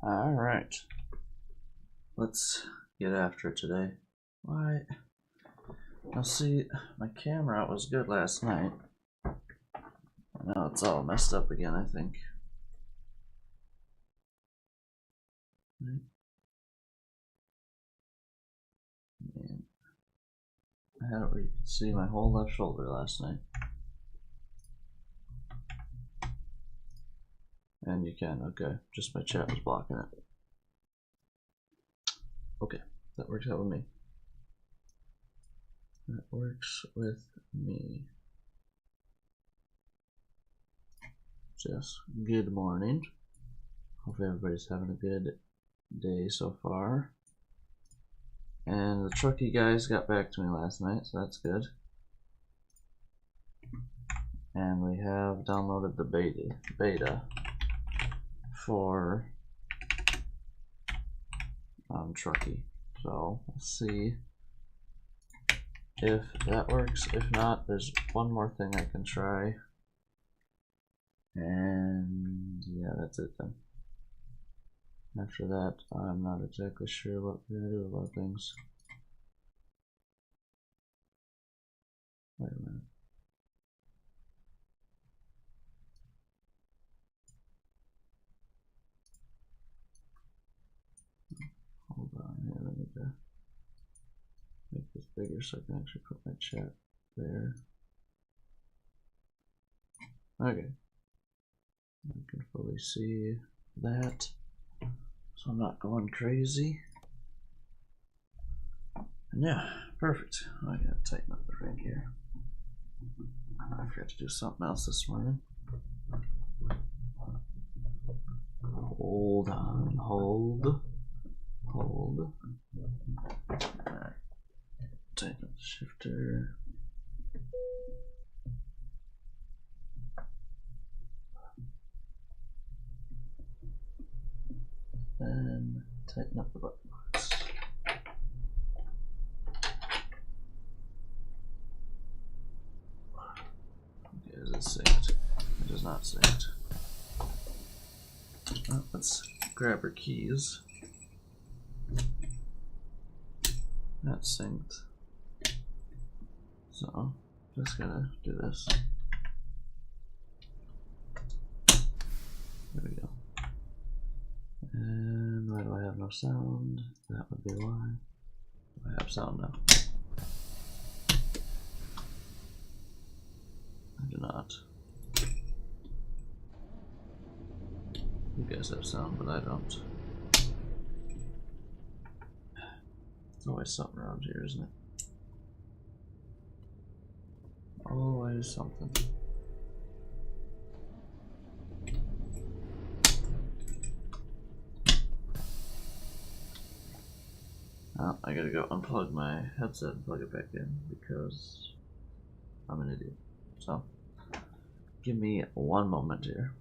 All right, let's get after it today. Why? Now see, my camera was good last night. Now it's all messed up again, I think. Man, I had it where you could see my whole left shoulder last night. And you can, okay. Just my chat was blocking it. Okay, that works out with me. That works with me. Jess, good morning. Hopefully everybody's having a good day so far. And the trucky guys got back to me last night, so that's good. And we have downloaded the beta for Truckee. So we'll see if that works. If not, there's one more thing I can try. And yeah, that's it then. After that, I'm not exactly sure what we're gonna do about things. Wait a minute. Hold on here, let me make this bigger so I can actually put my chat there. Okay. I can fully see that. So I'm not going crazy. And yeah, perfect. I gotta tighten up the rig here. I forgot to do something else this morning. Hold on, hold. Alright. Tighten up the shifter. Then tighten up the button box. Okay, is it synced? It is not synced. Well, let's grab our keys. That's synced. So, just gonna do this. There we go. And why do I have no sound? That would be why. I have sound now. I do not. You guys have sound, but I don't. There's always something around here, isn't it? Always something. Oh, I gotta go unplug my headset and plug it back in because I'm an idiot. So, give me one moment here.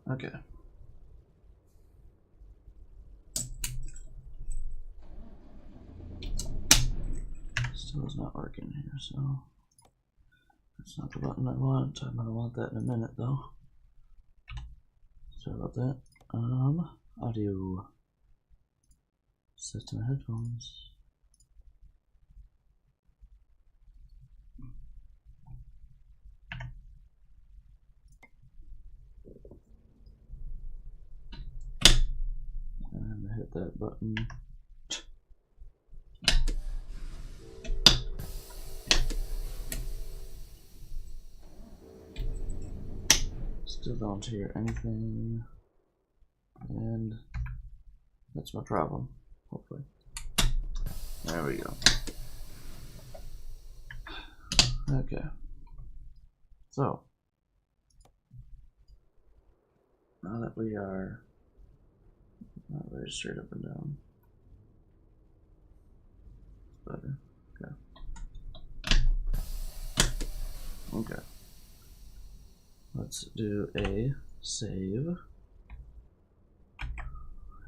Okay. Still is not working here, so that's not the button I want. I'm gonna want that in a minute though. Sorry about that. Audio. Set to my headphones. And hit that button. Still don't hear anything, and that's my problem, hopefully. There we go. Okay. So, now that we are not very straight up and down, better. Okay. Okay. Let's do a save.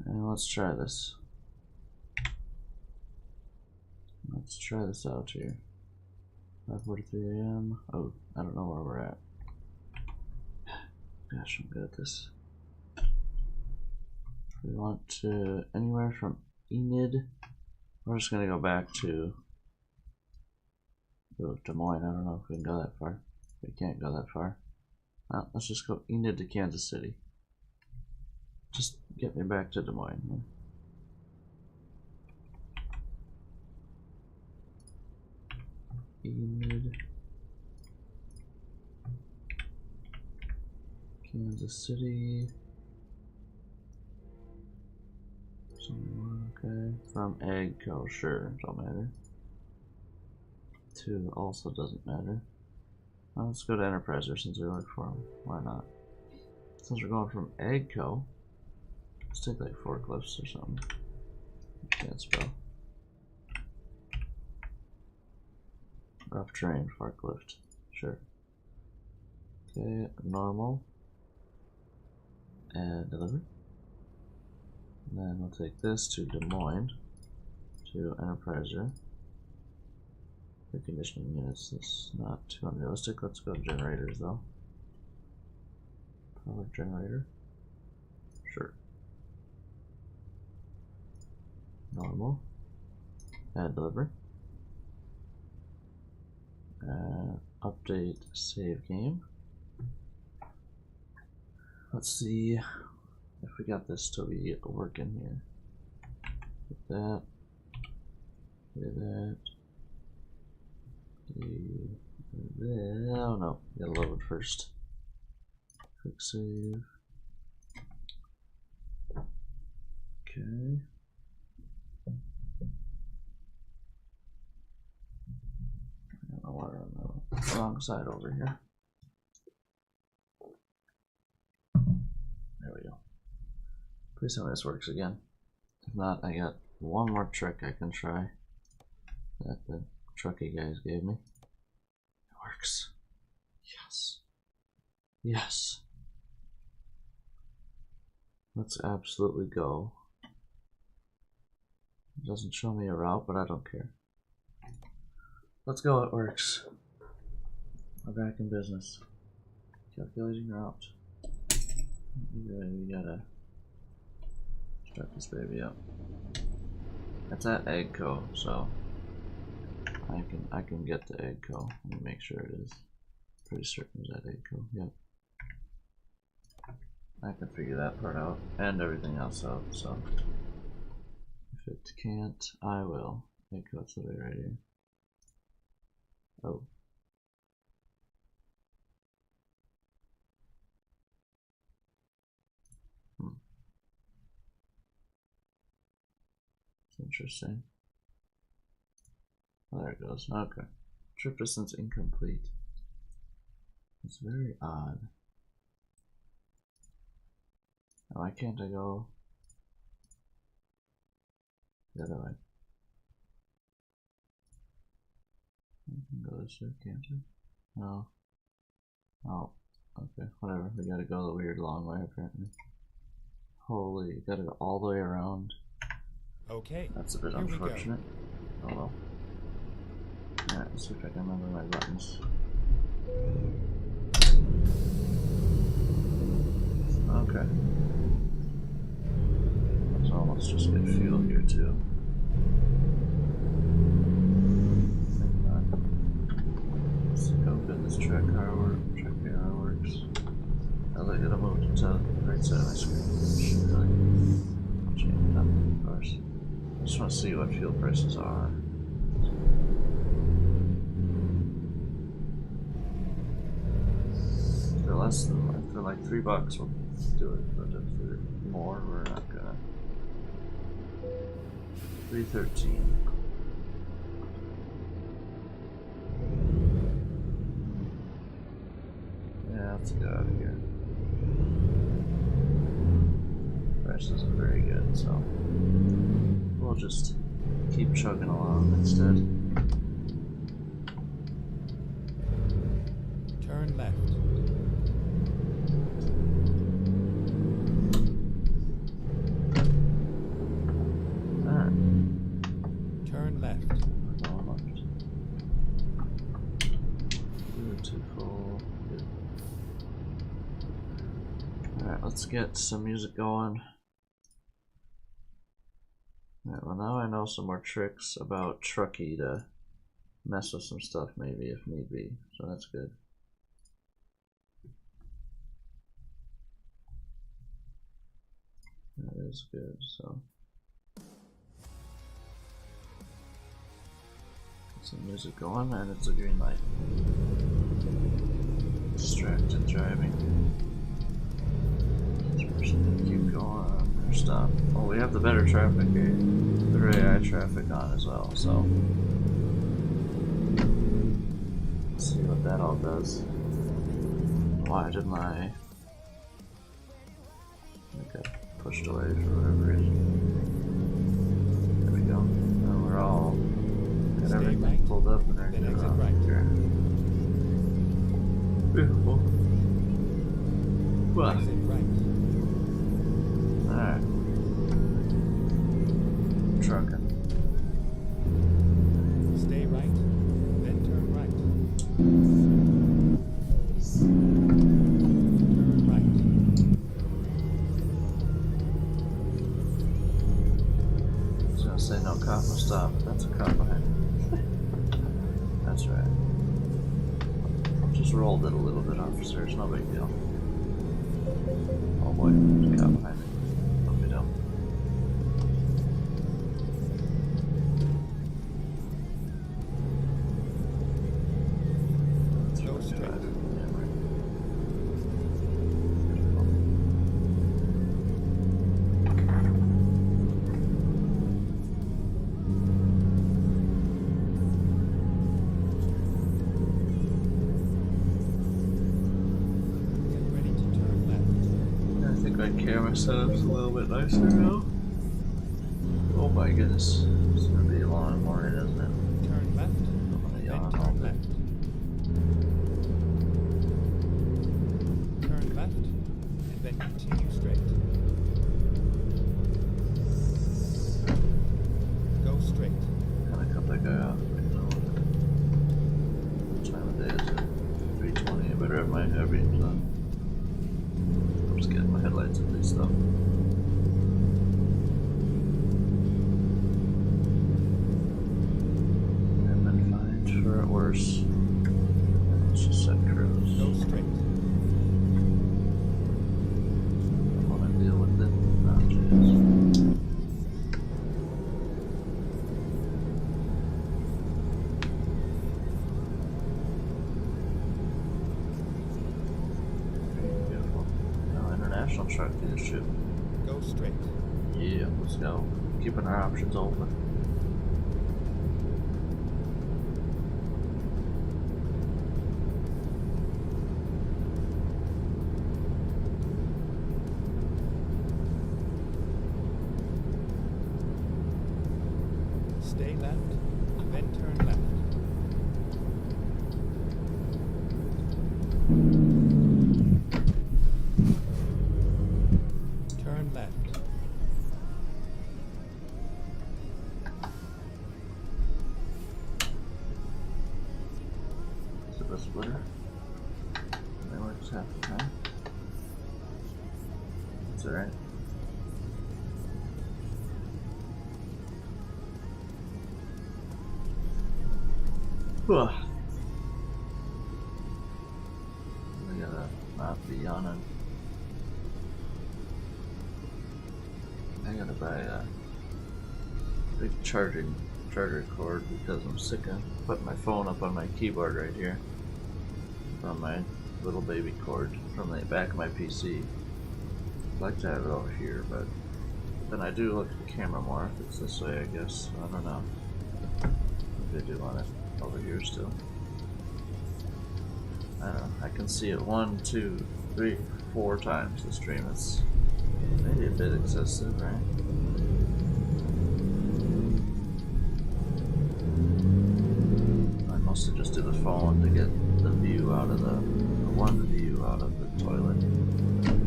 And let's try this. Let's try this out here. 5:43 AM. Oh, I don't know where we're at. Gosh, I'm good at this. We want to anywhere from Enid. We're just gonna go back to Des Moines. I don't know if we can go that far. We can't go that far. Let's just go Enid to Kansas City. Just get me back to Des Moines. Enid, Kansas City. Okay, from Agco, sure, don't matter. 2 also doesn't matter. Well, let's go to Enterpriser since we work for them. Why not? Since we're going from Agco, let's take like forklifts or something. Can't spell. Rough terrain forklift, sure. Okay, normal. And deliver. And then we'll take this to Des Moines, to Enterpriser. The conditioning units is not too unrealistic. Let's go to generators though. Power generator. Sure. Normal. Add deliver. Update save game. Let's see if we got this to be working here. Get that. Get that. Oh no, gotta load it first. Quick save. Okay. I don't know why I'm on the wrong side over here. There we go. Please tell me this works again. If not, I got one more trick I can try that the trucky guys gave me. It works. Yes. Yes. Let's absolutely go. It doesn't show me a route, but I don't care. Let's go, it works. We're back in business. Calculating route. We gotta start this baby up. That's at Agco, so I can get to Agco. Let me make sure it is. Pretty certain it's at Agco. Yep. I can figure that part out and everything else out. So if it can't, I will. Agco's literally right here. Oh. Interesting. Oh, there it goes. Okay. Trip distance incomplete. It's very odd. Why can't I go the other way? I can go this way, can't I? No. Oh, okay. Whatever. We gotta go the weird long way apparently. Holy, you gotta go all the way around. Okay. That's a bit unfortunate. Oh well. Alright, let's see if I can remember my buttons. Okay. So let's just get fuel here too. Let's see how good this track car works. I gotta move to the right side of my screen. Really change it up, of course. I just want to see what fuel prices are. They're like $3, we'll do it. But if they're more, we're not gonna. 313. Yeah, let's get out of here. Price isn't very good, so we'll just keep chugging along instead. Turn left. Alright. Turn left. We're going left. Too full. Good. Alright, let's get some music going. Alright, well now I know some more tricks about Truckee to mess with some stuff maybe if need be, so that's good. That is good, so. Get some music going and it's a green light. Distracted driving. Keep going or stop. Oh, we have the better traffic here. Better AI traffic on as well, so. Let's see what that all does. Why didn't I get pushed away for whatever reason? There we go. Now we're all got everything pulled up and ready to go. Here. Beautiful. What? Alright. Trucking. Stay right, then turn right. Turn right. I was gonna say no cop, no stop, but that's a cop behind me. That's right. Just rolled it a little bit, officers, no big deal. Oh boy, there's a cop behind me. Don't be dumb. Go straight. Yeah, right. Get ready to turn left. I think my camera setup's a little bit nicer now. Oh my goodness. It's gonna be a long morning, isn't it? Turn left. I'm gonna Then yawn all turn day. left. Turn left, and then continue straight. Go straight. Kinda cut that guy off. What time of day is it? 3:20. I better have my beams on. I'm just getting my headlights at least though. I've been fined for it worse. Let's just set cruise. Go straight. I wanna deal with it. Oh, jeez. Beautiful. No, international truck dealership. Go straight. Yeah, let's go. Keeping our options open. Stay left, then turn left. Turn left. Is it a splitter? That works half the time. That's alright. Ugh. We gotta not be yawning. I gotta buy a big charger cord because I'm sick of putting my phone up on my keyboard right here. On my little baby cord from the back of my PC. I'd like to have it over here, but then I do look at the camera more if it's this way, I guess. I don't know. Maybe I do want it over here still. I don't know. I can see it 1, 2, 3, 4 times the stream. It's maybe a bit excessive, right? I mostly just do the phone to get the view out of one view out of the toilet.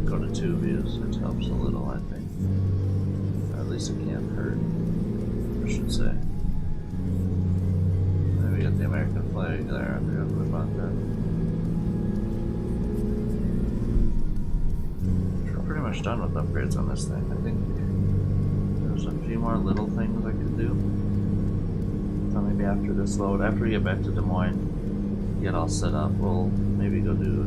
Go to 2 views, which helps a little, I think. Or at least it can't hurt, I should say. Then we got the American flag there, I forgot about that. We're pretty much done with upgrades on this thing. I think there's a few more little things I could do. So maybe after this load, after we get back to Des Moines, get all set up, we'll maybe go do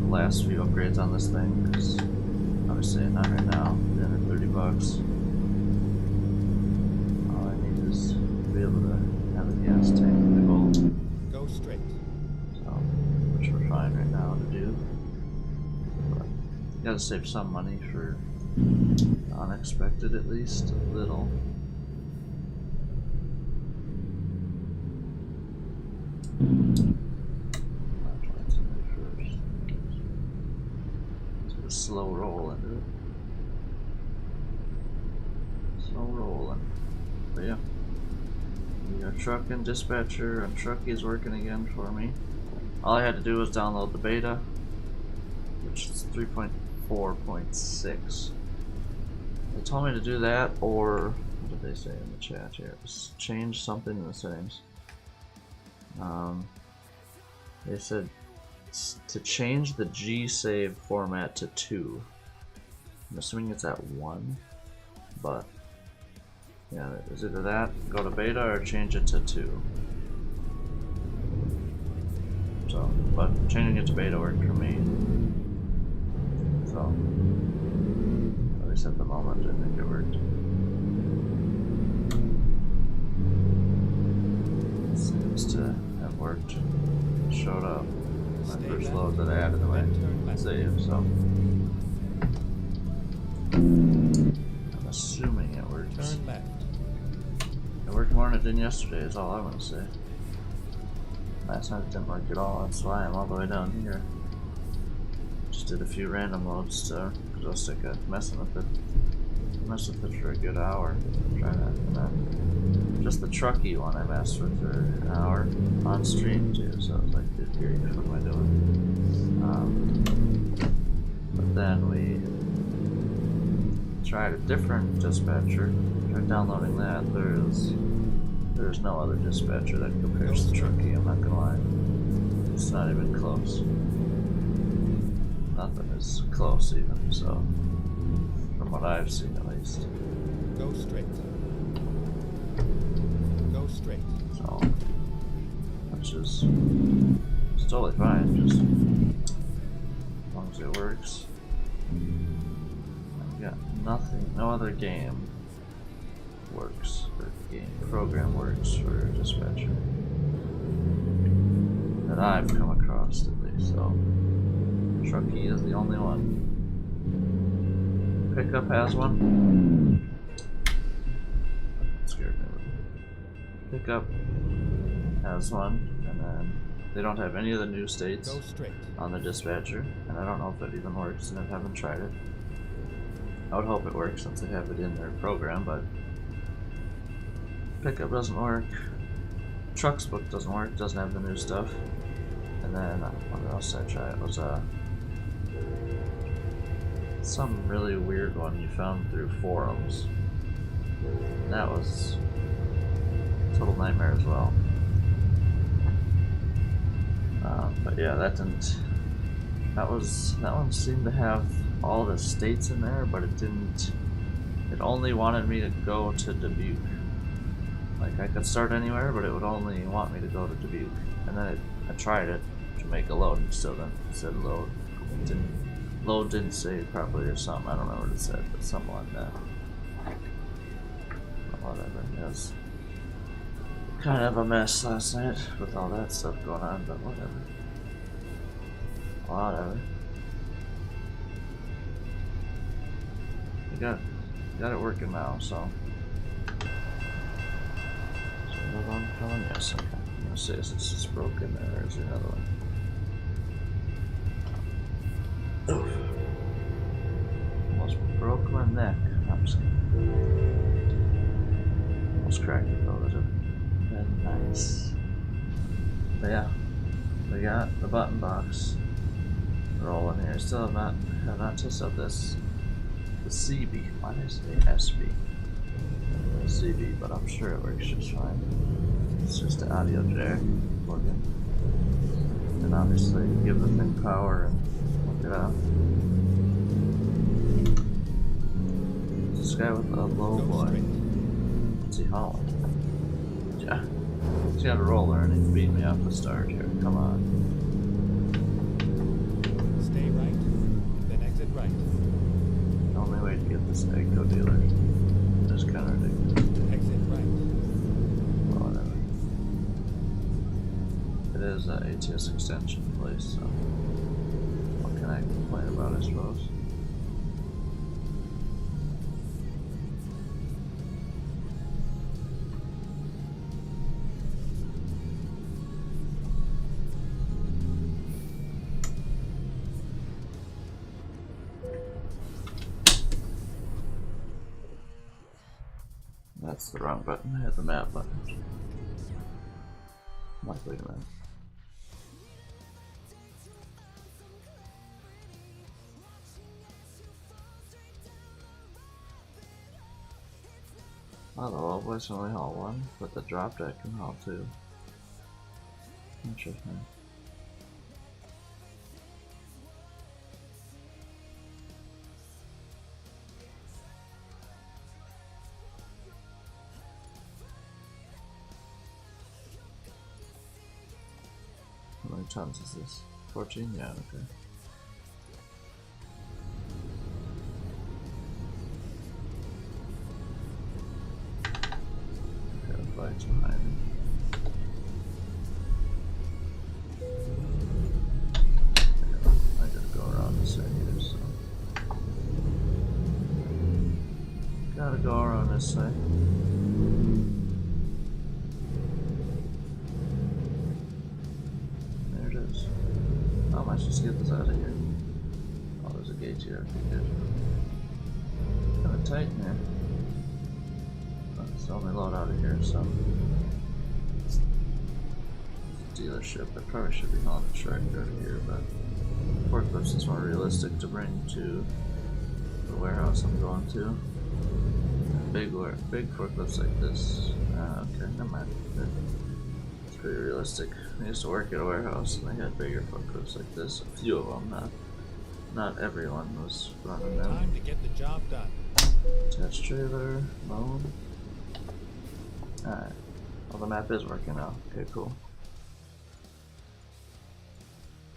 the last few upgrades on this thing, because obviously not right now, $30. All I need is to be able to have a gas tank to go. Go straight. So, which we're fine right now to do. But you gotta save some money for the unexpected, at least a little. Slow roll into it. Slow rolling. But yeah. We got truck and dispatcher, and Truckie's working again for me. All I had to do was download the beta, which is 3.4.6. They told me to do that, or what did they say in the chat here? Change something in the settings. They said to change the G save format to 2. I'm assuming it's at 1, but yeah, it's either that, go to beta, or change it to 2. So, but changing it to beta worked for me. So, at least at the moment, I think it worked. Seems to have worked. Showed up. My first load that I added to my save, so I'm assuming it works. Turn left. It worked more than it did yesterday, is all I want to say. Last night it didn't work at all, that's why I'm all the way down here. Just did a few random loads to, because I was sick of messing with it. Messed with it for a good hour. Try that, and then just the Truckee one I messed with for an hour on stream too, so I was like, dude, what am I doing? But then we tried a different dispatcher, tried downloading that. There's no other dispatcher that compares to Truckee, I'm not gonna lie. It's not even close. Nothing is close even, so from what I've seen at least. Go straight. Go straight. So, which is it's totally fine, just as long as it works. I've got nothing, no other game works, or game program works for dispatcher that I've come across at least. So, Truckee is the only one. Pickup has one. That scared me a little. Pickup has one, and then they don't have any of the new states on the dispatcher, and I don't know if it even works, and I haven't tried it. I would hope it works since they have it in their program, but Pickup doesn't work. Trucks book doesn't work, doesn't have the new stuff. And then what else did I try? It was some really weird one you found through forums. And that was a total nightmare as well. But yeah, that didn't. That one seemed to have all the states in there, but it didn't. It only wanted me to go to Dubuque. Like I could start anywhere, but it would only want me to go to Dubuque. And then I tried it to make a load, and still then it said load. It didn't. Load didn't save properly or something. I don't know what it said, but something like that. Whatever. It was kind of a mess last night with all that stuff going on, but whatever. Whatever. We got it working now, so. Yes, okay. I'm gonna say is this is broken or is there another one? Oof. Almost broke my neck. I'm just kidding. Almost cracked it though. That would have been nice. But yeah, we got the button box rolling here. Still have not tested out this the CB. Why did I say ASP? CB, but I'm sure it works just fine. It's just the audio jack plug-in. And obviously give the thing power and hook it up. This guy with the low boy. What's he hauling? Yeah. He's got a roller and he beat me off the start here. Come on. Stay right, then exit right. The only way to get this Eggo dealer is kind of ridiculous. Exit right. Well, whatever. It is an ATS extension place, so what can I complain about, I suppose? That's the wrong button. I had the map button. I'm like, wait a minute. Oh, the low boys only haul one, but the drop deck can haul two. Interesting. How many tons is this? 14? Yeah, okay. Okay, the flight's behind me. I gotta go around this side here, so. Gotta go around this side. Let's just get this out of here. Oh, there's a gate here. Okay, good. Kind of tight in here. It's the only load out of here, so. Dealership. I probably should be hauling the truck out of here, but forklifts is more realistic to bring to the warehouse I'm going to. Big forklifts like this. Okay, never mind. Good. Pretty realistic. I used to work at a warehouse and they had bigger forklifts like this. A few of them, not everyone was running them. Time to get the job done. Attached trailer, loan. Alright. Well, the map is working now. Okay, cool.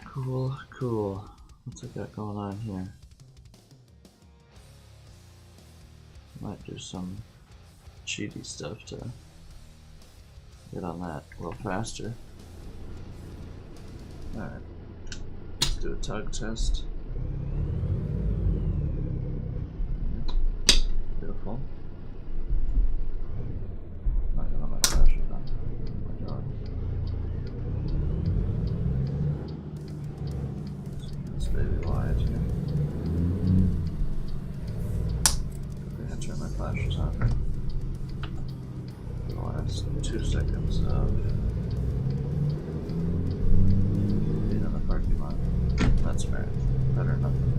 Cool. What's it got going on here? Might do some cheaty stuff to get on that a little faster. Alright. Let's do a tug test. Beautiful. Not gonna let my flasher down. Oh my god. This baby wide here. I'm gonna turn my flashers on. The last 2 seconds of being in the parking lot. That's fair. Better than nothing.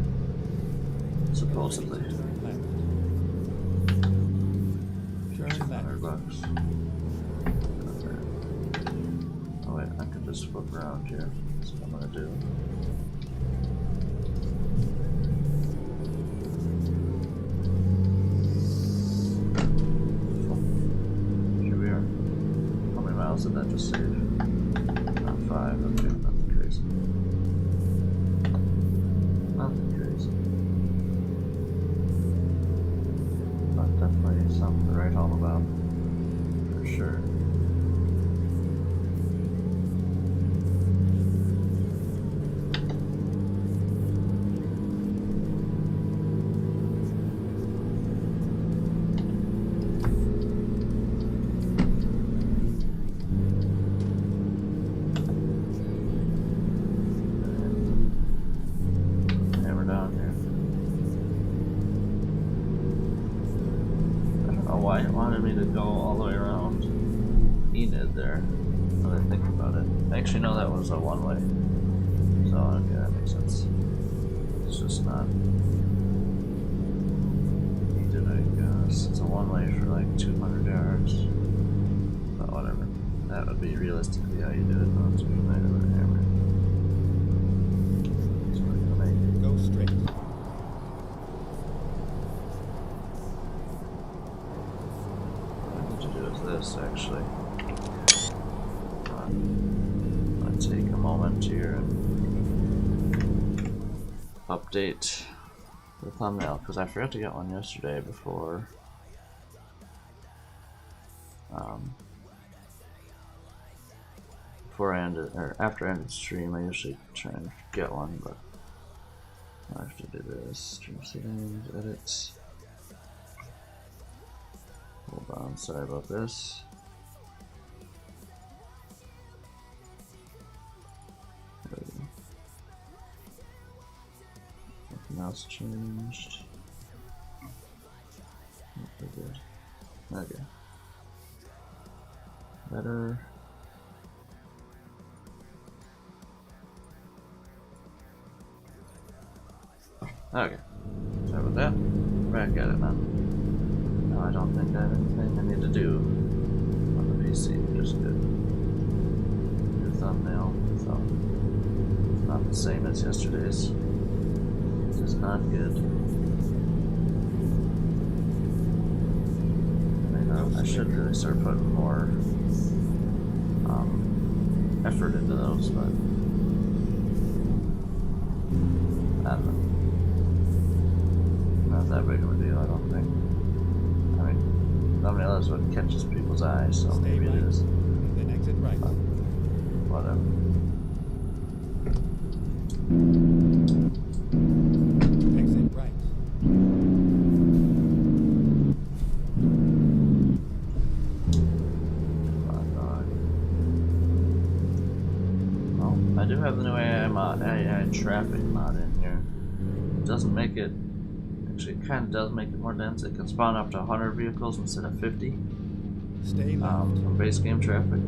Supposedly. $1,500. Oh wait, I can just flip around here. That's what I'm gonna do. Did that just save? Not 5, okay, nothing crazy. Nothing crazy. But definitely something to write home about. For sure. why it wanted me to go all the way around Enid there. Now that I think about it. I actually know that was a one-way. So, okay, that makes sense. It's just not needed, I guess. It's a one-way for like 200 yards. But whatever. That would be realistically how you do it. No, it's being made with a hammer. So we're gonna make it. Go straight. What I need to do is this, actually. I'm gonna take a moment here and update the thumbnail because I forgot to get one yesterday before before I ended, or after I ended the stream. I usually try and get one, but I have to do this. Stream settings, edits. Hold on, sorry about this. There we go. Nothing else changed. Okay, good. Okay. Better. Okay. Sorry about that. Back at it now. No, I don't think I have anything I need to do on the PC, which is good. New thumbnail, so it's not the same as yesterday's. This is not good. I should really start putting more effort into those, but I don't know. Not that big of a deal, I don't think. I mean, thumbnail is what catches people's eyes, so Stay maybe right. it is. Then exit right. But whatever. Exit right. Well, I do have the new AI mod, AI traffic mod in here. It doesn't make it, actually it kind of does make it more dense. It can spawn up to 100 vehicles instead of 50 Stay left. from base game traffic.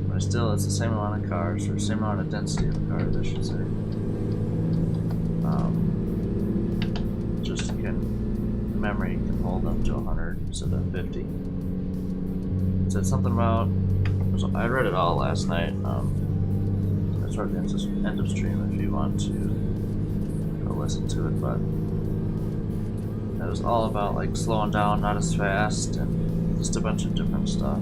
But still, it's the same amount of cars, or same amount of density of cars, I should say. Just can, memory can hold up to 100 instead of 50. It said something about, I read it all last night. It's toward the end of stream if you want to go listen to it, but it was all about like slowing down, not as fast, and just a bunch of different stuff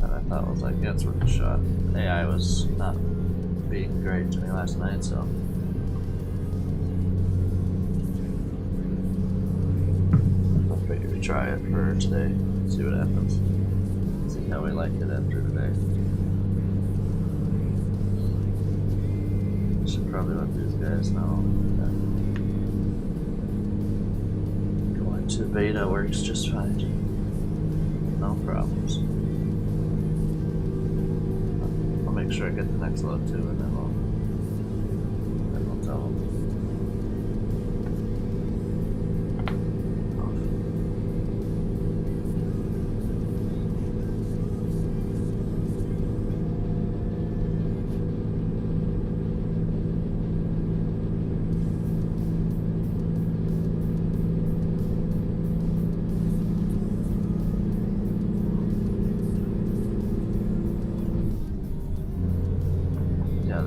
that I thought was like, yeah, it's worth a shot. AI was not being great to me last night, so I figured to try it for today, see what happens, see how we like it after today. Should probably let these guys know that going to beta works just fine. No problems. I'll make sure I get the next load too, and then we'll tell them.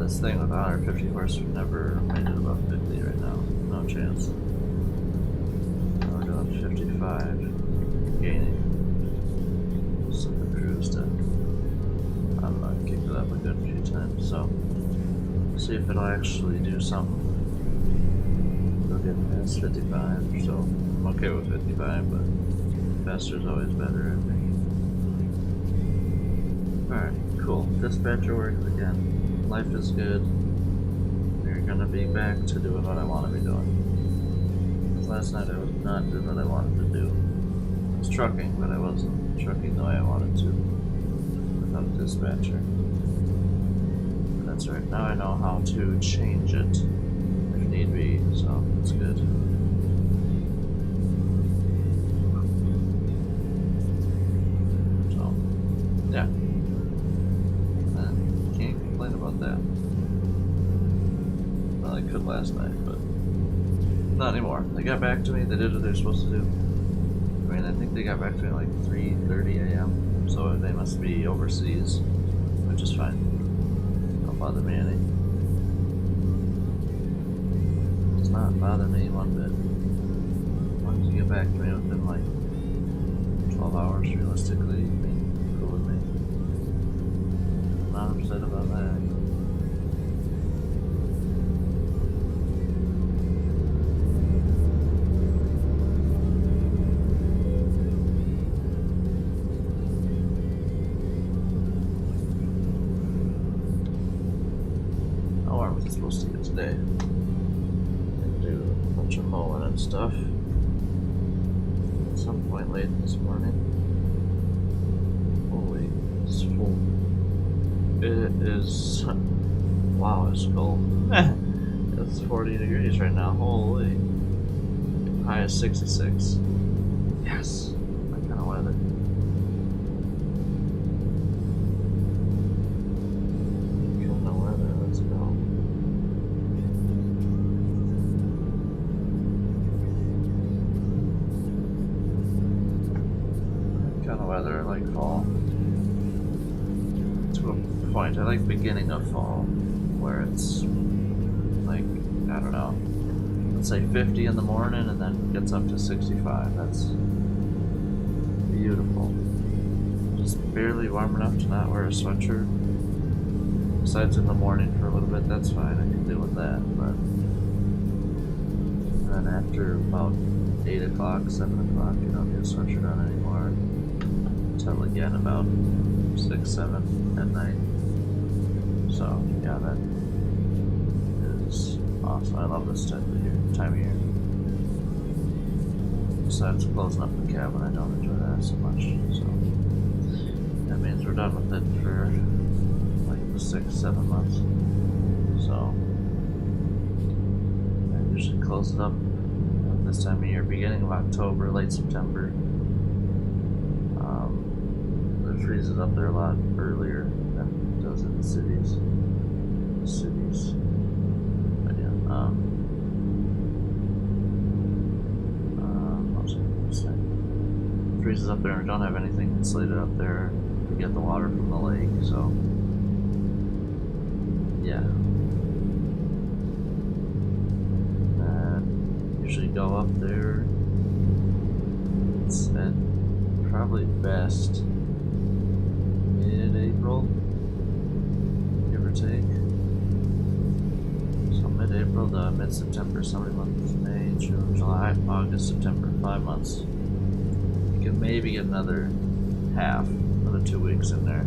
This thing with 150 horse would never made it above 50 right now. No chance. Now we're doing 55. Gaining. Super cruise to, I don't know, kick it up a good few times. So, see if it'll actually do something. We'll get past 55, so I'm okay with 55, but faster is always better, I think. Alright, cool. Dispatcher works again. Life is good. We're gonna be back to doing what I want to be doing. Because last night I was not doing what I wanted to do. I was trucking, but I wasn't trucking the way I wanted to without a dispatcher. But that's right. Now I know how to change it if need be, so it's good. that. Well, I could last night, but not anymore. They got back to me. They did what they're supposed to do. I mean, I think they got back to me like 3:30 a.m. So they must be overseas, which is fine. Don't bother me any. Does not bother me one bit. As long as you get back to me within like 12 hours, realistically, you'd be cool with me. I'm not upset about that. How are we supposed to get today? Do a bunch of mowing and stuff. At some point late this morning. Holy, it's full. It is. Wow, it's cold. It's 40 degrees right now. Holy. High is 66. Yes, that kind of weather. Kind of weather, let's go. Kind of weather, I like fall. To a point, I like beginning of fall, where it's like, I don't know, let's say 50 in the morning and then gets up to 65. That's beautiful. Just barely warm enough to not wear a sweatshirt. Besides in the morning for a little bit, that's fine, I can deal with that, but then after about 8 o'clock, 7 o'clock, you don't need a sweatshirt on anymore. Until again about 6, 7 at night. So yeah, that is awesome. I love this time of year. Besides closing up the cabin, I don't enjoy that so much. So that means we're done with it for like 6, 7 months. So I usually close it up at this time of year, beginning of October, late September. It freezes up there a lot earlier than it does in the cities. But yeah, what was I going to say? It freezes up there and we don't have anything insulated up there to get the water from the lake, so yeah. And usually go up there. It's at probably best mid-April, give or take. So mid-April to mid-September, summer months, May, June, July, August, September, 5 months. You can maybe get another half, another 2 weeks in there.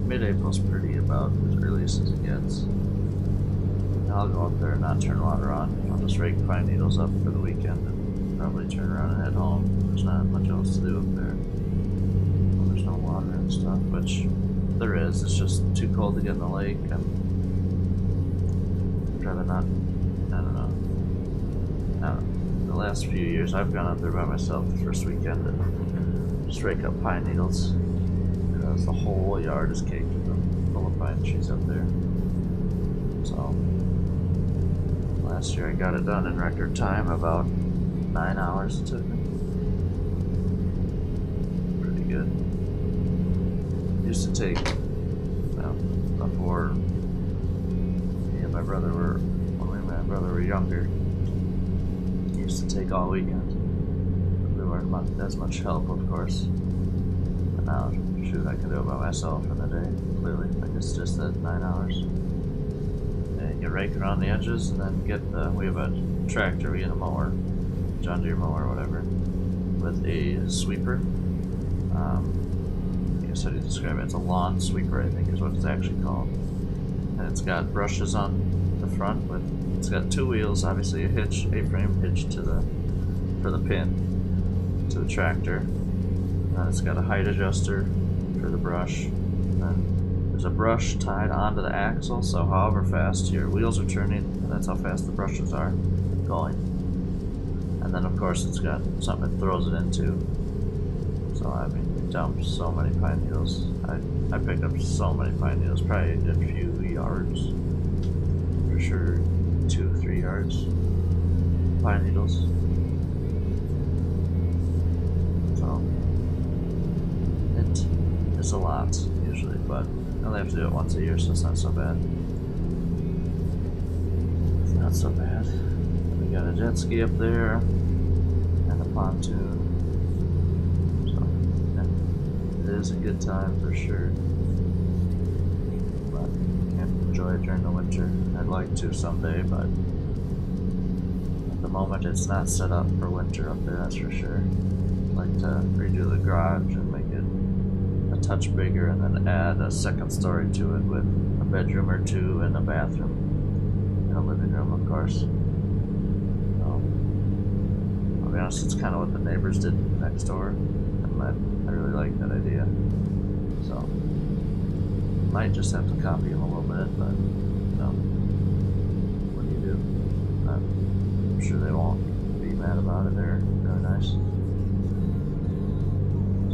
Mid-April's pretty about as earliest as it gets. And I'll go up there and not turn water on. I'll just rake pine needles up for the weekend and probably turn around and head home. There's not much else to do up there. There's no water and stuff, which there is. It's just too cold to get in the lake, and I'd rather not. I don't know. The last few years, I've gone up there by myself the first weekend and just rake up pine needles because the whole yard is caked with them, full of pine trees up there. So last year I got it done in record time, about 9 hours it took me. Pretty good. Used to take, before me and my brother were younger, it used to take all weekend. We weren't as much help, of course. But now, shoot, I can do it by myself in a day, clearly. Like it's just that 9 hours. And you rake around the edges and then get we have a tractor, we get a mower, John Deere mower or whatever, with a sweeper. I guess how do you describe it? It's a lawn sweeper, I think is what it's actually called. And it's got brushes on the front it's got 2 wheels, obviously a hitch, A-frame hitch for the pin to the tractor. And it's got a height adjuster for the brush. And then there's a brush tied onto the axle, so however fast your wheels are turning, that's how fast the brushes are going. And then of course it's got something it throws it into. So I mean, dumped so many pine needles. I picked up so many pine needles, probably a good few yards. For sure, 2-3 yards. Pine needles. So, it is a lot, usually, but I only have to do it once a year, so it's not so bad. It's not so bad. We got a jet ski up there, and a pontoon. It is a good time for sure, but can't enjoy it during the winter. I'd like to someday, but at the moment it's not set up for winter up there, that's for sure. I'd like to redo the garage and make it a touch bigger and then add a second story to it with a bedroom or two and a bathroom and a living room, of course. So, I'll be honest, it's kind of what the neighbors did next door, and I really like that idea. So, might just have to copy him a little bit, but what do you do? I'm sure they won't be mad about it. They're really nice.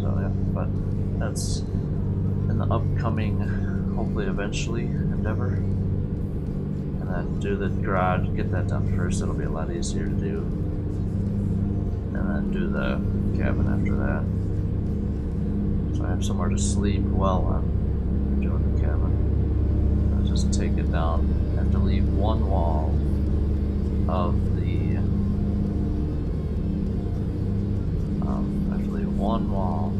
So yeah, but that's in the upcoming, hopefully eventually, endeavor. And then do the garage, get that done first. It'll be a lot easier to do. And then do the cabin after that. So I have somewhere to sleep while I'm doing the cabin. I'll just take it down. I have to leave one wall of the one wall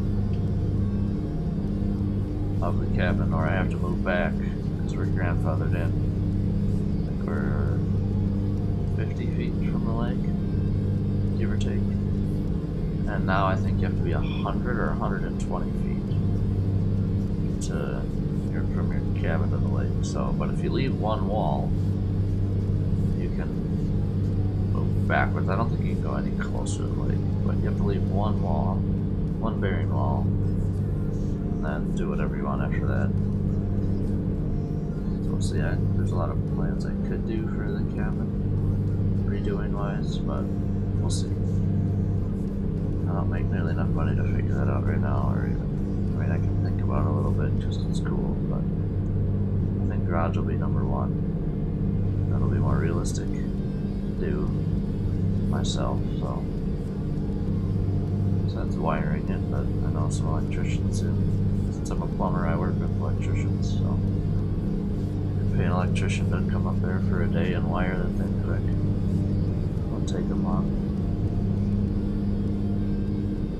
of the cabin, or I have to move back because we're grandfathered in. I think we're 50 feet from the lake, give or take. And now I think you have to be 100 or 120 feet from your cabin to the lake. So, but if you leave one wall, you can move backwards. I don't think you can go any closer to the lake, but you have to leave one wall, one bearing wall, and then do whatever you want after that. So we'll see. There's a lot of plans I could do for the cabin, redoing wise, but we'll see. I don't make nearly enough money to figure that out right now, or even, I mean, I can think about it a little bit because it's cool, but I think garage will be number one. That'll be more realistic to do myself, so that's wiring it, but I know some electricians who, since I'm a plumber, I work with electricians, so pay an electrician to come up there for a day and wire that thing quick. Won't take them long.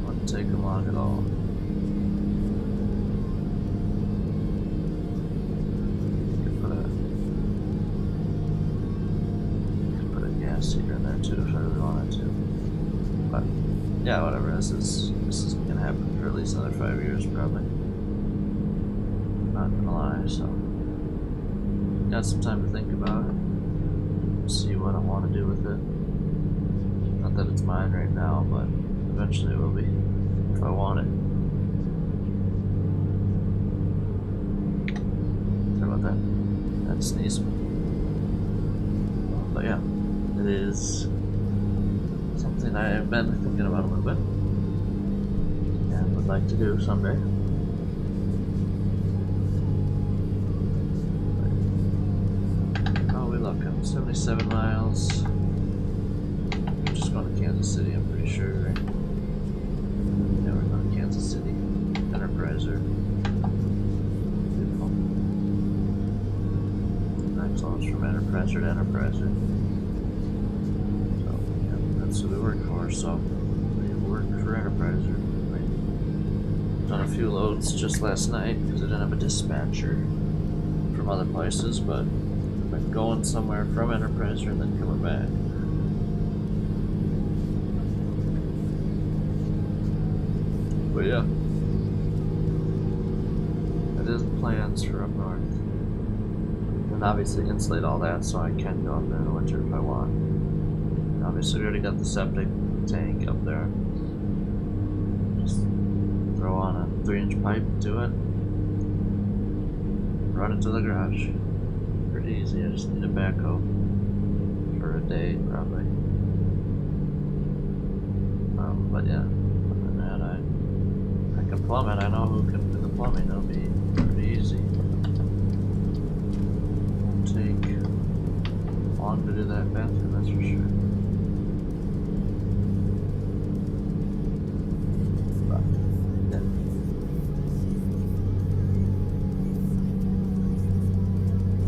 Won't take them long at all. Could put a gas heater in there too if I really wanted to. But yeah, whatever. This is gonna happen for at least another 5 years, probably. Not gonna lie. So got some time to think about it. See what I want to do with it. Not that it's mine right now, but eventually it will be if I want it. Sorry about that. That sneeze. But yeah, it is something I have been thinking about a little bit and would like to do someday. Oh, we look at 77 miles. We're just going to Kansas City, I'm pretty sure, right? Yeah, we're going to Kansas City. Enterpriser. Beautiful. Nice launch from Enterpriser to Enterpriser. That's what we work for, so we work for Enterpriser. We've done a few loads just last night because I didn't have a dispatcher from other places, but I've been going somewhere from Enterpriser and then coming back. But yeah, that is the plans for up north. And obviously insulate all that so I can go up there in the winter if I want. Obviously, we already got the septic tank up there. Just throw on a 3-inch pipe to it, run it to the garage. Pretty easy. I just need a backhoe for a day, probably. But yeah, other than that, I can plumb it. I know who can do the plumbing. It'll be easy. Won't take long to do that bathroom, that's for sure. But, yeah.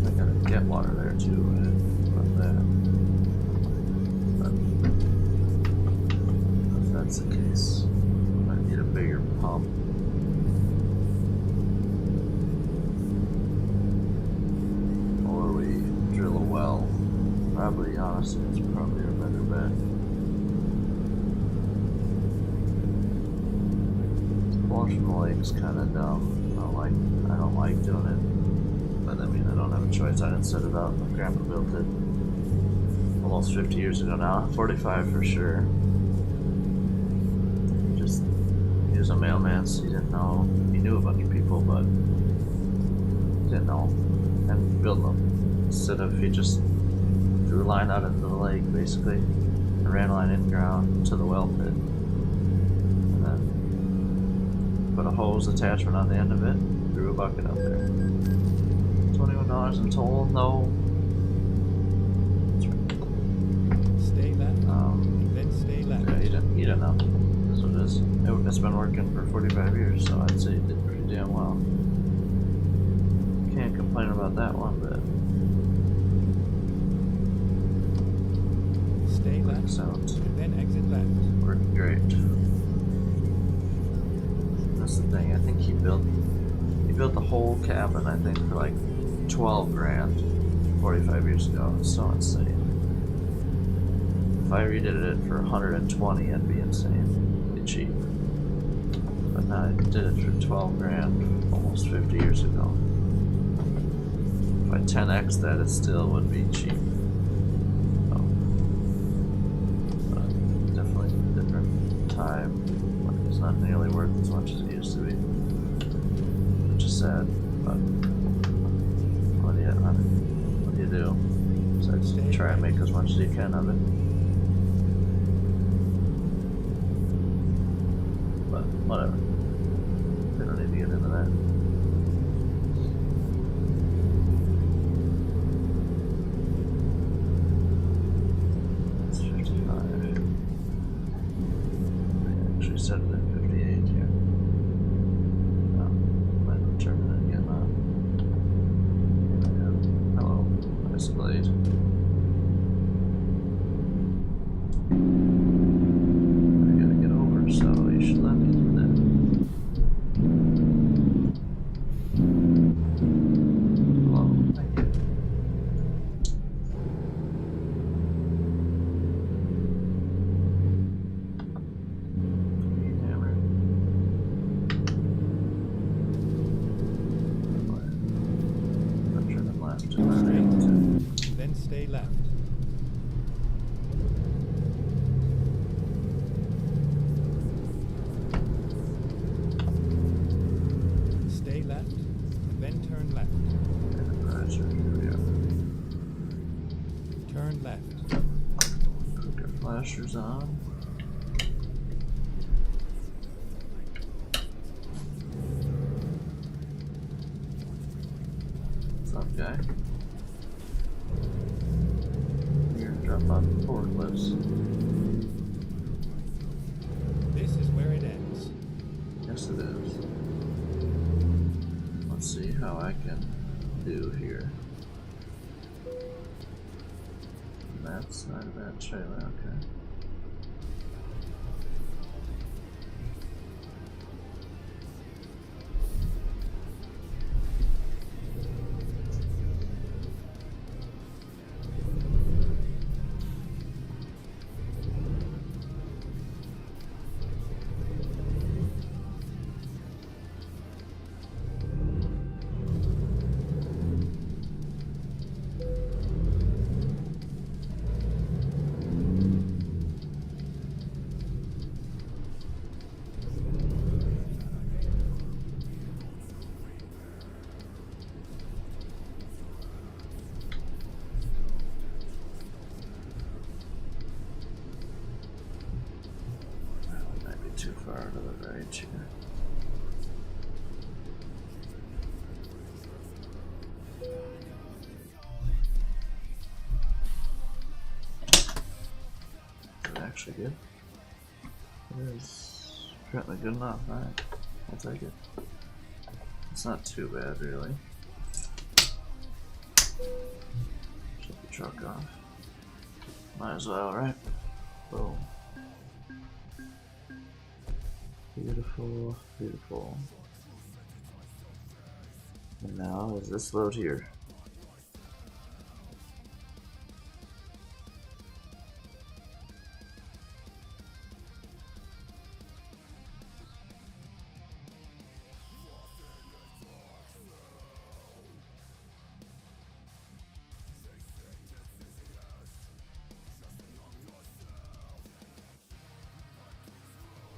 I gotta get water there too. I didn't think about that. But if that's the case, I need a bigger pump. Or we drill a well. Probably, honestly, it's probably a better bet. Washing the lake's kind of dumb. I don't like doing it. But I mean, I don't have a choice. I didn't set it up. My grandpa built it almost 50 years ago now. 45 for sure. He was a mailman, so he didn't know. He knew a bunch of people, but he didn't know. And built them. Instead of, he just drew a line out into the lake, basically, and ran a line in ground to the well pit. And then put a hose attachment on the end of it, threw a bucket up there. $21 in total, no. Stay left, then stay left. Yeah, he didn't know. That's what it is. It's been working for 45 years, so I'd say he did pretty damn well. Can't complain about that one bit. Stay left, Sounds and then exit left. working great. That's the thing. I think he built the whole cabin. I think for like 12 grand 45 years ago. It's so insane. If I redid it for 120, it'd be insane. It'd be cheap. But now I did it for 12 grand almost 50 years ago. If I 10x that, it still would be cheap. So, but definitely a different time. It's not nearly worth as much as it used to be. Which is sad, but what do you do? Besides try and make as much as you can of it. But whatever. We don't need to get into that. It's 55. I actually set it at 58 here. Might have turned it again now. Hello, nice blade. I gotta get over, so you should let me do that. Hello, thank you. Hammer. I'm turning left and then Straight, to then stay left. Stay left, then turn left. right, so here we are. Turn left. Put your flashers on. What's up, guy? You're gonna drop off the forklifts. This is where it ends. Yes, it is. Let's see how I can do here. That's not a bad trailer, okay. Too far to the right here. actually good. It is apparently good enough. Alright, I'll take it. It's not too bad, really. Shut the truck off. Might as well, right? Boom. Beautiful, beautiful. And now is this load here?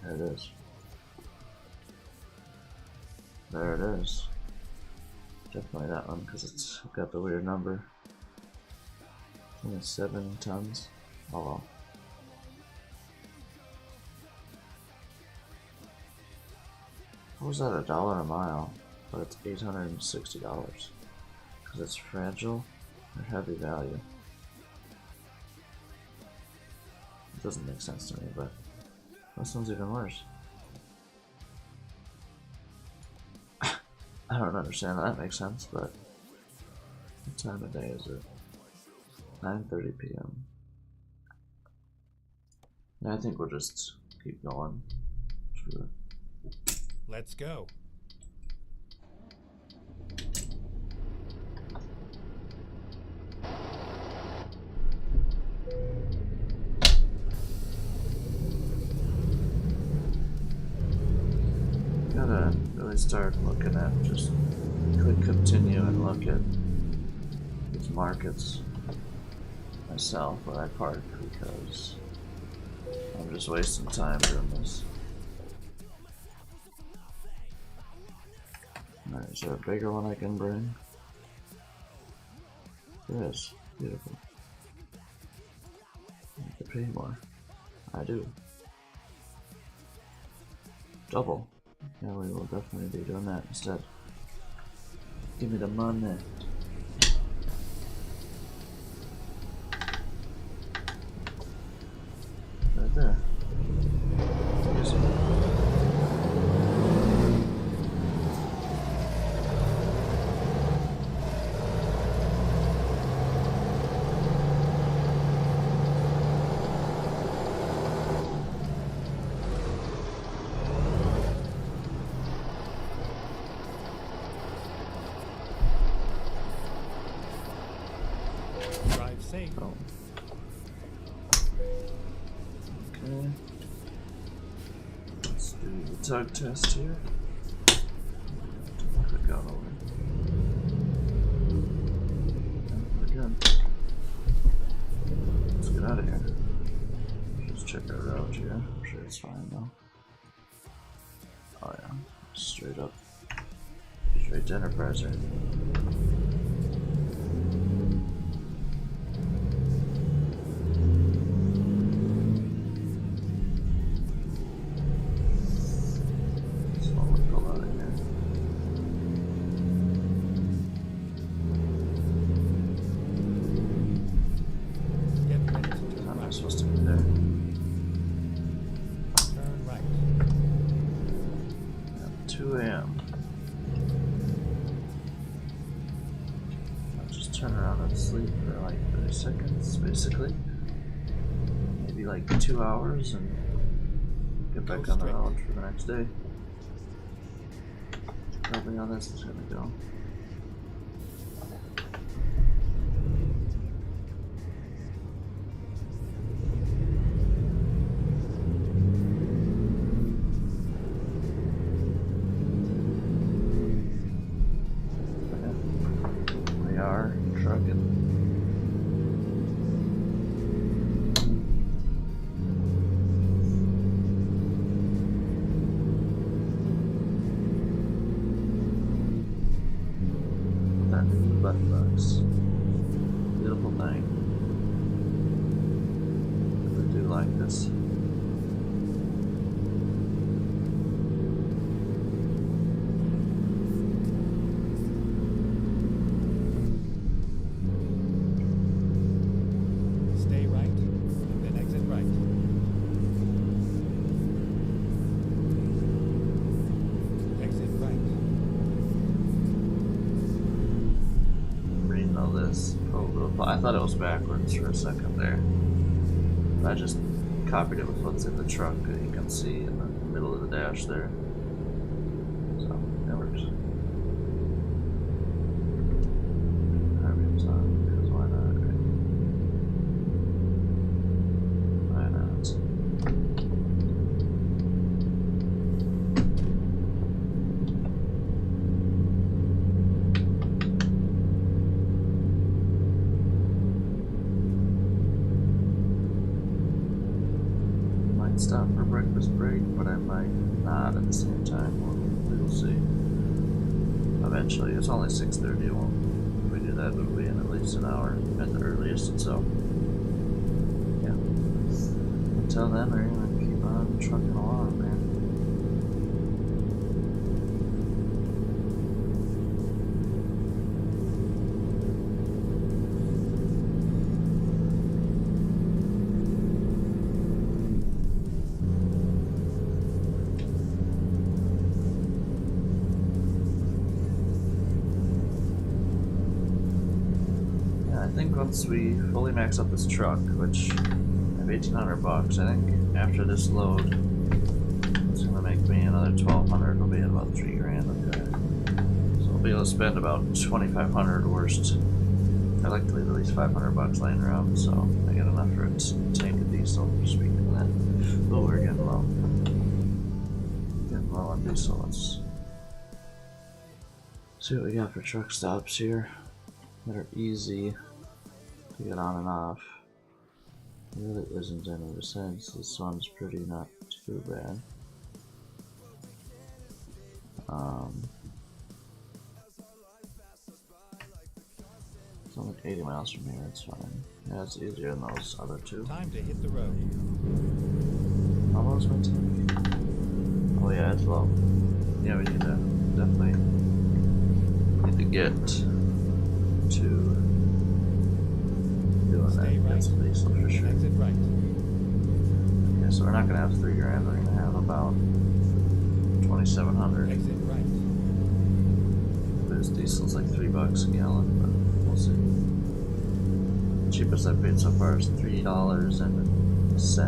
There it is. There it is. Definitely that one because it's got the weird number. Only 7 tons. Oh well. How was that $1 a mile? But it's $860 because it's fragile or heavy value. It doesn't make sense to me, but this one's even worse. I don't understand how that makes sense, but what time of day is it? 9:30 p.m. Yeah, I think we'll just keep going. Sure. Let's go. Gotta really start looking at just click continue and look at these markets myself where I park because I'm just wasting time doing this. Alright, is there a bigger one I can bring? There is. Beautiful. I need to pay more. I do. Double. Yeah, we will definitely be doing that instead. Give me the money. Right there. Easy. Drive safe. Oh. Okay. Let's do the tug test here. Click on over. And again. Let's get out of here. Just check our route here. I'm sure it's fine though. Oh yeah. Straight up. Straight to Enterprise right? Supposed to be there. Turn right. At 2 a.m. I'll just turn around and sleep for like 30 seconds, basically. Maybe like 2 hours and get back on the road for the next day. Probably how this is gonna go. Trucking. That new button box. Beautiful thing. I do like this. Stay right, and then exit right. says I thought it was backwards for a second there. I just copied it with what's in the truck that you can see in the middle of the dash there. So that works. High-beams on, because why not, right? Why not? Stop for breakfast break, but I might not at the same time. We'll see. Eventually, it's only 6:30. If we do that, it'll be in at least an hour at the earliest. So, yeah. Until then, we're gonna keep on trucking along, man. I think once we fully max up this truck, which I have $1,800, I think after this load, it's gonna make me another $1,200. It'll be at about $3 grand. Okay, so we'll be able to spend about $2,500 worst. I like to leave at least $500 laying around, so I get enough for a tank of diesel. Speaking of that, oh, we're getting low. Getting low on diesel. Let's see what we got for truck stops here that are easy to get on and off. There really isn't any besides this one's pretty not too bad. It's only 80 miles from here, it's fine. Yeah, it's easier than those other two. Time to hit the road. How low is my tank? Oh yeah, it's low. Yeah, we need to definitely need to get to doing Stay that. right. That's diesel for sure. Exit right. Yeah, so we're not gonna have $3 grand. We're gonna have about 2,700. Exit right. There's diesel's like $3 a gallon, but we'll see. The cheapest I've paid so far is $3.01. So.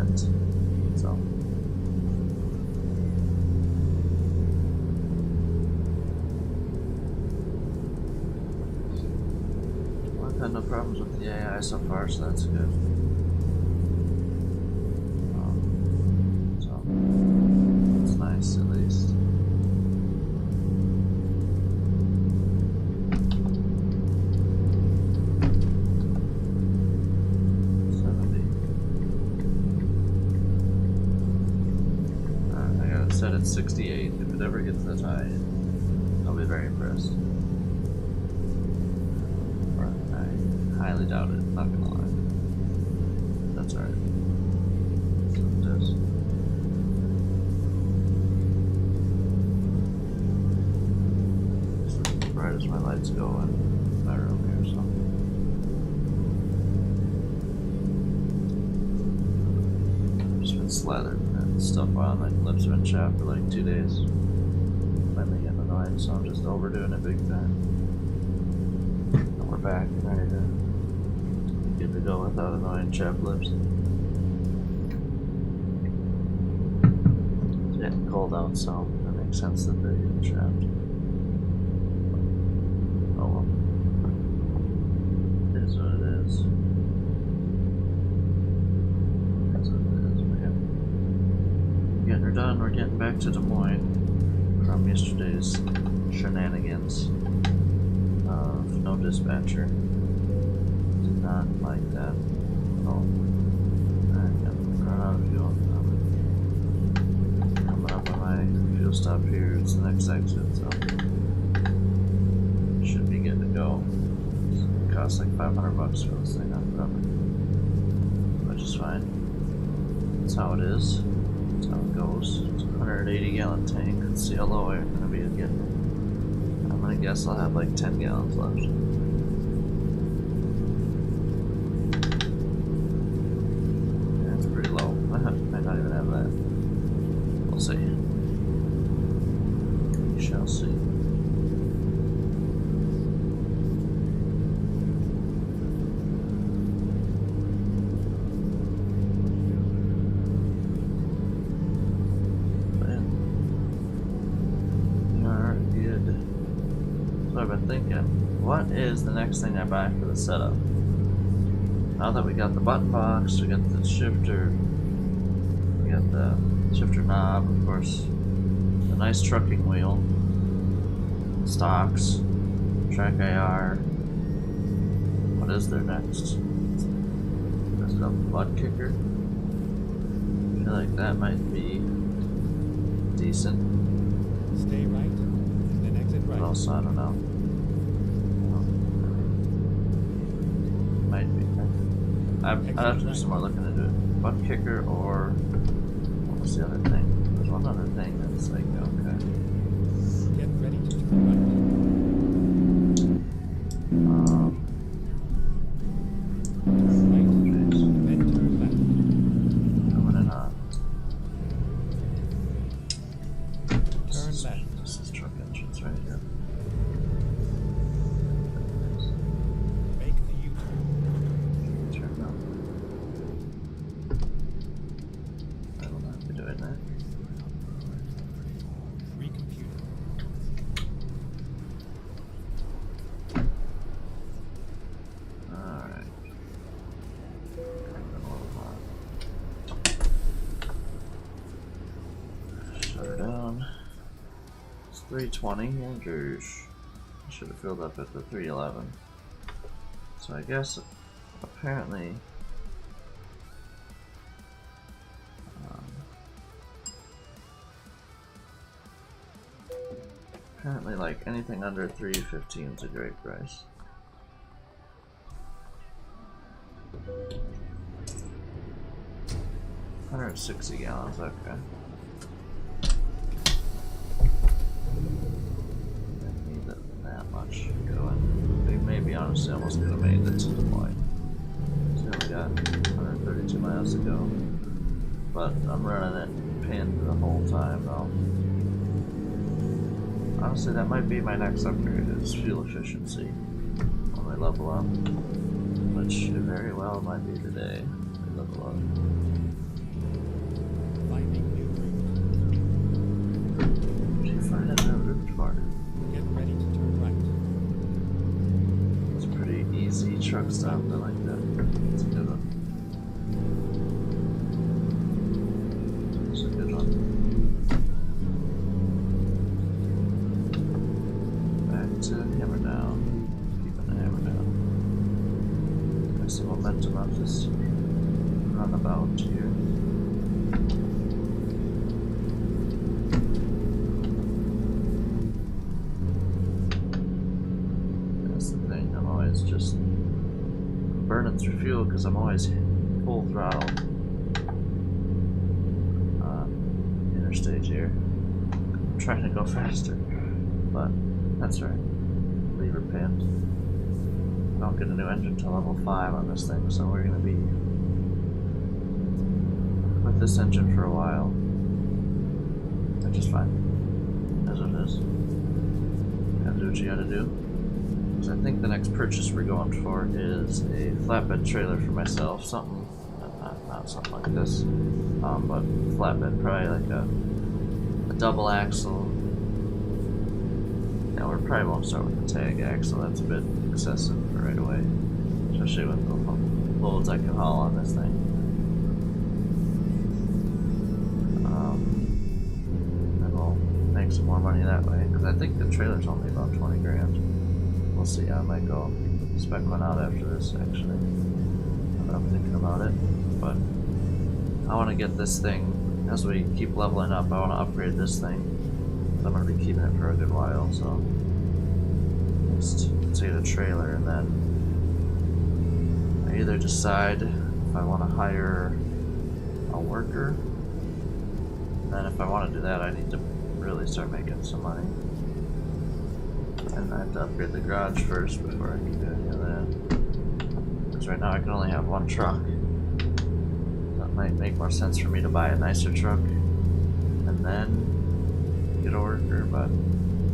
I've had no problems with the AI so far, so that's good. So it's nice at least. Set at 68. If it ever gets that high, I'll be very impressed. But I highly doubt it, not gonna lie. That's alright. That's what it is. It's as bright as my lights go in my room here, so. I've just been slathered stuff on, my lips have been chapped for like 2 days. Finally getting annoying, so I'm just overdoing it big time. And we're back and ready to get to go without annoying chapped lips. It's getting cold out, so that makes sense that they're getting chapped. Oh well. It is what it is. Getting her done, we're getting back to Des Moines from yesterday's shenanigans of no dispatcher. Did not like that. Oh. Alright, yeah, run out of fuel. Coming up on my fuel stop here, it's the next exit, so should be good to go. It costs like $500 for this thing up, which is fine. That's how it is. That's how it goes. It's a 180 gallon tank. Let's see how low I'm gonna be getting. I'm gonna guess I'll have like 10 gallons left. That's pretty low. I might not even have that. We'll see. We shall see. I'm thinking, what is the next thing I buy for the setup? Now that we got the button box, we got the shifter, we got the shifter knob, of course, the nice trucking wheel, stocks, track IR. What is there next? There's a butt kicker. I feel like that might be decent. Stay right, and then exit right. But also, I don't know. Might be. I'd have to do some more looking into it. Butt kicker or what was the other thing? There's one other thing that's like, okay. Get ready to turn right. Right, then turn left. Coming in on. Turn left. This is truck entrance right here. Make a U-turn. Turn up. I will not be doing that. Recomputer. Alright. Shut her down. It's 320 Andrews. I should have filled up at the 311. So I guess apparently like anything under 315 is a great price. $160 gallons, okay. Didn't need that much going. We maybe honestly almost could have made it to the point. So we got 132 miles to go. But I'm running it pinned the whole time though. Honestly, that might be my next upgrade, is fuel efficiency when we level up. Which it very well might be today. We level up. Finding new route. What do you find in that route for? Get ready to turn right. It's a pretty easy truck stop, I like that. It's a good one. It's a good one. Back to hammer down. Keeping the hammer down. There's some momentum of this runabout here. That's the thing, I'm always just burning through fuel because I'm always full throttle interstage here. I'm trying to go faster, but that's right. Lever pinned. I don't get a new engine till level 5 on this thing, so we're gonna be with this engine for a while. Which is fine. As it is. You gotta do what you gotta do. Because I think the next purchase we're going for is a flatbed trailer for myself. Something, not something like this, but flatbed, probably like a double axle. Yeah, we probably won't start with the tag axle. That's a bit excessive for right away, especially with the loads I can haul on this thing. And we'll make some more money that way, because I think the trailer's only about 20 grand. We'll see. I might go spec one out after this, actually. I'm thinking about it, but I want to get this thing, as we keep leveling up, I want to upgrade this thing. I'm going to be keeping it for a good while, so just take the trailer, and then I either decide if I want to hire a worker, and if I want to do that, I need to really start making some money. And I have to upgrade the garage first before I can do any of that. Because right now I can only have one truck. That might make more sense for me to buy a nicer truck and then get a worker, but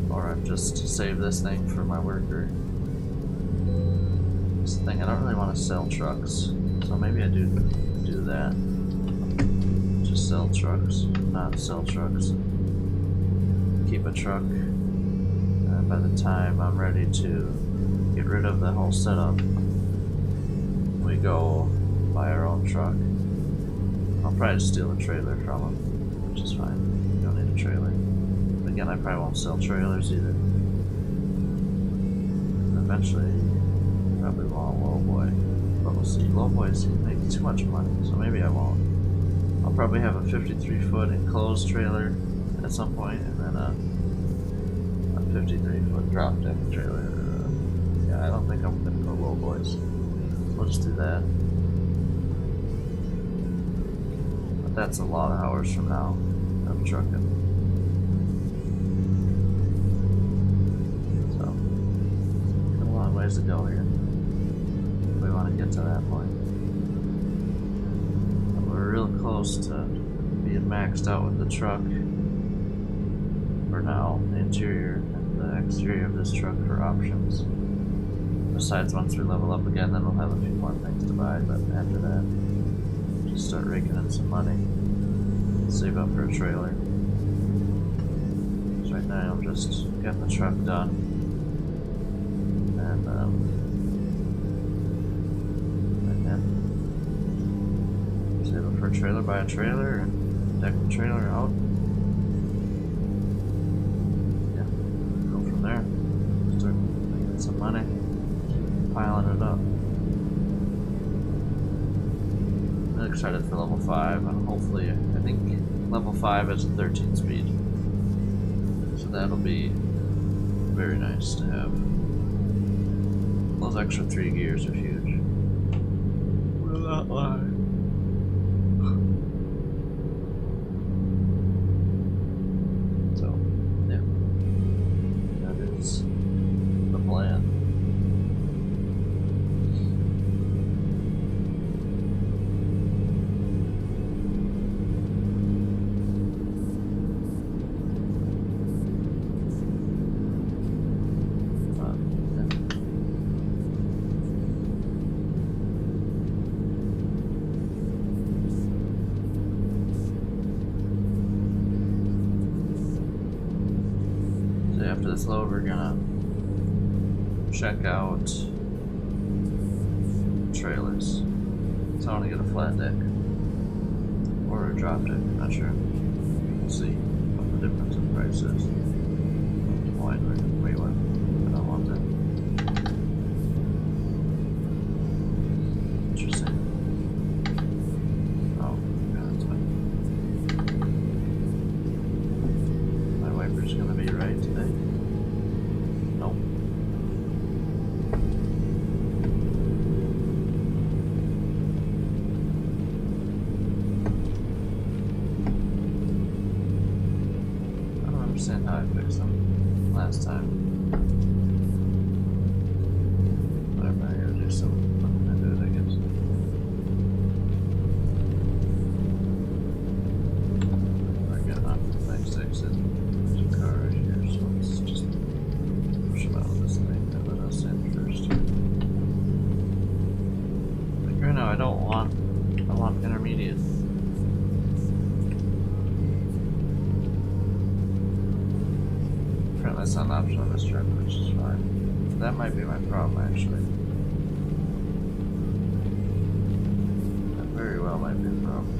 or just save this thing for my worker. That's the thing, I don't really want to sell trucks, so maybe I do that. Just sell trucks, not sell trucks. Keep a truck. And by the time I'm ready to get rid of the whole setup, we go buy our own truck. I'll probably just steal a trailer from them, which is fine. You don't need a trailer. But again, I probably won't sell trailers either. Eventually, probably won't lowboy. But we'll see. Lowboys make too much money, so maybe I won't. I'll probably have a 53-foot enclosed trailer at some point, and then a 53-foot drop deck trailer. Yeah, I don't think I'm gonna go lowboys. We'll just do that. But that's a lot of hours from now of trucking. So, got a long ways to go here. If we want to get to that point. But we're real close to being maxed out with the truck. For now, the interior and the exterior of this truck for options. Besides, once we level up again, then we'll have a few more things to buy, but after that, just start raking in some money, save up for a trailer. So right now, I'm just getting the truck done, and then save up for a trailer, buy a trailer, and deck the trailer out. Yeah, go from there, start making some money. Piling it up. I'm really excited for level 5, and hopefully, I think level 5 is a 13 speed. So that'll be very nice to have. Those extra 3 gears are huge. Will not lie. So, yeah. That is the plan. After this load, we're gonna check out trailers. So I want to get a flat deck or a drop deck. Not sure. We'll see what the difference in price is. Wait, what? I don't want that. Interesting. Oh, yeah, that's fine. My wiper's gonna be right today. Nope. I don't understand how I fixed them last time. Whatever, I gotta do something. I'm gonna do it, I guess. We're good on next exit. There's a car right here, so let's just push him out of this thing and let us in first. Like right now, I want intermediate. Apparently that's not an option on this truck, which is fine. That might be my problem, actually. That very well might be the problem.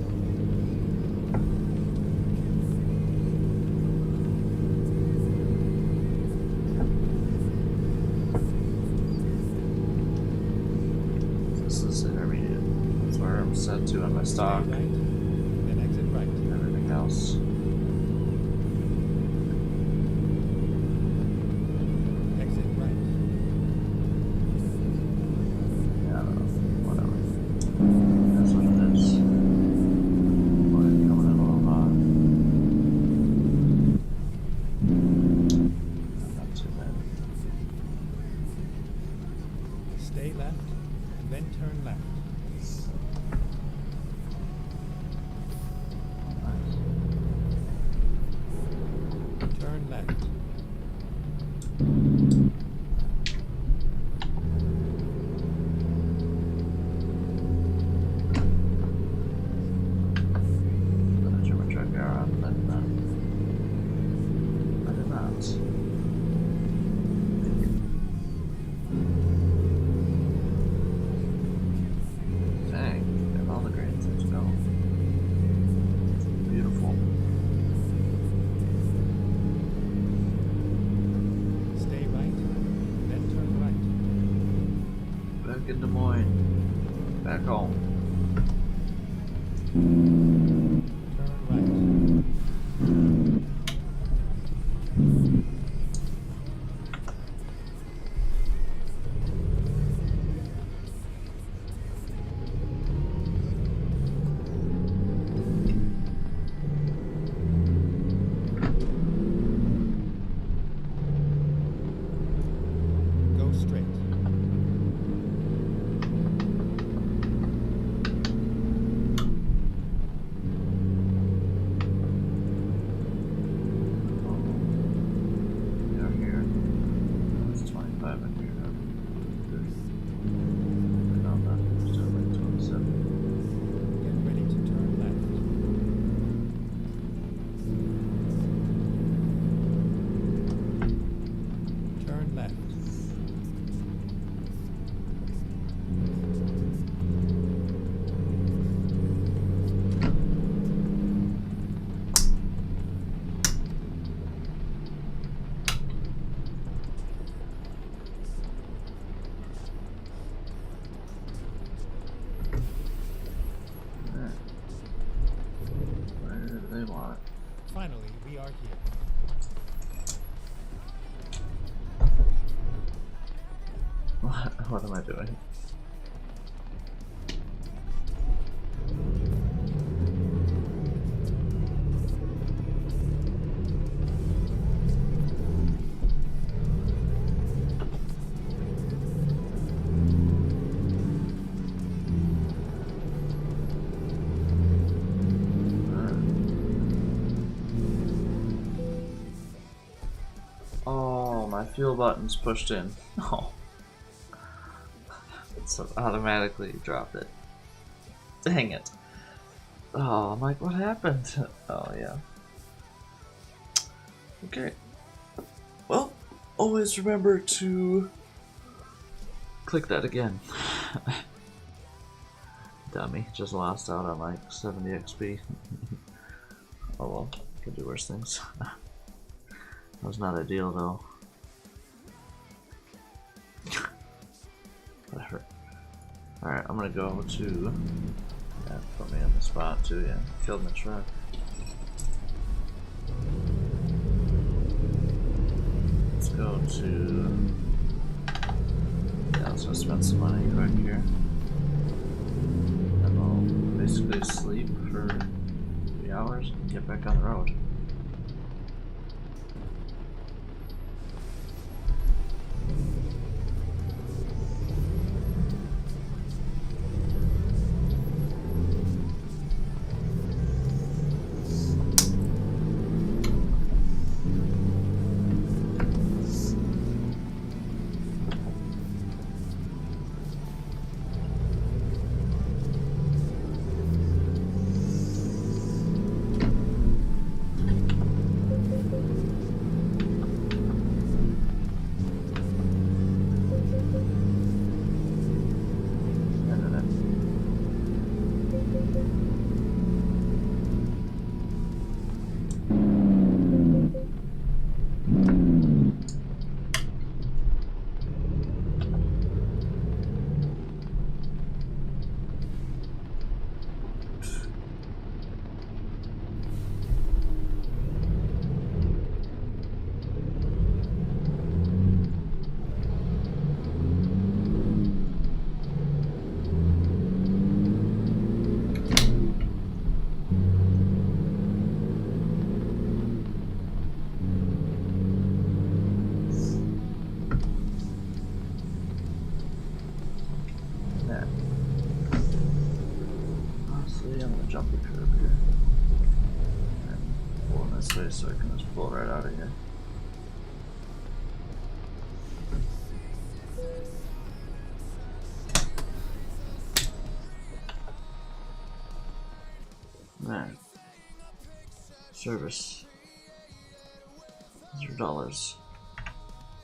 This is intermediate. That's where I'm set to on my stock. Stay right, then exit right. Everything else. Exit right. Yeah, I don't know. Whatever. That's what it is. Boy, coming in a little hot. Not too bad. Stay left, then turn left. Turn left. Did I turn my truck around? I did not. Back home. Turn right. Go straight. We are here. It's 25 in here. 30. No, not. Still like 27. Get ready to turn left. Turn left. Alright. Where do they want it? Finally, we are here. What am I doing? Oh, my fuel button's pushed in. Oh. It's automatically dropped it. Dang it. Oh, I'm like, what happened? Oh, yeah. Okay. Well, always remember to click that again. Dummy, just lost out on like 70 XP. Oh well, could do worse things. That was not ideal though. Whatever. Alright, I'm gonna go to... Yeah, put me on the spot too, yeah. Killed my truck. Let's go to... Yeah, let's go spend some money quick here. And we'll basically sleep for 3 hours and get back on the road. Jump the curb here. And pull in this way so I can just pull right out of here. Alright. Service. $0.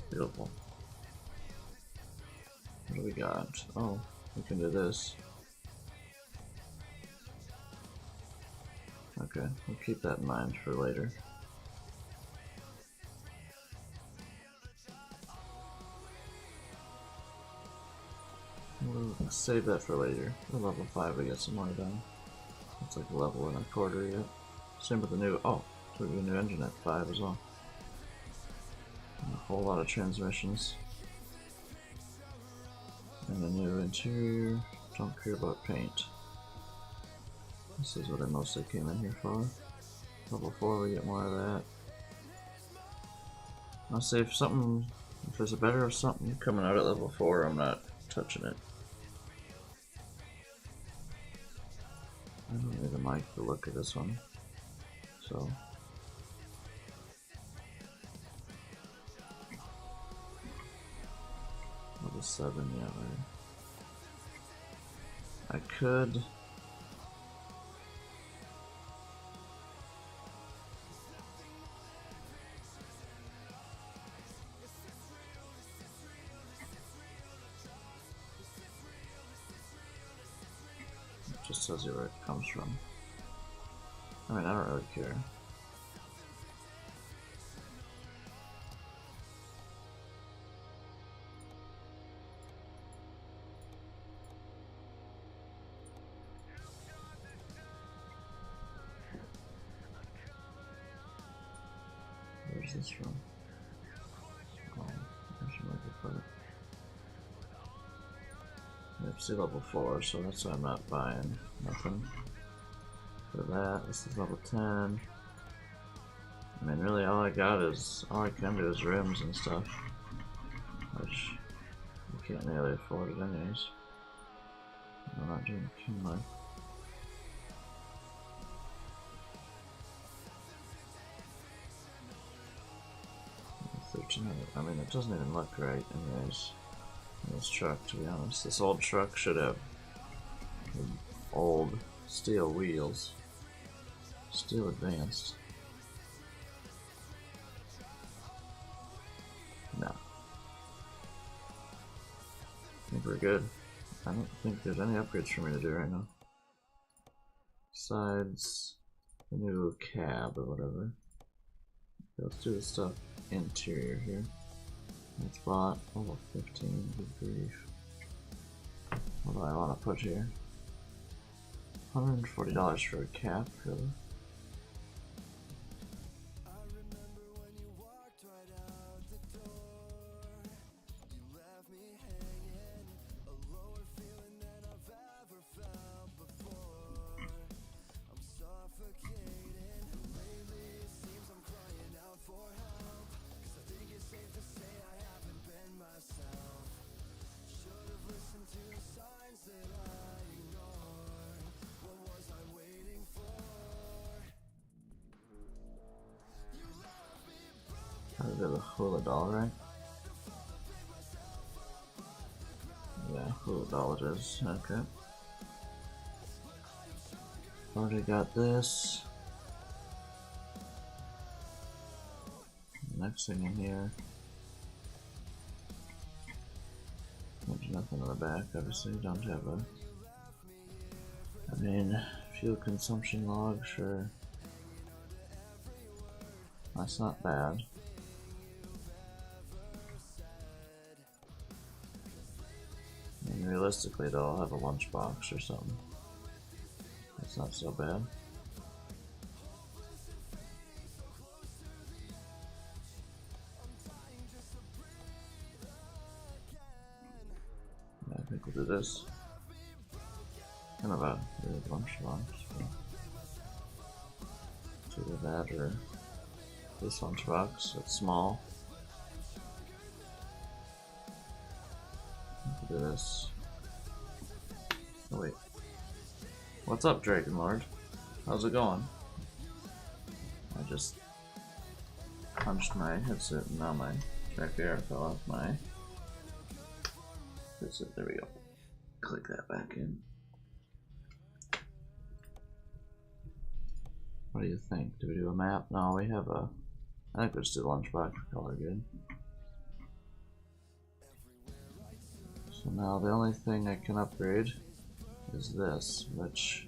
Beautiful. What do we got? Oh, we can do this. Okay, we'll keep that in mind for later. Ooh. save that for later. For level 5 we get some more done. It's like a level and a quarter yet. Same with the new, so we get a new engine at 5 as well. And a whole lot of transmissions. And a new interior. Don't care about paint. This is what I mostly came in here for. Level 4 we get more of that. I'll say if there's a better or something coming out at level 4, I'm not touching it. I don't even like the look of this one, so. Level 7, yeah, right. I could. Just tells you where it comes from. I mean, I don't really care. Where's this from? Oh, I should make it put it. ASP level 4, so that's why I'm not buying nothing for that. This is level 10. I mean, really, all I can do is rims and stuff, which you can't really afford it anyways. I'm not doing too much. I mean, it doesn't even look right anyways. This truck, to be honest, this old truck should have old steel wheels, steel advanced. No, I think we're good. I don't think there's any upgrades for me to do right now. Besides the new cab or whatever. Let's do the stuff interior here. That's bought. Level 15, good grief. What do I want to put here? $140 for a cap, really? I'll do the hula doll, right? Yeah, hula doll it is. Okay. Already got this. Next thing in here. There's nothing on the back, obviously. Don't have a. I mean, fuel consumption log, sure. That's not bad. I mean, realistically, though, I'll have a lunchbox or something. That's not so bad. Yeah, I think we'll do this. Kind of a weird lunchbox. So either that or this lunchbox. It's small. Do this. Oh wait. What's up, Dragon Lord? How's it going? I just punched my headset and now my track air fell off my headset. There we go. Click that back in. What do you think? Do we do a map? No, we have a. I think we'll just do lunchbox color good. So now the only thing I can upgrade is this, which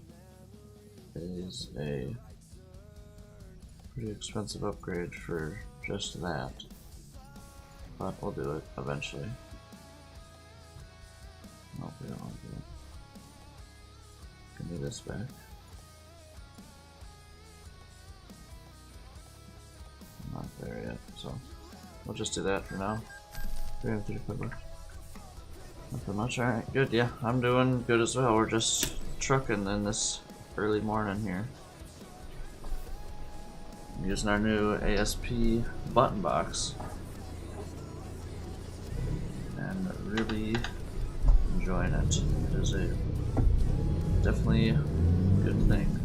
is a pretty expensive upgrade for just that. But we'll do it eventually. Oh, we don't want to do that. Give me this back. I'm not there yet, so we'll just do that for now. 335 bucks. Nothing much. Alright, good. Yeah, I'm doing good as well. We're just trucking in this early morning here. I'm using our new ASP button box. And really enjoying it. It is a definitely good thing,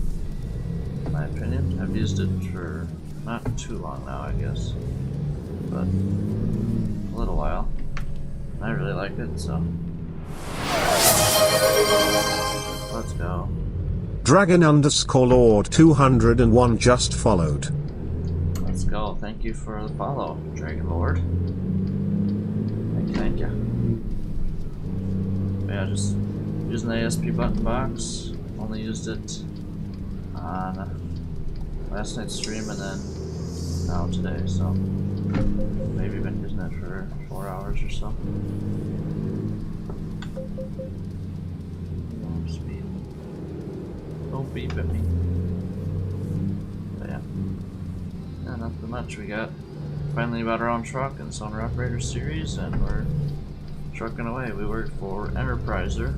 in my opinion. I've used it for not too long now, I guess, but a little while. I really like it, so let's go. Dragon_Lord 201 just followed. Let's go. Thank you for the follow, Dragon Lord. Thank you. Yeah, just using the ASP button box. Only used it on last night's stream and then now today, so maybe been using it for 4 hours or so. Speed. Don't beep at me. But yeah. Yeah, nothing much. We finally got our own truck in this Owner Operator series, and we're trucking away. We work for Enterpriser.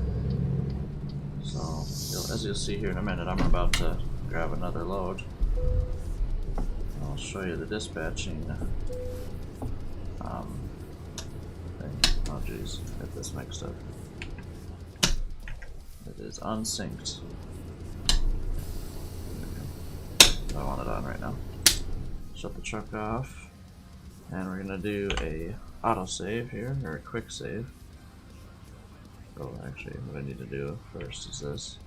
So, as you'll see here in a minute, I'm about to grab another load. I'll show you the dispatching thing. Oh jeez, get this mixed up. It is unsynced. I want it on right now. Shut the truck off, and we're gonna do a autosave here, or a quick save. Oh, actually, what I need to do first is this.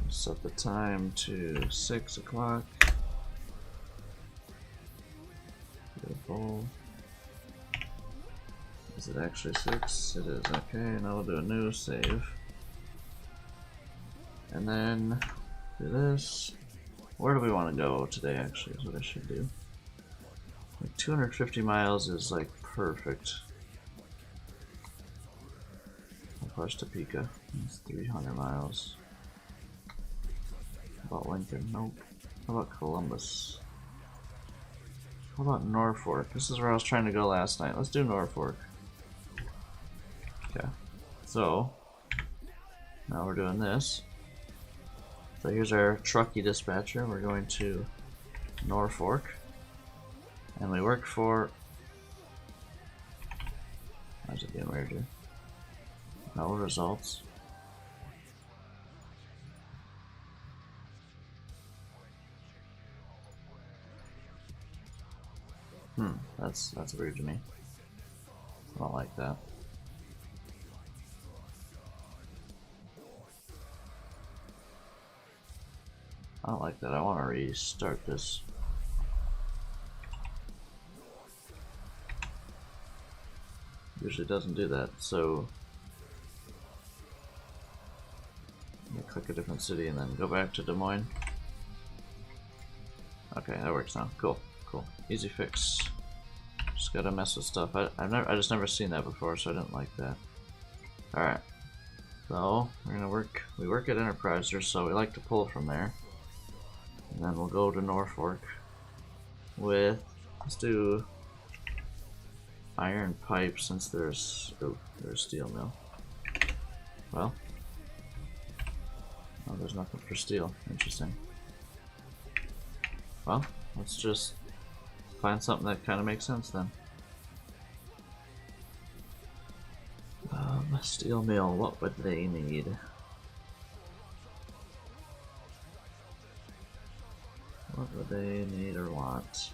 Set the time to 6 o'clock. Beautiful. Is it actually 6? It is. Okay, now we'll do a new save. And then do this. Where do we want to go today, actually, is what I should do. Like 250 miles is like perfect. How far is Topeka? It's 300 miles. How about Lincoln? Nope. How about Columbus? How about Norfolk? This is where I was trying to go last night. Let's do Norfolk. Okay. So, now we're doing this. So here's our trucky dispatcher. We're going to Norfolk. And we work for... Why is it being weird here? No results. That's weird to me. I don't like that. I don't like that. I want to restart this. Usually doesn't do that, so click a different city and then go back to Des Moines. Okay, that works now. Cool. Easy fix. Just gotta mess with stuff. I just never seen that before, so I didn't like that. All right. So we're gonna work. We work at Enterpriser, so we like to pull from there, and then we'll go to Norfolk with. Let's do iron pipe since there's steel mill. Well, oh, there's nothing for steel. Interesting. Well, let's just find something that kind of makes sense then. Steel mill, what would they need? What would they need or want?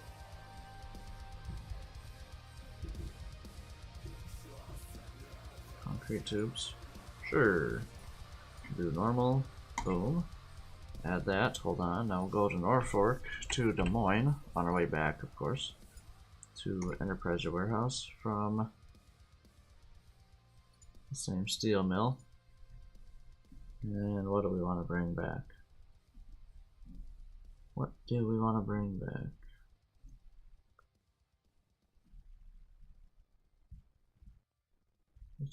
Concrete tubes? Sure. Do normal. Boom. Add that. Hold on. Now we'll go to Norfolk to Des Moines on our way back, of course, to Enterpriser Warehouse from the same steel mill. And what do we want to bring back? What do we want to bring back?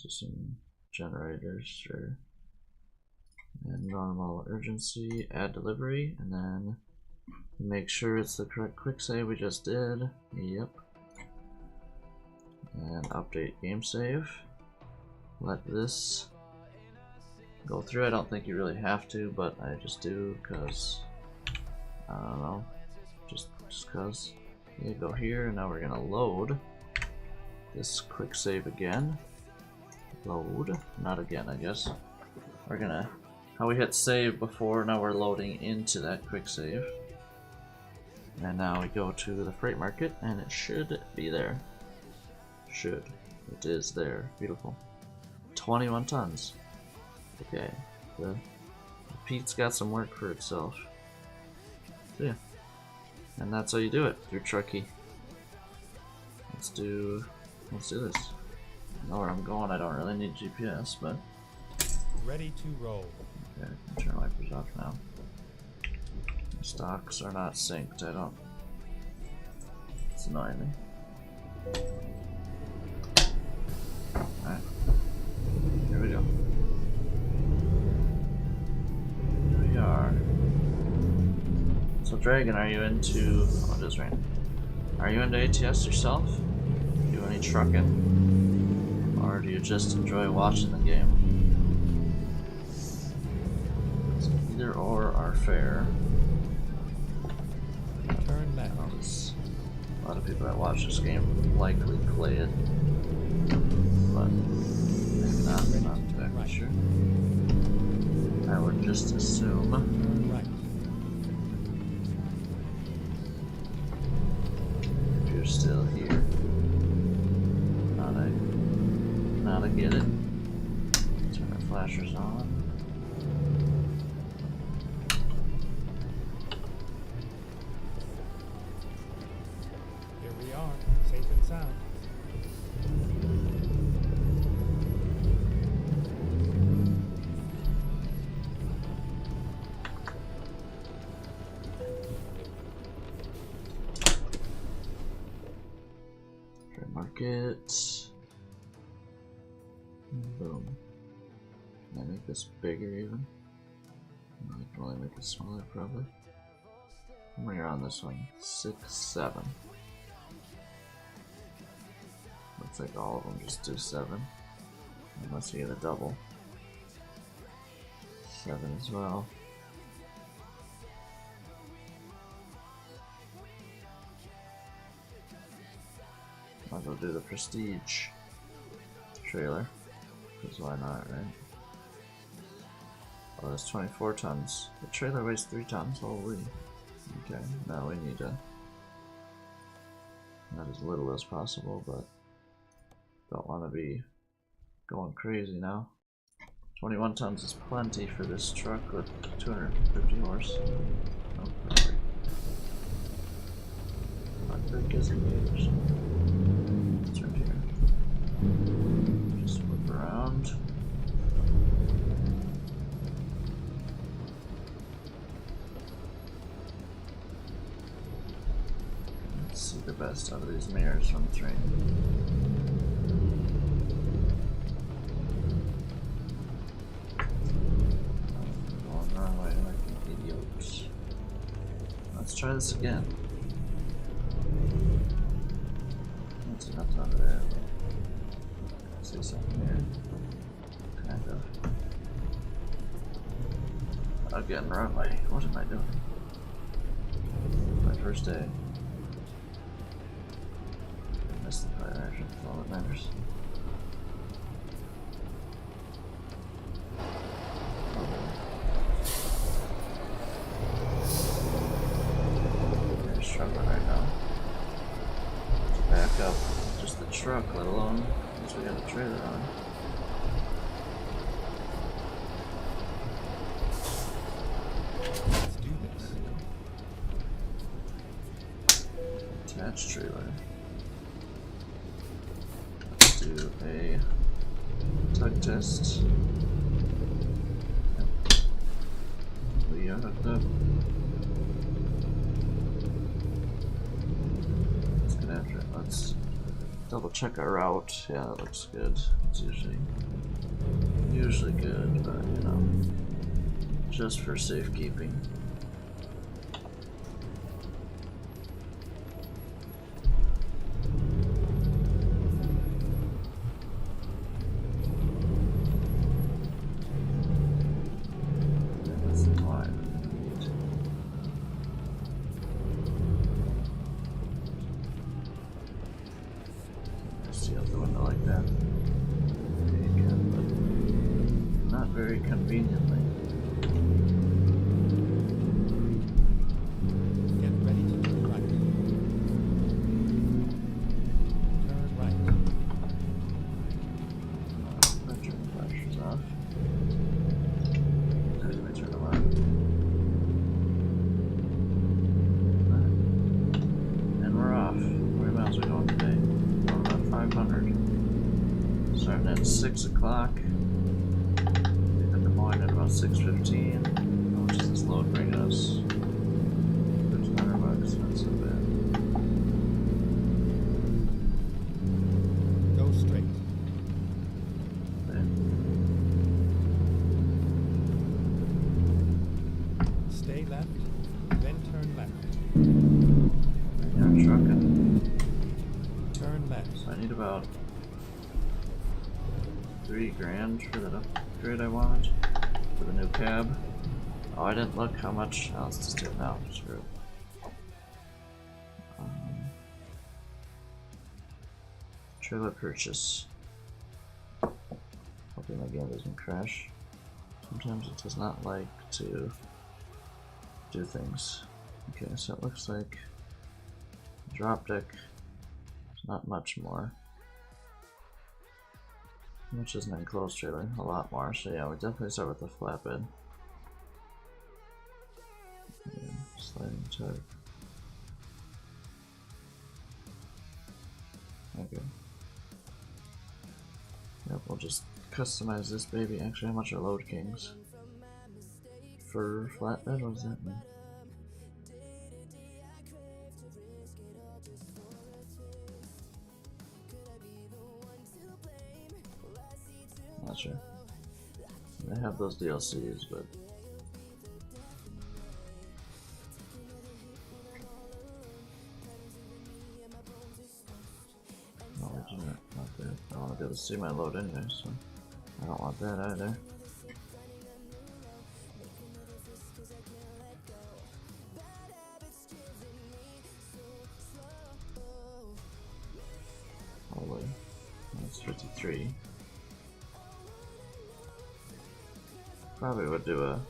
Just some generators, sure. And normal urgency, add delivery, and then make sure it's the correct quick save we just did. Yep. And update game save. Let this go through. I don't think you really have to, but I just do because I don't know. Just cause. Okay, go here, and now we're gonna load this quick save again. Load, not again, I guess. We're gonna, how we hit save before, now we're loading into that quick save. And now we go to the freight market, and it should be there. Should. It is there. Beautiful. 21 tons. Okay. The Pete's got some work for itself. So yeah. And that's how you do it, through Truckee. Let's do this. I know where I'm going, I don't really need GPS, but... Ready to roll. Okay, I can turn wipers off now. The stocks are not synced, I don't... It's annoying me. Alright. Here we go. Here we are. So Dragon, are you into... Oh, it is raining. Are you into ATS yourself? Do any trucking? Or do you just enjoy watching the game? So either or are fair. Turn left. A lot of people that watch this game likely play it. But maybe not. I'm not exactly sure. I would just assume. Turn right. If you're still here. Not a get it. Turn our flashers on. Here we are, safe and sound. Market. Boom. Can I make this bigger even? No, I can only make it smaller probably. How many are on this one? 6, 7. Looks like all of them just do 7. Unless you get a double. 7 as well. Might as well do the prestige trailer, because why not, right? Oh, that's 24 tons. The trailer weighs 3 tons, holy. Okay, now we need to, not as little as possible, but don't want to be going crazy now. 21 tons is plenty for this truck with 250 horse. Oh, perfect. Not big as engaged. Turn here. Just whip around. Let's see the best out of these mirrors from the train. Going the wrong way like an idiot. Let's try this again. Nothing over there, but I see something here. Kind of. Again, wrong way. What am I doing? My first day. I missed the fire action, that's all that matters. They're struggling right now. Back up just the truck, let alone once we got the trailer on. Let's do this. Attached trailer. Let's do a tug test. Yep. We are hooked up. Let's get after it. Let's double check our route. Yeah, that looks good. It's usually good, but you know, just for safekeeping. See out the window like that. You can, but not very conveniently. Get ready to turn right. Turn right. My turn flashers off. There's my turn alarm. And we're off. How many miles are we going today? Going about 500. Starting at 6 o'clock. Leaving Des Moines at about 6:15. How much does this load bring us? $1,500. Not so bad. Go straight. Okay. Stay left, then turn left. Yeah, I'm trucking. Turn left. So I need about $3,000 for that upgrade I wanted for the new cab. Oh, I didn't look how much. Oh, let's just do it now. Screw it. Trailer purchase. Hoping my game doesn't crash. Sometimes it does not like to do things. Okay, so it looks like drop deck is not much more. How much is an enclosed trailer? A lot more. So yeah, we definitely start with the flatbed. Yeah, sliding tarp. Okay. Yep, we'll just customize this baby. Actually, how much are load kings? For flatbed, what does that mean? Not sure. I have those DLCs, but no, we do not that. I want to be able to see my load anyway, so I don't want that either. Holy, that's 53. Probably would do a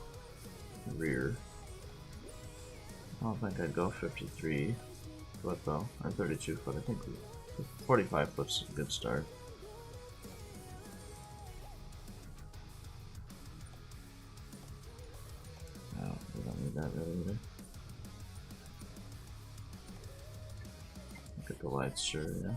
rear. I don't think I'd go 53 foot though, or 32 foot. I think 45 foot's a good start. No, we don't need that really either. Look at the lights, sure, yeah.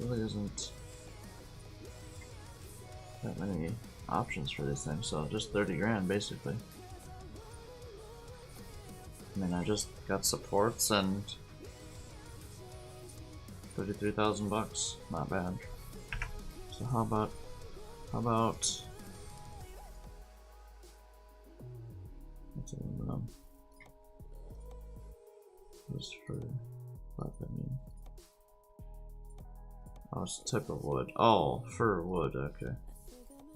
Really isn't that many options for this thing, so just 30 grand basically. I mean, I just got supports and 33,000 bucks. Not bad. So how about what's aluminum? Just for what I mean. Oh, it's a type of wood. Oh, fir wood, okay.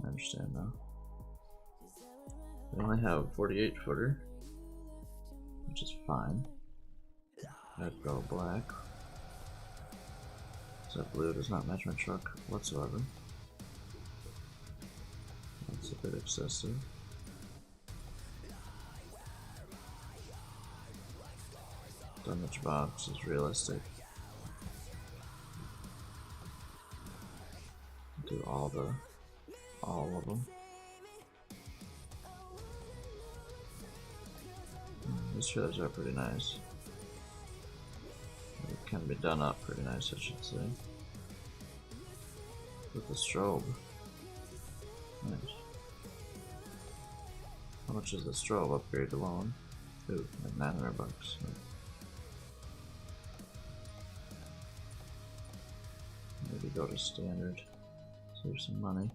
I understand now. They only have 48 footer, which is fine. I'd go black. So that blue does not match my truck whatsoever. That's a bit excessive. Damage box is realistic. Do all of them. These trailers are pretty nice. Can be done up pretty nice, I should say. With the strobe. Nice. How much is the strobe upgrade alone? Ooh, like 900 bucks. Maybe go to standard. Save some money.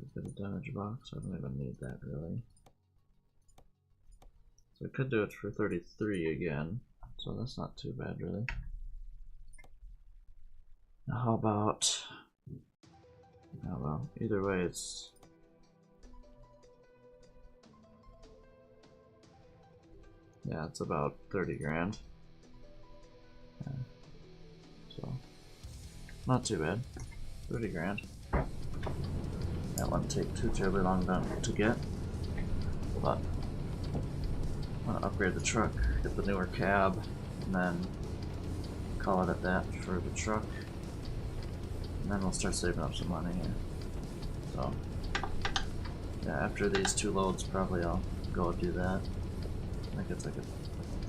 A bit of damage box. I don't even need that really. So I could do it for 33 again. So that's not too bad really. Now how about... Oh well, either way it's... Yeah, it's about 30 grand. Yeah. So, not too bad. 30 grand. That wouldn't take too terribly long to get. But, I want to upgrade the truck, get the newer cab, and then call it at that for the truck. And then we'll start saving up some money here. So, yeah, after these 2 loads, probably I'll go do that. I think it's like a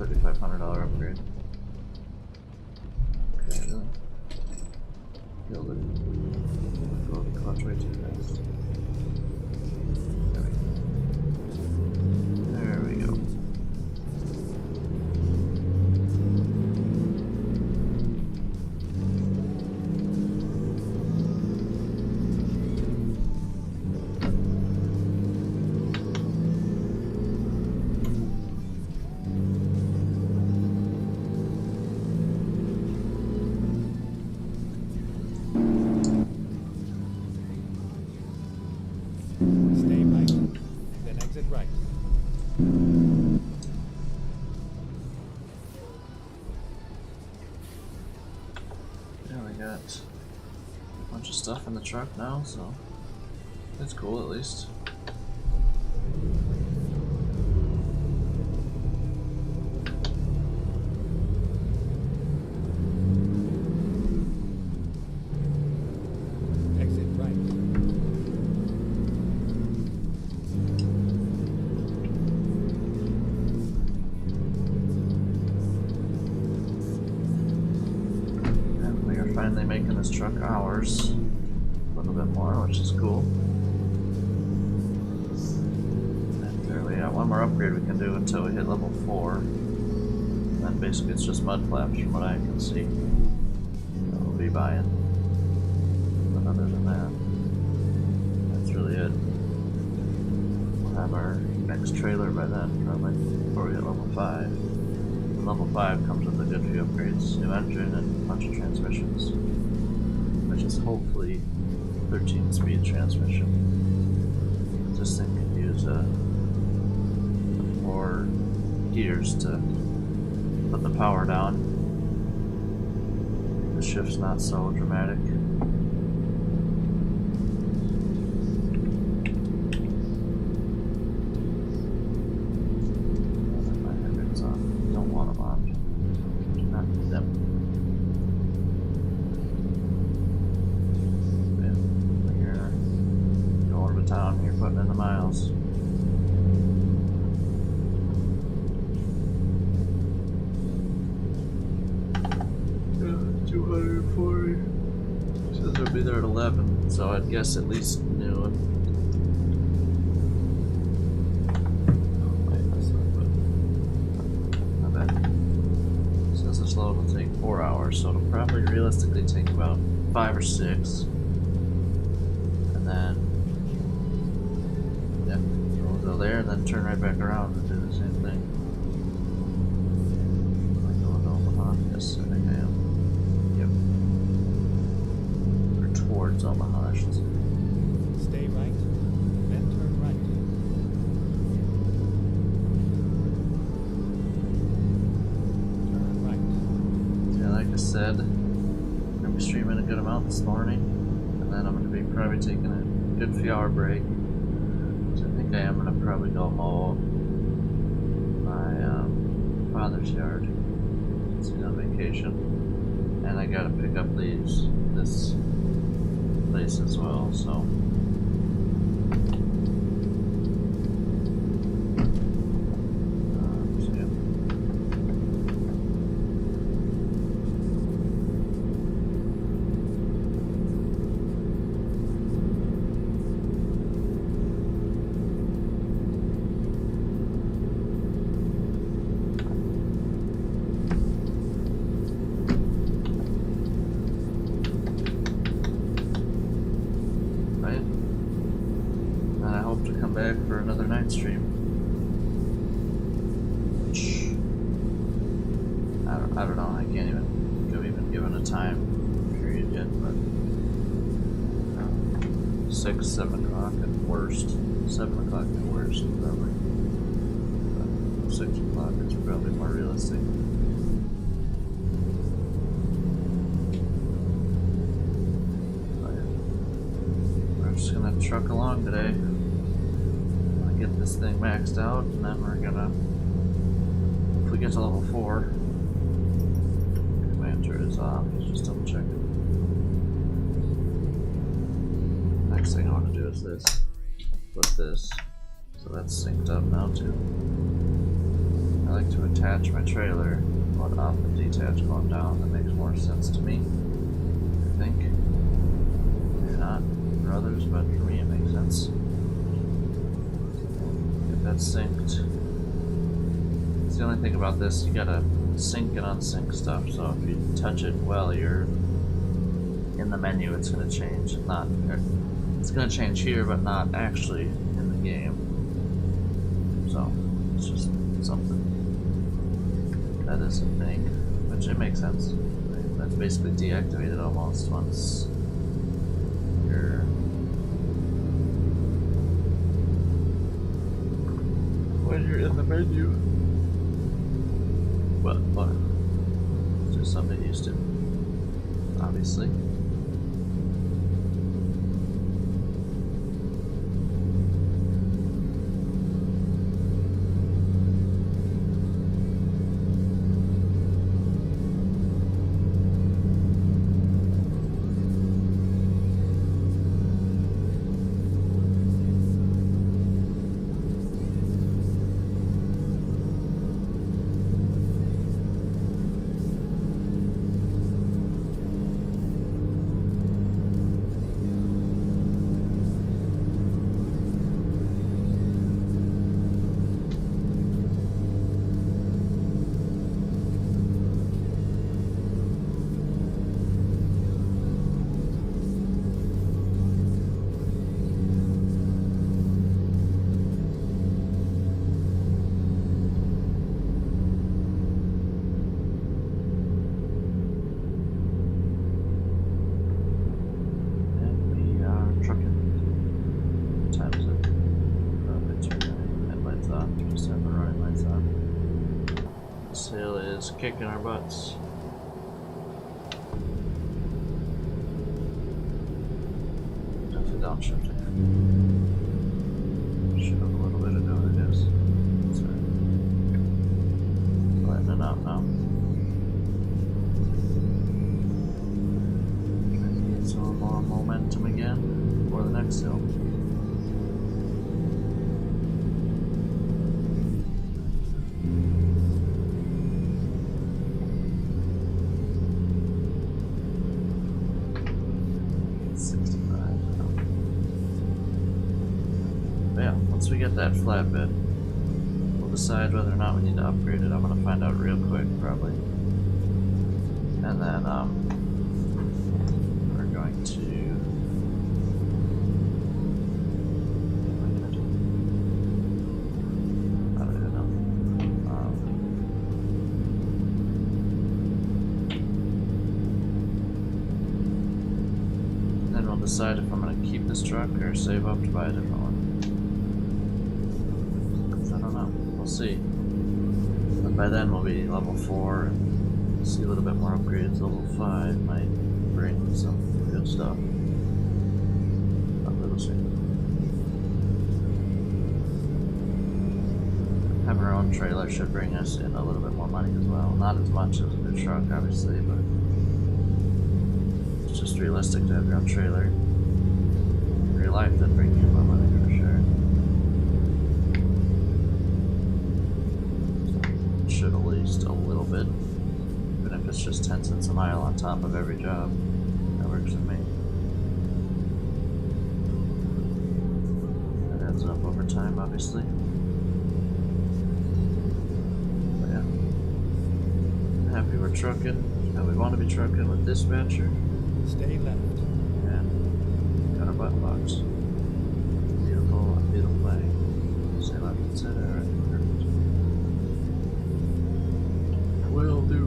$3,500 upgrade. Okay, really? Killed it. Go the clutch way too fast. There we go. Stay right, then exit right. Yeah, we got a bunch of stuff in the truck now, so that's cool at least. Exit right. And we are finally making this truck ours. A little bit more, which is cool. And there we got one more upgrade we can do until we hit level 4. And then basically it's just mud flaps from what I can see. That we'll be buying. But other than that, that's really it. We'll have our next trailer by then, probably, before we hit level 5. And level 5 comes with a good few upgrades, new engine and a bunch of transmissions. Which is hopefully 13-speed transmission. This thing could use more gears to put the power down. The shift's not so dramatic. My headlights on. Don't want them on. Do not need them. Town you're putting in the miles. Yeah, 240. Says it'll be there at 11, so I'd guess at least noon. Oh, wait, that's not good. Not bad. Says this load will take 4 hours, so it'll probably realistically take about 5 or 6. And then go there and then turn right back around and do the same thing. Am I going to Omaha? Yes, I think I am. Yep. Or towards Omaha, I should say. Stay right, then turn right. Turn right. Yeah, like I said, I'm going to be streaming a good amount this morning, and then I'm going to be probably taking a good few hour break. I am gonna probably go mow my father's yard since he's on vacation, and I gotta pick up this place as well. So midstream. Which I don't know. I can't even given a time period yet, but 6, 7 o'clock at worst. 7 o'clock at worst, probably. But 6 o'clock is probably more realistic. We're just gonna truck along today. Get this thing maxed out, and then we're gonna, if we get to level 4, commander is off, he's just double checking. Next thing I want to do is this, flip this, so that's synced up now too. I like to attach my trailer, but off and detach going down, that makes more sense to me, I think. Maybe not for others, but for me it makes sense. That's synced. It's the only thing about this, you gotta sync and unsync stuff, so if you touch it while you're in the menu, it's gonna change. It's gonna change here, but not actually in the game. So, it's just something. That is a thing, which it makes sense. That's basically deactivated almost once you're when you're in the menu. But it's just something used to, obviously. Kicking our butts. Definitely downshifting. Should have a little bit of doing it is. That's right. Letting it out now. Trying to get some more momentum again for the next hill. Once we get that flatbed, we'll decide whether or not we need to upgrade it. I'm gonna find out real quick, probably. And then, we're going to... What am I gonna do? I don't even know. Then we'll decide if I'm gonna keep this truck or save up to buy a different one. See, but by then we'll be level 4 and see a little bit more upgrades. Level 5 might bring some good stuff, but we'll see. Having our own trailer should bring us in a little bit more money as well. Not as much as a new truck, obviously, but it's just realistic to have your own trailer in real life that bring you more money for sure. Should at least a little bit, even if it's just 10 cents a mile on top of every job. That works for me. That adds up over time, obviously. But yeah, I'm happy we're trucking, and we want to be trucking with dispatcher. Stay left. And got our button box. Beautiful, beautiful thing. Stay left. Is that alright? Will do.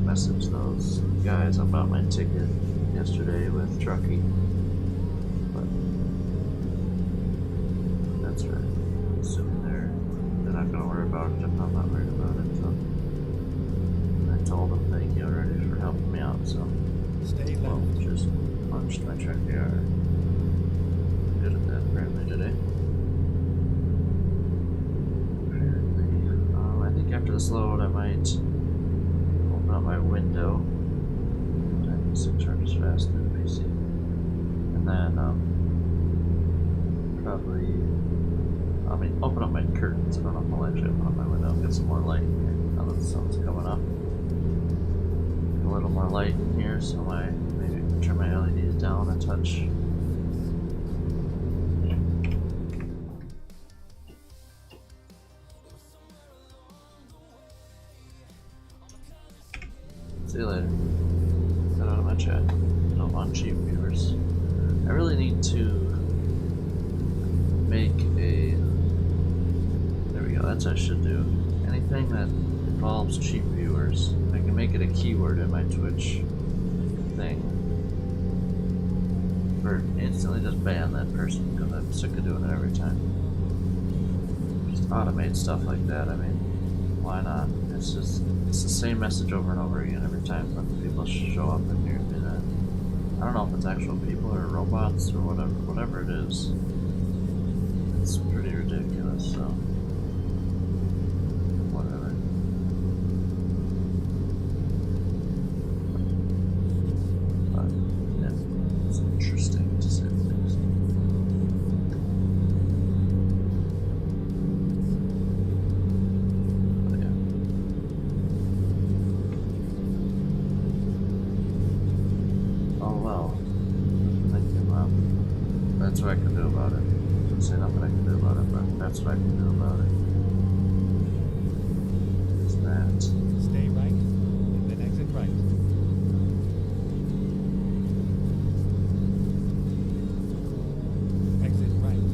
Message those guys about my ticket yesterday with Truckee, but that's right. Assuming they're not gonna worry about it if I'm not worried about it. So I told them thank you already for helping me out. So Stay left. well, just punched my truck here. Good at that apparently today. Apparently, I think after this load I might open up my window. I can charges fast through the PC, and then probably open up my curtains. I don't know if I'll actually open up my window and get some more light in here now that the sun's coming up. Get a little more light in here, so maybe turn my LEDs down a touch. See you later. Get out of my chat. Don't want cheap viewers. I really need to make a... There we go, that's what I should do. Anything that involves cheap viewers, I can make it a keyword in my Twitch thing. Or instantly just ban that person, because I'm sick of doing it every time. Just automate stuff like that, I mean, why not? It's the same message over and over again every time when people show up in here. I don't know if it's actual people or robots or whatever it is. It's pretty ridiculous, so whatever. But yeah, it's interesting to say the least. That's what I can do about it. I didn't say nothing I can do about it, but that's what I can do about it. Is that. Stay right, and then exit right. Exit right.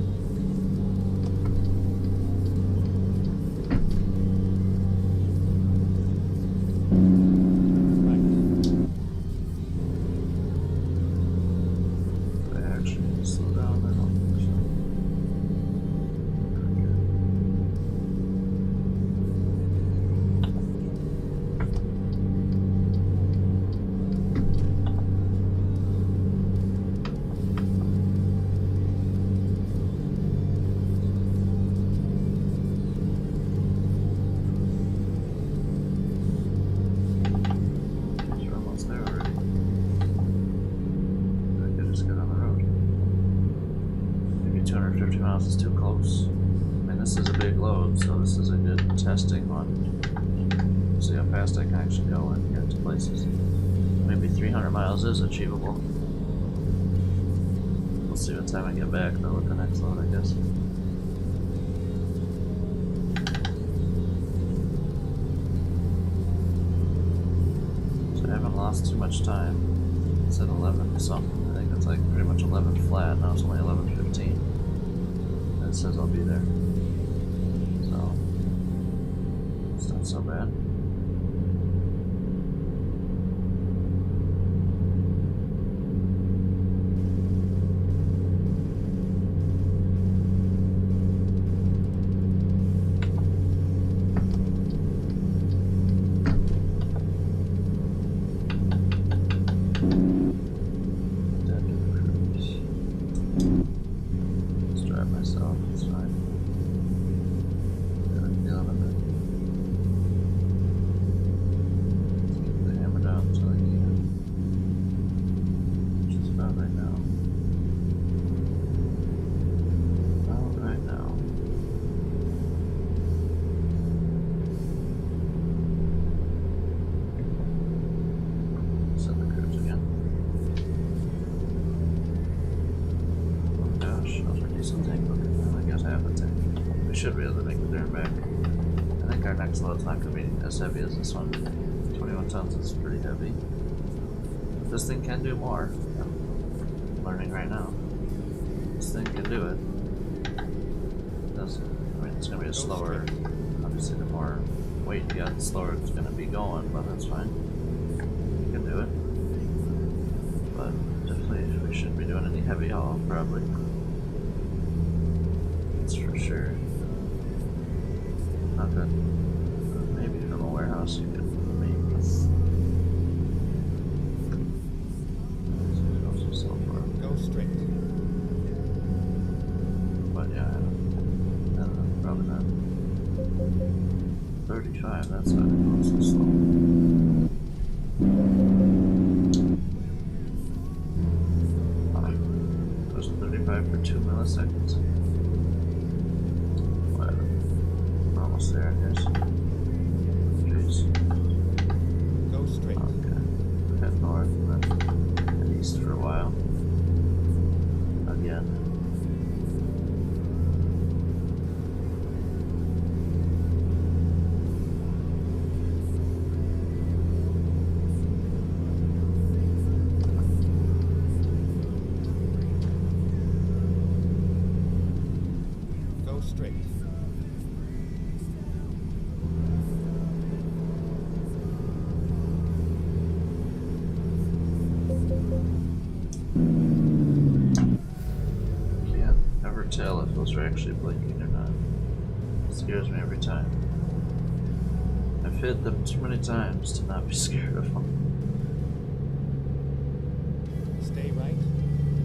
Is too close. I mean, this is a big load, so this is a good testing one. See how fast I can actually go and get to places. Maybe 300 miles is achievable. We'll see what time I get back though with the next load, I guess. So I haven't lost too much time. It's at 11 something. I think it's like pretty much 11 flat. Now it's only 11:15. It says I'll be there, so it's not so bad. Just drive myself, it's fine. Got a feeling of it. should be able to make it there and back. I think our next load's not going to be as heavy as this one. 21 tons is pretty heavy. But this thing can do more. I'm learning right now. This thing can do it. I mean, it's going to be a slower, obviously the more weight you got, the slower it's going to be going, but that's fine. You can do it. But definitely we shouldn't be doing any heavy haul, probably. That's for sure. Not that, maybe from a warehouse you could maybe. So far. Go straight. But yeah, I don't know, probably not. 35, that's not going so slow. Goes to 35 for 2 milliseconds. Whatever. We're almost there, I guess. Jeez. Go straight. Okay. Head north and then head east for a while. Again. Go straight. Can't ever tell if those are actually blinking or not. It scares me every time. I've hit them too many times to not be scared of them. Stay right.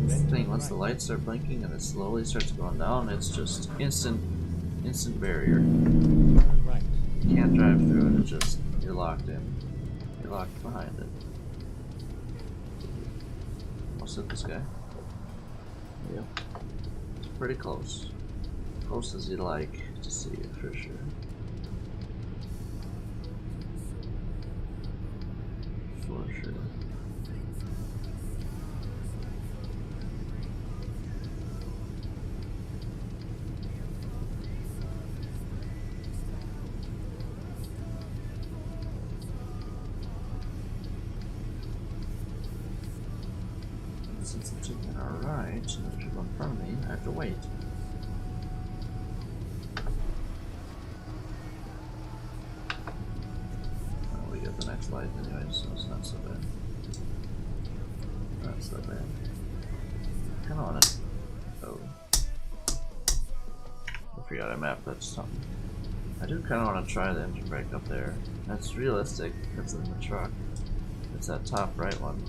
That's the Then thing, turn once the right. lights start blinking and it slowly starts going down, it's just instant barrier. Turn right. You can't drive through it, it's just, you're locked in. You're locked behind it. Almost hit this guy. Yep. It's pretty close. Close as you'd like to see it for sure. For sure. Since I'm taking a right, and there's people in front of me, I have to wait. Oh, we got the next light anyway, so it's not so bad. Not so bad. Come on it. Oh. I forgot I mapped that to something. I do kind of want to try the engine brake up there. That's realistic, it's in the truck. It's that top right one.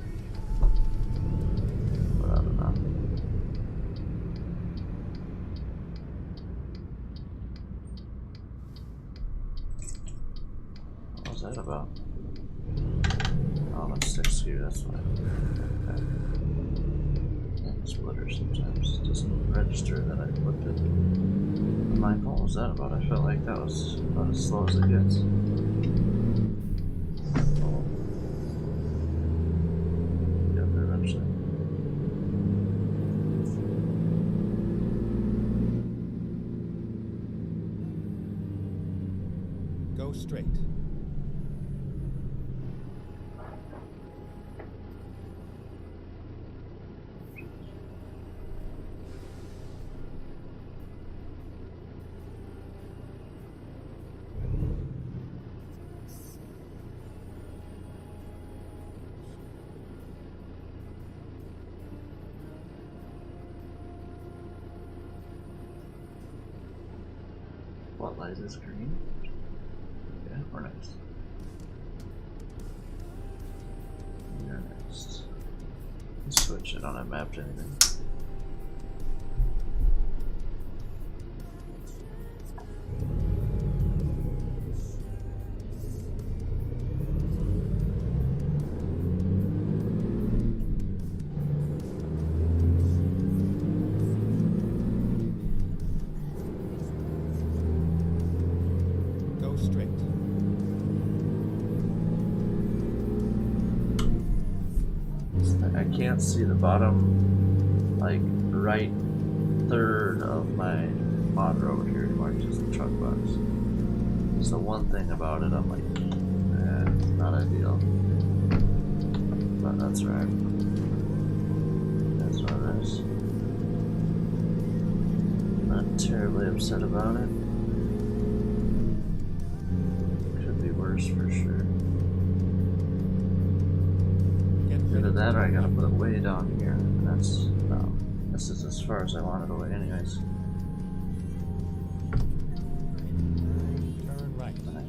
But I don't know. What was that about? Oh, that's 6 gear, that's fine. Okay. And splitter sometimes doesn't register that I flipped it. I'm like, what was that about? I felt like that was about as slow as it gets. Oh. Get there eventually. Go straight. What light is green? Yeah, we're next. You're next. Let's switch. I don't have mapped anything. Go straight. I can't see the bottom, like, right third of my monitor over here anymore. marked as the truck box. So one thing about it, I'm like, not ideal. But that's right. That's what it is. Not terribly upset about it. Could be worse for sure. Either that or I gotta put it way down here. And that's, this is as far as I want it away anyways. Turn right. And I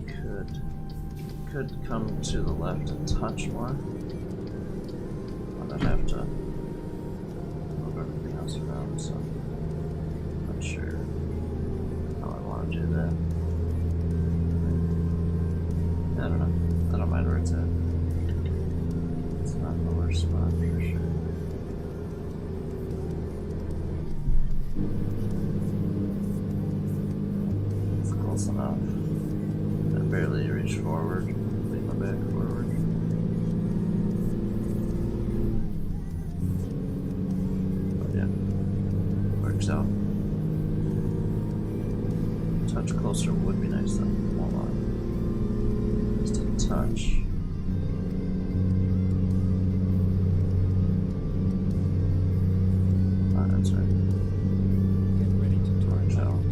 could come to the left a touch more. But I'd have to move everything else around, so I'm not sure how I want to do that. I don't know. I don't mind where it's at. It's not the worst spot for sure. It's close enough. I barely reach forward, lean my back forward. But yeah, works out. A touch closer would be nice though. Hold on. Just a touch. That's right. Get ready to turn Works out. left.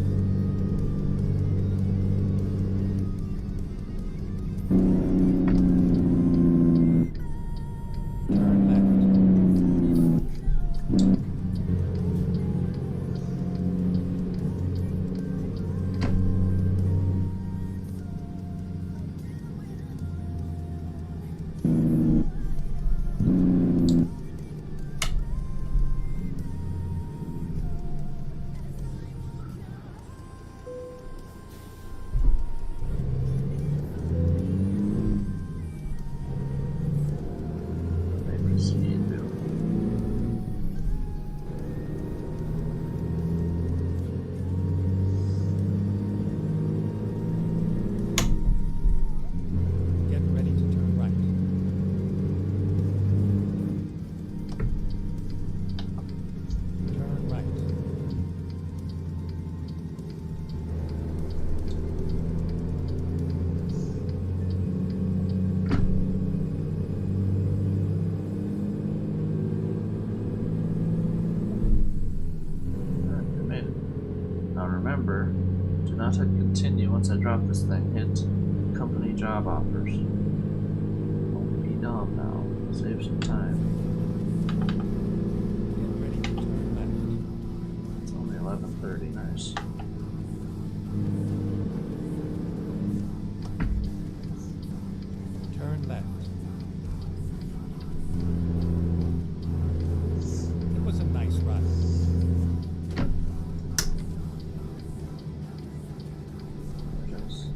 Turn left. Maybe speed build. Get ready to turn right. Turn right. Alright, we made it. Now remember, do not hit continue once I drop this thing. Hit company job offers. Don't be dumb now. Save some time. Get ready to turn left. It's only 11:30. Nice. Turn left. It was a nice run. Just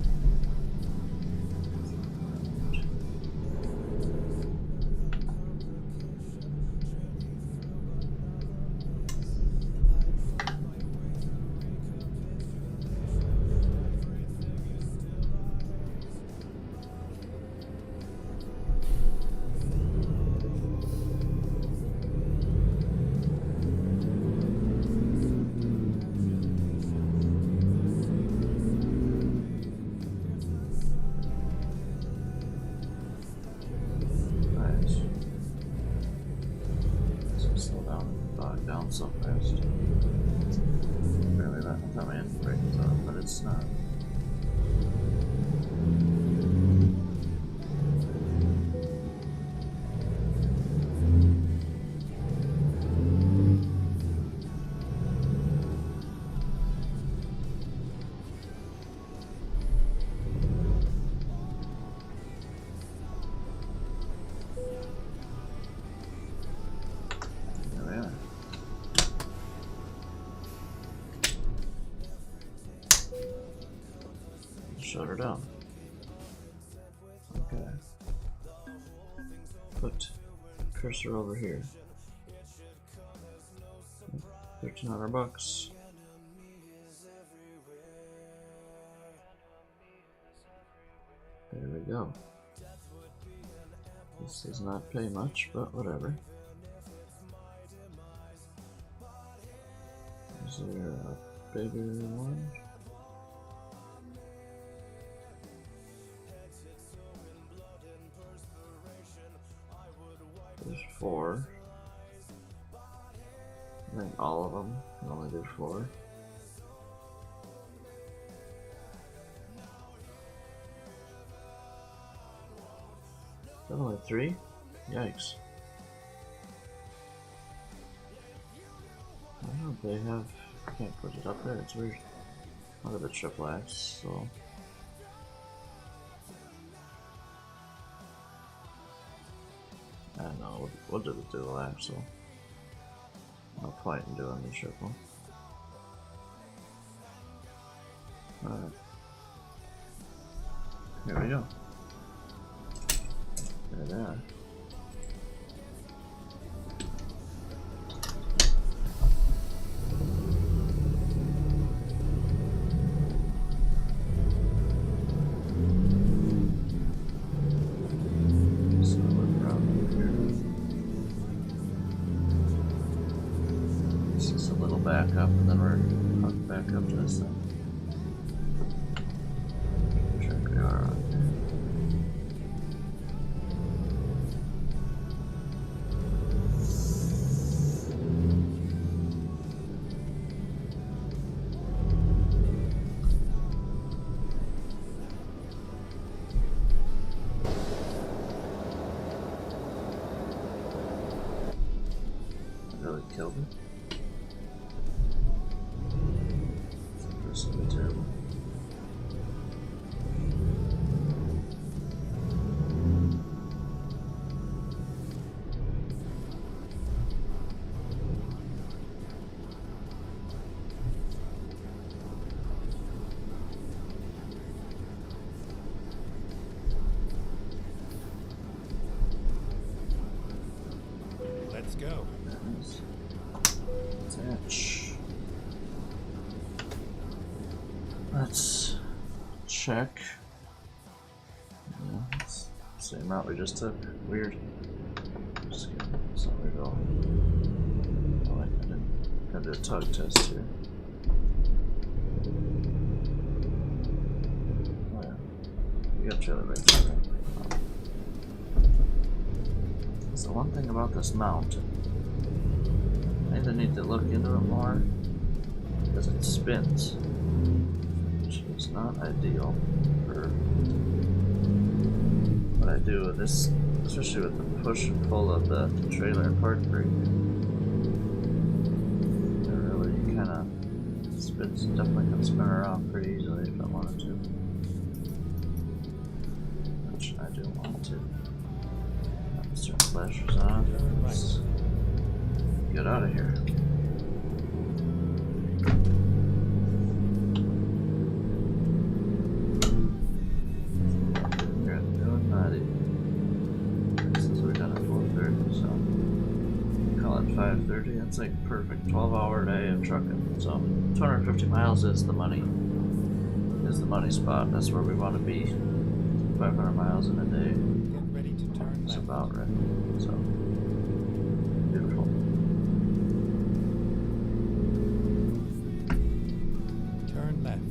nice. So slow down, bog down so fast. Barely letting the my end brake is on, but it's not. There we are. Shut her down. Okay. Put cursor over here. $1,300. There we go. This does not pay much, but whatever. Is there a bigger one? 4. I think all of them can only do 4. Is that only 3? Yikes. I don't know if they have. I can't put it up there, it's weird. Look at the triple X, so. I don't know, we'll do the dual axle. No point in doing the triple. Alright. Here we go. There they are. Back up, and then we're hooked back up to this thing. Check we are on it. Really killed it. This will be terrible. Let's go. Attach. Let's check. Yeah, it's the same route we just took. Weird. Just kidding. That's not weird at all. Oh, wait, I didn't. Gotta do a tug test here. Oh, yeah. You got trailer brakes. So one thing about this mount, I either need to look into it more because it spins, which is not ideal for what I do with this, especially with the push and pull of the trailer and park brake. It really kind of spins, definitely can spin around pretty easily if I wanted to, which I do want to. Turn flashers on. Let's get out of here. We're at doing 90. Since we're done at 4:30, so call it 5:30. That's like a perfect 12-hour day of trucking. So 250 miles is the money. Is the money spot. That's where we want to be. 500 miles in a day. Get ready to turn It's left. about right. So beautiful. Turn left.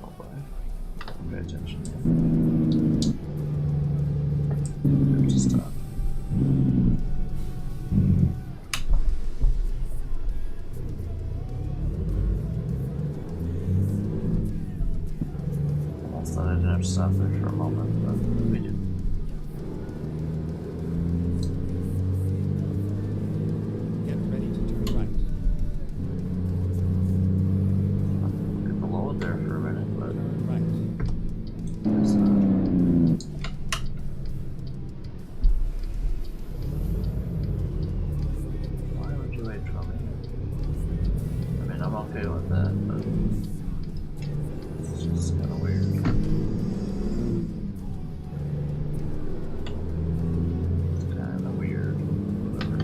Oh boy. Pay attention. Just stop. Almost thought I didn't have to stop there for a moment, but we do. Get ready to turn right. Get below it there for a minute, but Turn right. it's why would you wait for me? I mean, I'm okay with that, but it's just kind of weird. It's kind of weird. Whatever.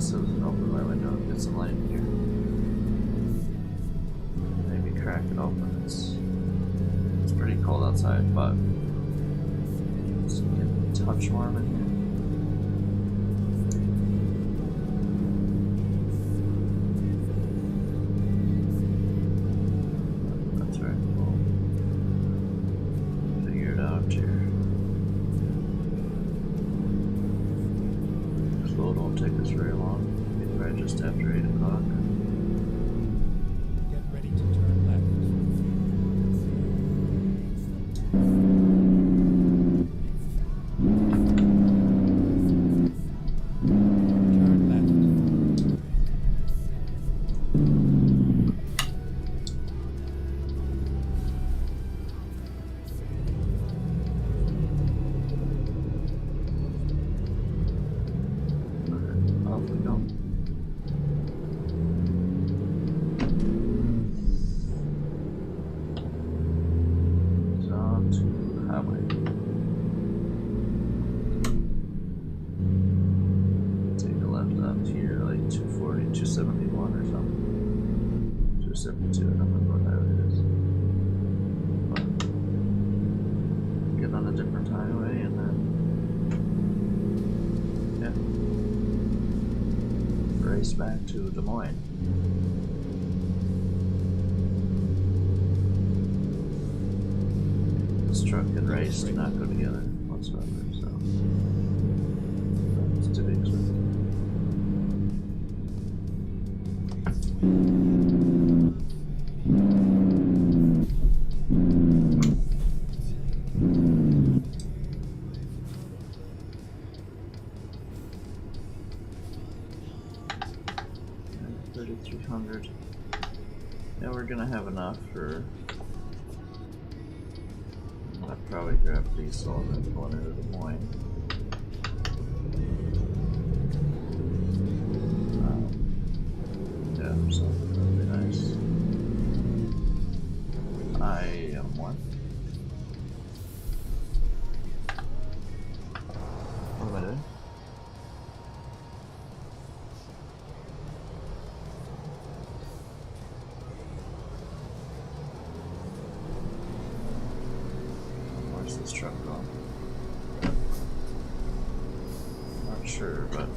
guess it was an open my window and get some light in here. Maybe crack it open. It's pretty cold outside, but it's getting a touch warm in here. That's right. We'll figure it out here. Slow don't take us very long. Maybe right just after 8 o'clock. Get ready to turn left. Turn left. Off we go. It's on to the highway. Take a left out here, like 240, 271 or something. 272, I don't remember what highway it is. But get on a different highway and then, yeah. Race back to Des Moines. This truck and race do not go together whatsoever, so that's to be expected. Yeah, 3,300. Yeah, we're gonna have enough for. I'd probably grab diesel and then go into Des Moines. Yeah, something really nice. I am one. What am I doing? Where's this truck going? Not sure, but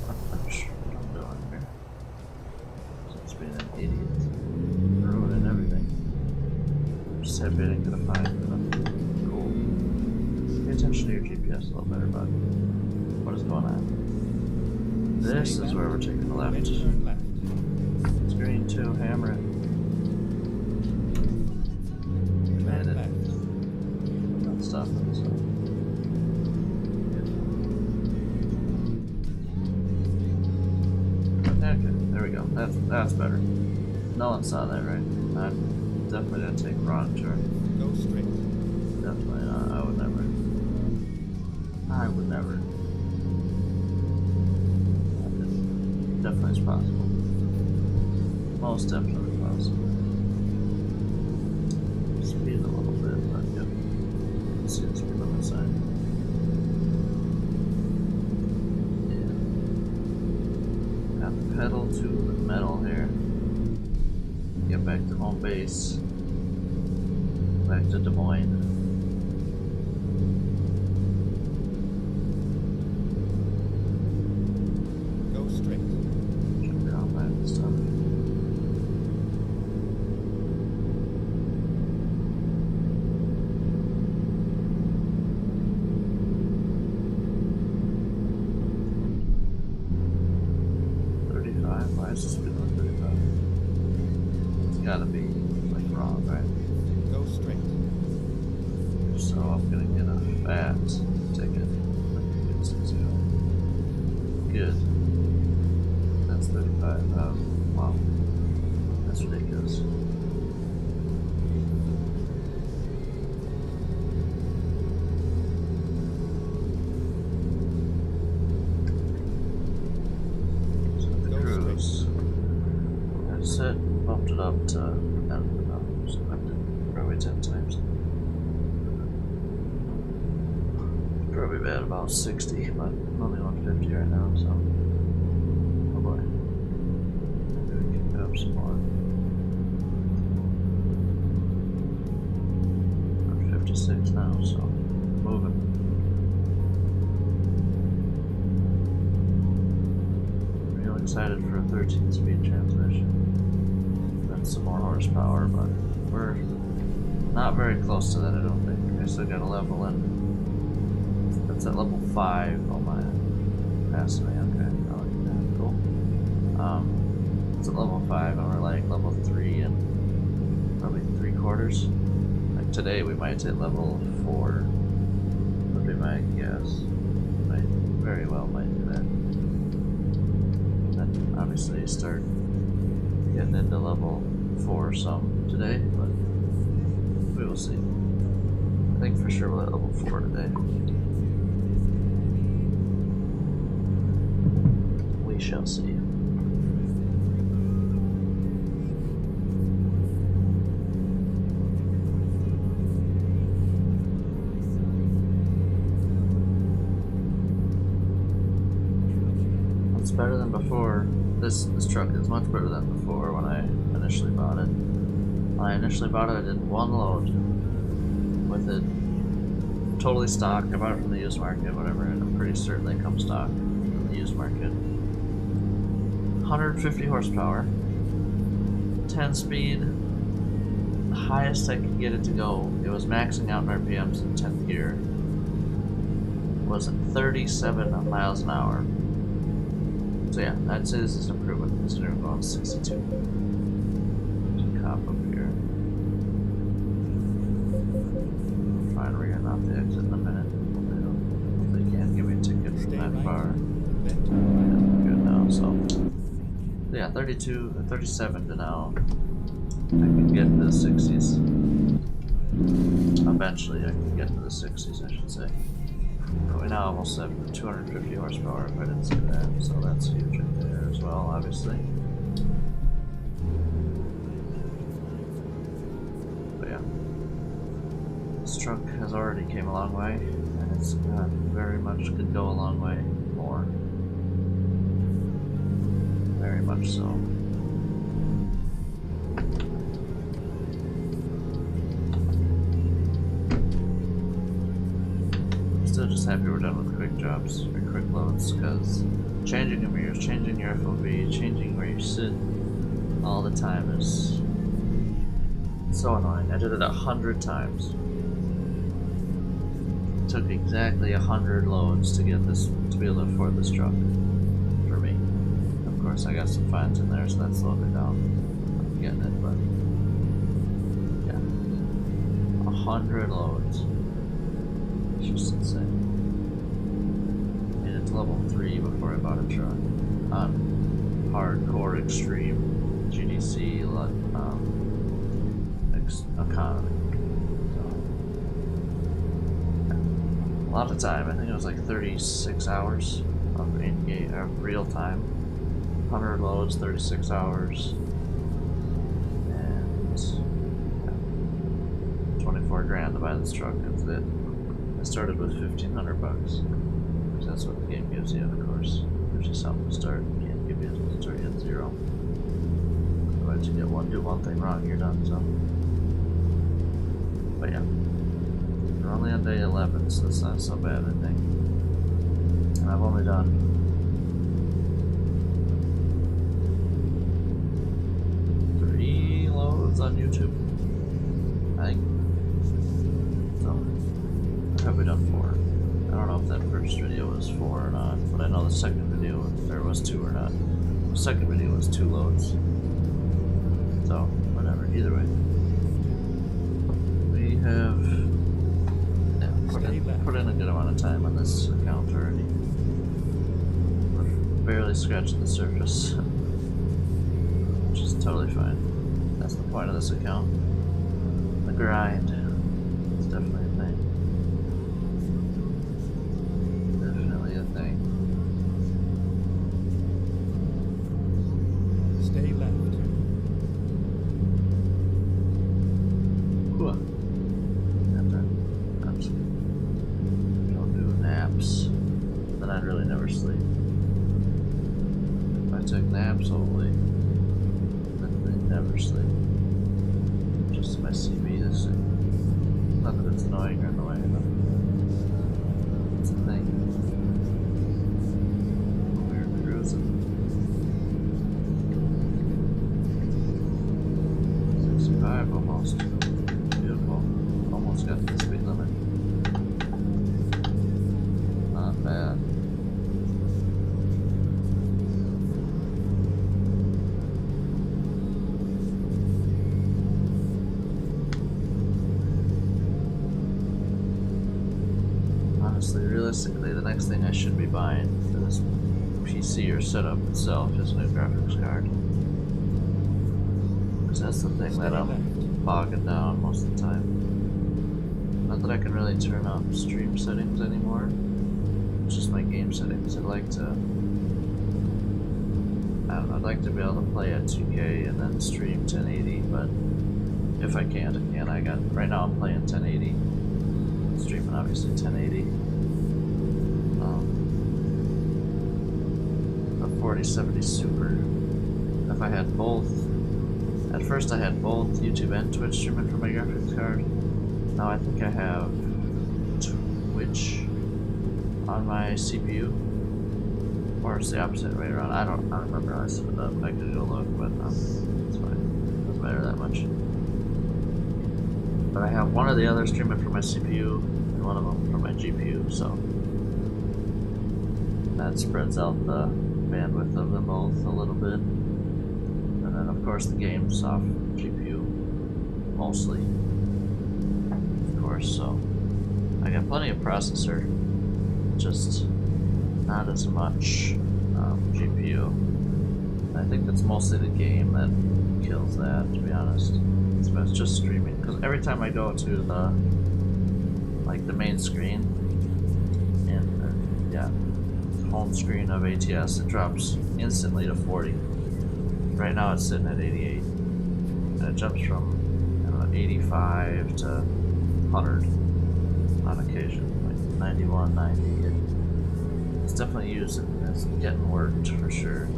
I'm not sure what I'm doing here. Just being an idiot. Ruining everything. Just happy I didn't get a 5 for them. Cool. Pay attention to your GPS a little better, bud. What is going on? This is where we're taking the left. Then turn left. It's green too, hammer it. Turn Made it. left. Not stopping, so. Okay, there we go. That's better. No one saw that, right? I definitely didn't take a wrong turn. Go straight. Definitely not. I would never. I would never. Definitely is possible. Most definitely possible. Speed a little bit, but yep. See the speed limit sign. Yeah. Got the pedal to the metal here. Get back to home base. Back to Des Moines. Go straight. Check combat and stuff. Why is this speed limit 35? It's gotta be like wrong, right? Go straight. So I'm gonna get a fat ticket. Good. That's 35. Wow. That's ridiculous. So the cruise. That's it. Bumped it up to, I don't know, selected probably 10 times. Pro probably be at about 60, but I'm only on 50 right now, so. Oh boy. Maybe we can get up some more. I'm 56 now, so moving. Real excited for a 13-speed transmission. That's some more horsepower, but we're not very close to that, I don't think. I still got a level in. That's at level 5. Oh my. Passed me, okay. I like that. Cool. It's at level 5 and we're like level 3 and probably 3/4. Like today we might hit level 4. Would be my guess. Might very well might do that. And then obviously start getting into level 4 some today, but we will see. I think for sure we'll hit level 4 today. We shall see. It's better than before. This truck is much better than before when I initially bought it. When I initially bought it, I did 1 load with it totally stock. I bought it from the used market, whatever, and I'm pretty certain they come stock from the used market. 150 horsepower, 10 speed, the highest I could get it to go, it was maxing out in RPMs in 10th gear, was at 37 miles an hour. So yeah, I'd say this is an improvement considering we're going 62. There's a cop up here. I'm trying to rear off the exit in a minute. They can't give me a ticket from that far. Yeah, good now, so. Yeah, 37 to now. I can get into the 60s. Eventually, I can get into the 60s, I should say. But we now almost have 250 horsepower, if I didn't say that, so that's huge right there as well, obviously. But yeah. This truck has already came a long way, and it's very much could go a long way more. Very much so. I'm still just happy we're done with quick jobs or quick loads, because changing your mirrors, changing your FOV, changing where you sit all the time is so annoying. I did it 100 times. It took exactly 100 loads to get this, to be able to afford this truck. Of course, I got some fines in there, so that slowed me down. I'm getting it, but yeah, 100 loads. It's just insane. Made it to level 3 before I bought a truck on hardcore extreme GDC economy. So, yeah. A lot of time. I think it was like 36 hours of in-game real time. 100 loads, 36 hours, and yeah, 24 grand to buy this truck. That's it. I started with $1,500 bucks, because that's what the game gives you, of course. There's just something to start. It can't give you a start at 0. Otherwise, you do one thing wrong, you're done. So, but yeah, we're only on day 11, so it's not so bad, I think. And I've only done 3 loads on YouTube, I think. So, I've probably done 4. I don't know if that first video was 4 or not, but I know the second video, if there was 2 or not. The second video was 2 loads. So, whatever, either way. We have put in a good amount of time on this account already. We're barely scratching the surface, which is totally fine. That's the point of this account. The grind is definitely a thing. Definitely a thing. Stay left. Cool. I'm just gonna do that. I'd really never sleep. If I took naps, holy, I'd never sleep. Just my CB is sick. Not that it's annoying or annoying, but it's a thing. We're cruising. 65 almost. Beautiful. Almost got the speed limit. Not bad. Honestly, realistically, the next thing I should be buying for this PC or setup itself is a new graphics card. Because that's the thing that I'm bogging down most of the time. Not that I can really turn up stream settings anymore. It's just my game settings. I'd like to be able to play at 2K and then stream 1080, but if I can't, I can. Right now I'm playing 1080. Streaming obviously 1080. The 4070 Super. If I had both, at first I had both YouTube and Twitch streaming for my graphics card. Now I think I have Twitch on my CPU, or it's the opposite way around. I don't remember how I set it up. I could go look, but it's fine. Doesn't matter that much. But I have one or the other streaming for my CPU and one of them for my GPU, so that spreads out the bandwidth of them both a little bit. And then of course the game's off GPU mostly, of course, so I got plenty of processor, just not as much GPU. I think that's mostly the game that kills that, to be honest. It's just streaming, because every time I go to the main screen and home screen of ATS, it drops instantly to 40. Right now it's sitting at 88, and it jumps from 85 to 100 on occasion, like 91, 90. It's definitely used and it's getting worked for sure.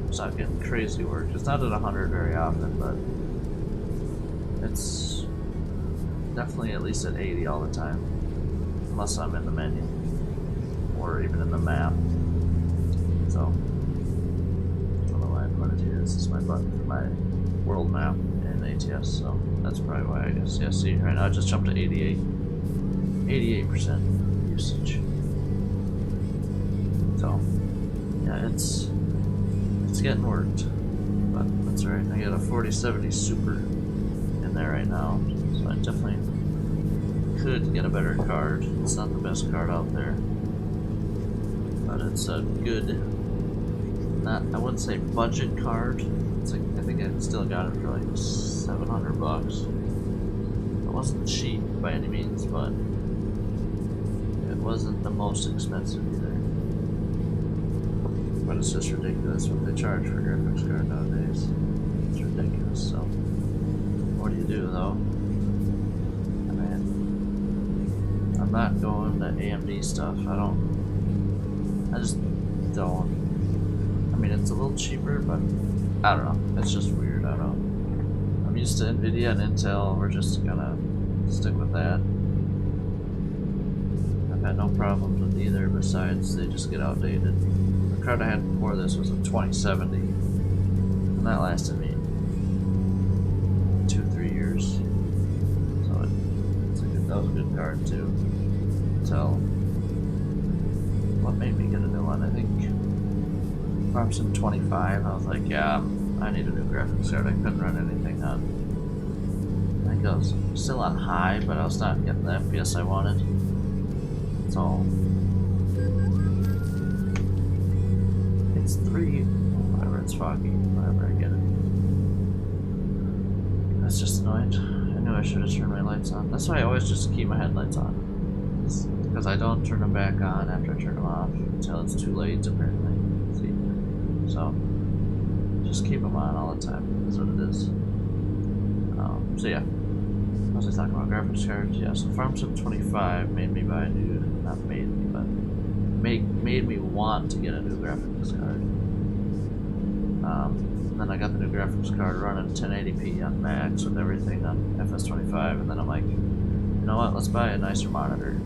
It's not getting crazy worked. It's not at 100 very often, but it's definitely at least at 80 all the time, unless I'm in the menu or even in the map. So I don't know why I put it here. This is my button for my world map in ATS, so that's probably why I guess. Yeah, see, right now I just jumped to 88% usage. So yeah, it's getting worked, but that's right. I got a 4070 Super in there right now, so I definitely could get a better card. It's not the best card out there, but it's a good, I wouldn't say budget card. It's like, I think I still got it for like $700. It wasn't cheap by any means, but it wasn't the most expensive either. But it's just ridiculous what they charge for a graphics card nowadays. It's ridiculous. So what do you do though? I mean, I'm not going to AMD stuff. I just don't. I mean, it's a little cheaper, but I don't know. It's just weird. I don't know. I'm used to Nvidia and Intel. We're just gonna stick with that. I've had no problems with either, besides they just get outdated. The card I had before this was a 2070, and that lasted me 2-3 years. So that was a good card too. Until what made me get a new one? I think Farmsim 25. I was like, yeah, I need a new graphics card. I couldn't run anything on. I think I was still on high, but I was not getting the FPS I wanted. So it's 3, whatever, it's foggy, whatever, I get it. That's just annoying. I knew I should have turned my lights on. That's why I always just keep my headlights on. Because I don't turn them back on after I turn them off until it's too late, apparently. See? So just keep them on all the time. That's what it is. So yeah. What was I talking about? Graphics cards? Yeah, so Farmsim 25 made me made me want to get a new graphics card. Then I got the new graphics card running 1080p on max with everything on FS25, and then I'm like, you know what? Let's buy a nicer monitor.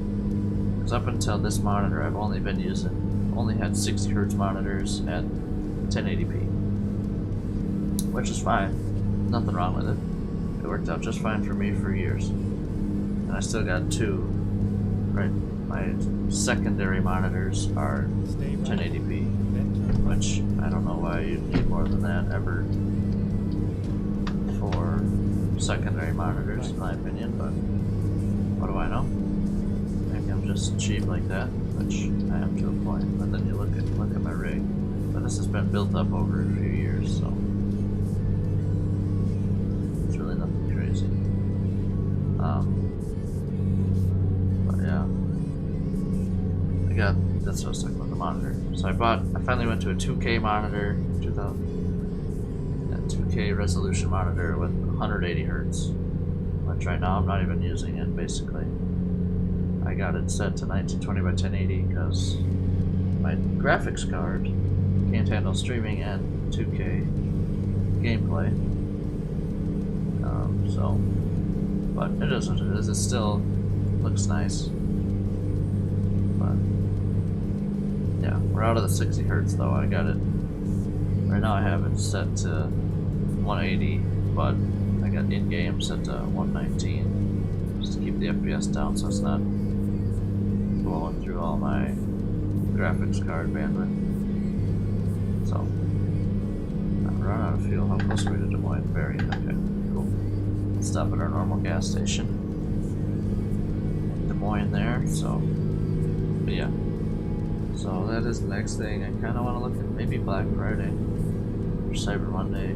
Because up until this monitor, I've only had 60 Hz monitors at 1080p, which is fine. Nothing wrong with it. It worked out just fine for me for years. And I still got two, right? My secondary monitors are 1080p, which I don't know why you'd need more than that ever for secondary monitors, in my opinion, but what do I know? Maybe I'm just cheap like that, which I am to a point. But then you look at my rig. But this has been built up over a few years, so it's really nothing crazy. But yeah, that's what I was talking about, the monitor. So I finally went to a 2K monitor, 2K resolution monitor with 180 Hz, which right now I'm not even using it, basically. I got it set to 1920 by 1080 because my graphics card can't handle streaming and 2K gameplay. But it is what it is. It still looks nice. But yeah, we're out of the 60 Hz though. I got it. Right now I have it set to 180, but I got in-game set to 119 just to keep the FPS down so it's not blowing through all my graphics card bandwidth. So I'm running out of fuel. How close are we to Des Moines? Very. Okay, cool. Let's stop at our normal gas station. Des Moines there. So, but yeah. So that is the next thing. I kind of want to look at maybe Black Friday or Cyber Monday,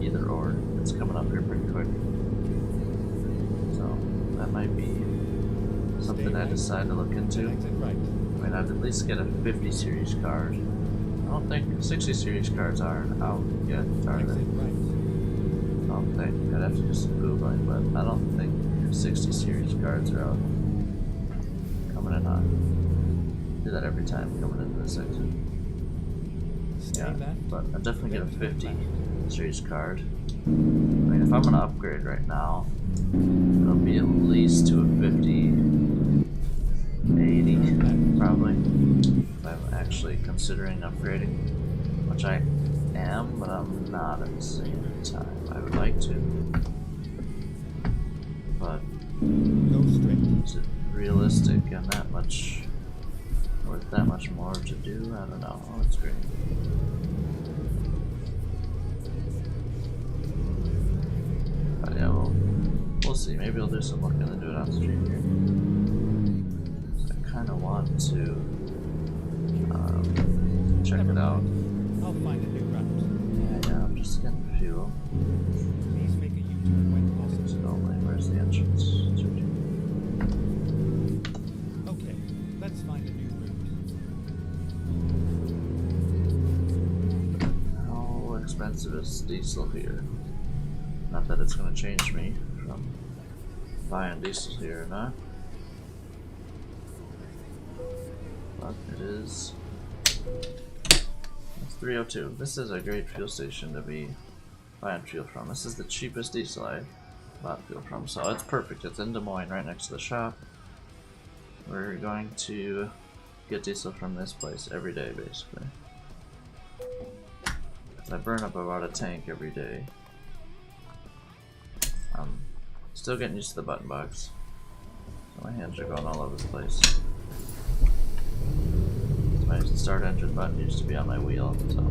either or. It's coming up here pretty quick. So that might be something I decide to look into. I mean, I'd at least get a 50 series card. I don't think 60 series cards aren't out yet, are they? I don't think. I'd have to do some Googling, but I don't think 60 series cards are out. Coming in hot. Do that every time coming into the section. Yeah, but I'd definitely get a 50 series card. I mean, if I'm gonna upgrade right now, it'll be at least to a 50, 80, probably. If I'm actually considering upgrading, which I am, but I'm not at the same time. I would like to, but is it realistic and that much worth that much more to do? I don't know. Oh, it's great. But yeah, we'll see. Maybe I'll do some looking and do it on stream here. So I kind of want to check it out. I'll find a new route. Yeah, I'm just getting fuel. Please make a U-turn when possible. Exit only. Where's the entrance? Okay, let's find a new route. How expensive is diesel here? Not that it's going to change me from buying diesel here or not. But it is. It's 302. This is a great fuel station to be buying fuel from. This is the cheapest diesel I bought fuel from, so it's perfect. It's in Des Moines, right next to the shop. We're going to get diesel from this place every day, basically. I burn up about a tank every day. I'm still getting used to the button box. So my hands are going all over the place. My start engine button used to be on my wheel, so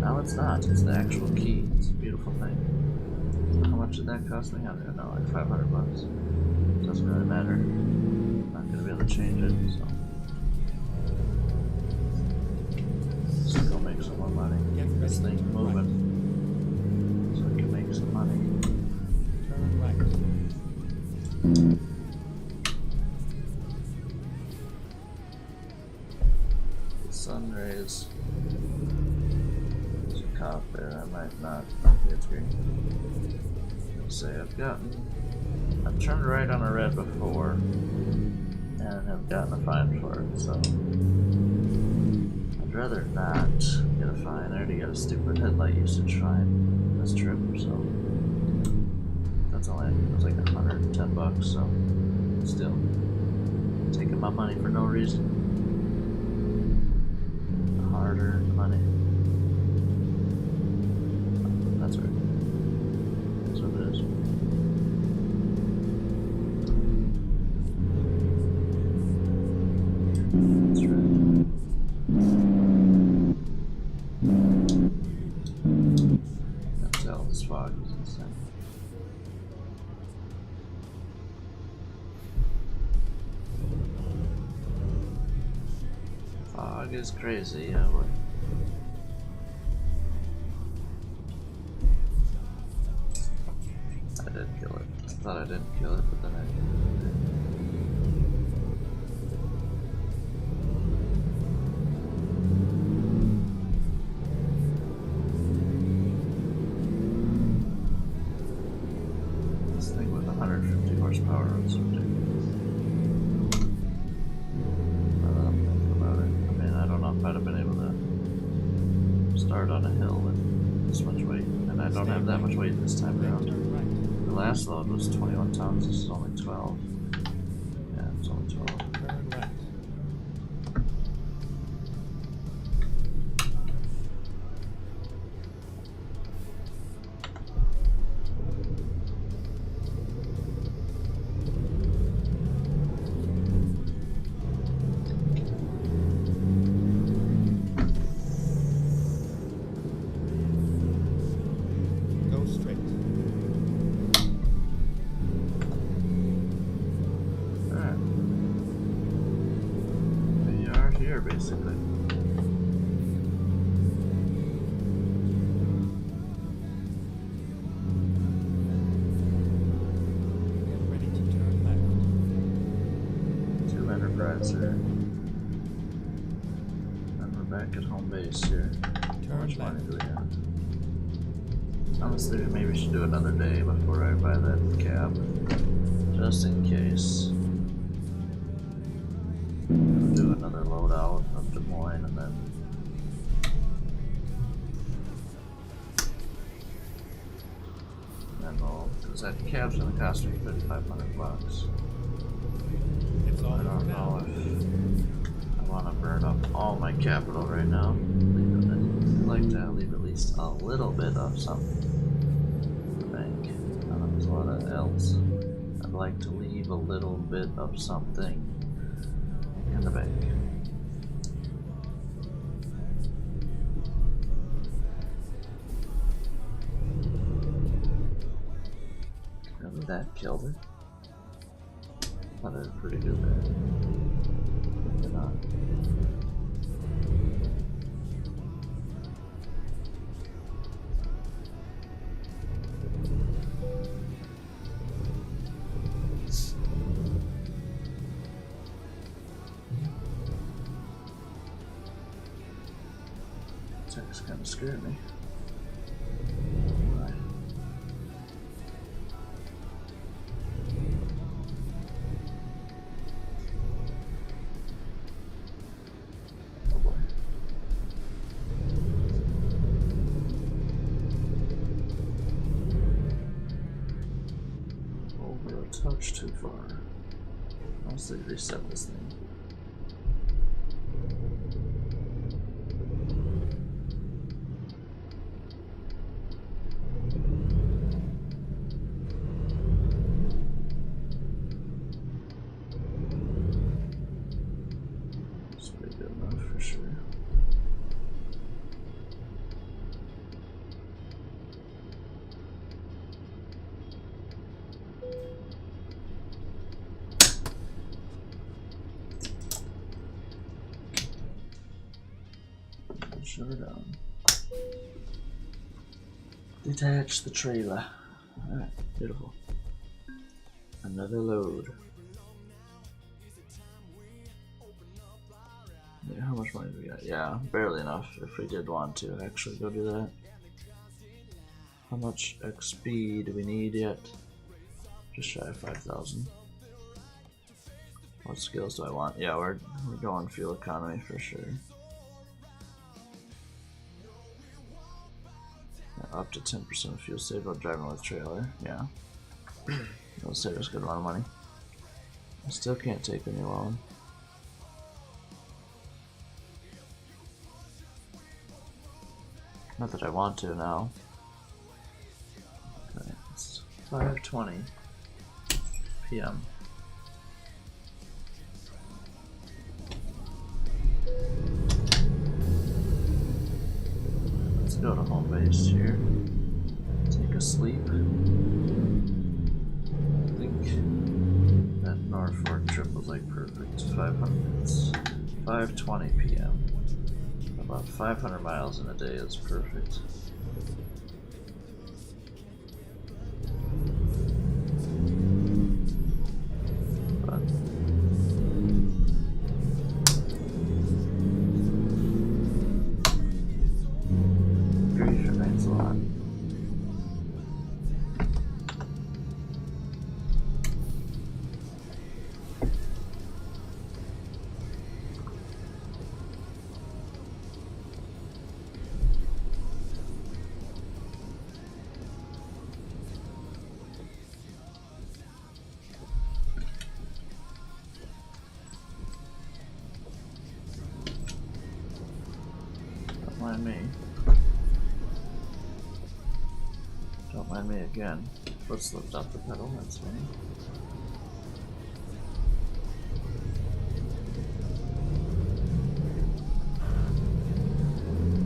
now it's not. It's the actual key. It's a beautiful thing. How much did that cost me? I don't know, like 500 bucks. Doesn't really matter. I'm not gonna be able to change it, so just go make some more money. Get this thing moving, so I can make some money. Turn right. Sun rays. There's a cop there. I might not. Okay, it's green. Let's say I've turned right on a red before and have gotten a fine for it, so I'd rather not get a fine. I already got a stupid headlight usage fine this trip, so that's only, it was like $110, so still taking my money for no reason. Hard-earned money. That's right. That's what it is. That's right. That's how this fog is insane. Fog is crazy, yeah, boy. I did kill it. I thought I didn't kill it, but then I did. This thing with 150 horsepower is ridiculous. Now that I'm thinking about it, I mean, I don't know if I'd have been able to start on a hill with this much weight, and I don't have that much weight this time around. The last load was 21 tons, this is only 12. Yeah, it's only 12. Turn right. Go straight. Alright. We are here, basically. Get ready to turn left. 2 Enterprise here. And we're back at home base here. How Turn much money left. do we have? Honestly, maybe we should do another day before I buy that cab. Just in case. I'll do another loadout of Des Moines and then we'll, because that cab's gonna cost me $5,500. It's all I over don't now. know if I want to burn up all my capital right now. I'd like to leave at least a little bit of something in the bank. I know there's a lot of L's. I'd like to leave a little bit of something in the bank. Really, that killed it? Thought it was pretty good there. Maybe not. That just kind of scared me. Right. Oh boy. Over a touch too far. Honestly, reset this thing. It's pretty good enough for sure. Shut her down. Detach the trailer. Alright, beautiful. Another load. Yeah, how much money do we got? Yeah, barely enough if we did want to actually go do that. How much XP do we need yet? Just shy of 5,000. What skills do I want? Yeah, we're going fuel economy for sure. Up to 10% of fuel saved while driving with trailer. Yeah. That'll save us a good amount of money. I still can't take any loan. Not that I want to now. Okay, it's 5:20 p.m. Let's go to home base here. Take a sleep. I think that Norfolk trip was like perfect. 500. It's 5:20 p.m. About 500 miles in a day is perfect. But grief remains a lot. Don't mind me. Don't mind me again. Let's lift up the pedal, that's funny.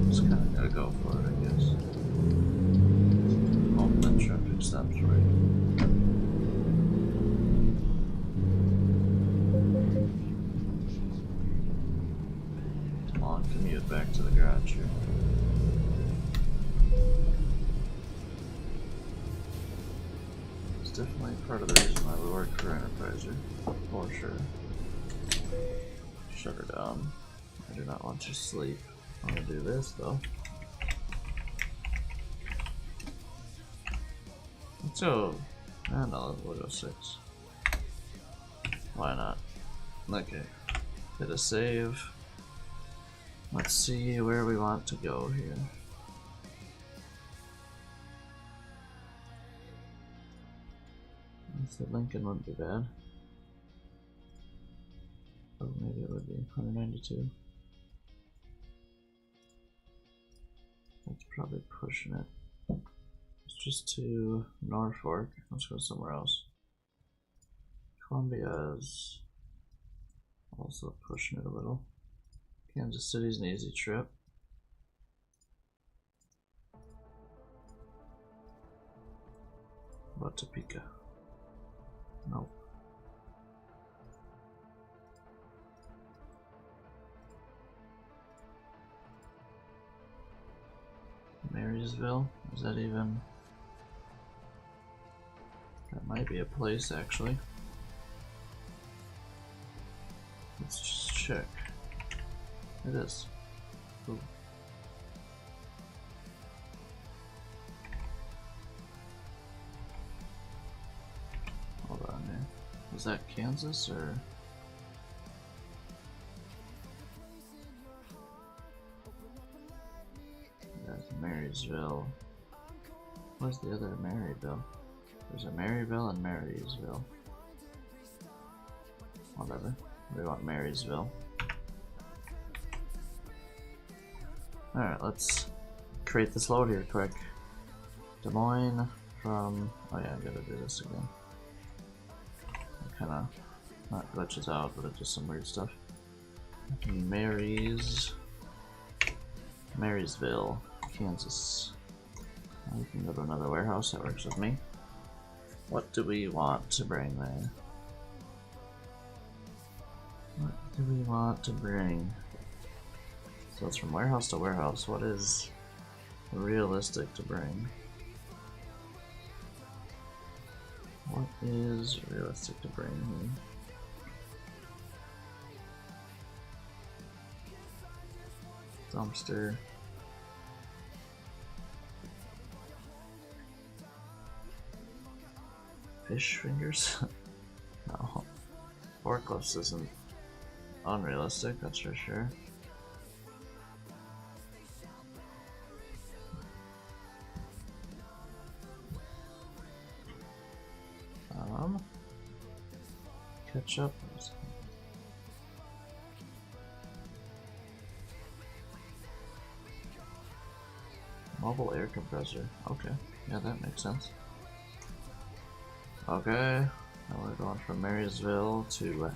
Just kinda gotta go for it, I guess. Moment traffic stops right. Long commute back to the garage here. It's definitely part of the reason why we work for Enterpriser, for sure. Shut her down. I do not want to sleep. I'm gonna do this though. Let's go. No, we'll go 6. Why not? Okay. Hit a save. Let's see where we want to go here. I said Lincoln wouldn't be bad. Oh, maybe it would be 192. That's probably pushing it. It's just to Norfolk. Let's go somewhere else. Columbia is also pushing it a little. Kansas City's an easy trip. What Topeka? Nope. Marysville? Is that even? That might be a place actually. Let's just check. It is. Ooh. Hold on here. Was that Kansas or? That's Marysville. Where's the other Maryville? There's a Maryville and Marysville. Whatever. We want Marysville. Alright, let's create this load here quick. Des Moines from... oh yeah, I gotta do this again. It kinda not glitches out, but it does some weird stuff. Marysville, Kansas. Now we can go to another warehouse, that works with me. What do we want to bring there? What do we want to bring? So it's from warehouse to warehouse. What is realistic to bring? What is realistic to bring here? Dumpster. Fish fingers? No. Forklifts isn't unrealistic, that's for sure. catch up. Mobile air compressor. Okay, yeah, that makes sense. Okay, now we're going from Marysville to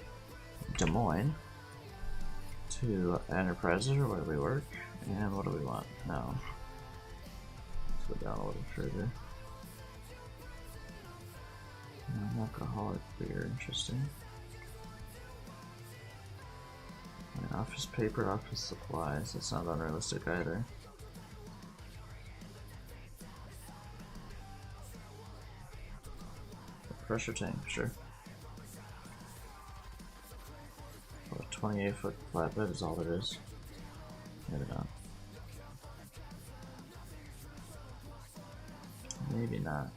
Des Moines to Enterpriser, where we work. And what do we want now? Let's go down a little further. Alcoholic beer, interesting. And office paper, office supplies. That's not unrealistic either. Pressure tank, sure. Well, a 28-foot flatbed is all there is. Maybe not. Maybe not.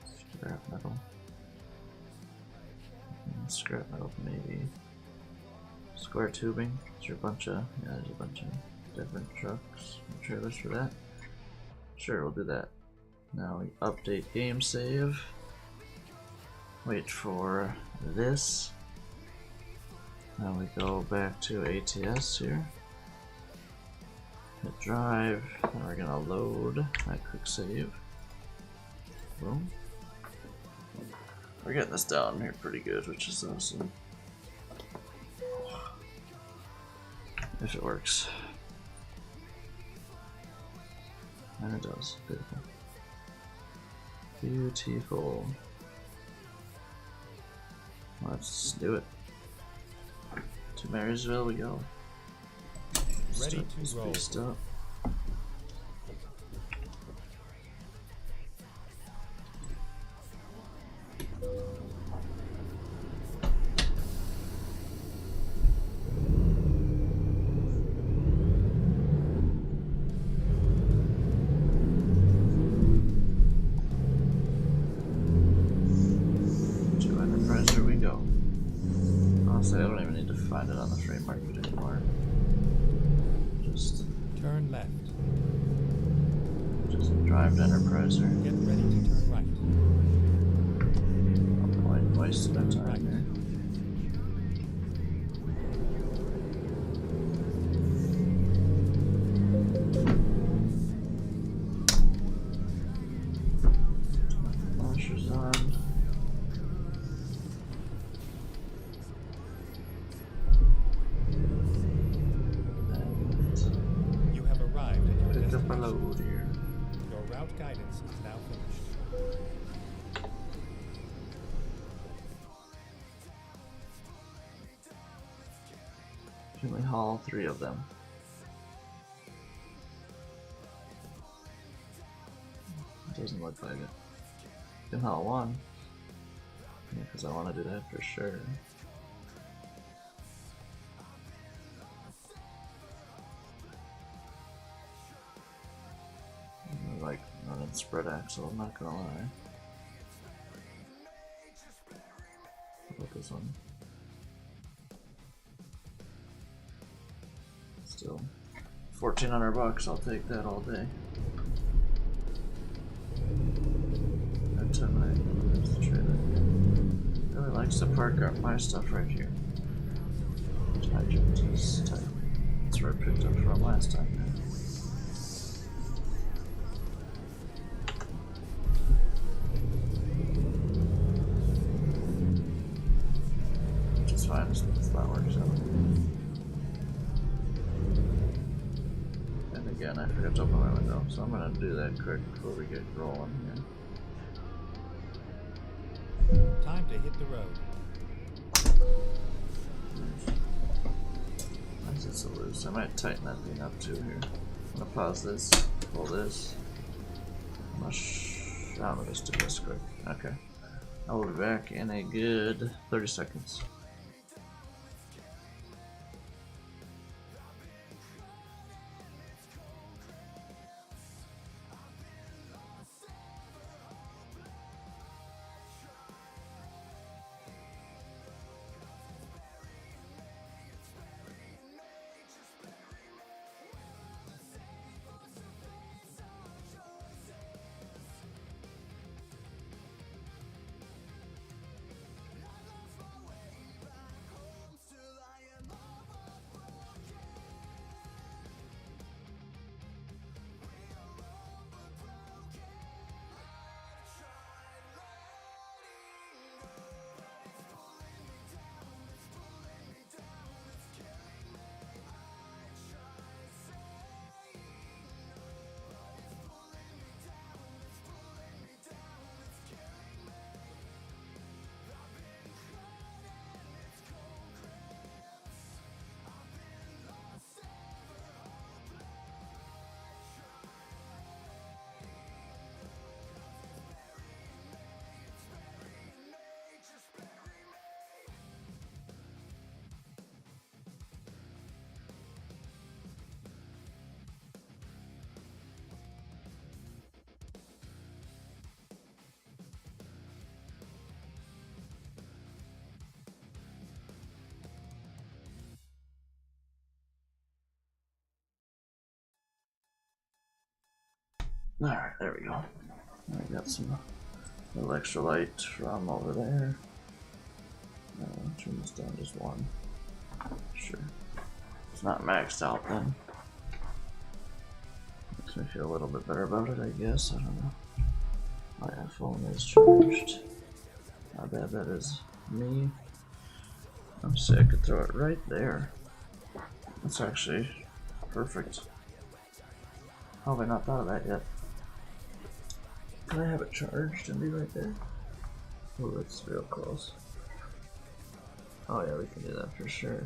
Scrap metal. Scrap metal, maybe. Square tubing. Is there a bunch of? Yeah, there's a bunch of different trucks and trailers for that. Sure, we'll do that. Now we update game save. Wait for this. Now we go back to ATS here. Hit drive. Then we're gonna load that quick save. Boom. We're getting this down here pretty good, which is awesome. If it works. And it does. Beautiful. Beautiful. Let's do it. To Marysville we go. Ready to roll. Beast up. Honestly, I don't even need to find it on the free market anymore. Just turn left. Just drive to Enterpriser. Get ready to turn right. I'm wasting my time here. Flashers on. Load here. Your route guidance is now finished. Can we haul 3 of them? It doesn't look like it. Can haul 1. Yeah, because I want to do that for sure. Like running spread axle, I'm not gonna lie. How about this one? Still, $1,400. I'll take that all day. That time there's the trailer. Really likes to park up my stuff right here. Hydrant is tight. That's where I picked up from last time. Fine, as that works out. And again, I forgot to open my window, so I'm gonna do that quick before we get rolling here. Time to hit the road. Why is it so loose? I might tighten that thing up too here. I'm gonna pause this, pull this. I'm gonna just do this quick. Okay. I will be back in a good 30 seconds. Alright, there we go. I got some electrolyte from over there. Turn this down just one. Sure. It's not maxed out then. Makes me feel a little bit better about it, I guess. I don't know. My iPhone is charged. How bad that is me. I'm sick. I could throw it right there. That's actually perfect. How have I not thought of that yet? Can I have it charged and be right there? Oh, that's real close. Oh yeah, we can do that for sure.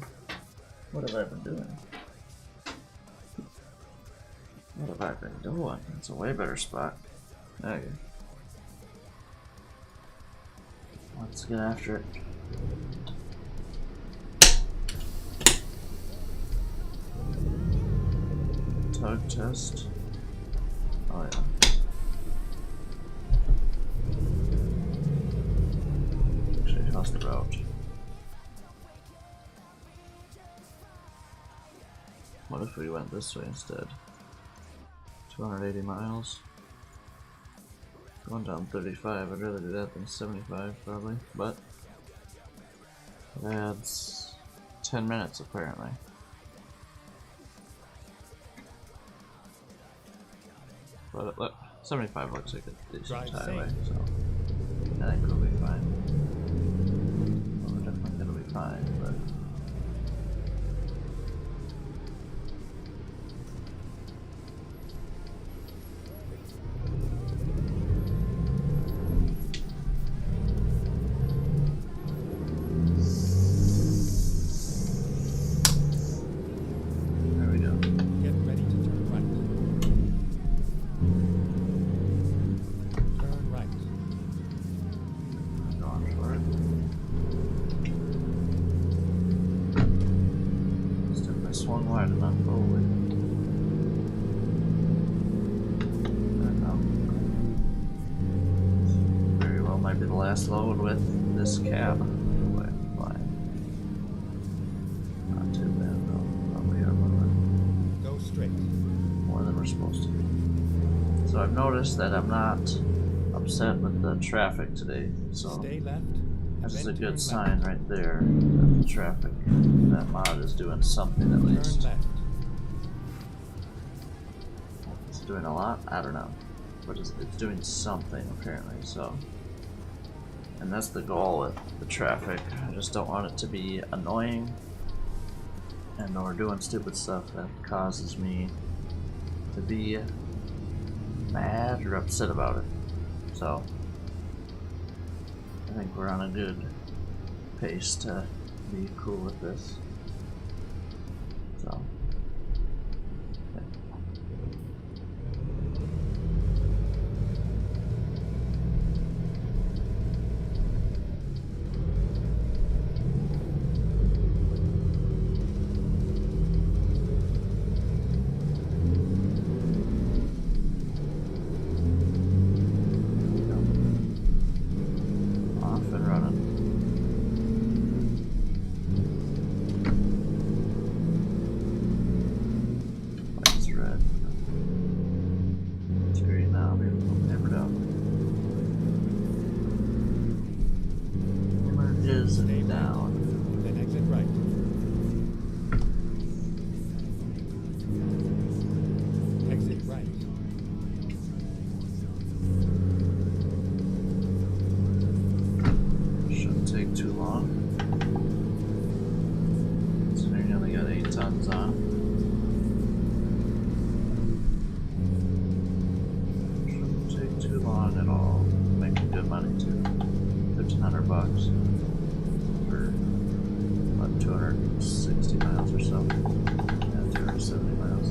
What have I been doing? What have I been doing? It's a way better spot. There you go. Let's get after it. Tug test. Oh yeah. Actually, how's the route? What if we went this way instead? 280 miles. Going down 35, I'd rather do that than 75 probably, but it adds 10 minutes apparently. But look, 75 looks like a decent highway, so I think it'll be fine. Well, we're definitely gonna be fine, but swung wide enough, probably. Very well might be the last load with this cab. Flying. Not too bad though. Probably are moving. Go straight. More than we're supposed to be. So I've noticed that I'm not upset with the traffic today. So Stay left. that's a good sign right there that the traffic, that mod is doing something at least. Turn left. It's doing a lot? I don't know. But it's doing something apparently, so. And that's the goal with the traffic. I just don't want it to be annoying and or doing stupid stuff that causes me to be mad or upset about it. So I think we're on a good pace to be cool with this. So, okay. Off and running. Lights red. Terry now, we will never know. Hammer is Stay down. Then exit right. Exit right. Shouldn't take too long. Considering you only got 8 tons on. Shouldn't take too long at all. Making good money too. $1,500 for about 260 miles or so. Yeah, 270 miles.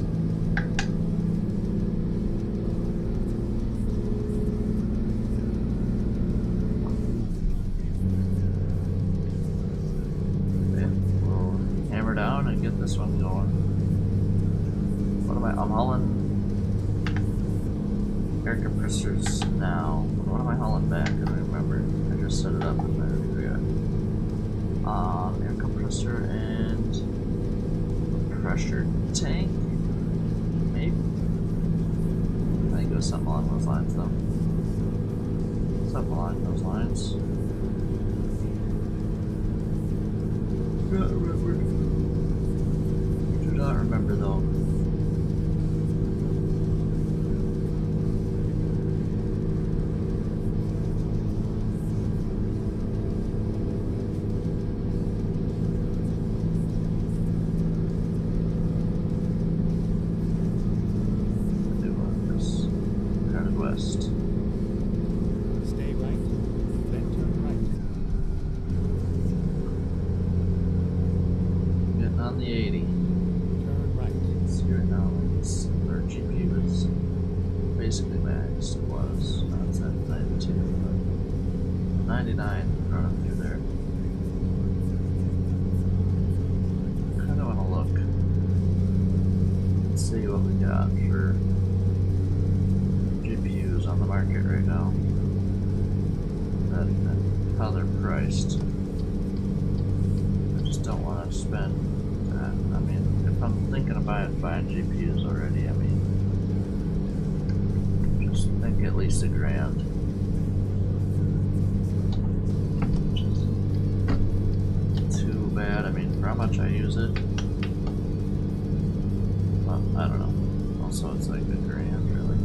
Yeah, we'll hammer down and get this one going. What am I'm hauling air compressors now. What am I hauling back? I don't remember. I just set it up and I already forgot. Air compressor and pressure tank. Maybe. I think it was something along those lines, though. Something along those lines. Do not remember, though. West. Stay right, then turn right. Getting on the 80. Turn right. See right now, our GPU is basically maxed. It was. Now it's at 92, but 99 running through there. Kind of want to look and see what we got for GPUs on the market right now. And how they're priced. I just don't want to spend that. I mean, if I'm thinking about buying GPUs already, I mean, just think at least $1,000. Which is too bad. I mean, for how much I use it, well, I don't know. Also, it's like $1,000, really.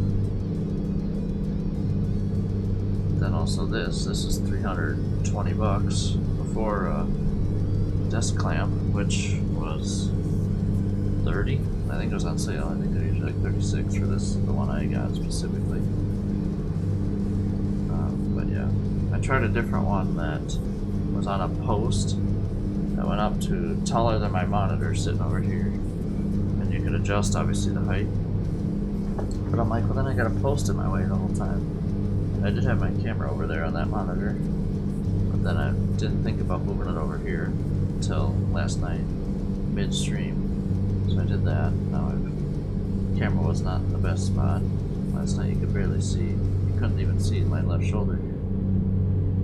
Then also this is $320 before desk clamp, which was 30. I think it was on sale. I think they're usually like 36 for this, the one I got specifically. But yeah, I tried a different one that was on a post that went up to taller than my monitor sitting over here, and you could adjust obviously the height. But I'm like, well, then I got a post in my way the whole time. I did have my camera over there on that monitor, but then I didn't think about moving it over here until last night, midstream. So I did that. Now the camera was not in the best spot. Last night you could barely see. You couldn't even see my left shoulder here.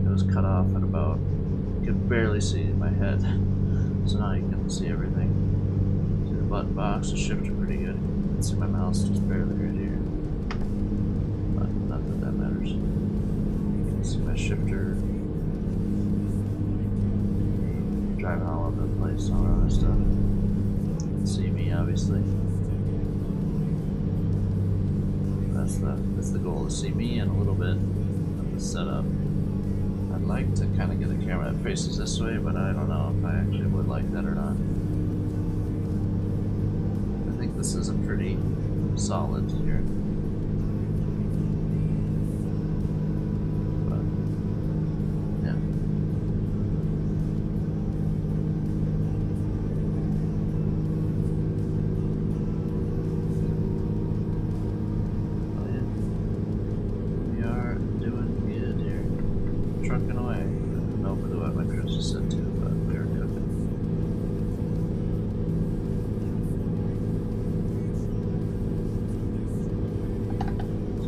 It was cut off at about, you could barely see my head. So now you can see everything. See the button box, the shifter pretty good. You can see my mouse just barely right here. Not that that matters. You can see my shifter driving all over the place, all that other stuff. You can see me, obviously. That's the goal, to see me and a little bit of the setup. I'd like to kind of get a camera that faces this way, but I don't know if I actually would like that or not. I think this is a pretty solid here. Trucking away. I don't know what my cruise just said too, but we are cooking.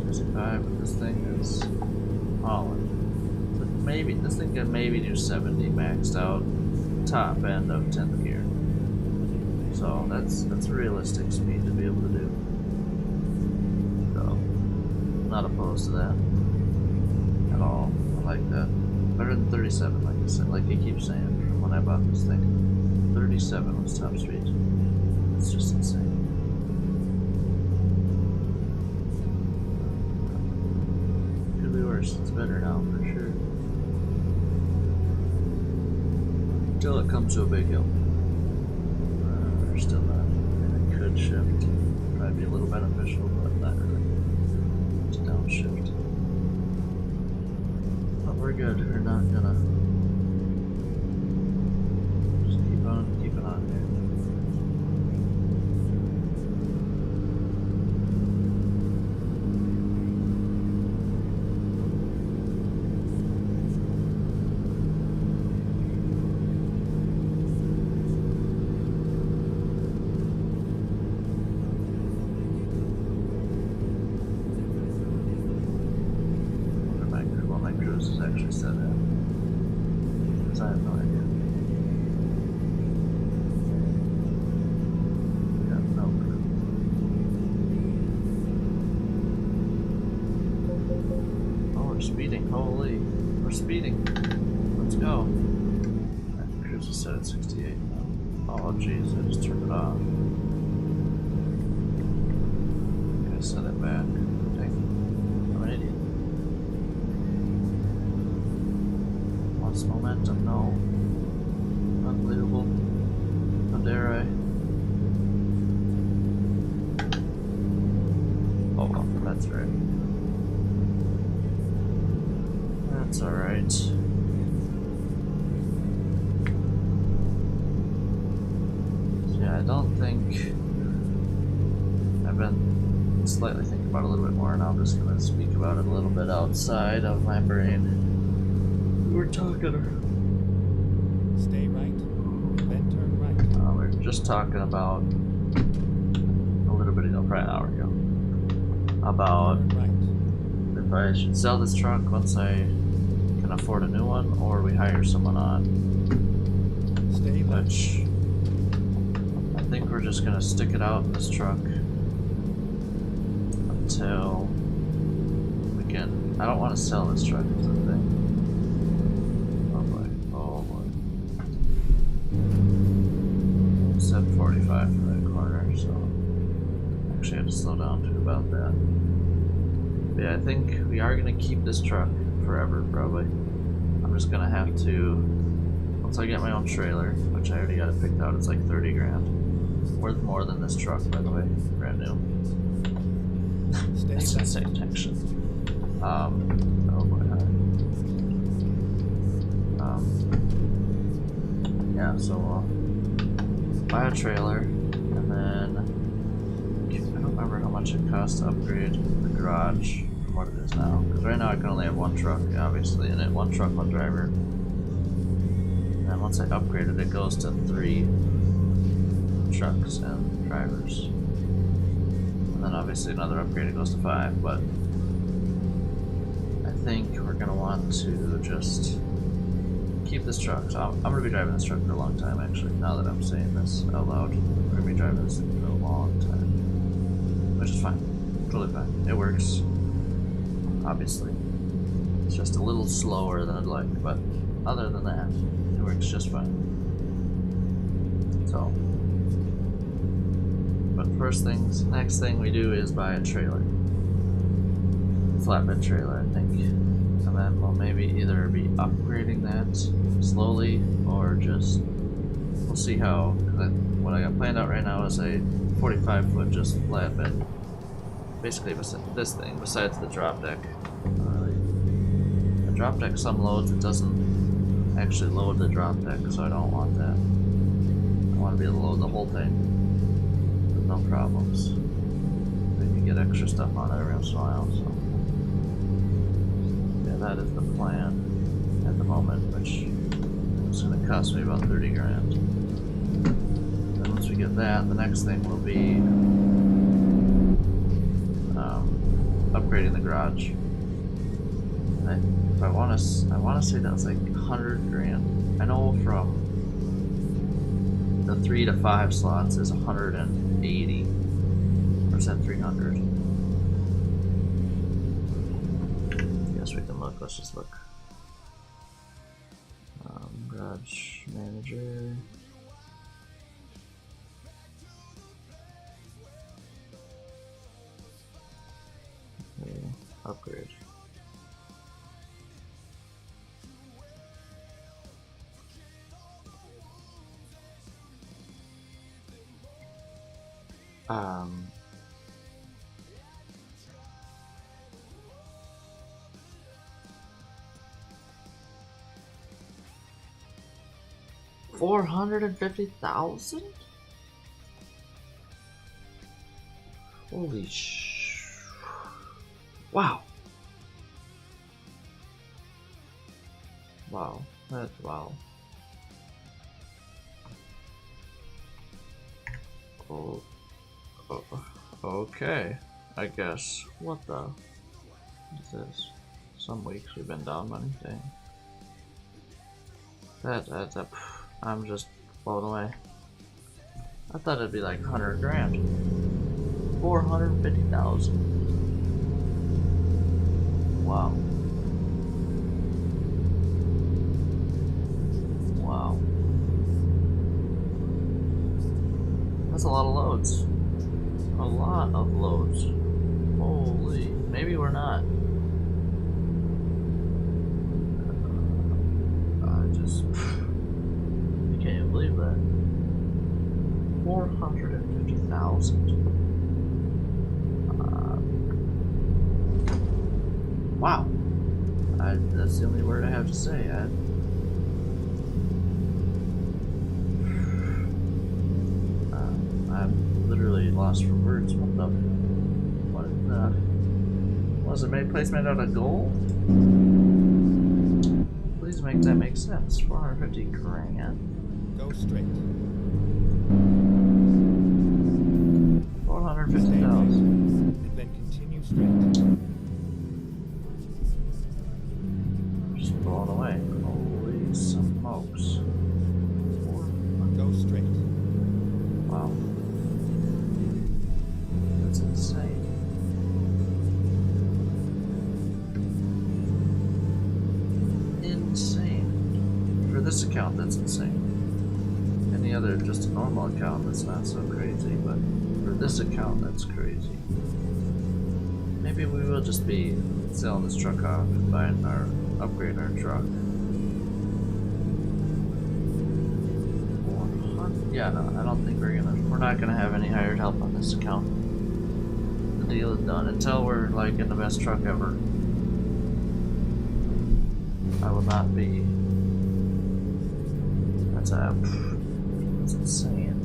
65, but this thing is hauling. So maybe this thing can maybe do 70 maxed out, top end of 10th gear. So that's a realistic speed to be able to do. So not opposed to that at all. I like that. Better than 37, like I said, like you keep saying from when I bought this thing. 37 was top speed. It's just insane. Could be worse. It's better now for sure. Until it comes to a big hill. Or still not. And it could shift. Probably be a little beneficial, but not really. It's downshift. We're good. We're not gonna just keep on keeping on here. My cruise is actually set at, because I have no idea. I have no clue. speeding. Let's go. Cruise is set at 68. Oh jeez, I just turned it off. I set it back. Dang. I'm an idiot. What's momentum? No. Unbelievable. How dare I? Oh, well, that's right. That's alright. Yeah, I don't think I've been slightly thinking about it a little bit more, and I'm just gonna speak about it a little bit outside of my brain. We're talking. Stay right, then turn right. We're just talking about a little bit ago, probably an hour ago, about Turn right. if I should sell this truck once I can afford a new one, or we hire someone on. Stay left. Which I think we're just gonna stick it out in this truck until we can. I don't want to sell this truck, is the thing. Oh boy, oh boy. 745 for that corner, so actually I had to slow down to about that. But yeah, I think we are gonna keep this truck forever, probably. I'm just gonna have to, once I get my own trailer, which I already got it picked out, it's like 30 grand. Worth more than this truck, by the way, brand new. That's insane tension. Oh boy. Yeah, so we'll buy a trailer, and then I don't remember how much it costs to upgrade the garage from what it is now. Because right now I can only have one truck, obviously, in it. One truck, one driver. And then once I upgrade it, it goes to 3 trucks and drivers. And then obviously another upgrade, it goes to 5, but I think we're going to want to just keep this truck. So I'm going to be driving this truck for a long time, actually, now that I'm saying this out loud. I'm going to be driving this thing for a long time. Which is fine. Totally fine. It works. Obviously. It's just a little slower than I'd like, but other than that, it works just fine. So, but next thing we do is buy a trailer. Flatbed trailer, I think. And then we'll maybe either be upgrading that slowly, or just, we'll see how, what I got planned out right now is a 45-foot just flatbed. Basically this thing, besides the drop deck. The drop deck, some loads, it doesn't actually load the drop deck, so I don't want that. I want to be able to load the whole thing with no problems. Maybe get extra stuff on it every once in a while, so. Yeah, that is the plan at the moment, which is going to cost me about 30 grand. Then once we get that, the next thing will be upgrading the garage. And I want to say that's like 100 grand. I know from the 3 to 5 slots is 180, or is that 300? Guess we can look. Let's just look. Garage manager. Okay, upgrade. $450,000? Holy wow. Wow, that's wow. Oh, okay, I guess. What the? What is this? Some weeks we've been down money, dang. That's I'm just blown away. I thought it'd be like 100 grand. 450,000. Wow. That's a lot of loads. A lot of loads. Holy. Maybe we're not. I just. I can't even believe that. 450,000. Wow. That's the only word I have to say. I'm literally lost for words. Was it made placement out of gold? Please make that make sense. 450 grand. Go straight. 450,000. And then continue straight. Just blown away. Holy smokes. Go straight. Wow. That's insane. Insane. For this account, that's insane. Any other, just a normal account, that's not so crazy, but for this account, that's crazy. Maybe we will just be selling this truck off and buying upgrading our truck. Yeah, no, I don't think we're not gonna have any hired help on this account. The deal is done until we're like in the best truck ever. I will not be. That's insane.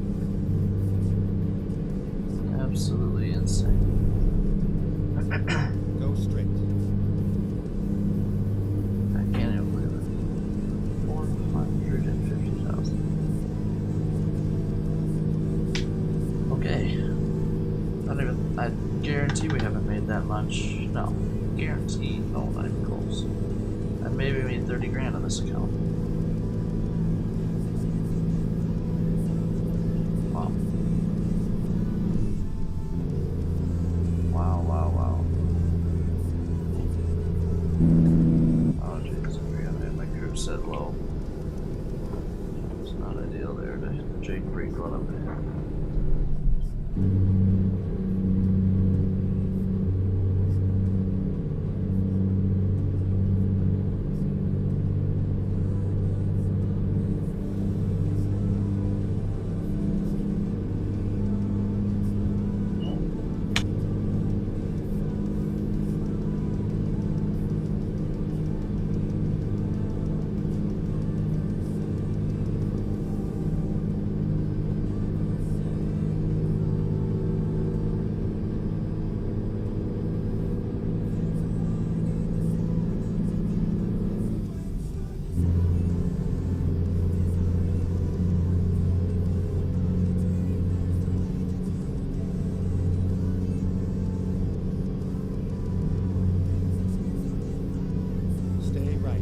Absolutely insane. Go straight. I can't even believe it. 450,000. Okay. I guarantee we haven't made that much. No. Guarantee. No, not even close. I maybe made 30 grand on this account. Wow. Wow. Oh jeez, we gotta have my crew set low. It's not ideal there to hit the Jake brake run up there. Stay right.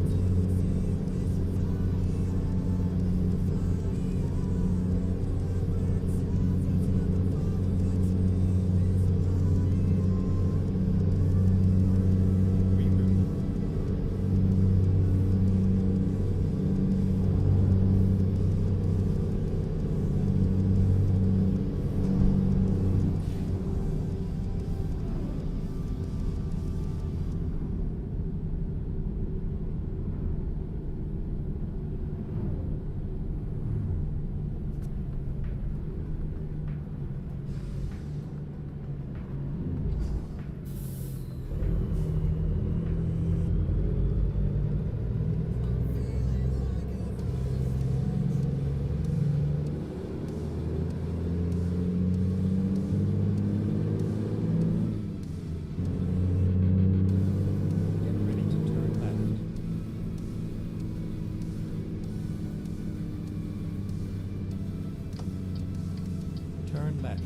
Get ready to turn left. Turn left.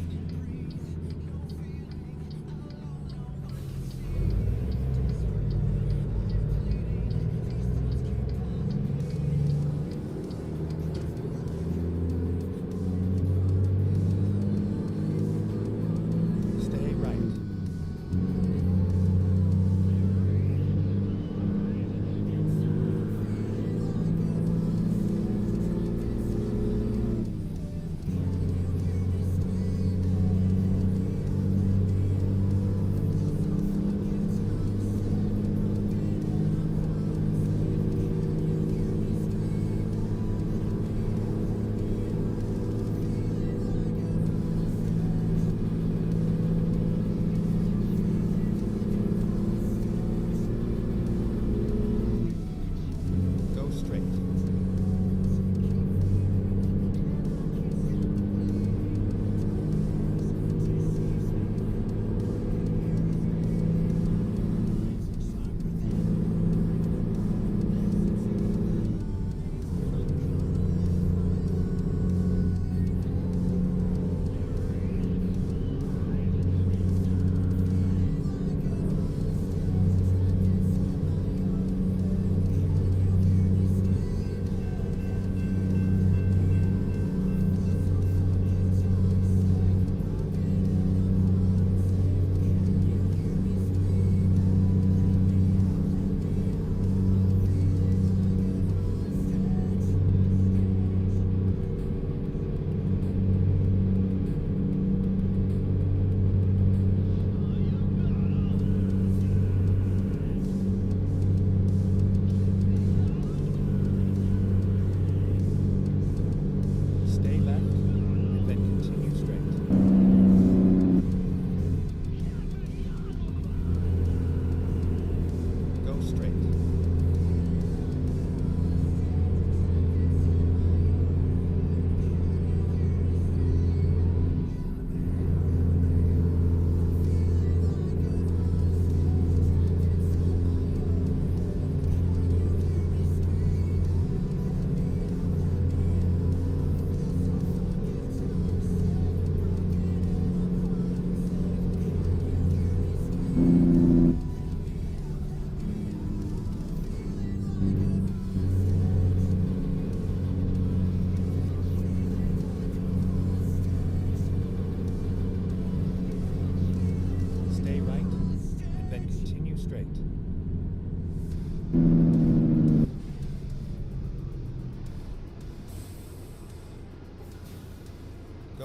Stay right.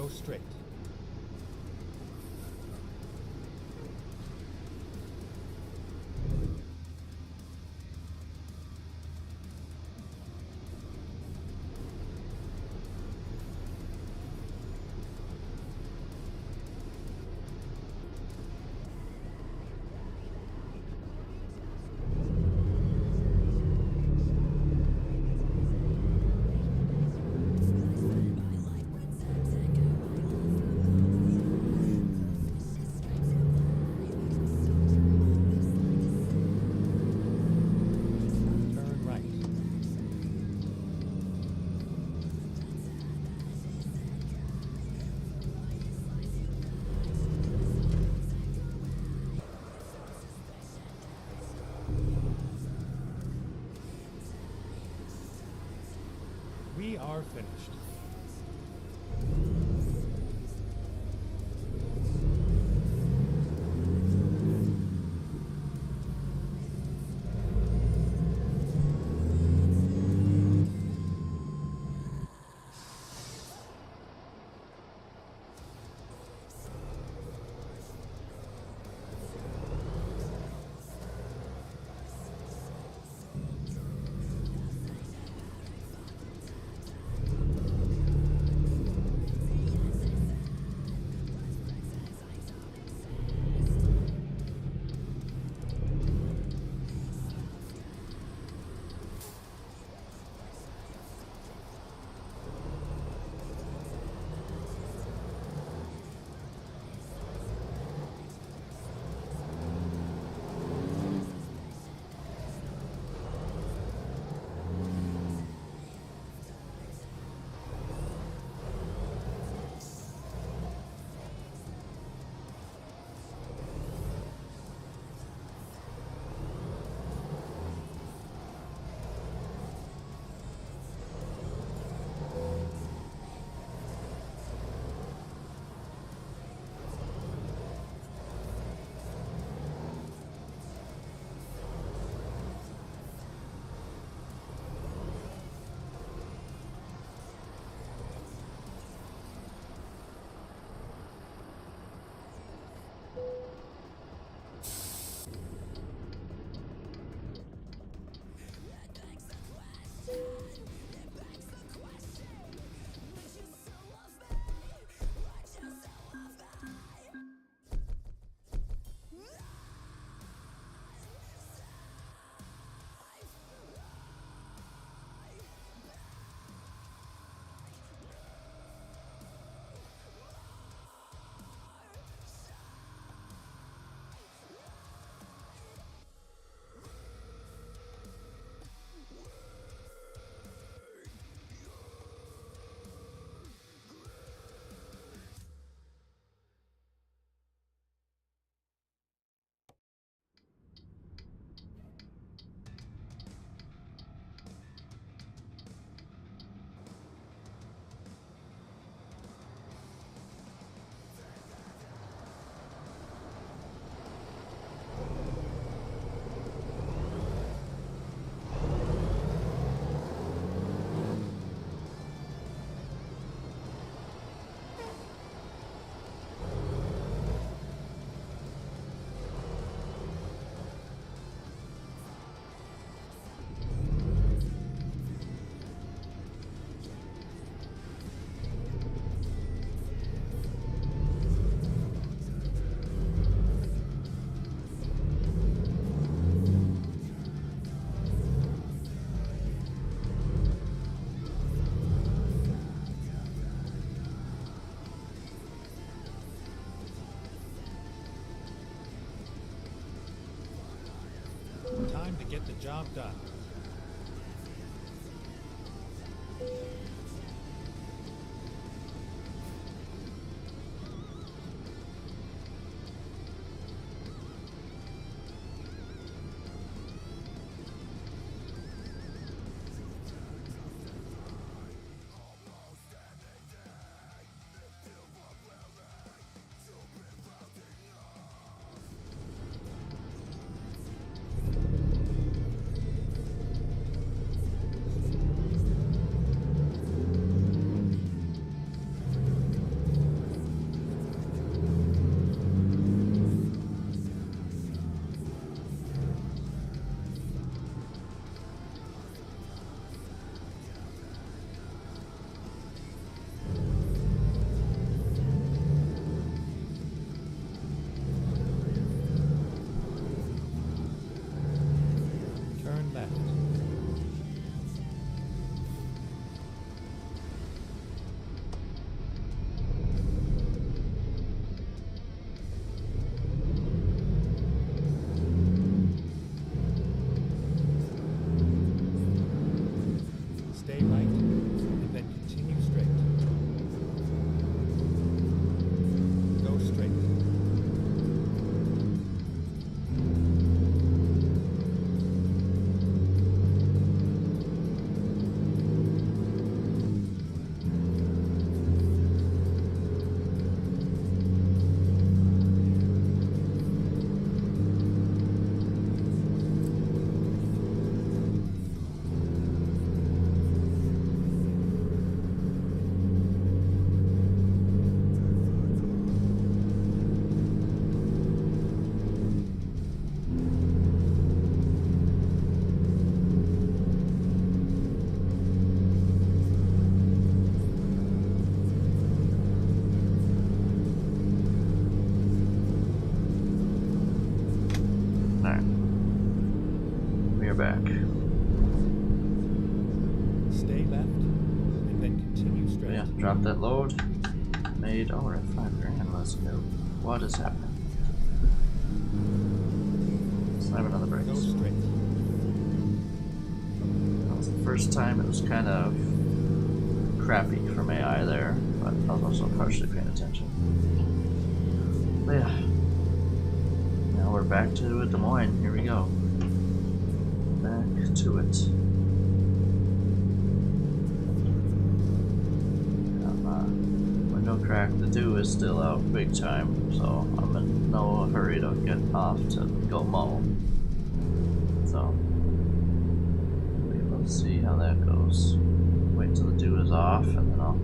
Go straight. Turn right. We are finished. Time to get the job done. back. Stay left, and then continue But straight. yeah, drop that load. Made, oh, we're at 5 grand. Let's go. What is happening? Slam on the Go brakes. straight. That was the first time it was kind of crappy from AI there, but I was also partially paying attention. But yeah. Now we're back to Des Moines. Here we go. Back to it. Window crack the 2 is still out big time, so I'm in no hurry to get off to go mow. So we'll see how that goes. Wait till the dew is off, and then I'll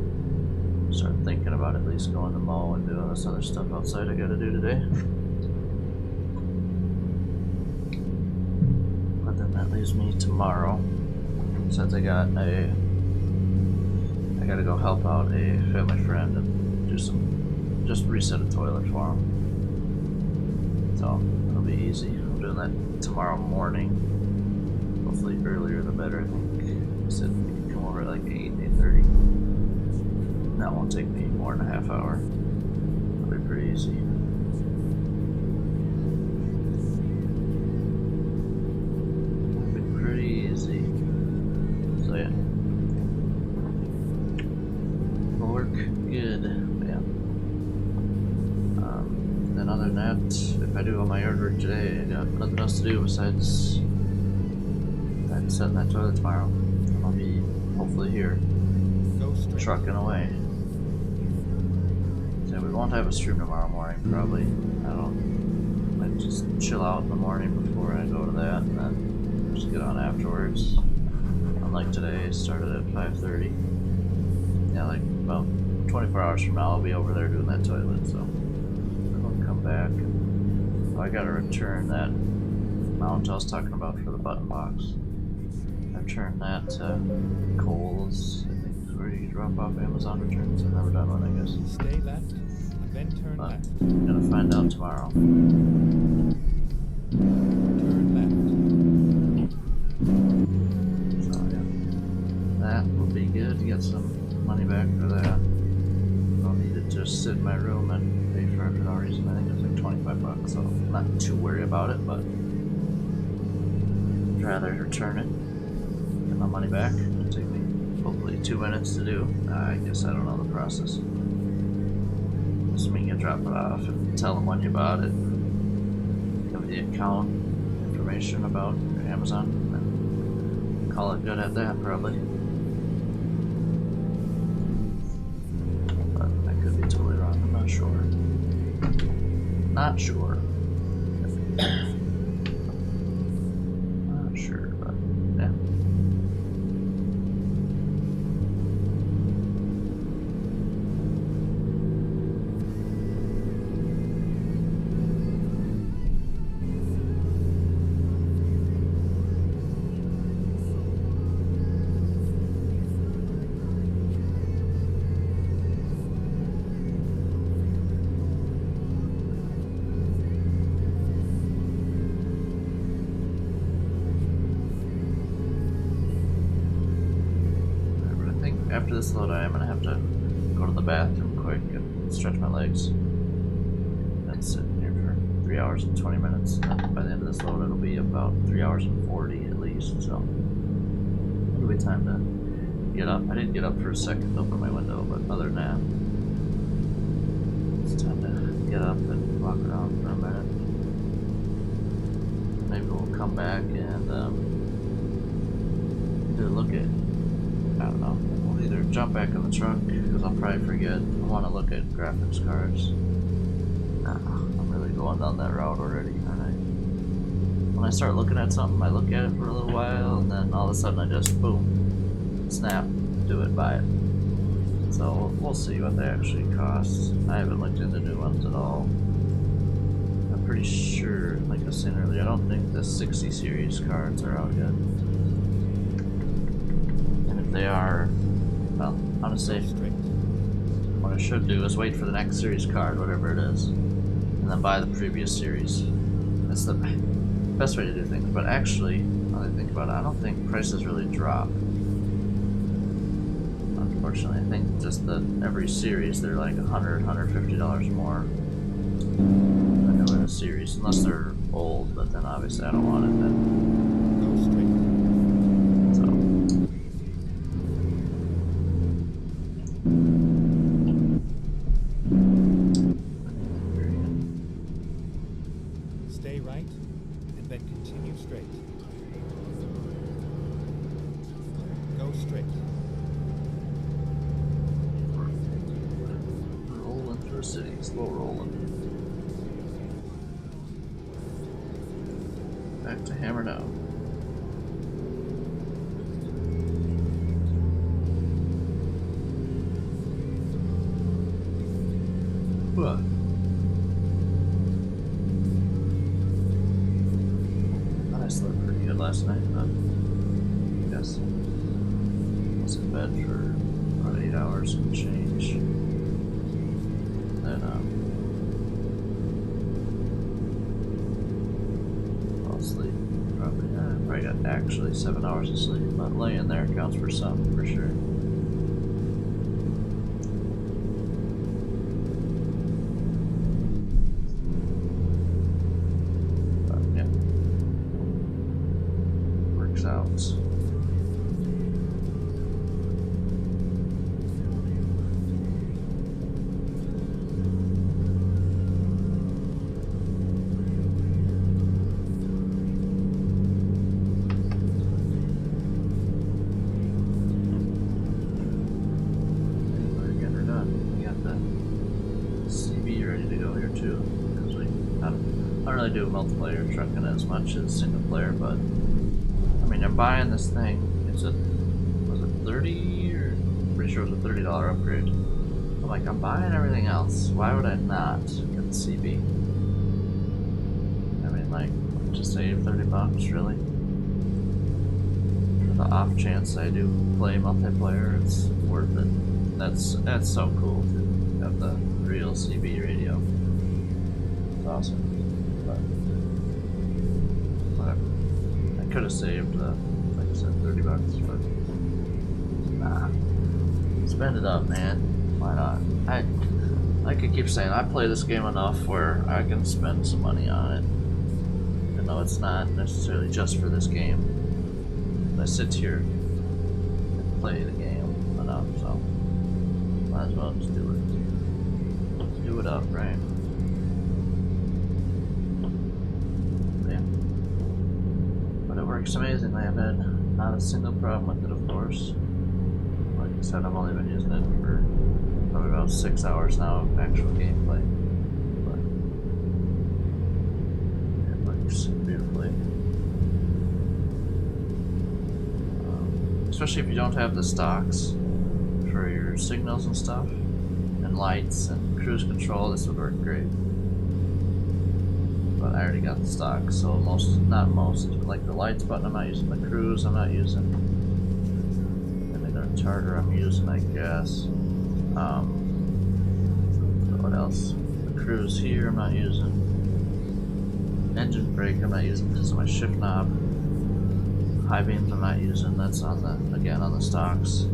start thinking about at least going to mow and doing this other stuff outside I gotta do today. But then that leaves me tomorrow, since I gotta go help out a family friend and do just reset a toilet for him. So it'll be easy. I'm doing that tomorrow morning. Hopefully earlier the better. I think I said we can come over at like 8:30. That won't take me more than a half hour. It'll be pretty easy. It'll be pretty easy. So yeah. Work good. Yeah. Then other than that, if I do all my yard work today, I got nothing else to do besides setting that toilet tomorrow. I'll be hopefully here Go straight. trucking away. So we won't have a stream tomorrow morning probably. I might just chill out in the morning before I go to that and then just get on afterwards. Unlike today, started at 5:30. Yeah, like about 24 hours from now I'll be over there doing that toilet, so I'll come back. And, I gotta return that mount I was talking about for the button box. I returned that to Kohl's, I think is where you drop off Amazon returns. I've never done one, I guess. Stay left, and then turn But left. I'm gonna find out tomorrow. Turn left. So yeah, that will be good to get some money back for that. Don't need to just sit in my room and pay for it for no reason. I think it's like 25 bucks, so I'm not too worried about it, but I'd rather return it, get my money back. It'll take me hopefully 2 minutes to do. I guess I don't know the process. Just mean you drop it off and tell them when you bought it. Give the account information about Amazon and call it good at that probably. Totally wrong, I'm not sure. Not sure. Not sure, but yeah. After this load, I am gonna have to go to the bathroom quick and stretch my legs. Then sit here for 3 hours and 20 minutes. And by the end of this load, it'll be about 3 hours and 40 at least. So it'll be time to get up. I did get up for a second to open my window, but other than that, it's time to get up and walk around for a minute. Maybe we'll come back and do a look at, I don't know. Either jump back in the truck because I'll probably forget. I want to look at graphics cards. I'm really going down that route already, aren't I? When I start looking at something, I look at it for a little while, and then all of a sudden I just boom, snap, do it, buy it. So we'll see what they actually cost. I haven't looked into new ones at all. I'm pretty sure, like I was saying earlier, I don't think the 60 series cards are out yet. And if they are, well, honestly, what I should do is wait for the next series card, whatever it is, and then buy the previous series. That's the best way to do things. But actually, Now that I think about it, I don't think prices really drop. Unfortunately, I think just that every series they're like $100, $150 more. I know in a series, unless they're old, but then obviously I don't want it then. Go straight. Stay right, and then continue straight. Go straight. Rolling through a city, slow rolling. Back to hammer down. What? I slept pretty good last night, but I guess I was in bed for about 8 hours and change. Then fell asleep. Probably got actually 7 hours of sleep, but laying there counts for some, for sure. But yeah, works out. I don't really do multiplayer trucking as much as single player, but I mean, I'm buying this thing. Was it 30 or pretty sure it was a $30 upgrade. I'm like, I'm buying everything else. Why would I not get the CB? I mean, like, just save $30 really. For the off chance I do play multiplayer, it's worth it. That's so cool to have the real CB radio. It's awesome. But whatever. I could have saved like I said, $30, but nah. Spend it up, man. Why not? Like I keep saying, I play this game enough where I can spend some money on it. Even though it's not necessarily just for this game. But I sit here and play the game enough, so might as well just do it. Do it up, right? Works amazingly. I've had not a single problem with it, of course. Like I said, I've only been using it for probably about 6 hours now of actual gameplay. But it works beautifully. Especially if you don't have the stocks for your signals and stuff, and lights and cruise control, this would work great. But I already got the stock, so not most, like the lights button I'm not using, the cruise I'm not using, and the charter I'm using, I guess. What else? The cruise here I'm not using. Engine brake I'm not using because of my shift knob. High beams I'm not using, that's on the stocks.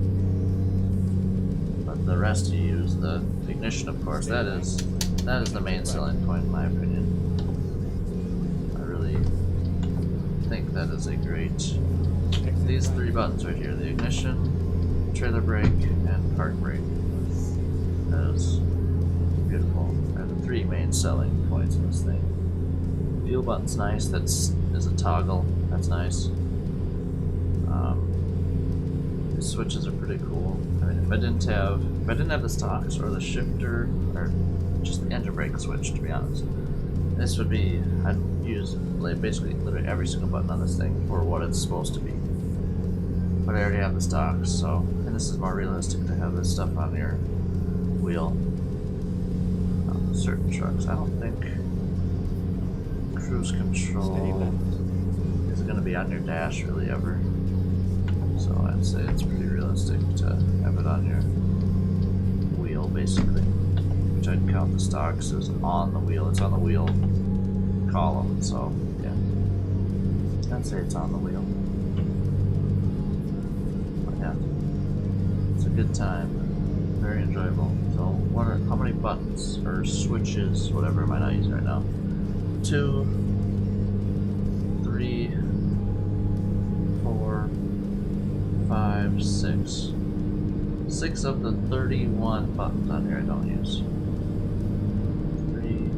But the rest you use, the ignition of course, that is the main selling point in my opinion. I think that is a great. These 3 buttons right here: the ignition, trailer brake, and park brake. That is beautiful. They're the 3 main selling points in this thing. Fuel button's nice. Is a toggle. That's nice. The switches are pretty cool. I mean, if I didn't have the stocks or the shifter or just the engine brake switch, to be honest, this would be, I'd use basically literally every single button on this thing for what it's supposed to be. But I already have the stocks, so, and this is more realistic to have this stuff on your wheel. Certain trucks, I don't think cruise control is going to be on your dash really ever. So I'd say it's pretty realistic to have it on your wheel basically. Which I'd count the stocks as on the wheel. It's on the wheel column, so yeah. I'd say it's on the wheel. good time. Very enjoyable. So, how many buttons or switches, whatever am I not using right now? 2, 3, 4, 5, 6. 6 of the 31 buttons on here I don't use. 3,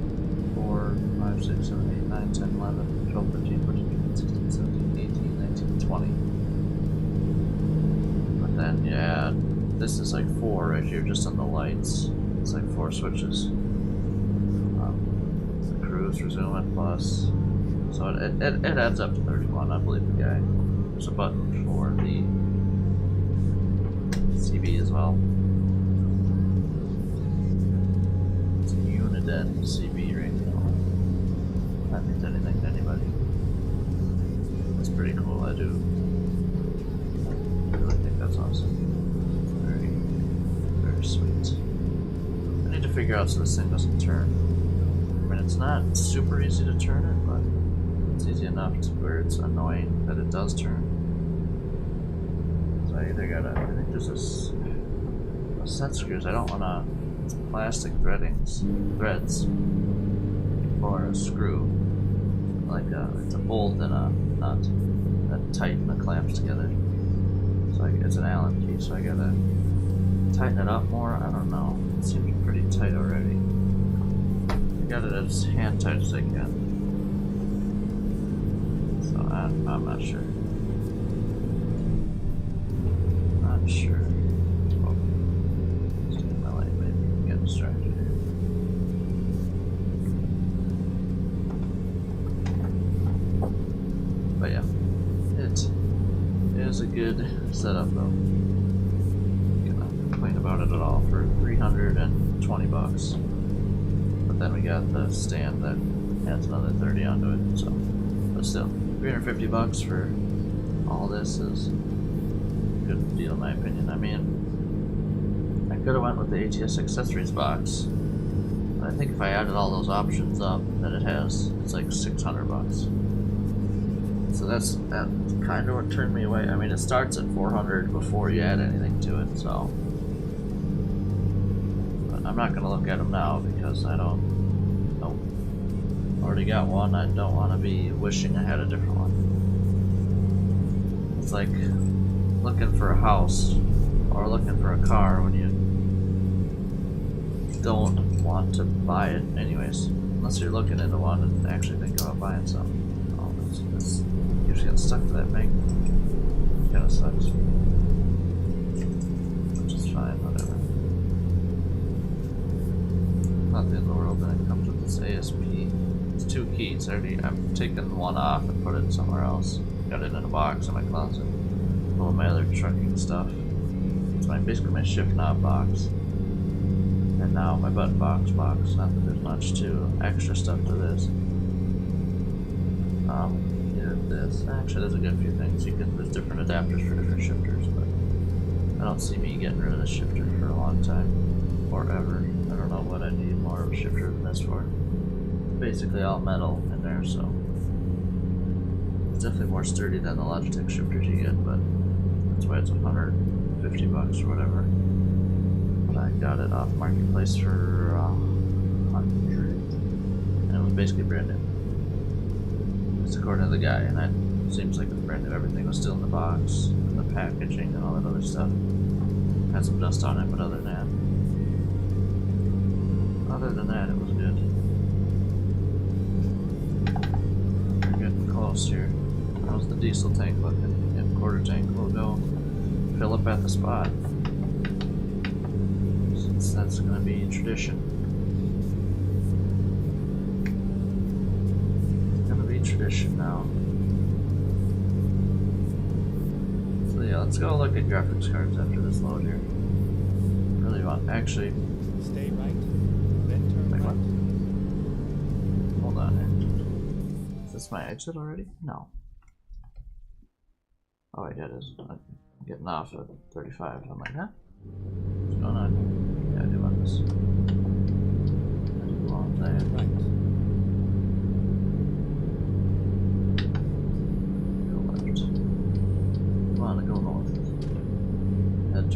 4, 5, 6, 7, 8, 9, 10, 11, 12, 13, 14, 15, 16, 17, 18, 19, 20. But then you add, this is like 4 right here just on the lights. It's like 4 switches. The cruise, resume, and plus. So it adds up to 31, I believe the guy. There's a button for the CB as well. It's a Uniden CB radio. That means anything to anybody. That's pretty cool, I do. I really think that's awesome. Very, very sweet. I need to figure out so this thing doesn't turn. I mean, it's not super easy to turn it, but it's easy enough to where it's annoying that it does turn. So I either gotta, I think there's this set screws. I don't wanna, it's plastic threads for a screw. Like it's a bolt and a nut that tighten the clamps together. So it's an Allen key, so I gotta tighten it up more. I don't know. It seems pretty tight already. I got it as hand tight as I can. So I'm not sure. Not sure. Oh, stay in my lane, maybe. Get distracted here. But yeah, it is a good setup though. Cannot complain about it at all for 320 bucks. But then we got the stand that adds another 30 onto it, so but still, 350 bucks for all this is a good deal in my opinion. I mean, I could have went with the ATS accessories box, but I think if I added all those options up that it has, it's like 600 bucks. So that's kind of what turned me away. I mean, it starts at 400 before you add anything to it, so. But I'm not gonna look at them now because I don't. Nope. Already got one. I don't want to be wishing I had a different one. It's like looking for a house or looking for a car when you don't want to buy it anyways, unless you're looking into one and actually think about buying something. Oh, that's you just get stuck to that bank. Kinda sucks. Which is fine, whatever. Not the end of the world. Then it comes with this ASP. It's 2 keys. I'm taking one off and put it somewhere else. Got it in a box in my closet. Full of my other trucking stuff. It's basically my shift knob box. And now my button box. Not that there's much to extra stuff to this. This. Actually, there's a good few things. There's different adapters for different shifters, but I don't see me getting rid of this shifter for a long time, or ever. I don't know what I need more of a shifter than this for. Basically all metal in there, so it's definitely more sturdy than the Logitech shifters you get, but that's why it's 150 bucks or whatever. But I got it off Marketplace for 100, and it was basically brand new. According to the guy, and it seems like it's brand new. Everything was still in the box, and the packaging, and all that other stuff. Had some dust on it, but other than that, it was good. We're getting close here. How's the diesel tank looking? And quarter tank will go fill up at the spot, since that's going to be tradition. Tradition now. So yeah, let's go look at graphics cards after this load here. Really want, actually. Stay right, then turn Wait, right. what? Hold on here. Is this my exit already? No. Oh wait, yeah, it is. I'm getting off at 35. I'm like, huh? What's going on? Yeah, I do want this. I do want that. Right.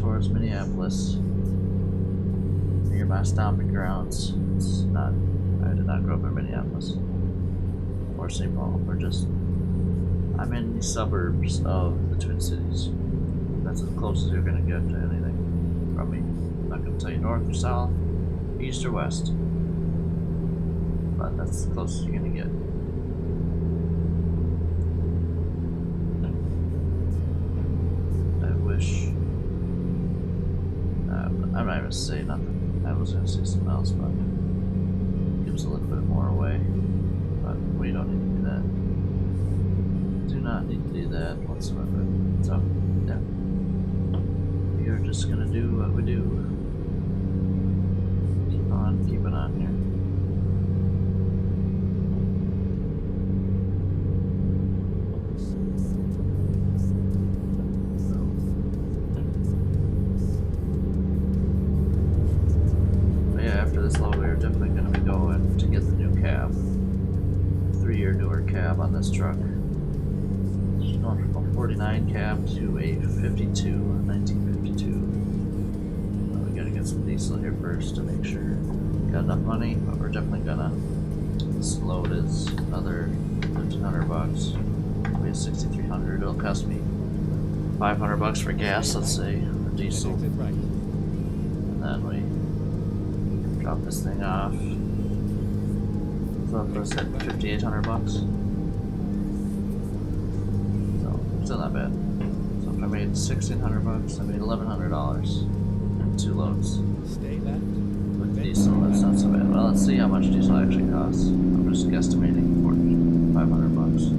towards Minneapolis, near my stomping grounds. It's not. I did not grow up in Minneapolis or St. Paul. I'm in the suburbs of the Twin Cities. That's as close as you're gonna get to anything from me. I'm not gonna tell you north or south, east or west, but that's the closest you're gonna get. I wish. I'm not even saying nothing. I was gonna say something else, but it gives a little bit more away. But we don't need to do that. Do not need to do that whatsoever. So, yeah. We are just gonna do what we do. Keep on keeping on here. But yeah, after this load, we're definitely gonna be going to get the new cab. 3-year newer cab on this truck. It's going from a 49 cab to a 1952. We gotta get some diesel here first to make sure we got enough money, but we're definitely gonna. This load is another $1,500. We have 6,300. It'll cost me $500 for gas, let's say, for diesel. Exit right. And then we drop this thing off. So for us at $5,800. So still not bad. So if I made $1,600, I made $1,100 in 2 loads Stay left. with diesel. That's not so bad. Well, let's see how much diesel actually costs. I'm just guesstimating for $500.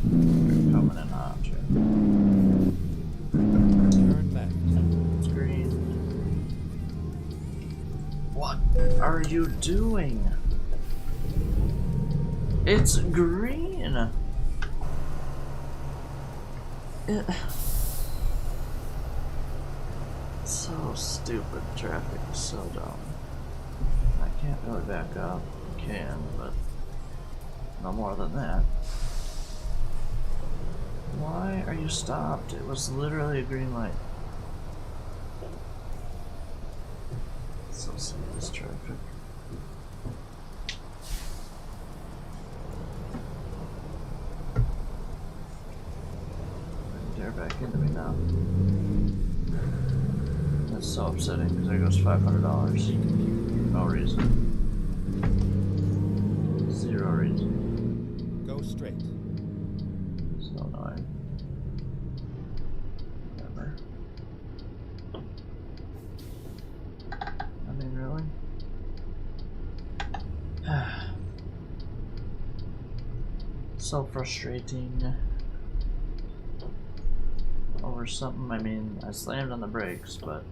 We're coming in hot, sure. Turn left. It's green. What are you doing? It's green. So stupid. Traffic is so dumb. I can't really back up. I can, but no more than that. Why are you stopped? It was literally a green light. So silly, this traffic. They're back into me now. That's so upsetting because there goes $500. No reason. 0 reason. Go straight. So annoying. Whatever. I mean, really? So frustrating. Over something, I mean, I slammed on the brakes, but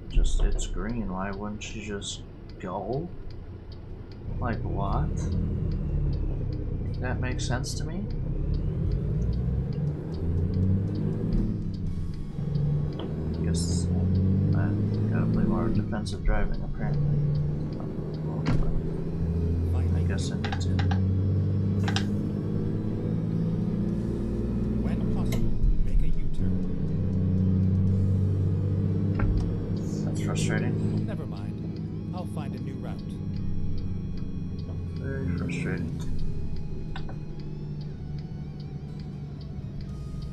just, it's green. Why wouldn't you just go? Like, what? That makes sense to me? I guess I gotta play more defensive driving, apparently. I guess I need to. When possible, make a U-turn. That's frustrating. Never mind. I'll find a new route. Very frustrating.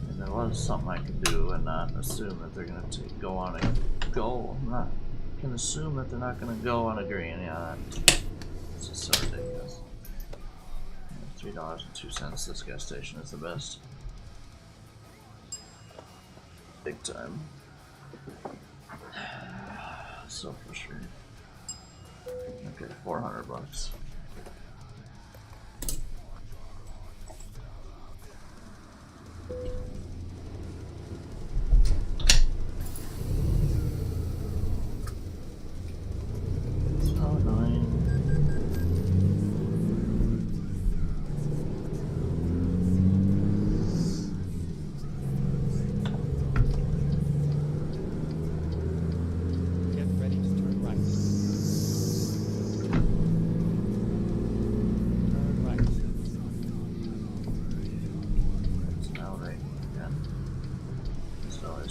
And there was something I could do and not assume that they're gonna go on a go. I'm not can assume that they're not gonna go on a green. Yeah, it's just so ridiculous. $3.02. This gas station is the best. Big time. So frustrating. Okay, $400. So annoying. Get ready to turn right. Turn right. It's now right.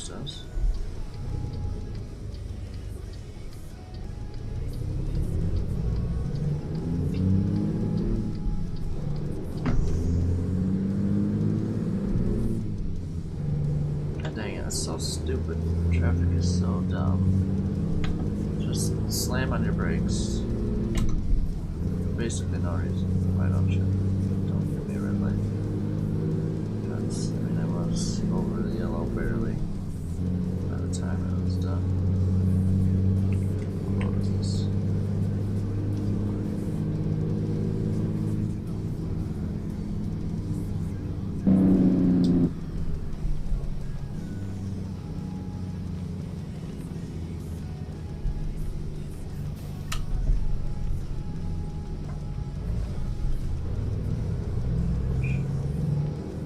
always does. God dang it, that's so stupid. Traffic is so dumb. Just slam on your brakes. Basically no reason. Why don't you? Don't give me a red light. Because, I mean, I was over the yellow barely by the time it was done. What is this?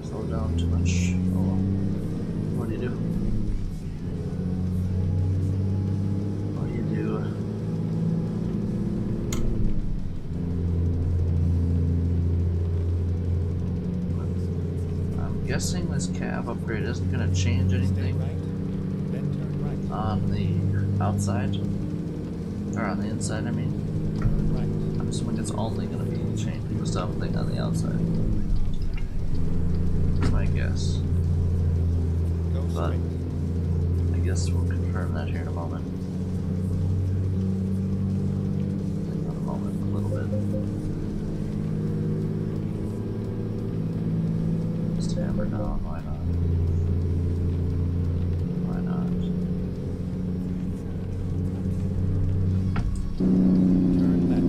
Slow down too much. Oh, what do you do? What do you do? I'm guessing this cab upgrade isn't going to change Stay anything right, then turn right. on the outside, or on the inside, I mean. Turn right. I'm assuming it's only going to be changing something on the outside. That's my guess. Go But straight. I guess we'll confirm that here in a moment. Not a moment, a little bit. Just hammer down, why not? Why not? Turn left.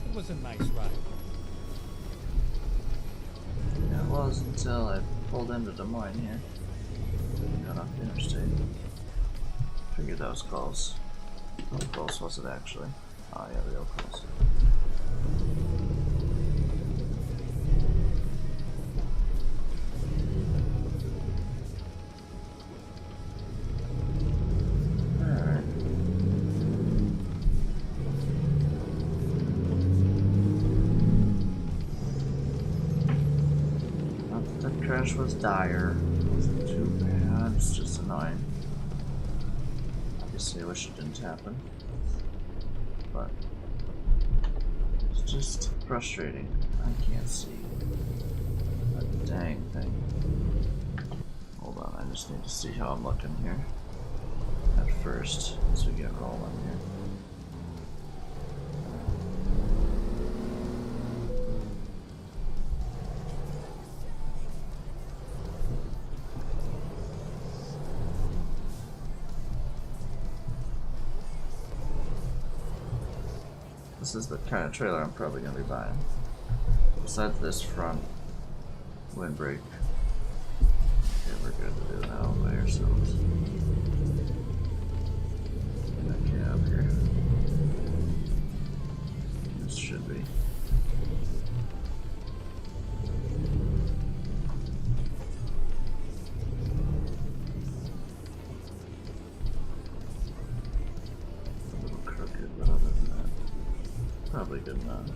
It was a nice ride. Yeah, it was until I pulled into Des Moines here. Got off the interstate. Figured that was close. How close was it actually? Oh yeah, real close. Alright. Not that the crash was dire. It wasn't too bad, it's just annoying. Obviously I wish it didn't happen. But it's just frustrating. I can't see a dang thing. Hold on, I just need to see how I'm looking here at first as we get rolling here. This is the kind of trailer I'm probably going to be buying. Besides this front windbreak. Okay, we're good to do that all by ourselves. That cab here. This should be. A little crooked, but other than that, probably good enough.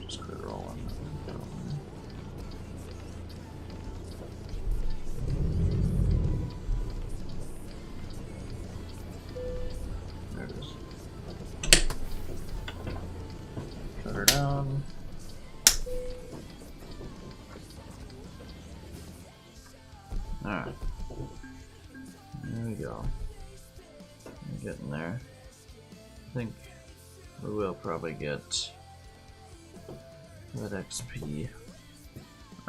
Just quit rolling. There it is. Shut her down. Alright. There we go. I'm getting there. I think we will probably get that XP.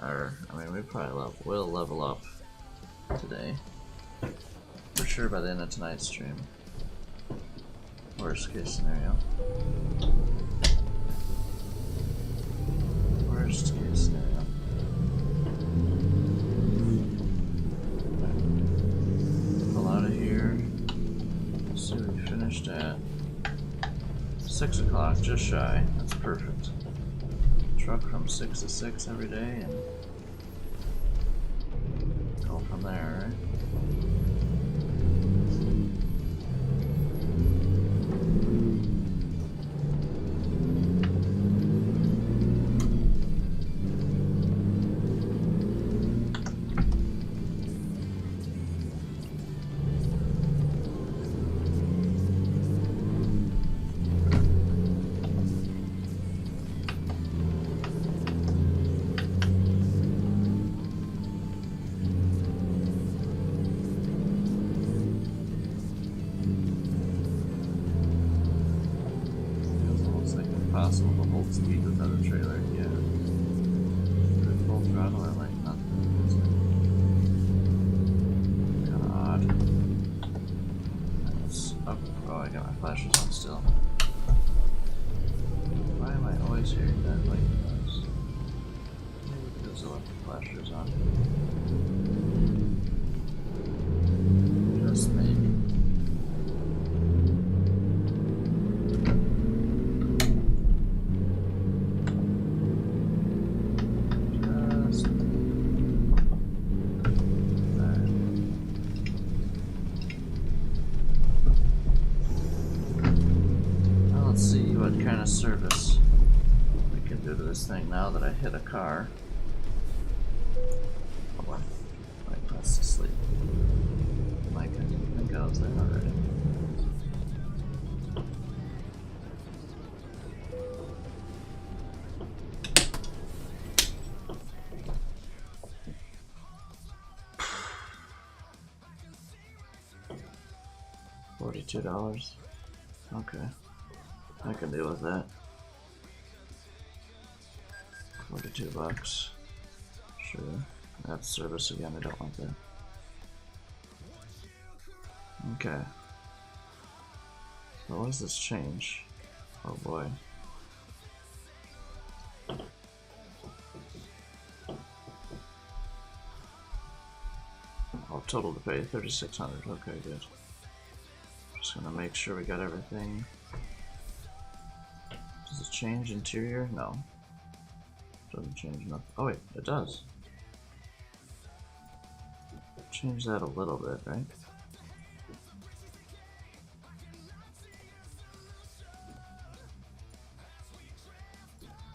Or, I mean, we probably will level up today. For sure by the end of tonight's stream. Worst case scenario. Worst case scenario. Pull out of here. 6 o'clock, just shy. That's perfect. Truck from 6 to 6 every day and go from there, right? Possible to hold speed without a trailer, yeah. With full throttle or like nothing. Kinda odd. Oh, I got my flashers on still. Why am I always hearing that like noise? Maybe because I left the flashers on. Just maybe. Service we can do to this thing now that I hit a car. Oh boy, Mike has to sleep. Mike, I didn't think I was there already. $42. Okay. I can deal with that. 42 bucks. Sure. That's service again, I don't want that. Okay. So what does this change? Oh boy. Oh, total to pay $3,600. Okay, good. Just gonna make sure we got everything. Does it change interior? No. Doesn't change nothing. Oh wait, it does. Change that a little bit, right?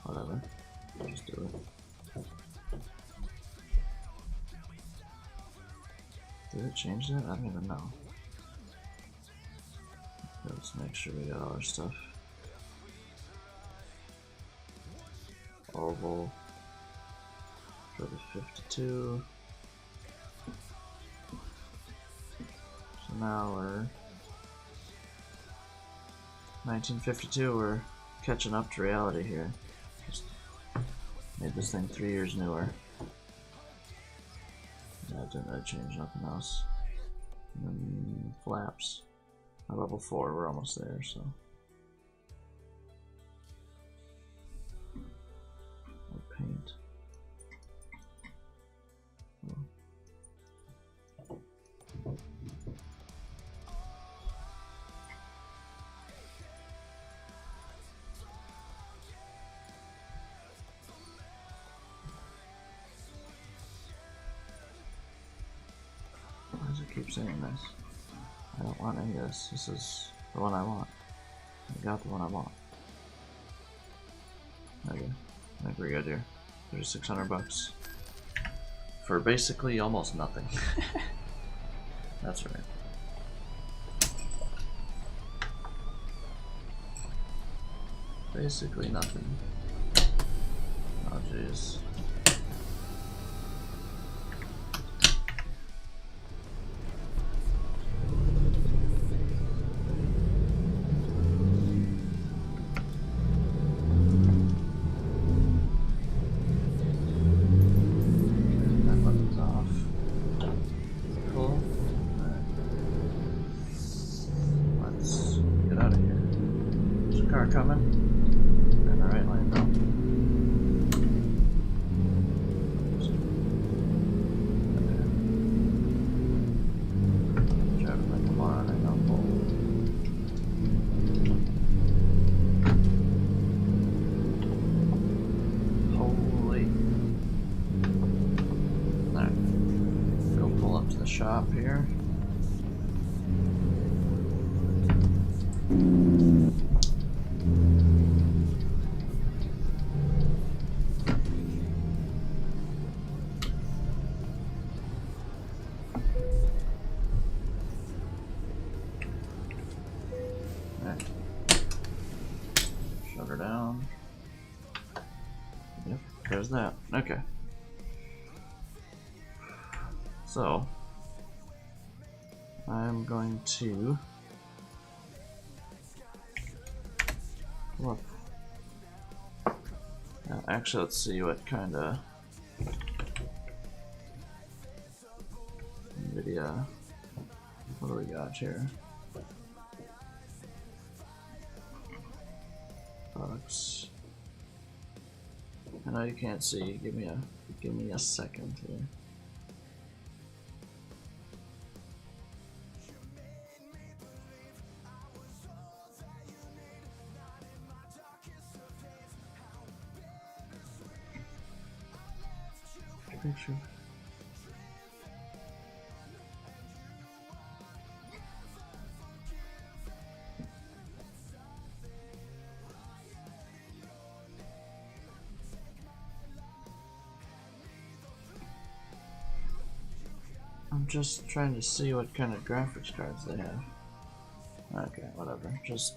Whatever. Just do it. Did it change that? I don't even know. Let's make sure we got all our stuff. Oval for the 52. So now we're 1952. We're catching up to reality here. Just made this thing 3 years newer. That didn't really change nothing else. And then flaps. At level 4, we're almost there, so. Paint. Why does it keep saying this? I don't want any of this. This is the one I want. I got the one I want. Okay. I think we're good here. 3,600 bucks for basically almost nothing. That's right. Basically nothing. Oh jeez. Coming in the right lane though. Okay. Driving like a moron, I know. shop here. Alright. Shut her down. Yep, there's that. Okay. So, I'm going to pull up. Actually, let's see what kind of NVIDIA. What do we got here? Products. I know you can't see. Give me a second here. Picture. I'm just trying to see what kind of graphics cards they have. Okay, whatever. Just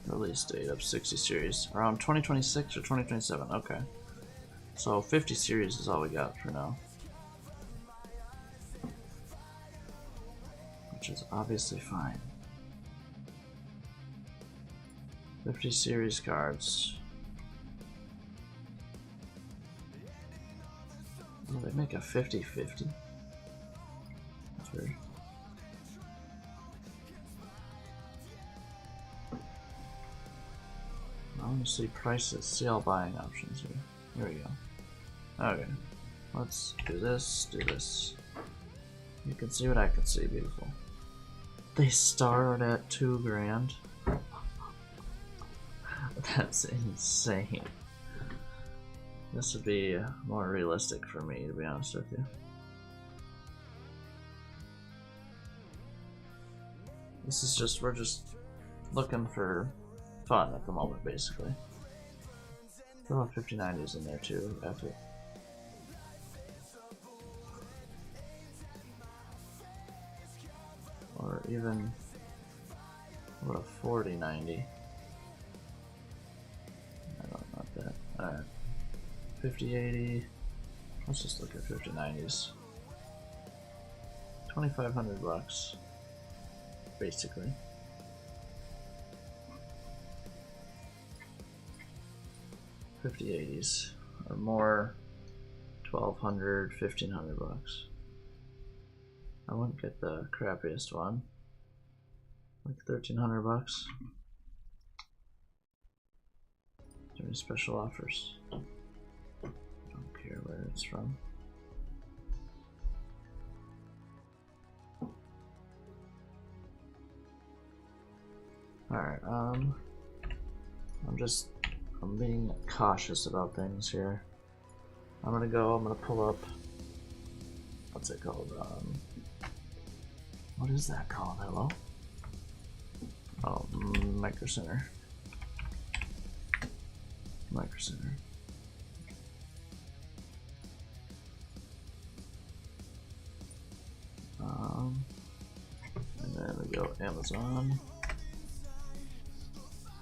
release date of 60 series. Around 2026 or 2027. Okay. So 50 series is all we got for now. Which is obviously fine. 50 series cards. Oh, they make a 50-50. That's weird. I want to see prices, see all buying options here. There we go. Okay, let's do this, do this. You can see what I can see, beautiful. They start at $2 grand. That's insane. This would be more realistic for me, to be honest with you. This is just, we're just looking for fun at the moment, basically. Throw a 5090s in there too, after. Or even, what, a 4090. I don't want that. Alright. 5080. Let's just look at 5090s. 2,500 bucks. Basically. $5080s or more, 1,200, 1,500 bucks. I wouldn't get the crappiest one, like 1,300 bucks. Is there any special offers? Don't care where it's from. Alright, I'm being cautious about things here. I'm gonna pull up, what's it called? What is that called? Hello? Oh, Micro Center. Micro Center. And then we go Amazon.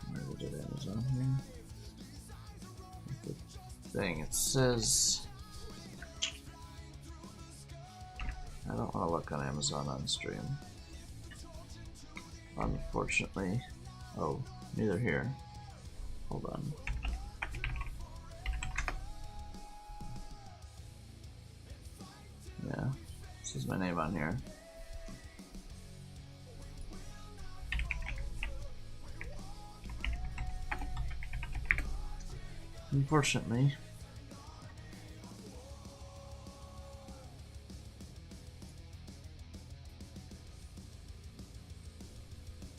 Where we did Amazon here. The thing, it says, I don't want to look on Amazon on stream. Unfortunately. Oh, neither here. Hold on. Yeah, this is my name on here. Unfortunately.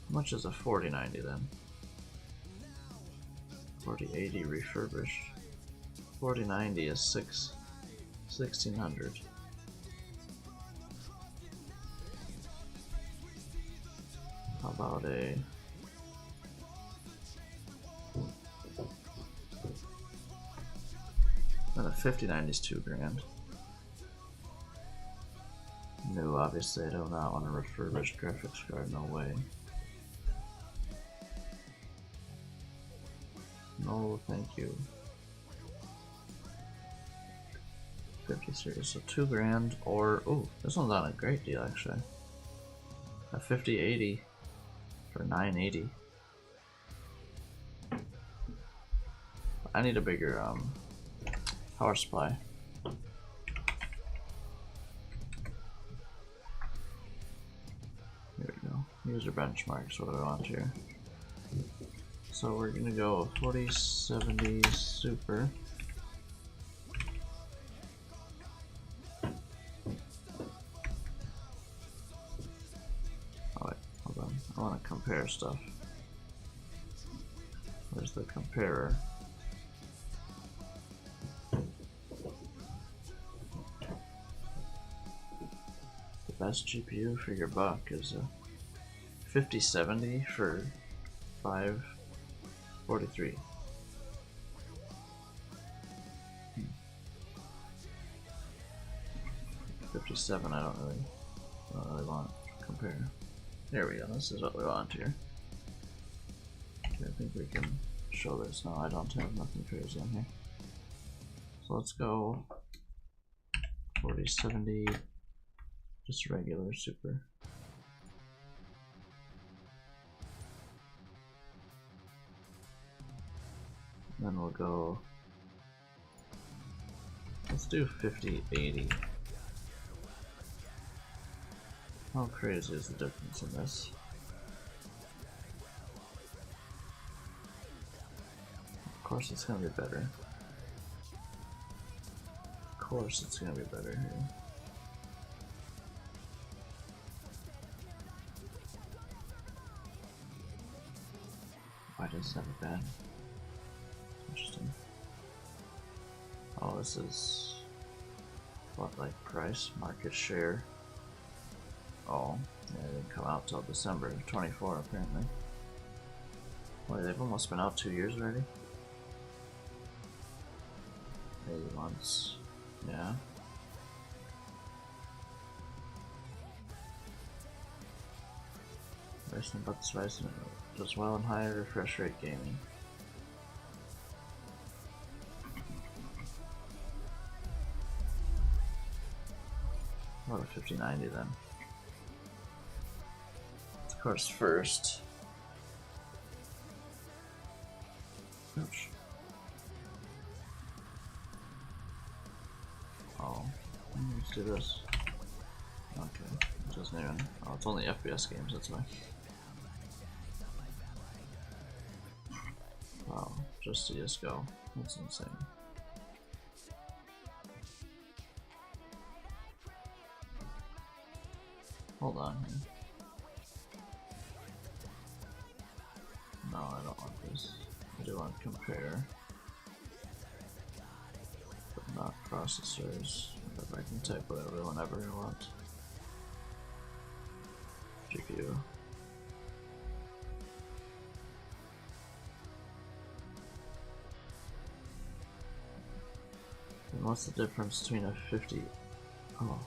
How much is a 4090 then? 4080 refurbished. 4090 is 1600. How about a then a 5090 is $2,000. No, obviously I do not want a refurbished graphics card, no way. No, thank you. 50 series, so $2,000, or oh, this one's on a great deal actually. A 5080 for $980. I need a bigger power supply. Here we go. User benchmarks. What do I want here? So we're gonna go 4070 Super. Oh wait, hold on. I want to compare stuff. Where's the comparer? The best GPU for your buck is a 5070 for $543. 57 I don't really want to compare. There we go, this is what we want here. Okay, I think we can show this. No, I don't have nothing crazy on here. So let's go 4070, just regular super. Then we'll go, let's do 5080. How crazy is the difference in this? Of course it's gonna be better. Of course it's gonna be better here. Why does it have a bad? Interesting. Oh, this is what, like price, market share? Oh, yeah, it didn't come out till December 24 apparently. Boy, they've almost been out 2 years already. 80 months, yeah. Racing but the spice does well in higher refresh rate gaming. What a 5090 then. Of course, first. Ouch. Oh, let's do this. Okay, it doesn't even. Oh, it's only FPS games, that's why. Wow, just CSGO. That's insane. Hold on here. No, I don't want this. I do want to compare, but not processors. But I can type whatever whenever I want. GPU. And what's the difference between a 50? Oh,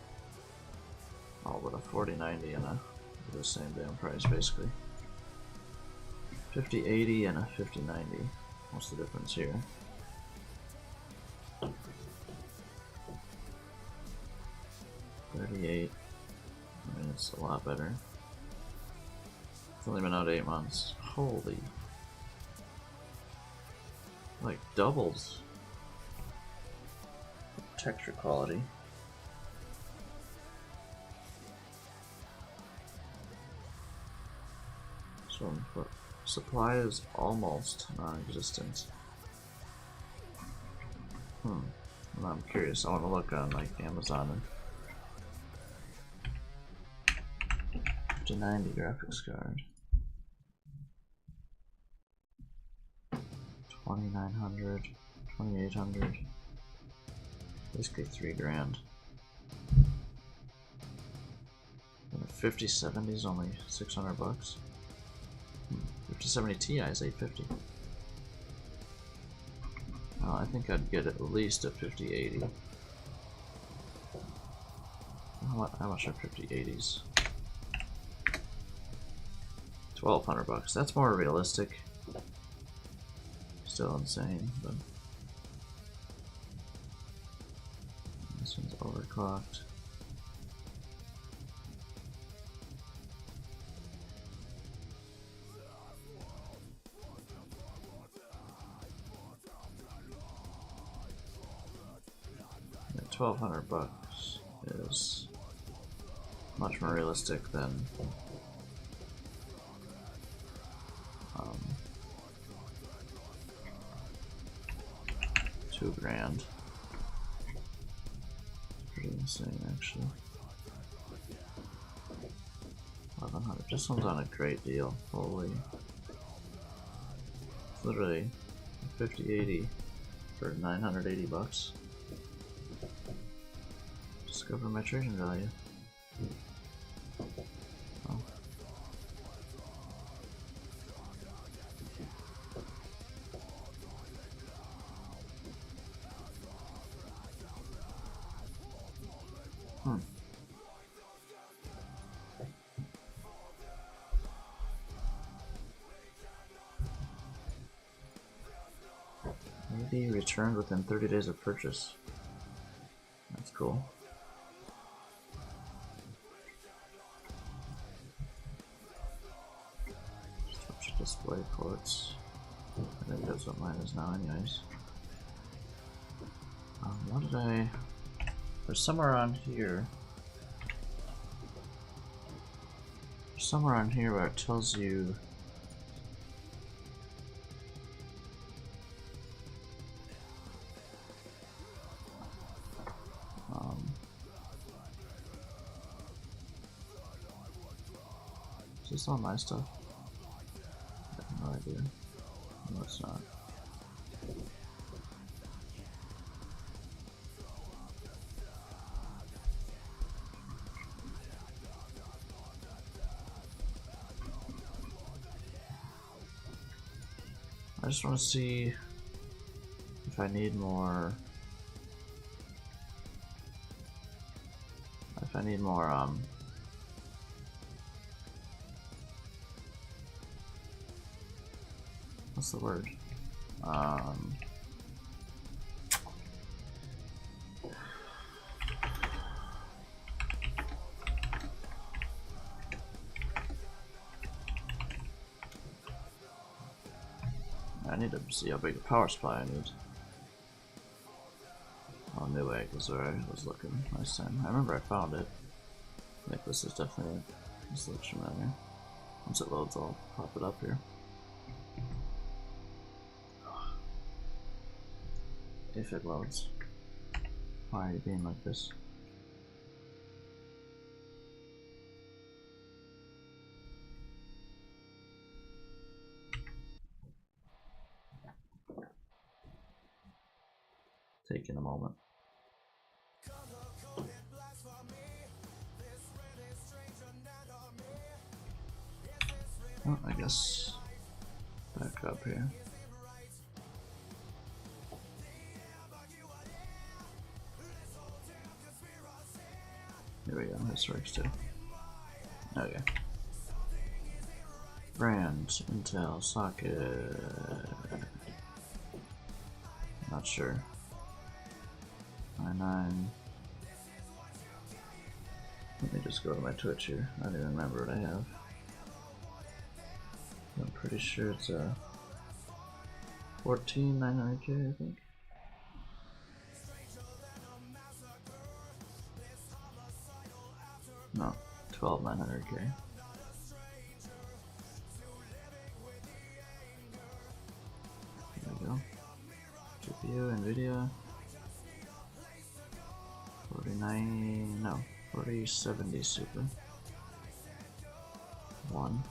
but a 4090 and a the same damn price basically. 5080 and a 5090. What's the difference here? $38. I mean, it's a lot better. It's only been out 8 months. Holy. Like doubles. Texture quality. So, supply is almost non-existent. Well, I'm curious. I want to look on like Amazon and 5090 graphics card. $2,900, $2,800. Basically $3,000. And a 5070 is only $600. 5070 Ti is $850. I think I'd get at least a 5080. How much are 5080s? $1,200. That's more realistic. Still insane, but this one's overclocked. Yeah, $1,200 is much more realistic than $2,000. Pretty insane, actually. 1,100. This one's on a great deal. Holy! It's literally 5080 for $980. Discover my trading value. Oh. Maybe returned within 30 days of purchase. That's cool. Switch display ports. I think that's what mine is now anyways. What did I... There's somewhere on here. Somewhere on here where it tells you is this all my stuff? I have no idea. No, it's not. I just want to see if I need more. If I need more, what's the word? I need to see how big a power supply I need. Oh, new egg is where I was looking last time. I remember I found it. I think this is definitely it. This looks familiar. Once it loads, I'll pop it up here. If it loads. Why are you being like this? Taking a moment. Oh, I guess back up here. Here we go, this works too. Okay. Brand, Intel, socket. Not sure. i9. Let me just go to my Twitch here. I don't even remember what I have. I'm pretty sure it's a 14900K, I think. No, 12900K. There we go. GPU, NVIDIA. 49, no, 4070 Super. 1.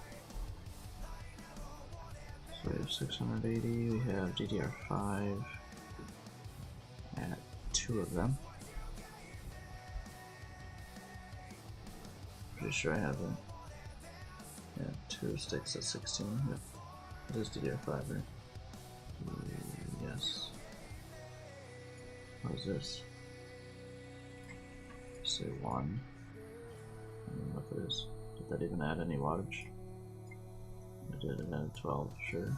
So we have 680, we have DDR5 at 2 of them. Pretty sure I have it. Yeah, 2 sticks at 16. Yep. It is DDR5, right? Yes. What is this? Say 1. I don't know what it is. Did that even add any wattage? It did, it added 12, sure.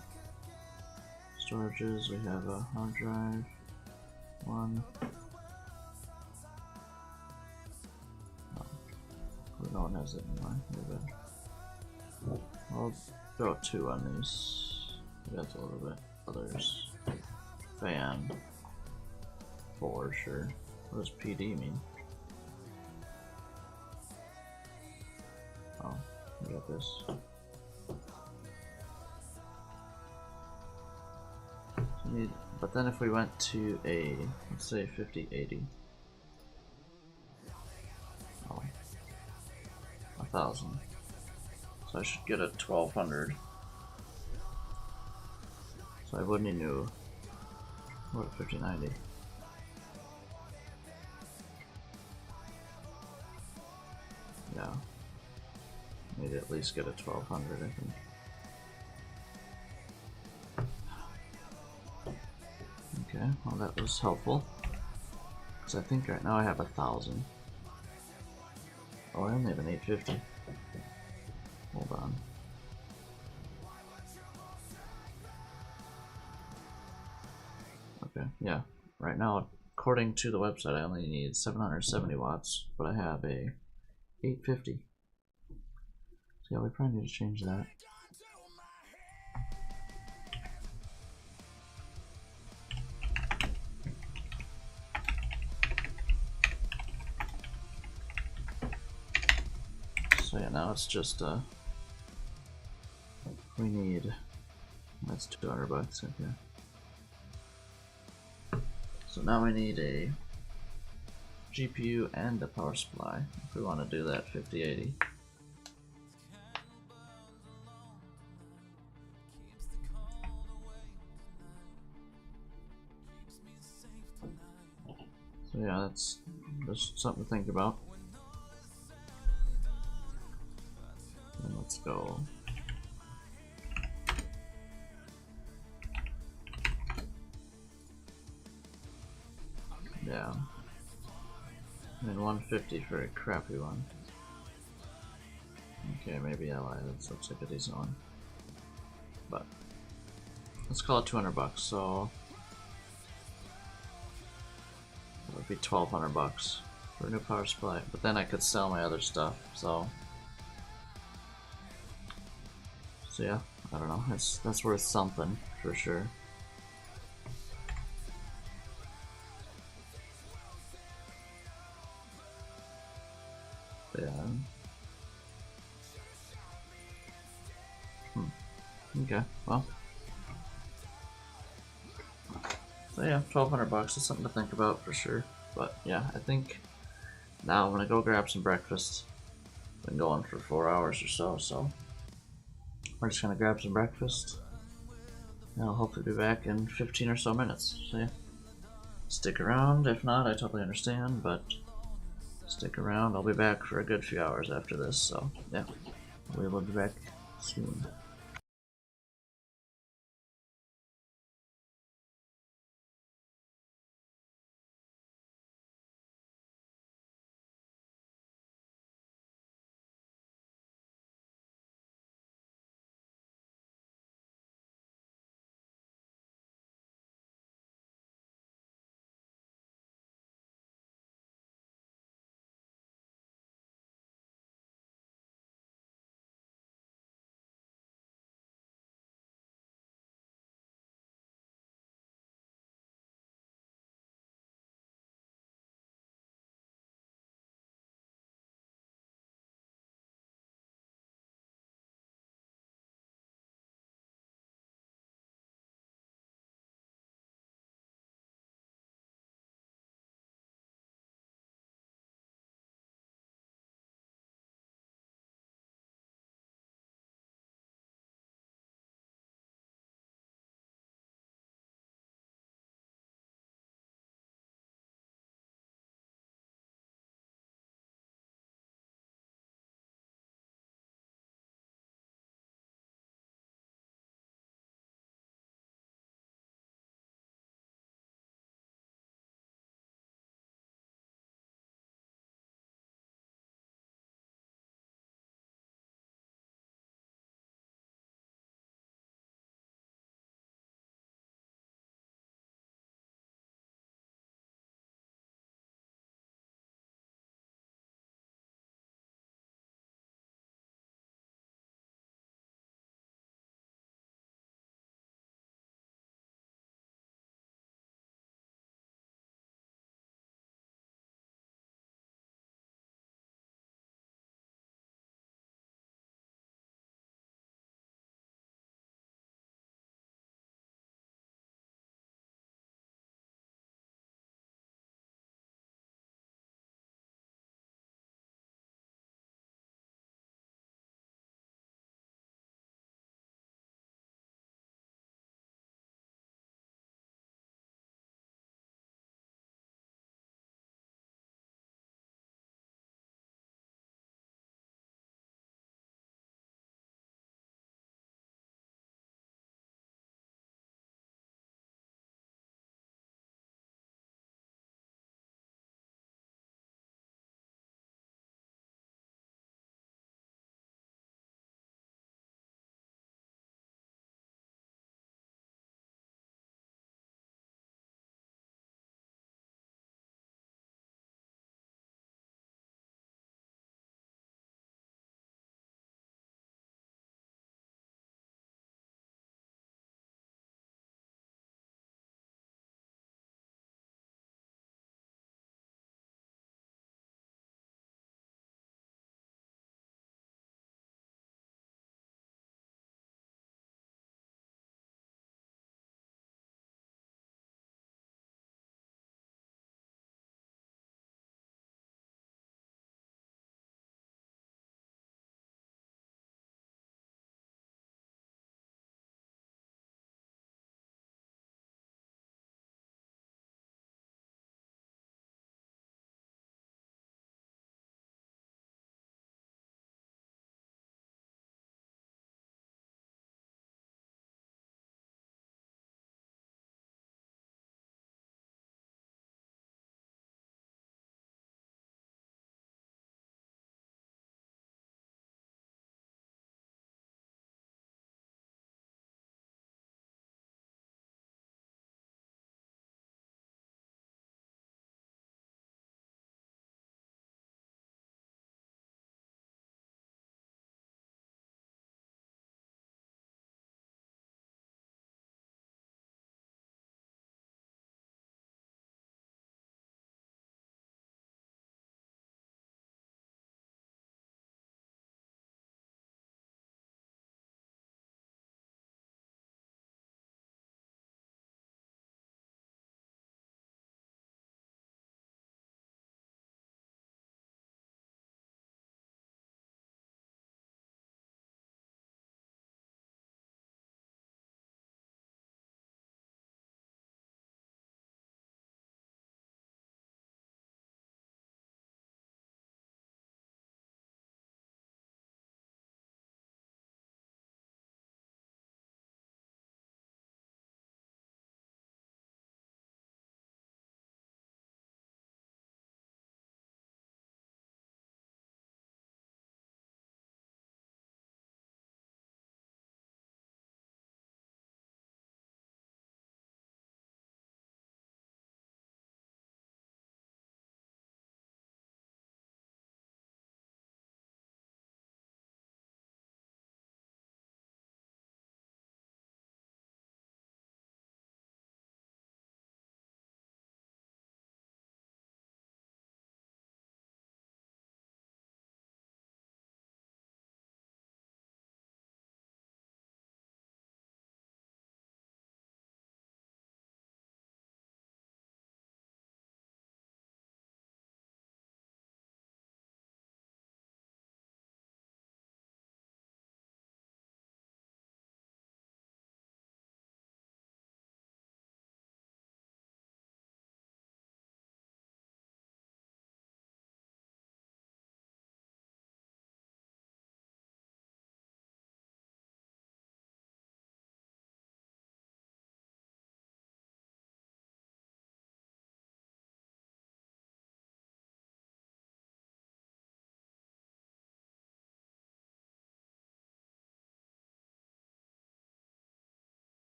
Storages, we have a hard drive. 1. Oh, no one has it anymore. I'll throw 2 on these. That's a little bit. Others. Fan. 4, sure. What does PD mean? Oh, we got this. But then if we went to a, let's say 5080. Oh, 1,000. So I should get a 1200. So I wouldn't even know what a 5090. Yeah. Need to at least get a 1200, I think. Okay, well that was helpful. Because I think right now I have 1,000. Oh, I only have an 850. Hold on. Okay, yeah. Right now, according to the website, I only need 770 watts, but I have a 850. So yeah, we probably need to change that. So yeah, now it's just we need, that's 200 bucks, okay. So now we need a GPU and a power supply if we want to do that 5080. So yeah, that's just something to think about. And let's go. Yeah. I mean 150 for a crappy one. Okay, maybe LI, that looks like a decent one. But let's call it 200 bucks, so that would be 1,200 bucks for a new power supply. But then I could sell my other stuff, so yeah, I don't know. That's worth something for sure. Yeah. Okay, well. So yeah, 1,200 bucks is something to think about for sure. But yeah, I think now I'm gonna go grab some breakfast. Been going for 4 hours or so, so we're just gonna grab some breakfast. And I'll hopefully be back in 15 or so minutes. So yeah, stick around. If not, I totally understand, but stick around. I'll be back for a good few hours after this, so yeah, we will be back soon.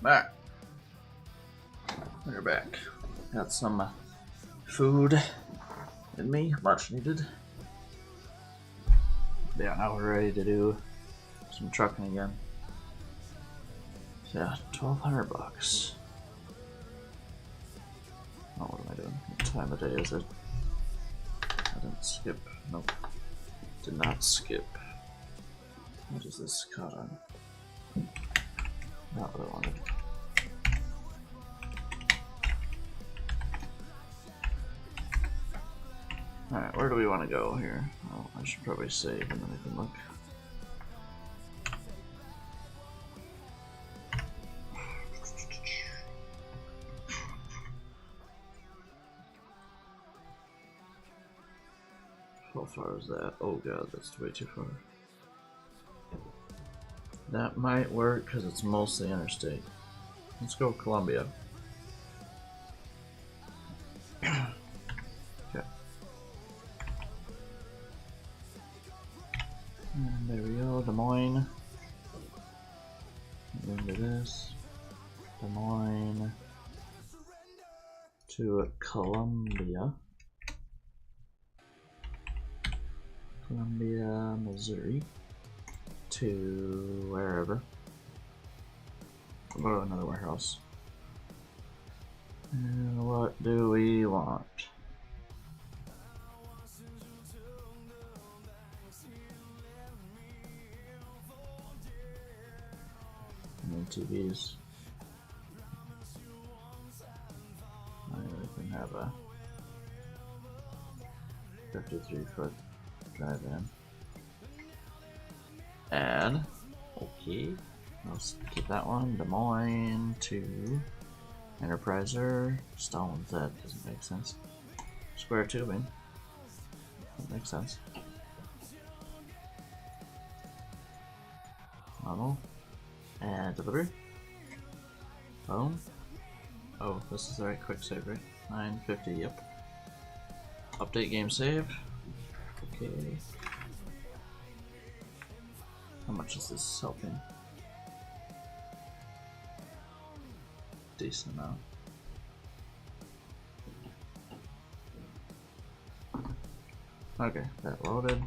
back. We're back. Got some food in me, much needed. Yeah, now we're ready to do some trucking again. So yeah, $1,200. Oh, what am I doing? What time of day is it? I didn't skip. Nope. Did not skip. What is this caught on? Not what I wanted. Alright, where do we want to go here? Well, I should probably save and then we can look. How far is that? Oh god, that's way too far. That might work because it's mostly interstate. Let's go Columbia. Okay. And there we go, Des Moines. Into this. Des Moines to Columbia. Columbia, Missouri. To wherever. We'll go to another warehouse. And what do we want? TVs. We can have a 53-foot drive-in. And okay, let's keep that one. Des Moines to Enterpriser. Stones, that doesn't make sense. Square tubing. That makes sense. Model. And delivery. Boom. Oh, this is the right quick save, right? 950, yep. Update game save. Okay. How much is this helping? Decent amount. Okay, that loaded.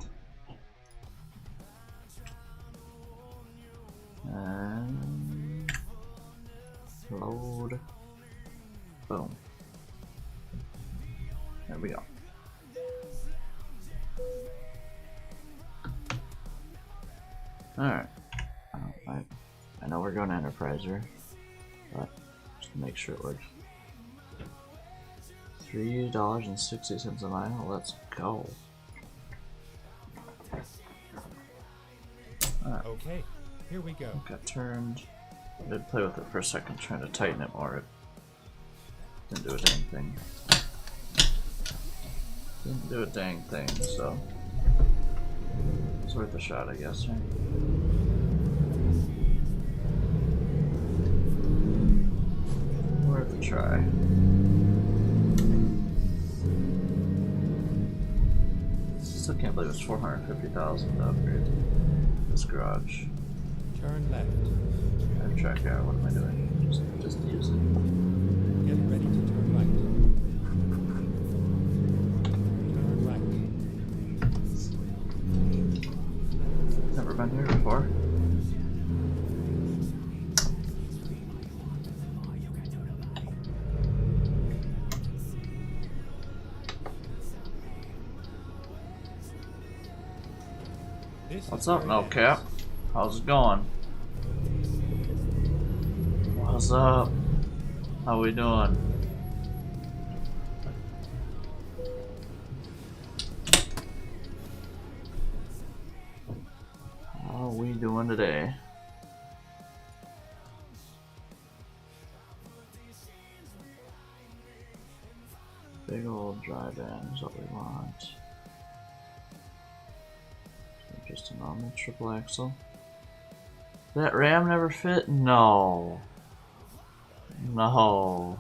And load. Boom. There we go. Alright. I know we're going to Enterpriser, but just to make sure it works. $3.60 a mile. Let's go. Alright. Okay, here we go. Got turned. I did play with it for a second, trying to tighten it more. It didn't do a dang thing. Didn't do a dang thing, so it's worth a shot, I guess, right? Worth a try. Still can't believe it's $450,000 to upgrade this garage. Turn left. I've tracked out. What am I doing? Just use it. Get ready to turn right. Turn right. Never been here before. What's up, no cap? How's it going? What's up? How we doing? How are we doing today? Big old drive-in is what we want. Just a normal triple axle. That Ram never fit? No. No.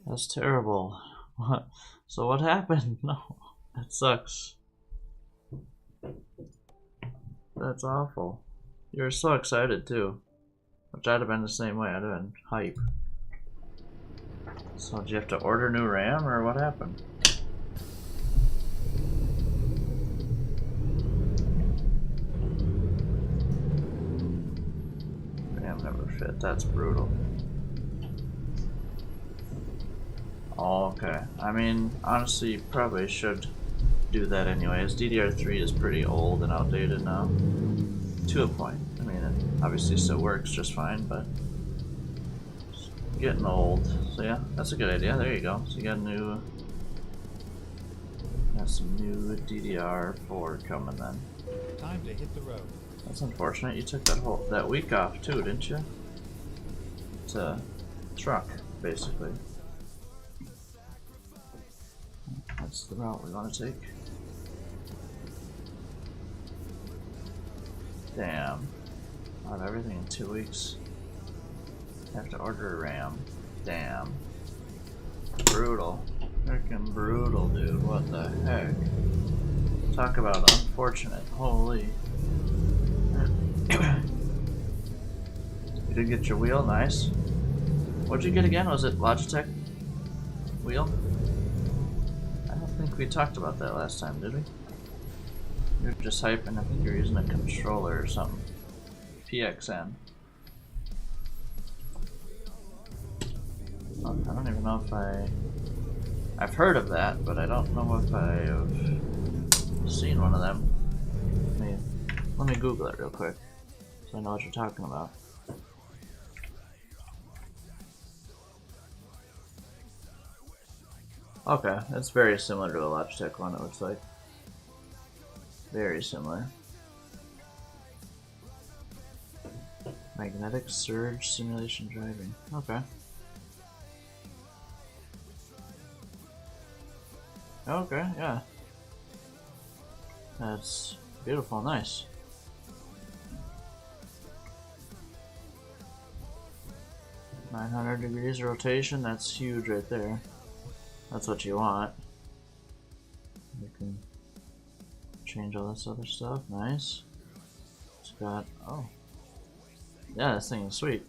That's terrible. What? So what happened? No. That sucks. That's awful. You're so excited too. Which I'd have been the same way. I'd have been hype. So did you have to order new RAM or what happened? RAM never fit. That's brutal. Oh, okay. I mean, honestly, you probably should do that anyways. DDR3 is pretty old and outdated now. To a point. I mean, it obviously still works just fine, but it's getting old. So yeah, that's a good idea. There you go. So you got some new DDR4 coming then. Time to hit the road. That's unfortunate. You took that week off too, didn't you? To truck, basically. That's the route we're gonna take. Damn. Out of everything in 2 weeks. Have to order a RAM. Damn. Brutal. Freaking brutal, dude. What the heck? Talk about unfortunate. Holy. You did get your wheel, nice. What'd you get again? Was it Logitech wheel? I don't think we talked about that last time, did we? You're just hyping. I think you're using a controller or something. PXN. I don't even know if I've heard of that, but I don't know if I've seen one of them. Let me Google it real quick, so I know what you're talking about. Okay, that's very similar to a Logitech one, it looks like. Very similar. Magnetic surge simulation driving. Okay. Okay, yeah. That's beautiful, nice. (900 degrees rotation, that's huge right there. That's what you want. You can change all this other stuff, nice. It's got, oh. Yeah, this thing is sweet.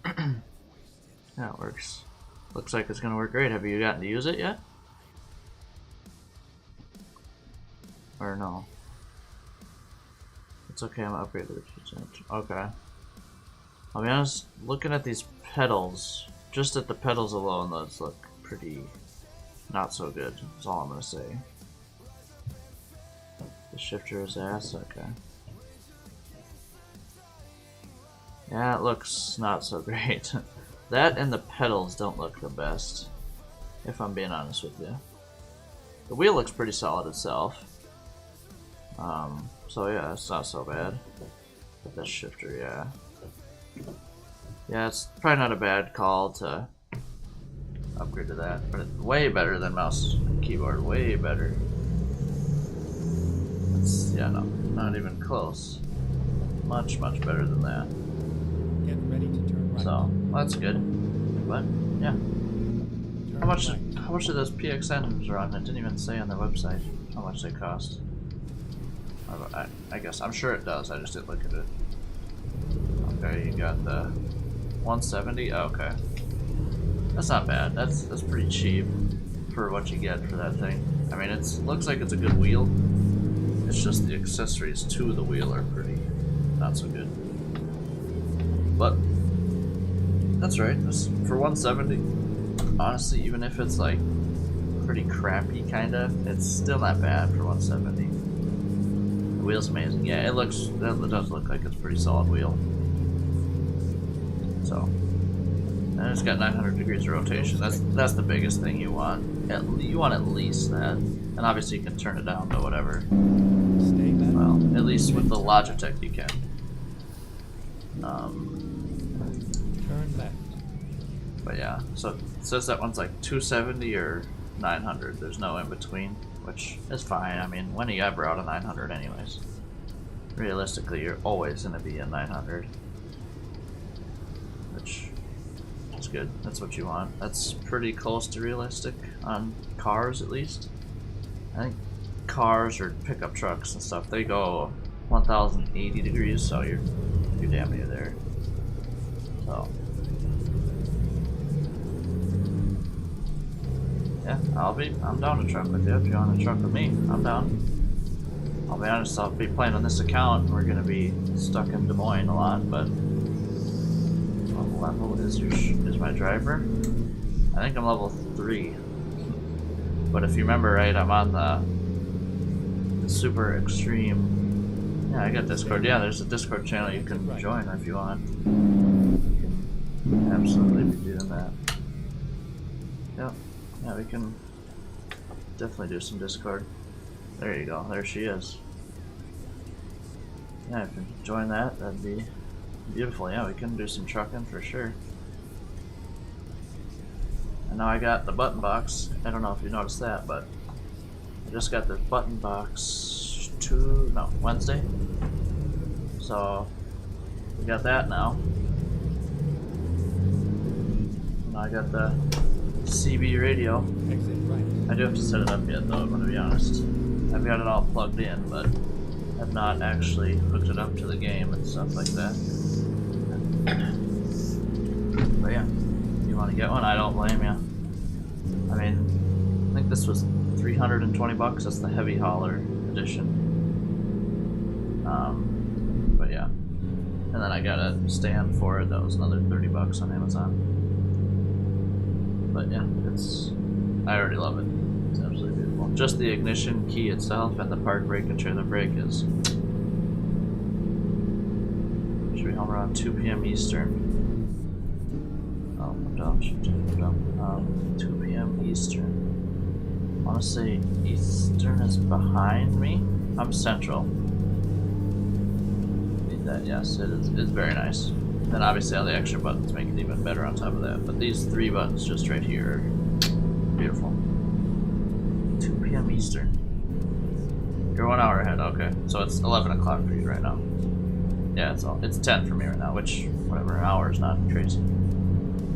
Yeah, it works. Looks like it's gonna work great. Have you gotten to use it yet? Or no? It's okay, I'm upgraded. Okay. I'll be honest, looking at these pedals, just at the pedals alone, those look pretty not so good. That's all I'm gonna say. The shifter is ass, okay. Yeah, it looks not so great. That and the pedals don't look the best, if I'm being honest with you. The wheel looks pretty solid itself. So yeah, it's not so bad. But that shifter, yeah. Yeah, it's probably not a bad call to upgrade to that, but it's way better than mouse and keyboard, way better. It's, yeah, no, not even close. Much, much better than that. Get ready to turn right. So, well, that's good. But, yeah. Turn How much do those PXNs run? It didn't even say on their website how much they cost. I guess, I'm sure it does, I just didn't look at it. Okay, you got the 170, oh, okay. That's not bad, that's pretty cheap for what you get for that thing. I mean, it looks like it's a good wheel. It's just the accessories to the wheel are pretty not so good. But that's right. For 170, honestly, even if it's like pretty crappy kinda, it's still not bad for 170. The wheel's amazing. Yeah, it does look like it's a pretty solid wheel. So, and it's got 900 degrees of rotation. That's the biggest thing you want. You want at least that, and obviously you can turn it down to whatever. Stay back. Well, at least with the Logitech you can. Turn left. But yeah, so it says that one's like 270 or 900. There's no in between, which is fine. I mean, when are you ever out of 900 anyways? Realistically, you're always going to be in 900. Which is good. That's what you want. That's pretty close to realistic on cars, at least. I think cars or pickup trucks and stuff, they go 1080 degrees, so you're pretty damn near there. So yeah, I'm down to truck with you if you want to truck with me. I'm down. I'll be honest, I'll be playing on this account. We're gonna be stuck in Des Moines a lot, but what level is my driver? I think I'm level 3. But if you remember right, I'm on the super extreme. Yeah, I got Discord. Yeah, there's a Discord channel you can join if you want. You can absolutely be doing that. Yep. Yeah, we can definitely do some Discord. There you go. There she is. Yeah, if you can join that, that'd be beautiful. Yeah, we can do some trucking for sure. And now I got the button box. I don't know if you noticed that, but I just got this button box Wednesday. So we got that now. And I got the CB radio. Exit right. I do have to set it up yet though, I'm gonna be honest. I've got it all plugged in, but I've not actually hooked it up to the game and stuff like that. But yeah, if you want to get one, I don't blame you. I mean, I think this was $320. That's the heavy hauler edition. But yeah, and then I got a stand for it. That was another $30 on Amazon. But yeah, I already love it. It's absolutely beautiful. Just the ignition key itself and the park brake and trailer brake is. Should be home around 2 p.m. Eastern. Oh, I'm down. 2 p.m. Eastern. I want to say Eastern is behind me. I'm Central. Need that? Yes, it is. It's very nice. Then obviously all the extra buttons make it even better on top of that. But these 3 buttons just right here are beautiful. 2 p.m. Eastern. You're 1 hour ahead. Okay, so it's 11 o'clock for you right now. Yeah, it's 10 for me right now. Which whatever, an hour is not crazy.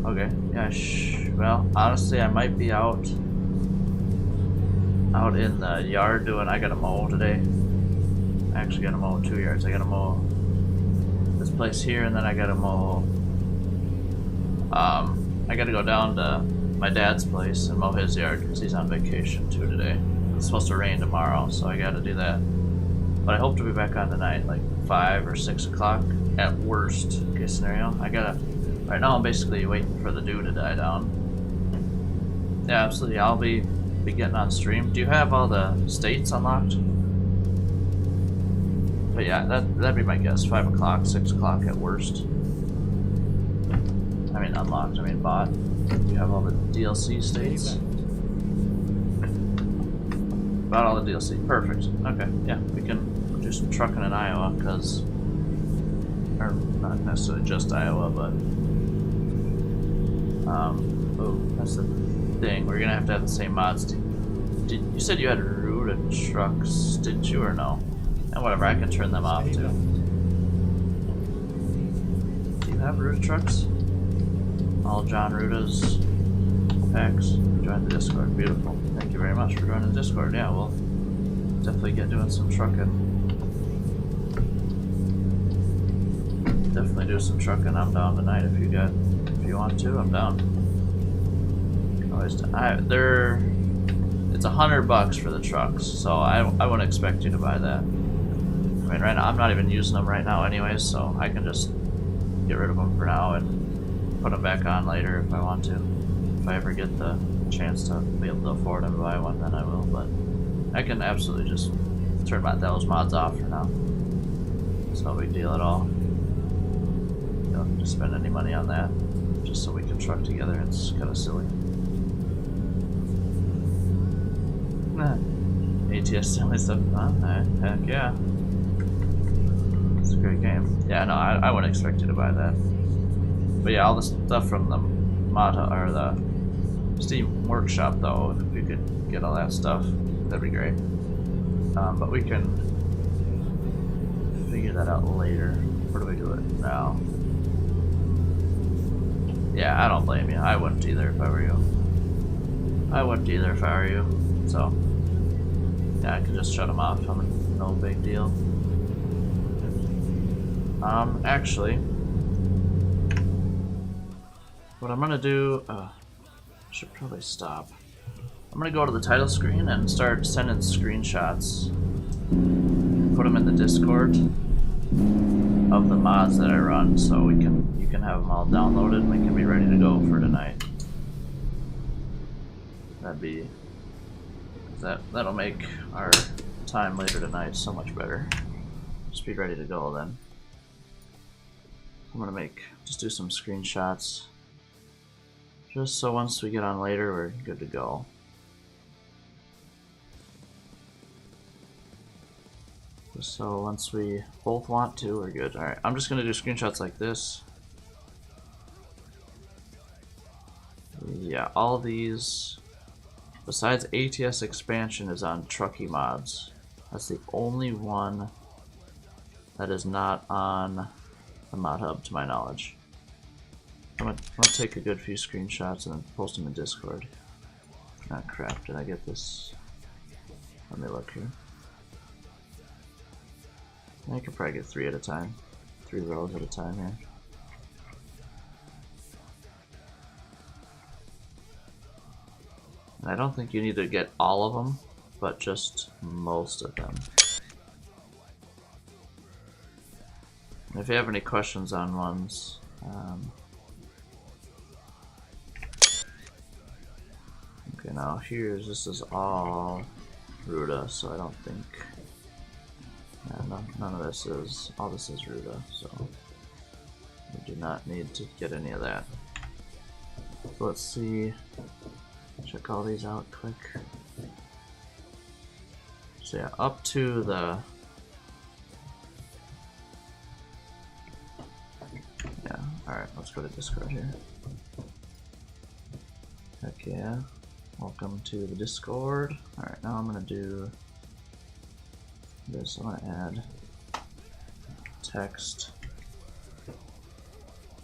Okay. Yeah. Well, honestly, I might be out in the yard doing. I gotta mow today. I actually gotta mow 2 yards. I gotta mow this place here, and then I gotta mow. I gotta go down to my dad's place and mow his yard because he's on vacation too today. It's supposed to rain tomorrow, so I gotta do that. But I hope to be back on tonight, like 5 or 6 o'clock at worst case scenario. Right now I'm basically waiting for the dew to die down. Yeah, absolutely. I'll be getting on stream. Do you have all the states unlocked? But yeah, that'd be my guess. 5 o'clock, 6 o'clock at worst. I mean unlocked, I mean bought. Do you have all the DLC states? Bought all the DLC. Perfect. Okay, yeah, we can do some trucking in Iowa, or not necessarily just Iowa, but oh, that's the thing. We're gonna have to have the same mods. You said you had rooted trucks, didn't you, or no? And whatever, I can turn them off too. Do you have rooted trucks? All John Ruta's packs. Join the Discord. Beautiful. Thank you very much for joining the Discord. Yeah, we'll definitely get doing some trucking. Definitely do some trucking. I'm down tonight if you want to. I'm down. Always. It's $100 for the trucks, so I wouldn't expect you to buy that. I mean, right now I'm not even using them right now, anyways, so I can just get rid of them for now and put them back on later if I want to. If I ever get the chance to be able to afford them to buy one, then I will. But I can absolutely just turn those mods off for now. It's no big deal at all. You don't need to spend any money on that, just so we can truck together. It's kind of silly. ATS only stuff. Heck yeah. It's a great game. Yeah, no, I wouldn't expect you to buy that. But yeah, all the stuff from the Mata or the Steam Workshop, though, if you could get all that stuff, that'd be great. But we can figure that out later. Where do we do it now? Yeah, I don't blame you. I wouldn't either if I were you. So, yeah, I could just shut them off. No big deal. Actually, what I'm gonna do, should probably stop. I'm gonna go to the title screen and start sending screenshots. Put them in the Discord of the mods that I run, so you can have them all downloaded and we can be ready to go for tonight. That'll make our time later tonight so much better. Just be ready to go then. I'm gonna just do some screenshots, just so once we get on later we're good to go. Just so once we both want to, we're good. Alright, I'm just gonna do screenshots like this. Yeah, all these, besides ATS expansion, is on Truckee mods. That's the only one that is not on the mod hub to my knowledge. I'm gonna take a good few screenshots and then post them in Discord. Ah, crap, did I get this? Let me look here. I could probably get 3 at a time. 3 rows at a time here. And I don't think you need to get all of them, but just most of them. And if you have any questions on ones, okay, now this is all Ruda, so I don't think, yeah, none of this is, all this is Ruda, so we do not need to get any of that. So let's see, check all these out quick. So yeah, up to the, yeah, alright, let's go to Discord here. Heck yeah. Welcome to the Discord. Alright, now I'm gonna do this. I'm gonna add text.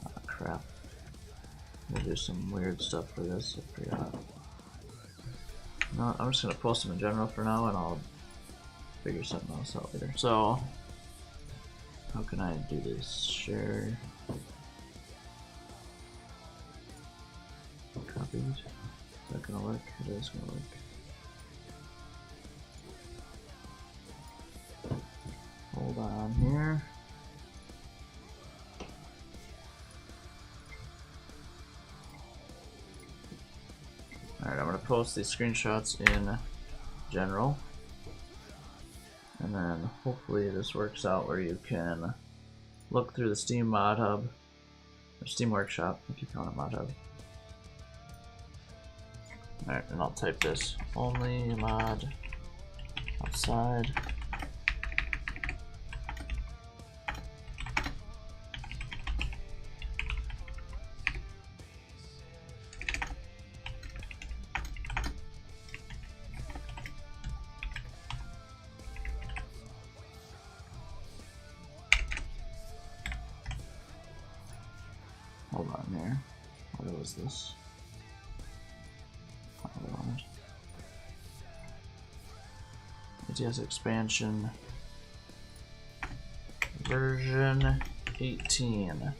Oh, crap. I'm gonna do some weird stuff for this. I forgot. No, I'm just gonna post them in general for now and I'll figure something else out later. So, how can I do this? Share. Copied. Is that gonna work? It is gonna work. Hold on here. Alright, I'm gonna post these screenshots in general. And then hopefully this works out where you can look through the Steam Mod Hub, or Steam Workshop, I keep calling it Mod Hub. Alright, and I'll type this, only mod outside. Hold on there, what was this? ATS expansion version 18.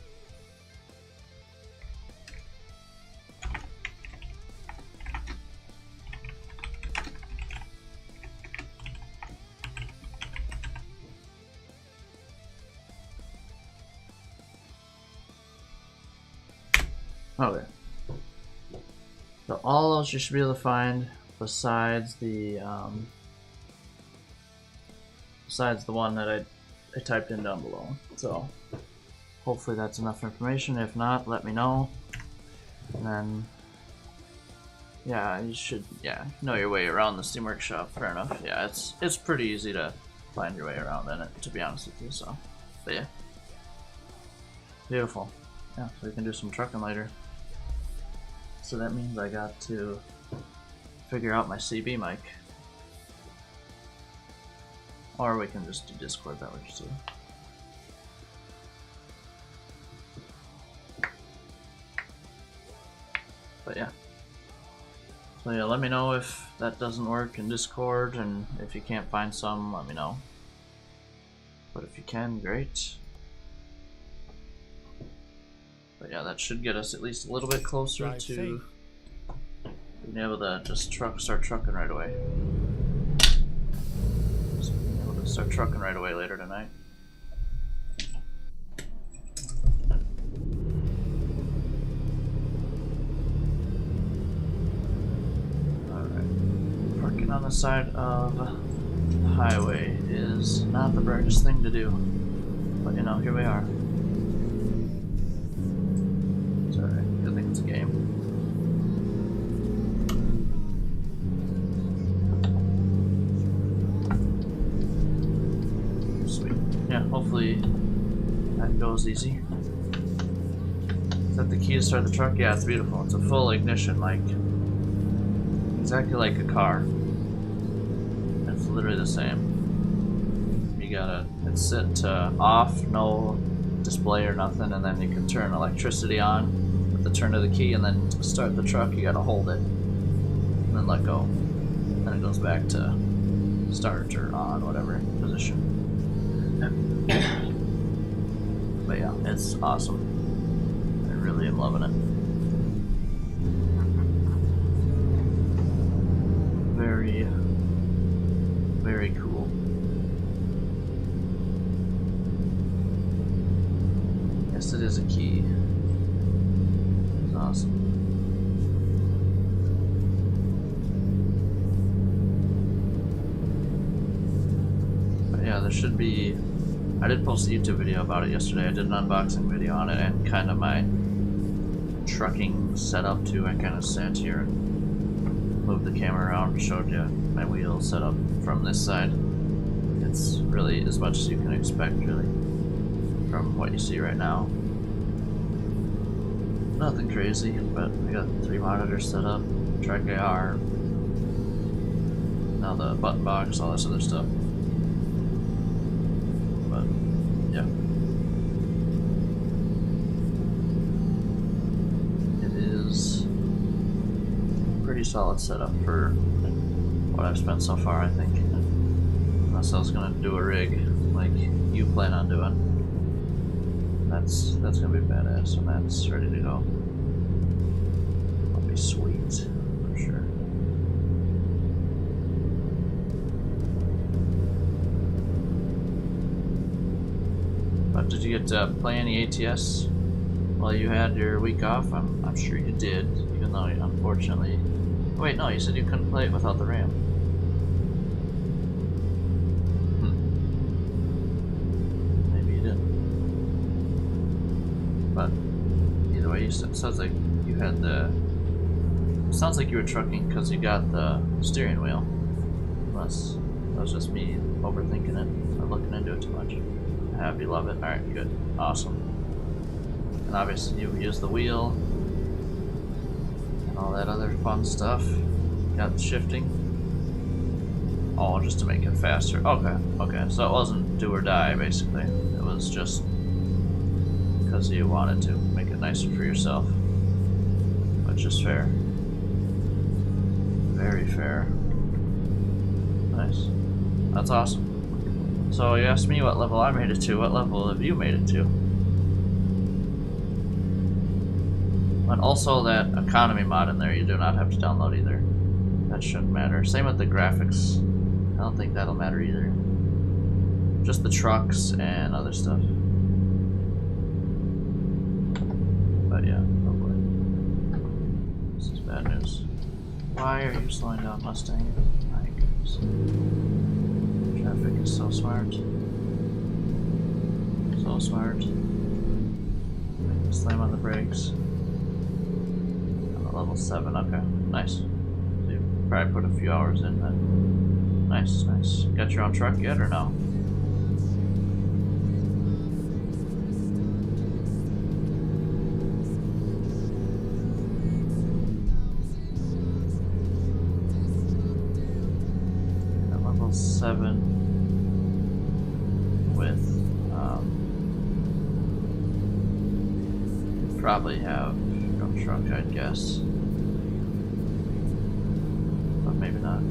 Okay. So all else you should be able to find besides the one that I typed in down below. So hopefully that's enough information. If not, let me know. And then yeah, you should know your way around the Steam Workshop. Fair enough. Yeah, it's pretty easy to find your way around in it, to be honest with you. So, but yeah, beautiful. Yeah, so we can do some trucking later. So that means I got to figure out my CB mic. Or we can just do Discord, that works too. But yeah. So yeah, let me know if that doesn't work in Discord, and if you can't find some, let me know. But if you can, great. But yeah, that should get us at least a little bit closer Drive to safe. being able to just start trucking right away. Just being able to start trucking right away later tonight. Alright. Parking on the side of the highway is not the brightest thing to do. But you know, here we are. It's alright. I think it's a game. Sweet. Yeah, hopefully that goes easy. Is that the key to start the truck? Yeah, it's beautiful. It's a full ignition, like exactly like a car. It's literally the same. You gotta, it's set to off, no display or nothing, and then you can turn electricity on with the turn of the key, and then to start the truck you gotta hold it and then let go. Then it goes back to start or on, whatever position. But yeah, it's awesome. I really am loving it. Very, very cool. Yes, it is a key. It's awesome. But yeah, there should be. I did post a YouTube video about it yesterday. I did an unboxing video on it and kind of my trucking setup too. I kind of sat here and moved the camera around and showed you my wheel setup from this side. It's really as much as you can expect, really, from what you see right now. Nothing crazy, but we got 3 monitors set up, track AR, now the button box, all this other stuff. But yeah, it is a pretty solid setup for what I've spent so far, I think. Unless I was gonna do a rig like you plan on doing. That's gonna be badass when that's ready to go. That'll be sweet for sure. But did you get to play any ATS while you had your week off? I'm sure you did, even though unfortunately. Wait, no, you said you couldn't play it without the RAM. But either way, it sounds like you had the. It sounds like you were trucking because you got the steering wheel. Unless that was just me overthinking it or looking into it too much. I have you love it. Alright, good. Awesome. And obviously, you use the wheel and all that other fun stuff. Got the shifting. Oh, just to make it faster. Okay. So it wasn't do or die, basically. It was just because you wanted to make it nicer for yourself, which is fair. Very fair. Nice. That's awesome. So you asked me what level I made it to. What level have you made it to? And also that economy mod in there you do not have to download either. That shouldn't matter. Same with the graphics. I don't think that'll matter either. Just the trucks and other stuff. But yeah, hopefully. This is bad news. Why are you slowing down, Mustang? My goodness. Traffic is so smart. So smart. Slam on the brakes. I'm at level 7, okay. Nice. So you probably put a few hours in then. Nice. Got your own truck yet or no? Level 7 with probably have your own truck, I'd guess, but maybe not.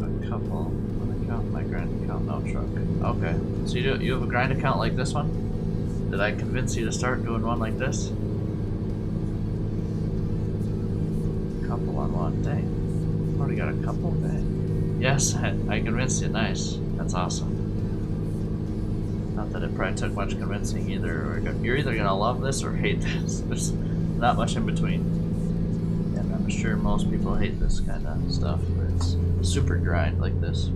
A couple. no truck. Okay. So you have a grind account like this one? Did I convince you to start doing one like this? Couple on one. Dang. Already got a couple? Dang. Yes, I convinced you. Nice. That's awesome. Not that it probably took much convincing either. Or you're either gonna love this or hate this. There's not much in between. And I'm sure most people hate this kind of stuff where it's super grind like this.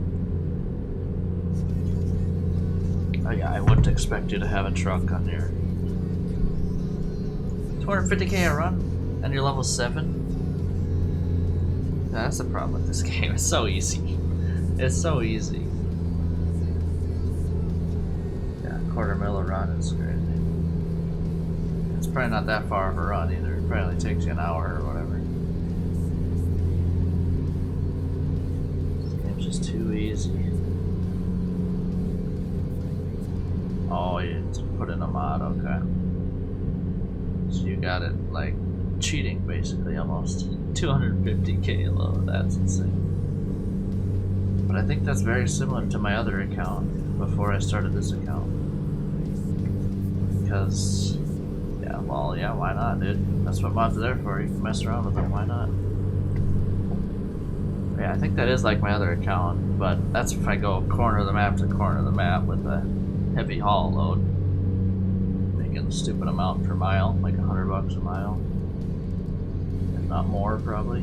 Oh yeah, I wouldn't expect you to have a truck on your 250k a run and you're level 7. That's the problem with this game. It's so easy. It's so easy. Yeah, quarter mil a run is crazy. It's probably not that far of a run either. It probably only takes you an hour or whatever. This game's just too easy. Oh, you put in a mod, okay. So you got it like cheating basically almost. 250k low, that's insane. But I think that's very similar to my other account before I started this account. Because, yeah, well, yeah, why not, dude? That's what mods are there for, you can mess around with them, why not? Yeah, I think that is like my other account, but that's if I go corner of the map to corner of the map with a heavy haul load. Making a stupid amount per mile, like $100 a mile. If not more, probably.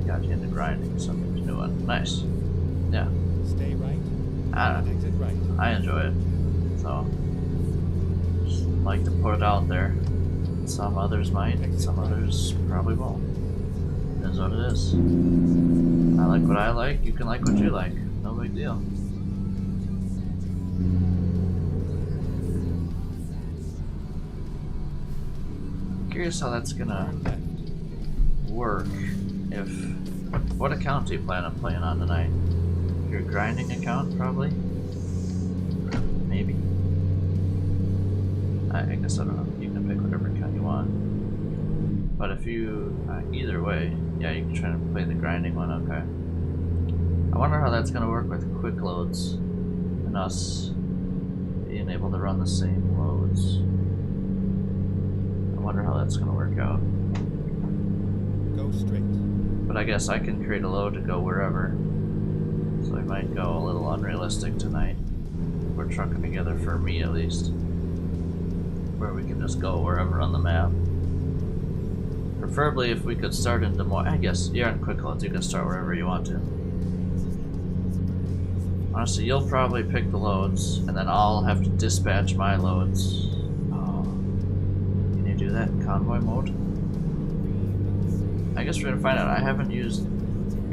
Got you into grinding, something new one. Nice. Yeah. Stay right. I Exit right. I enjoy it. So, just like to put it out there. Some others might, some others probably won't. It is what it is. I like what I like, you can like what you like. No big deal. Curious how that's gonna work. If what account do you plan on playing on tonight? Your grinding account, probably? Maybe? I guess I don't know. You can pick whatever account you want. But if you, either way, yeah, you can try to play the grinding one, okay. I wonder how that's gonna work with quick loads and us being able to run the same loads. I wonder how that's gonna work out. Go straight. But I guess I can create a load to go wherever. So I might go a little unrealistic tonight. We're trucking together for me at least. Where we can just go wherever on the map. Preferably if we could start into more, I guess, you're on quick loads, you can start wherever you want to. Honestly, you'll probably pick the loads, and then I'll have to dispatch my loads. Oh. Can you do that in convoy mode? I guess we're gonna find out. I haven't used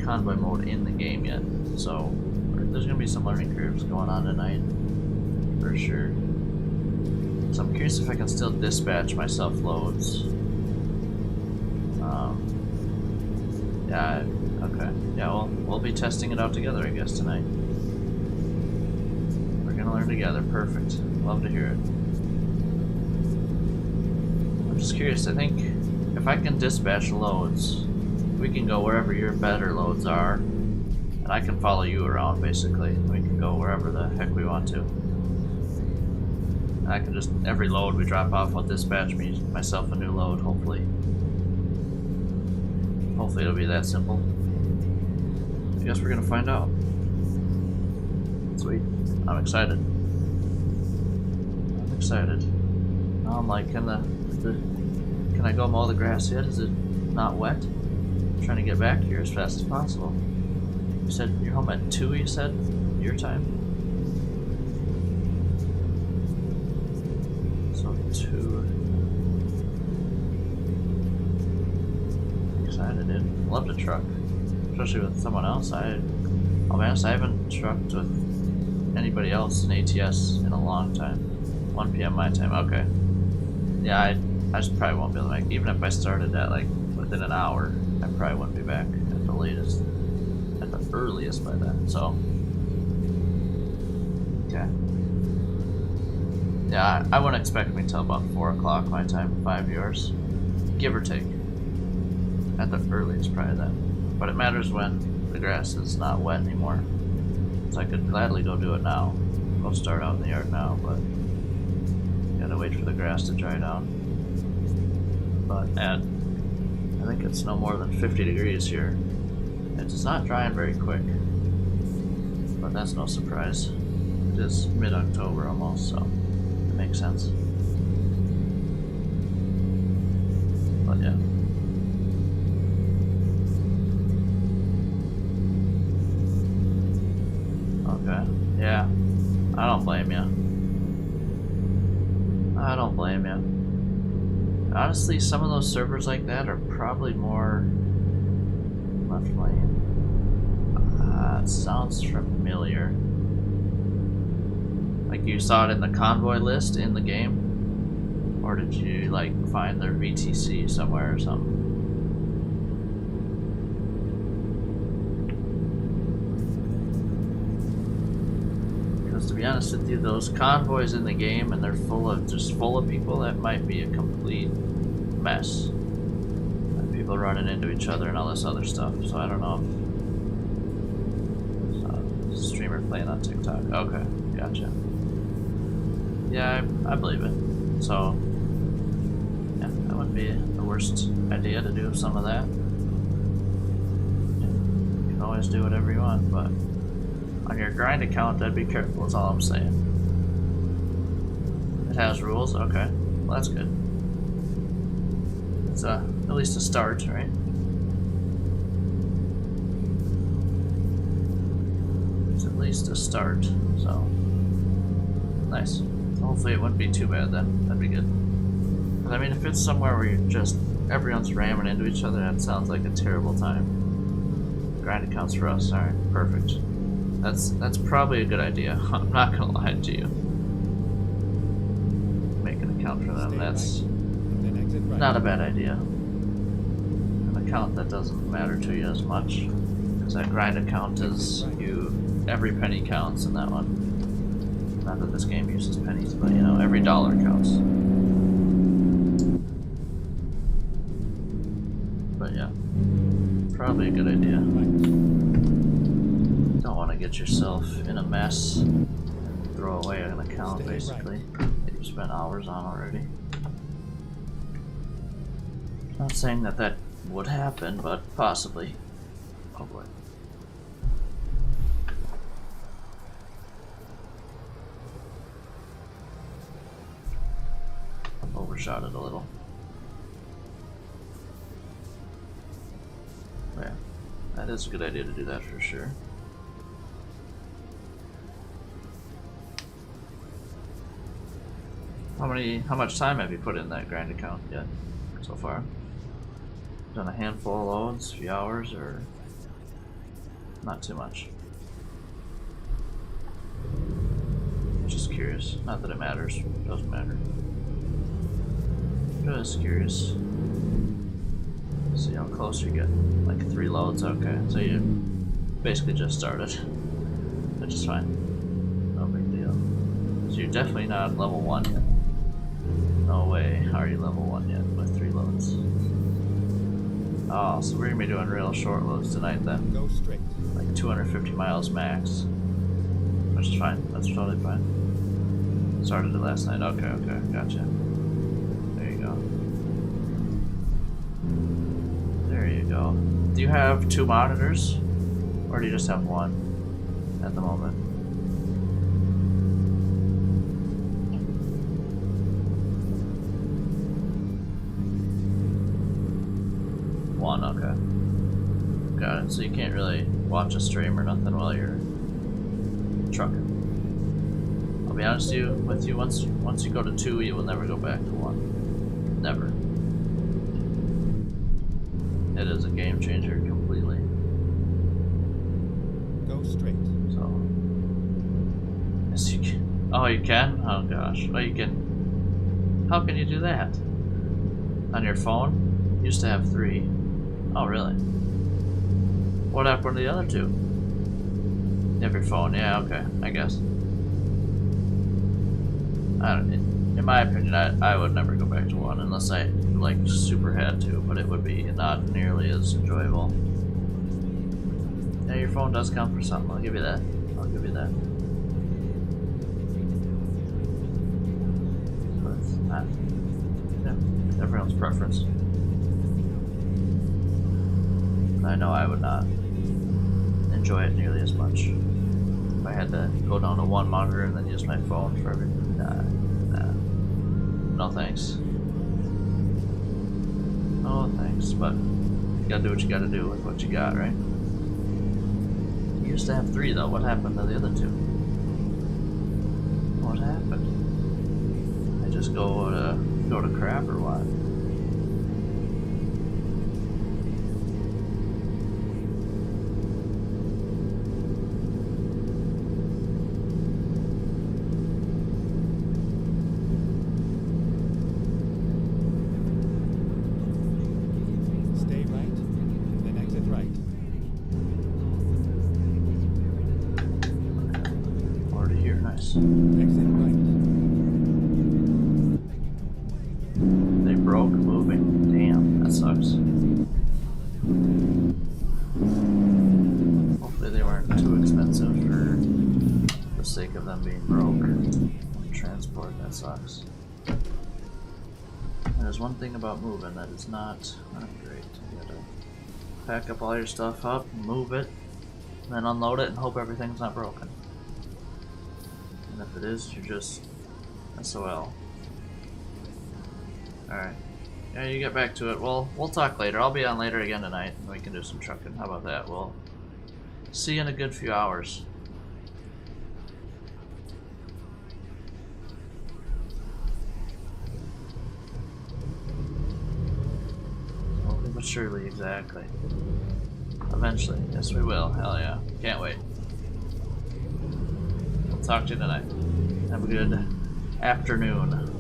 convoy mode in the game yet, so there's gonna be some learning curves going on tonight, for sure. So I'm curious if I can still dispatch myself loads. Yeah, okay. Yeah, well, we'll be testing it out together, I guess, tonight. We're gonna learn together. Perfect. Love to hear it. I'm just curious. I think if I can dispatch loads, we can go wherever your better loads are, and I can follow you around, basically. We can go wherever the heck we want to. And I can just, every load we drop off will dispatch myself a new load, hopefully. Hopefully it'll be that simple. I guess we're gonna find out. Sweet. I'm excited. I'm excited. Now I'm like, can I go mow the grass yet? Is it not wet? I'm trying to get back here as fast as possible. You said you're home at 2, you said? Your time? So 2. Excited, dude. Love to truck. Especially with someone else. I'll be honest, I haven't trucked with anybody else in ATS in a long time. 1 PM my time, okay. Yeah, I just probably won't be able to make, even if I started at like within an hour, I probably wouldn't be back at the latest, at the earliest by then, so. Okay. Yeah, I wouldn't expect me till about 4 o'clock my time, 5 yours. Give or take. At the earliest, probably then. But it matters when. the grass is not wet anymore. So I could gladly go do it now. Go start out in the yard now, but gotta wait for the grass to dry down. But I think it's no more than 50 degrees here. It's not drying very quick, but that's no surprise. It is mid-October almost, so it makes sense. But yeah. Okay, yeah. I don't blame you. I don't blame you. Honestly, some of those servers like that are probably more left lane. It sounds familiar. Like you saw it in the convoy list in the game? Or did you like find their VTC somewhere or something? Because to be honest with you, those convoys in the game and they're full of people, that might be a complete mess. And people running into each other and all this other stuff. So I don't know if streamer playing on TikTok. Okay, gotcha. Yeah, I believe it. So yeah, that wouldn't be the worst idea to do some of that. You can always do whatever you want, but on your grind account, I'd be careful is all I'm saying. It has rules? Okay. Well, that's good. It's at least a start, right? It's at least a start, so nice. So hopefully it wouldn't be too bad then. That'd be good. But I mean, if it's somewhere where you're just everyone's ramming into each other, that sounds like a terrible time. Grind accounts for us, alright, perfect. That's probably a good idea. I'm not gonna lie to you. Make an account for them. That's not a bad idea. An account that doesn't matter to you as much, because that grind account is every penny counts in that one. Not that this game uses pennies, but you know, every dollar counts. But yeah, probably a good idea. Don't want to get yourself in a mess and throw away an account basically that you've spent hours on already. Not saying that that would happen, but possibly. Oh boy. Overshot it a little. Yeah, that is a good idea to do that for sure. How much time have you put in that grind account yet so far? Done a handful of loads, a few hours, or not too much? Just curious. Not that it matters. It doesn't matter. Just curious. See how close you're getting. Like 3 loads, okay. So you basically just started. Which is fine. No big deal. So you're definitely not level 1 yet. No way are you level 1 yet with 3 loads. Oh, so we're gonna be doing real short loads tonight then. Go straight. Like 250 miles max. Which is fine. That's totally fine. Started it last night. Okay, gotcha. There you go. There you go. Do you have 2 monitors? Or do you just have 1 at the moment? One, okay. Got it. So you can't really watch a stream or nothing while you're trucking. I'll be honest with you, once you go to 2, you will never go back to 1. Never. It is a game changer completely. Go straight. So, yes, you can. Oh, you can? Oh gosh. Oh, you can. How can you do that? On your phone? You used to have 3. Oh, really? What happened to the other 2? You have your phone, yeah, okay, I guess. I don't. In my opinion, I would never go back to 1 unless I like super had to, but it would be not nearly as enjoyable. Yeah, your phone does count for something. I'll give you that. I'll give you that. But it's not. Yeah, everyone's preference. I know I would not enjoy it nearly as much if I had to go down to one monitor and then use my phone for everything. Nah. No thanks. No thanks, but you gotta do what you gotta do with what you got, right? You used to have 3 though. What happened to the other 2? What happened? I just go to crap or what? Stay right, then exit right. Already here, nice. Exit right. They broke moving. Damn, that sucks. Hopefully they weren't too expensive for the sake of them being broke. Transport, that sucks. There's one thing about moving that is not great. You gotta pack up all your stuff up, move it, and then unload it and hope everything's not broken. And if it is, you're just SOL. Alright. Yeah, you get back to it. We'll talk later. I'll be on later again tonight and we can do some trucking. How about that? We'll see you in a good few hours. Slowly but surely, exactly. Eventually. Yes, we will. Hell yeah. Can't wait. We'll talk to you tonight. Have a good afternoon.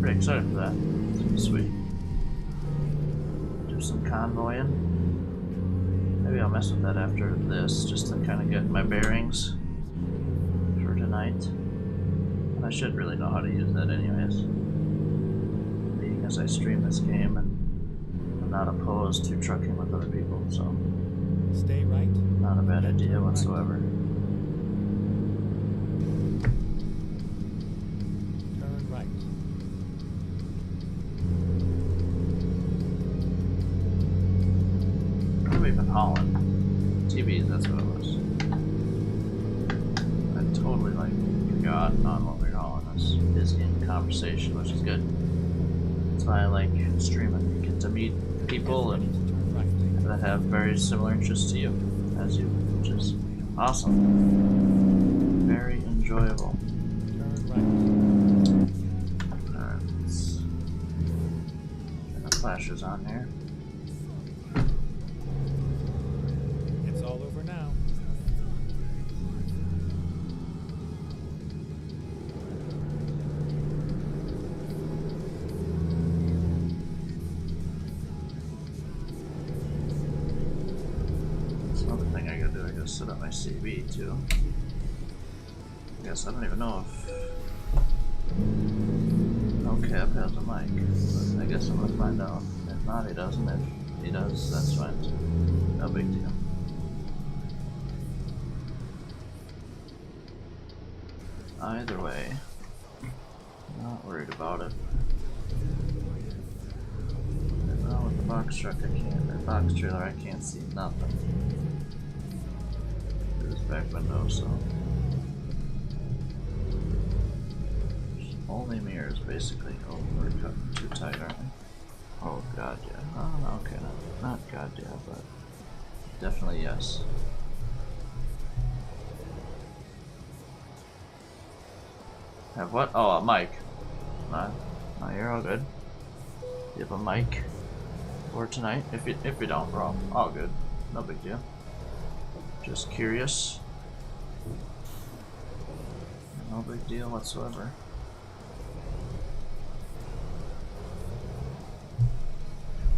Pretty excited for that. It's gonna be sweet. Do some convoying. Maybe I'll mess with that after this, just to kind of get my bearings for tonight. And I should really know how to use that anyways. Being as I stream this game and I'm not opposed to trucking with other people, so Stay right. not a bad idea whatsoever. Turn right. What have we been hauling? TVs, that's what it was. I totally forgot on what we were hauling. I was busy in conversation, which is good. That's why I like streaming. You get to meet people and Turn right. that have very similar interests to you, as you, which is awesome. Very enjoyable. Turn right. Alright, let's get the flashers on here. It's all over now. That's another thing I gotta do. I gotta set up my CB too. I guess I don't even know if no cap has a mic, but I guess I'm gonna find out. If not, he doesn't. If he does, that's fine too. No big deal. Either way, not worried about it. Now with the box truck I can't, or box trailer I can't see nothing. Through this back window, so. Only mirrors basically. Oh, we're cutting too tight, aren't we? Oh god, yeah. Oh, okay, not god, yeah, but definitely yes. Have what? Oh, a mic. No, you're all good. You have a mic for tonight. If you don't, bro, all good. No big deal. Just curious. No big deal whatsoever.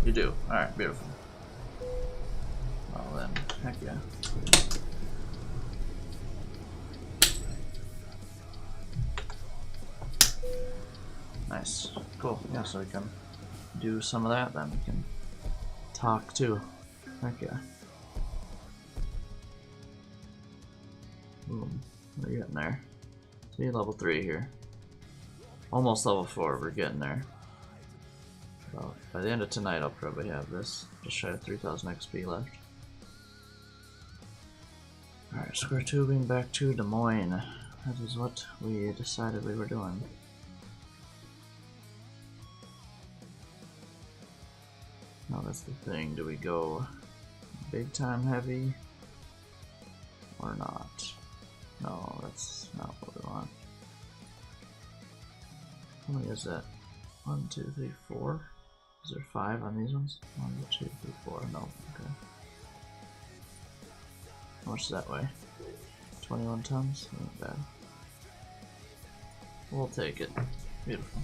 You do. Alright, beautiful. Well then, heck yeah. Nice. Cool. Yeah, so we can do some of that then. We can talk too. Heck yeah. Boom. We're getting there. See, level 3 here. Almost level 4, we're getting there. Well, by the end of tonight I'll probably have this. Just shy of 3000 XP left. Alright, square tubing back to Des Moines. That is what we decided we were doing. Now that's the thing, do we go big time heavy or not? No, that's not what we want. How many is that? 1, 2, 3, 4? Is there 5 on these ones? 1, 2, 3, 4. No, okay. How much is that weigh? 21 tons? Not bad. We'll take it. Beautiful.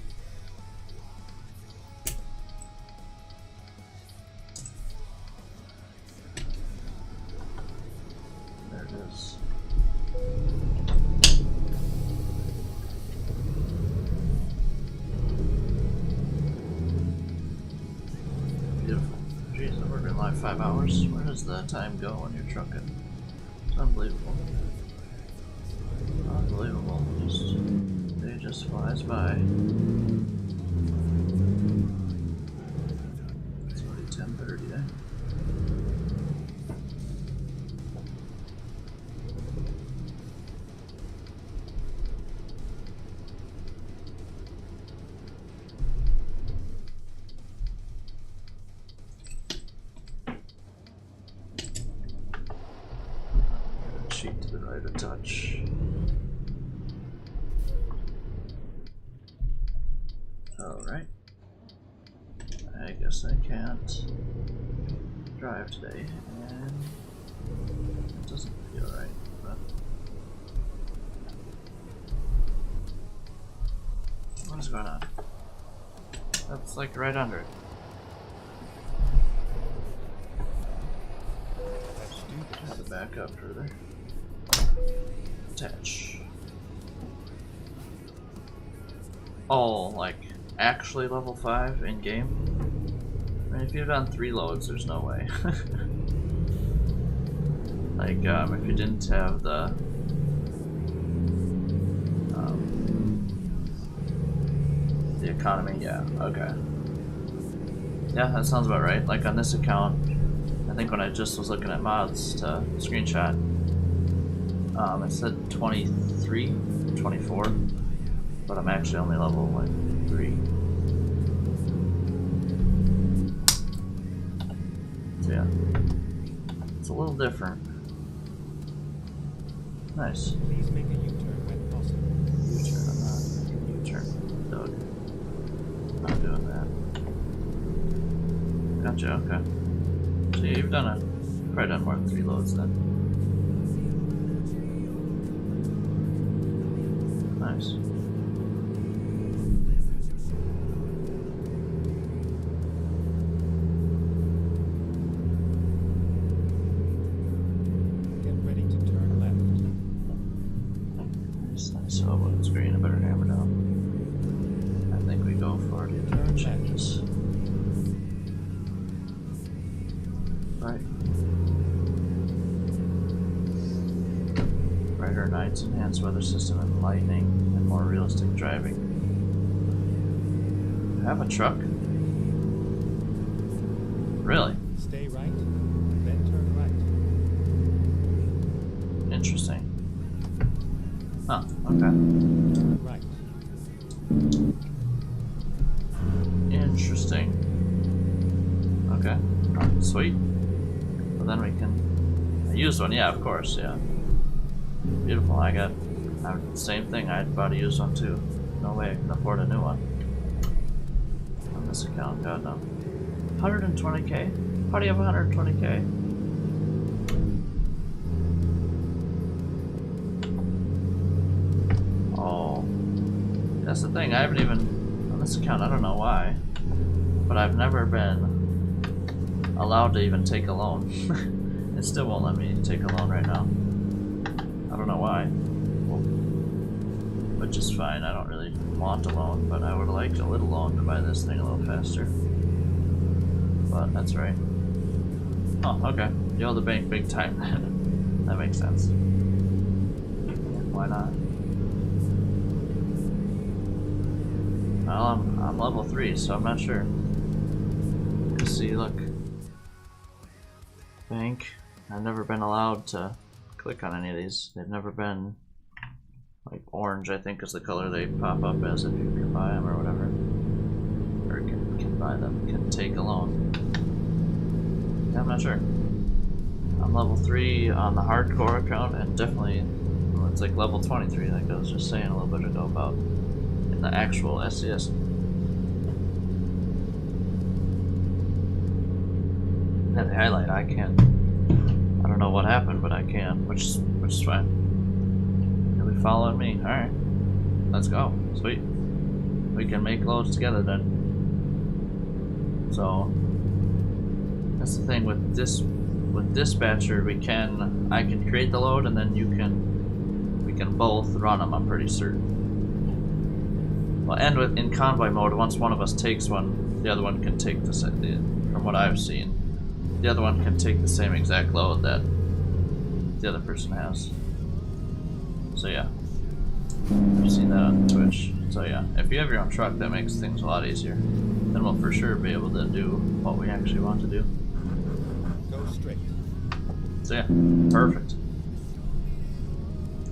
There it is. Beautiful. Jeez, I've been like 5 hours. Where does the time go when you're trucking? It's unbelievable. Unbelievable. Day just flies by. It's already 10:30, eh? Cheat to the right a touch. Alright. I guess I can't drive today, and it doesn't feel right, but what is going on? That's like right under it. Have to back up further. Attach. Oh, like actually level 5 in game? I mean, if you've done 3 loads, there's no way. Like, if you didn't have the economy, yeah, okay. Yeah, that sounds about right. Like on this account, I think when I just was looking at mods to screenshot, it said 23, 24, but I'm actually only level like 3. So yeah, it's a little different. Nice. Please make a U-turn when possible. U-turn, I'm not making a U-turn, Doug. Not doing that. Gotcha, okay. So yeah, you've probably done more than 3 loads then. Nice. Get ready to turn left. Nice. So about the screen, I better hammer down. I think we go for the turn changes. Right. Brighter nights, enhanced weather system, and lightning, and more realistic driving. I have a truck? Really? Stay right, then turn right. Interesting. Huh, okay. Right. Interesting. Okay. Sweet. Well, then we can. I used one, yeah, of course, yeah. Beautiful. I got the same thing. I bought a used one too. No way I can afford a new one on this account. God no. 120k? How do you have 120k? That's the thing, I haven't even, on this account, I don't know why, but I've never been allowed to even take a loan. It still won't let me take a loan right now. I don't know why. Which is fine, I don't really want a loan, but I would like a little loan to buy this thing a little faster. But that's right. Oh, okay. You owe the bank big time then. That makes sense. Why not? Well, I'm level 3, so I'm not sure. Let's see, look. Bank. I've never been allowed to click on any of these. They've never been like orange, I think, is the color they pop up as if you can buy them or whatever. Or can buy them, can take a loan. Yeah, I'm not sure. I'm level 3 on the hardcore account, and definitely, well, it's like level 23, like I was just saying a little bit ago about in the actual SCS. Yeah, the highlight, I can't. I don't know what happened, but I can, which is fine. You'll be following me. Alright. Let's go. Sweet. We can make loads together then. So that's the thing with this, with Dispatcher, I can create the load and then we can both run them, I'm pretty certain. Well, and in convoy mode, once one of us takes one, the other one can take from what I've seen, the other one can take the same exact load that the other person has. So yeah, I've seen that on Twitch. So yeah, if you have your own truck, that makes things a lot easier. Then we'll for sure be able to do what we actually want to do. Go straight. So yeah, perfect.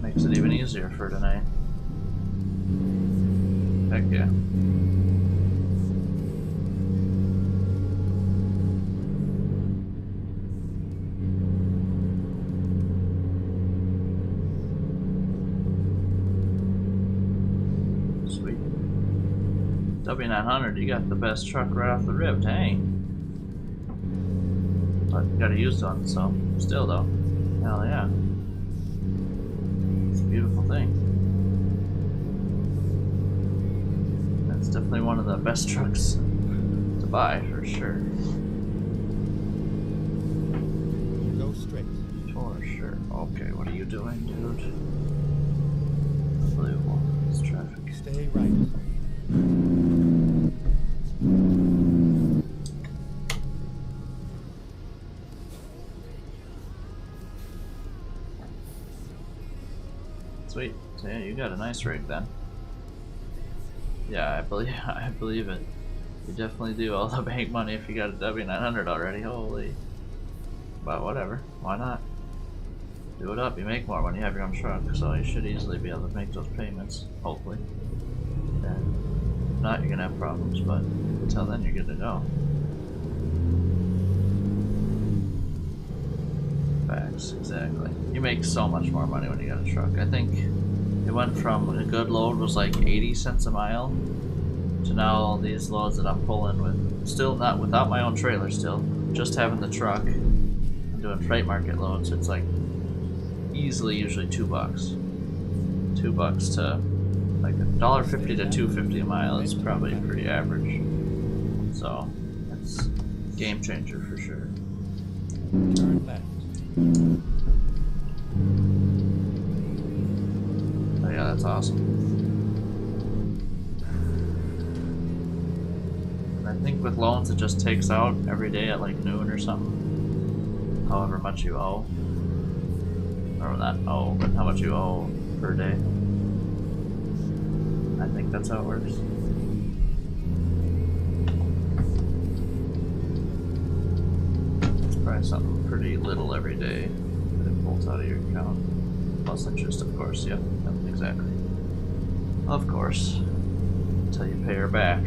Makes it even easier for tonight. Heck yeah. Sweet. W900, you got the best truck right off the rip, dang. But you got a used one, so still though. Hell yeah. It's a beautiful thing. That's definitely one of the best trucks to buy for sure. Go straight. For sure. Okay, what are you doing, dude? Unbelievable. It's traffic. Stay right. Sweet. So yeah, you got a nice rig then. Yeah, I believe it. You definitely do all the bank money if you got a W900 already. Holy. But whatever. Why not? Do it up. You make more when you have your own truck, so you should easily be able to make those payments. Hopefully. And if not, you're gonna have problems, but until then, you're good to go. Facts, exactly. You make so much more money when you got a truck. I think it went from a good load was like 80 cents a mile to now all these loads that I'm pulling with, still not without my own trailer, still just having the truck. I'm doing freight market loads. It's like easily usually $2. $2 to like $1.50 to $2.50 a mile is probably pretty average. So it's a game changer for sure. Turn left. Oh yeah, that's awesome. And I think with loans it just takes out every day at like noon or something. However much you owe. Or not owe, but how much you owe per day. I think that's how it works. It's probably something pretty little every day that it pulls out of your account. Plus interest, of course, yep, exactly. Of course. Until you pay her back.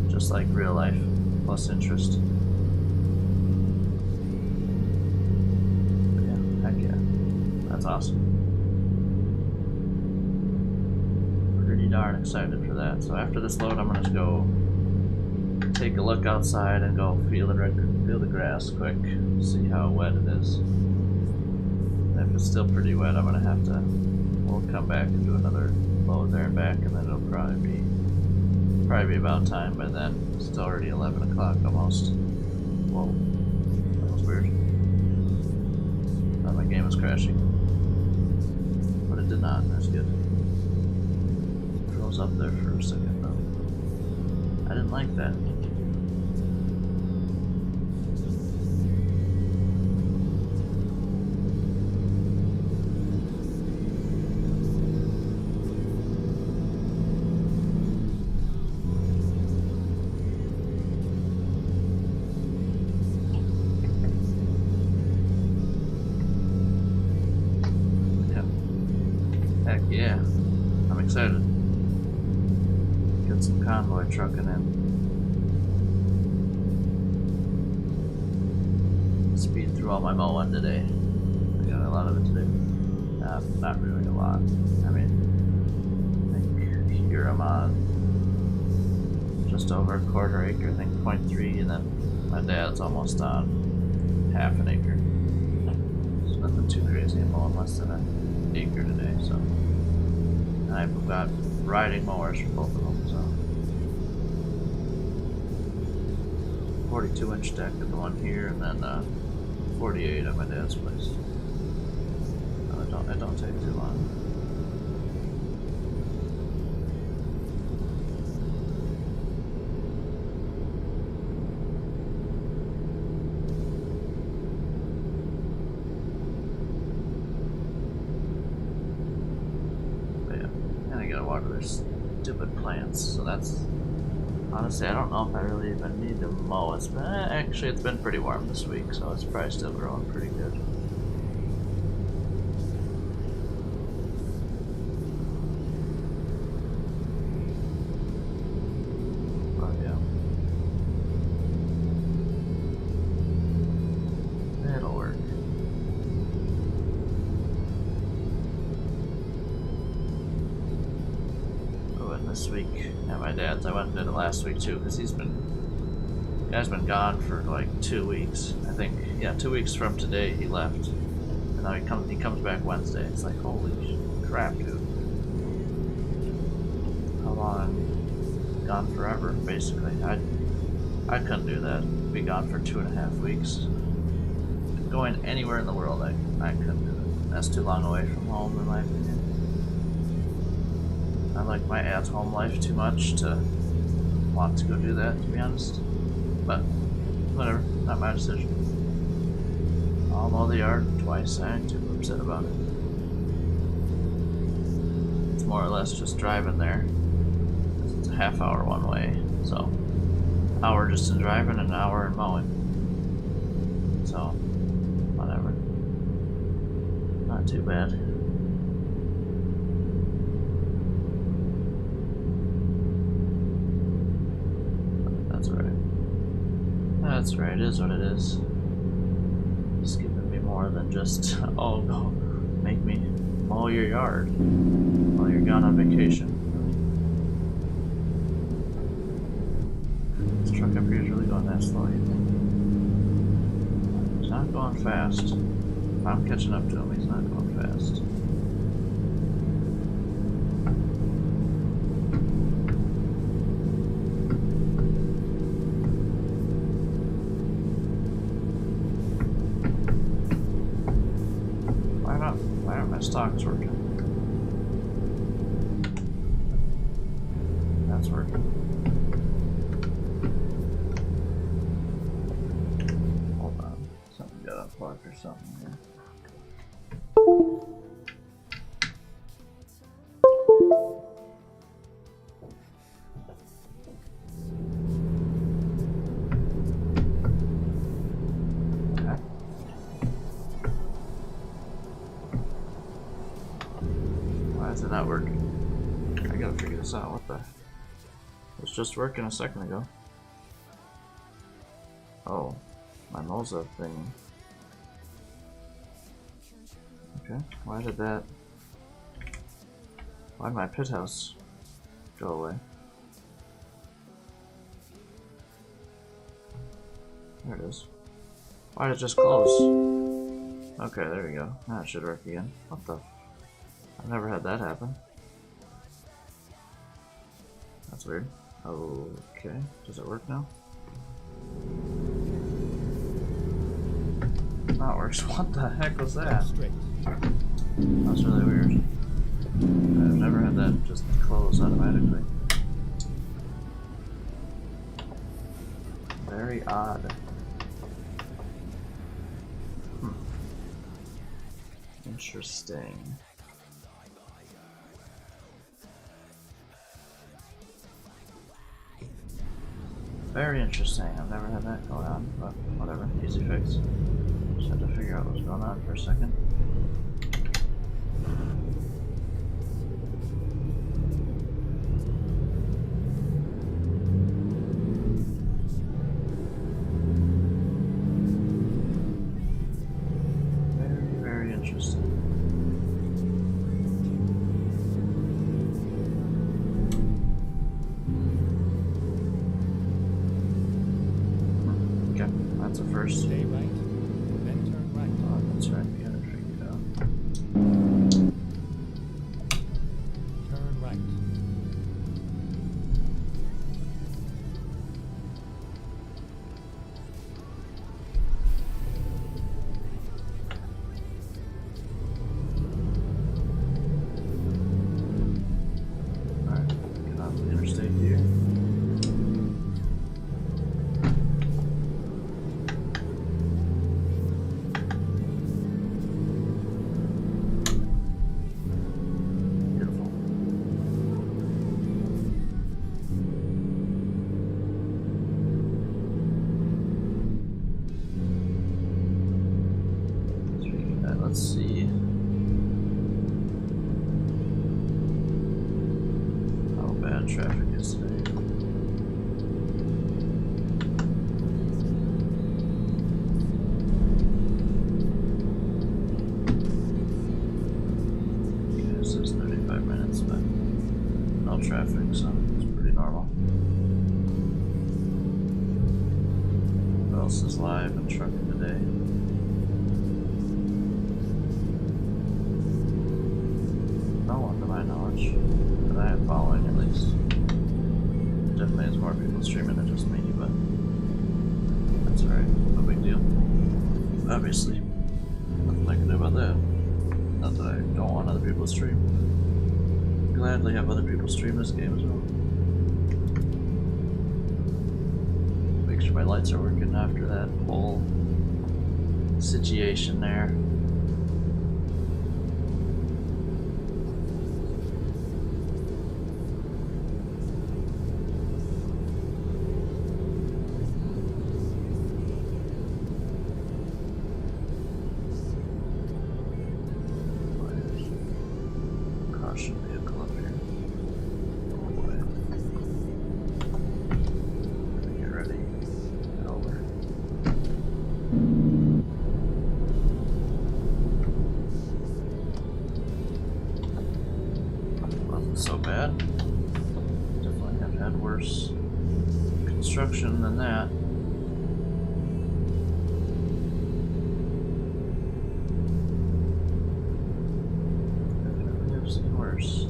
Just like real life, plus interest. But yeah, heck yeah. That's awesome. Pretty darn excited for that. So after this load, I'm gonna just go take a look outside and go feel the grass quick, see how wet it is. And if it's still pretty wet, I'm gonna have to we'll come back and do another load there and back, and then it'll probably be about time by then. It's already 11 o'clock almost. Whoa, that was weird. Thought my game was crashing, but it did not. That's good. Froze up there for a second though. I didn't like that. Heck yeah, I'm excited. Get some convoy trucking in. Speed through all my mowing today. I got a lot of it today. Not really a lot. I mean, I think here I'm on just over a quarter acre, I think 0.3, and then my dad's almost on half an acre. It's nothing too crazy. I'm mowing less than an acre today, so. I've got riding mowers for both of them, so 42-inch deck at the one here, and then 48 at my dad's place. It don't take too long. Stupid plants, so that's honestly, I don't know if I really even need to mow. It's been actually, it's been pretty warm this week, so it's probably still growing pretty good. But yeah, it'll work. This week at my dad's. I went and did it last week too, because the guy's been gone for like 2 weeks. I think, yeah, 2 weeks from today he left, and now he comes back Wednesday. It's like, holy crap, dude! How long? Gone forever, basically. I couldn't do that. Be gone for 2.5 weeks. Going anywhere in the world, I couldn't do it. That's too long away from home, in my opinion. I like my at-home life too much to want to go do that, to be honest. But whatever, not my decision. I'll mow the yard twice. I ain't too upset about it. It's more or less just driving there. It's a half-hour one way, so an hour just in driving and an hour in mowing. So whatever, not too bad. That's right, it is what it is. It's giving me more than just, oh, go make me mow your yard while you're gone on vacation. This truck up here is really going that slow, you think? He's not going fast. If I'm catching up to him, he's not going fast. My stock's working. That's working. Hold on. Something got unplugged or something here. Is it not working? I gotta figure this out. What the? It was just working a second ago. Oh, my Moza thing. Okay, why did my pit house go away? There it is. Why did it just close? Okay, there we go. Now it should work again. What the? I Never had that happen. That's weird. Okay, does it work now? That works. What the heck was that? Straight. That's really weird. I've never had that just close automatically. Very odd. Interesting. Very interesting. I've never had that going on, but whatever. Easy fix. Just had to figure out what was going on for a second. Very, very interesting. Okay, that's a first. Stay right, then turn right. Oh, that's right. We gotta figure it out. Turn right. Alright, get off the interstate here. Beautiful. Speaking of that, let's see how bad traffic is today. Okay, this is 35 minutes, but no traffic, so it's pretty normal. What else is live in trucking today? No one to my knowledge that I am following, at least. Definitely has more people streaming than just me, but that's alright. No big deal. Obviously. Nothing I can do about that. Not that I don't want other people to stream. Gladly have other people stream this game as well. Make sure my lights are working after that whole situation there. Caution vehicle up here. Oh boy. Get ready. Get over. Wasn't so bad. Definitely have had worse construction than that. Definitely have seen worse.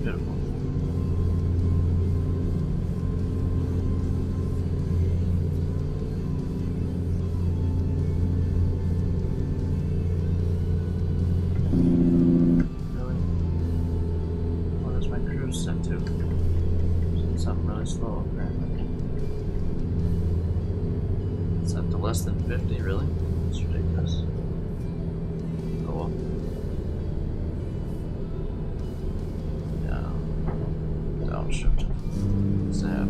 Beautiful. Really? What is my cruise set to? Set something really slow apparently. It's set to less than 50, really? It's ridiculous. Oh well. Downshift. Zap.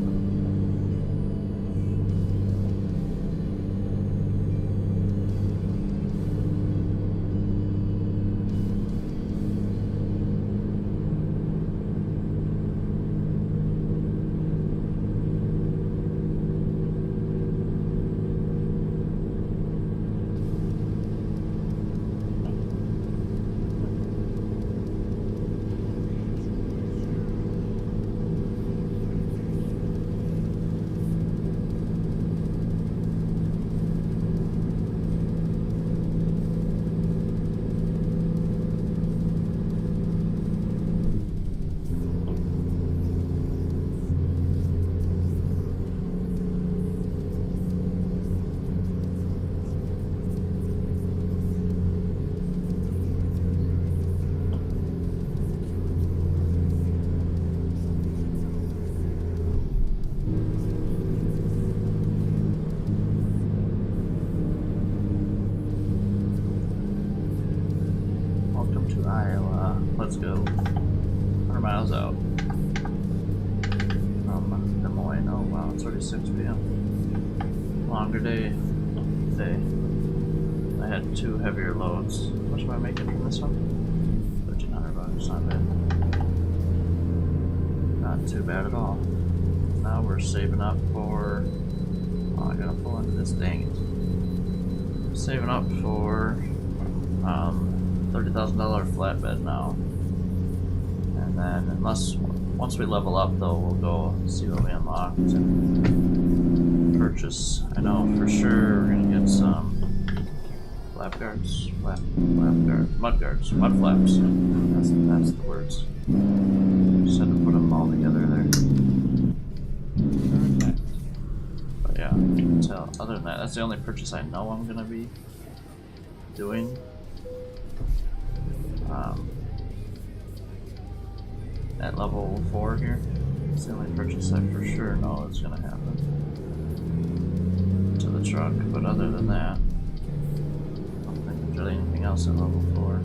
let's go. 100 miles out. From Des Moines. Oh wow, it's already 6 p.m. Longer day. I had 2 heavier loads. How much am I making from this one? $1,300, not bad. Not too bad at all. Now we're saving up for... Oh, I gotta pull into this, dang it. Saving up for $30,000 flatbed now. And then, once we level up though, we'll go see what we unlocked and purchase. I know for sure we're gonna get some mud flaps. That's the words. Just had to put them all together there. But yeah, so other than that, that's the only purchase I know I'm gonna be doing. At level 4 here. It's the only purchase I for sure know is gonna happen to the truck, but other than that, I don't think there's really anything else at level 4.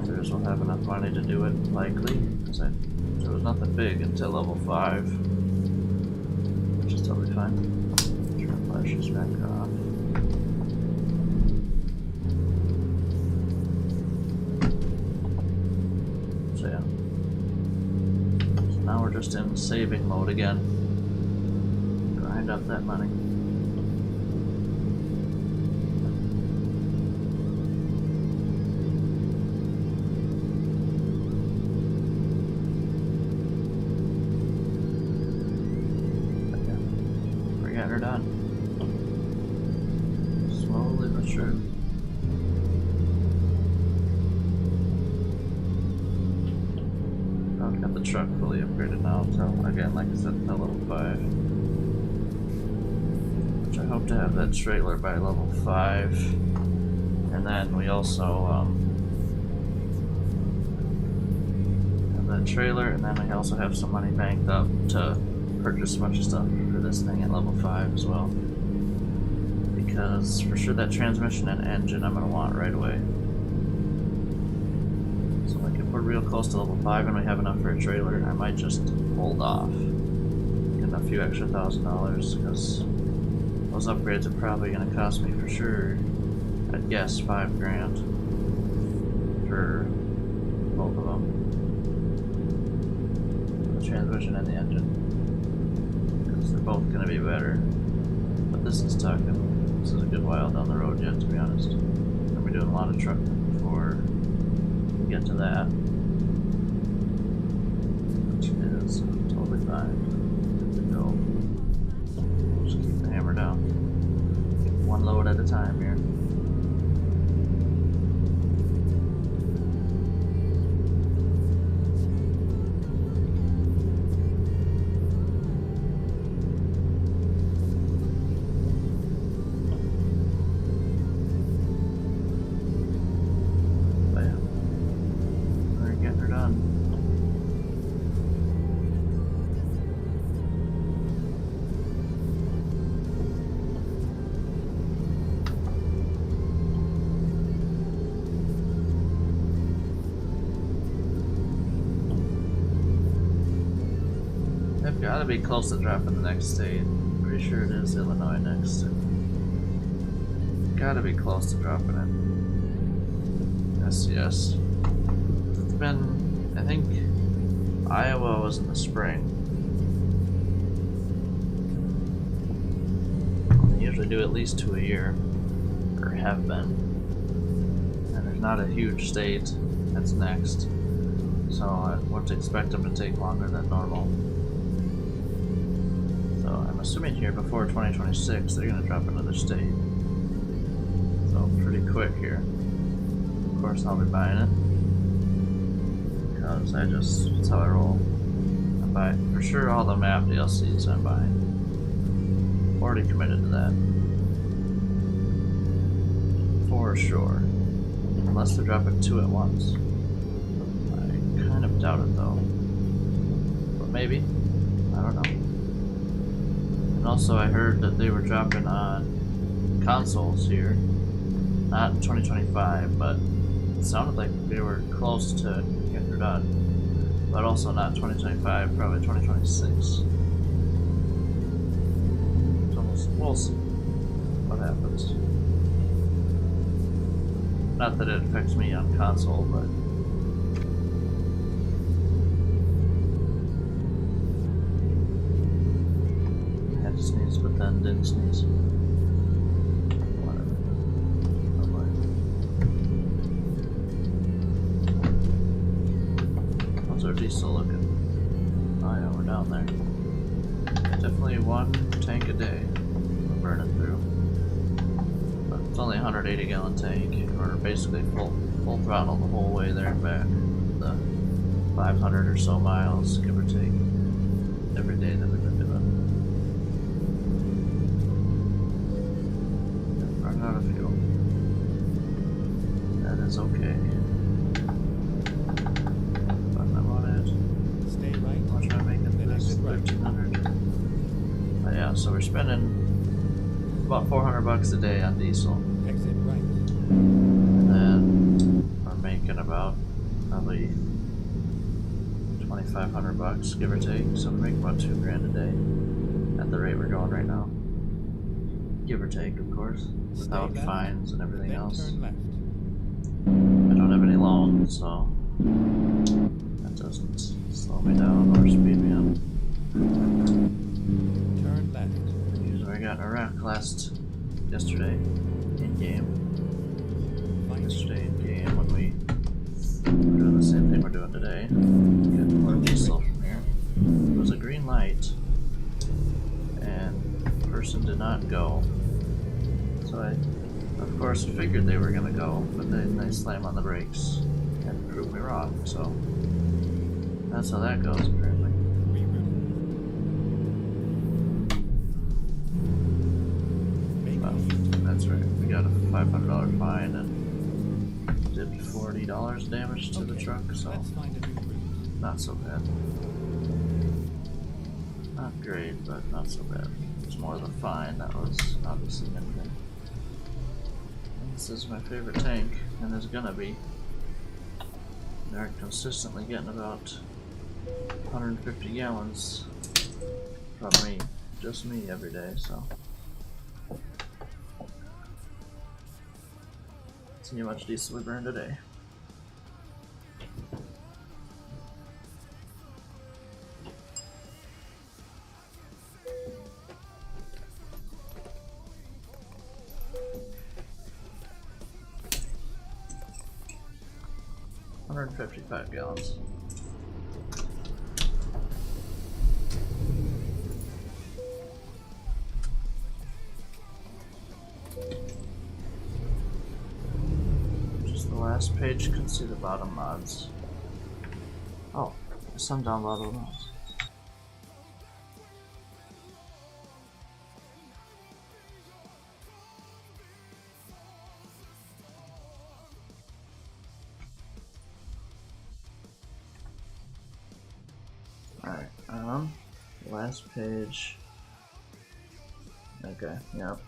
If there's, we'll have enough money to do it, likely, because there was nothing big until level 5, which is totally fine. Turn flashes back on. So yeah. So now we're just in saving mode again. Grind up that money. We're done. Slowly but surely. I've got the truck fully upgraded now, so again, like I said, to level 5. Which I hope to have that trailer by level 5. And then we also have that trailer, and then we also have some money banked up to purchase a bunch of stuff for this thing at level 5 as well, because for sure that transmission and engine I'm going to want right away. So like if we're real close to level 5 and we have enough for a trailer, I might just hold off, get a few extra $1,000, because those upgrades are probably going to cost me for sure, I'd guess, $5 grand for both of them, the transmission and the engine. They're both going to be better, but this is talking. This is a good while down the road yet, to be honest. We'll be doing a lot of trucking before we get to that, which is totally fine. Good to go. Just keep the hammer down. One load at a time here. I've got to be close to dropping the next state. Pretty sure it is Illinois next. Got to be close to dropping it. SCS. It's been, I think, Iowa was in the spring. They usually do at least 2 a year, or have been. And there's not a huge state that's next, so I wouldn't expect them to take longer than normal. So I'm assuming here before 2026 they're going to drop another state. So pretty quick here. Of course I'll be buying it, because that's how I roll. I buy for sure all the map DLCs I'm buying. Already committed to that. For sure. Unless they're dropping 2 at once. I kind of doubt it though. But maybe. I don't know. And also I heard that they were dropping on consoles here. Not in 2025, but It sounded like we were close to getting her done, but also not 2025, probably 2026. So we'll see what happens. Not that it affects me on console, but I had to sneeze, but then didn't sneeze. Whatever. Oh, how's our diesel looking? Oh yeah, we're down there. Definitely one tank a day we're burning through. But it's only a 180 gallon tank. We're basically full throttle the whole way there and back. The 500 or so miles, give or take, every day that we've been doing. Running out of fuel. That is okay. But I'm on it. Stay right. I'll try making Then this exit right. 1300. But yeah, so we're spending about 400 bucks a day on diesel. Exit right. And then we're making about probably 2,500 bucks, give or take. So we're making about $2 grand a day at the rate we're going right now. Give or take, of course, without left, fines and everything Then else. turn left. I don't have any loans, so that doesn't slow me down or speed me up. Turn left. Usually I got in Iraq yesterday in game. Yesterday in game when we were doing the same thing we're doing today. Getting more diesel from here. It was a green light and the person did not go. So I, of course, figured they were gonna go, but they slam on the brakes and prove me wrong, so that's how that goes apparently. Reroute. Make a U-turn. That's right, we got a $500 fine and did $40 damage to the Okay, truck, so let's find a new route. not so bad. Not great, but not so bad. It was more the fine that was obviously anything. This is my favorite tank, and is gonna be. They're consistently getting about 150 gallons from me, just me every day, so. See how much diesel we burned today. $155 gallons. Just the last page, you can see the bottom mods. Oh, there's some down below those. Alright, last page. Okay, yep.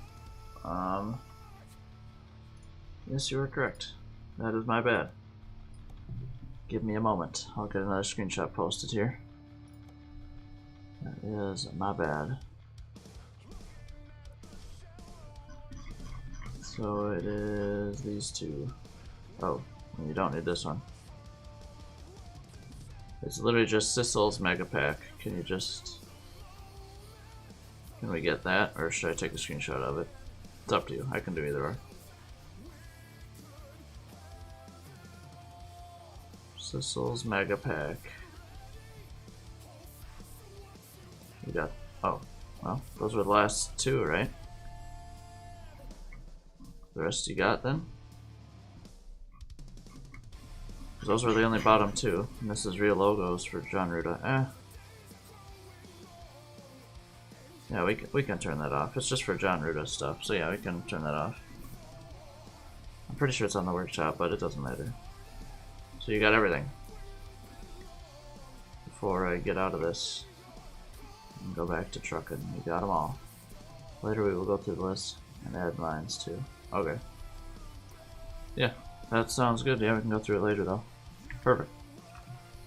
Yes, you were correct. That is my bad. Give me a moment. I'll get another screenshot posted here. That is my bad. So it is these two. Oh, you don't need this one. It's literally just Sissel's Mega Pack. Can you just... Can we get that? Or should I take a screenshot of it? It's up to you. I can do either or. Sissel's Mega Pack. You got... Oh. Well, those were the last two, right? The rest you got then? Those were the only bottom two, and this is real logos for John Ruda. Yeah, we can turn that off. It's just for John Ruda stuff, so yeah, we can turn that off. I'm pretty sure it's on the workshop, but it doesn't matter. So you got everything. Before I get out of this and go back to trucking, you got them all. Later we will go through the list and add lines too. Okay. Yeah, That sounds good. Yeah, we can go through it later though. Perfect.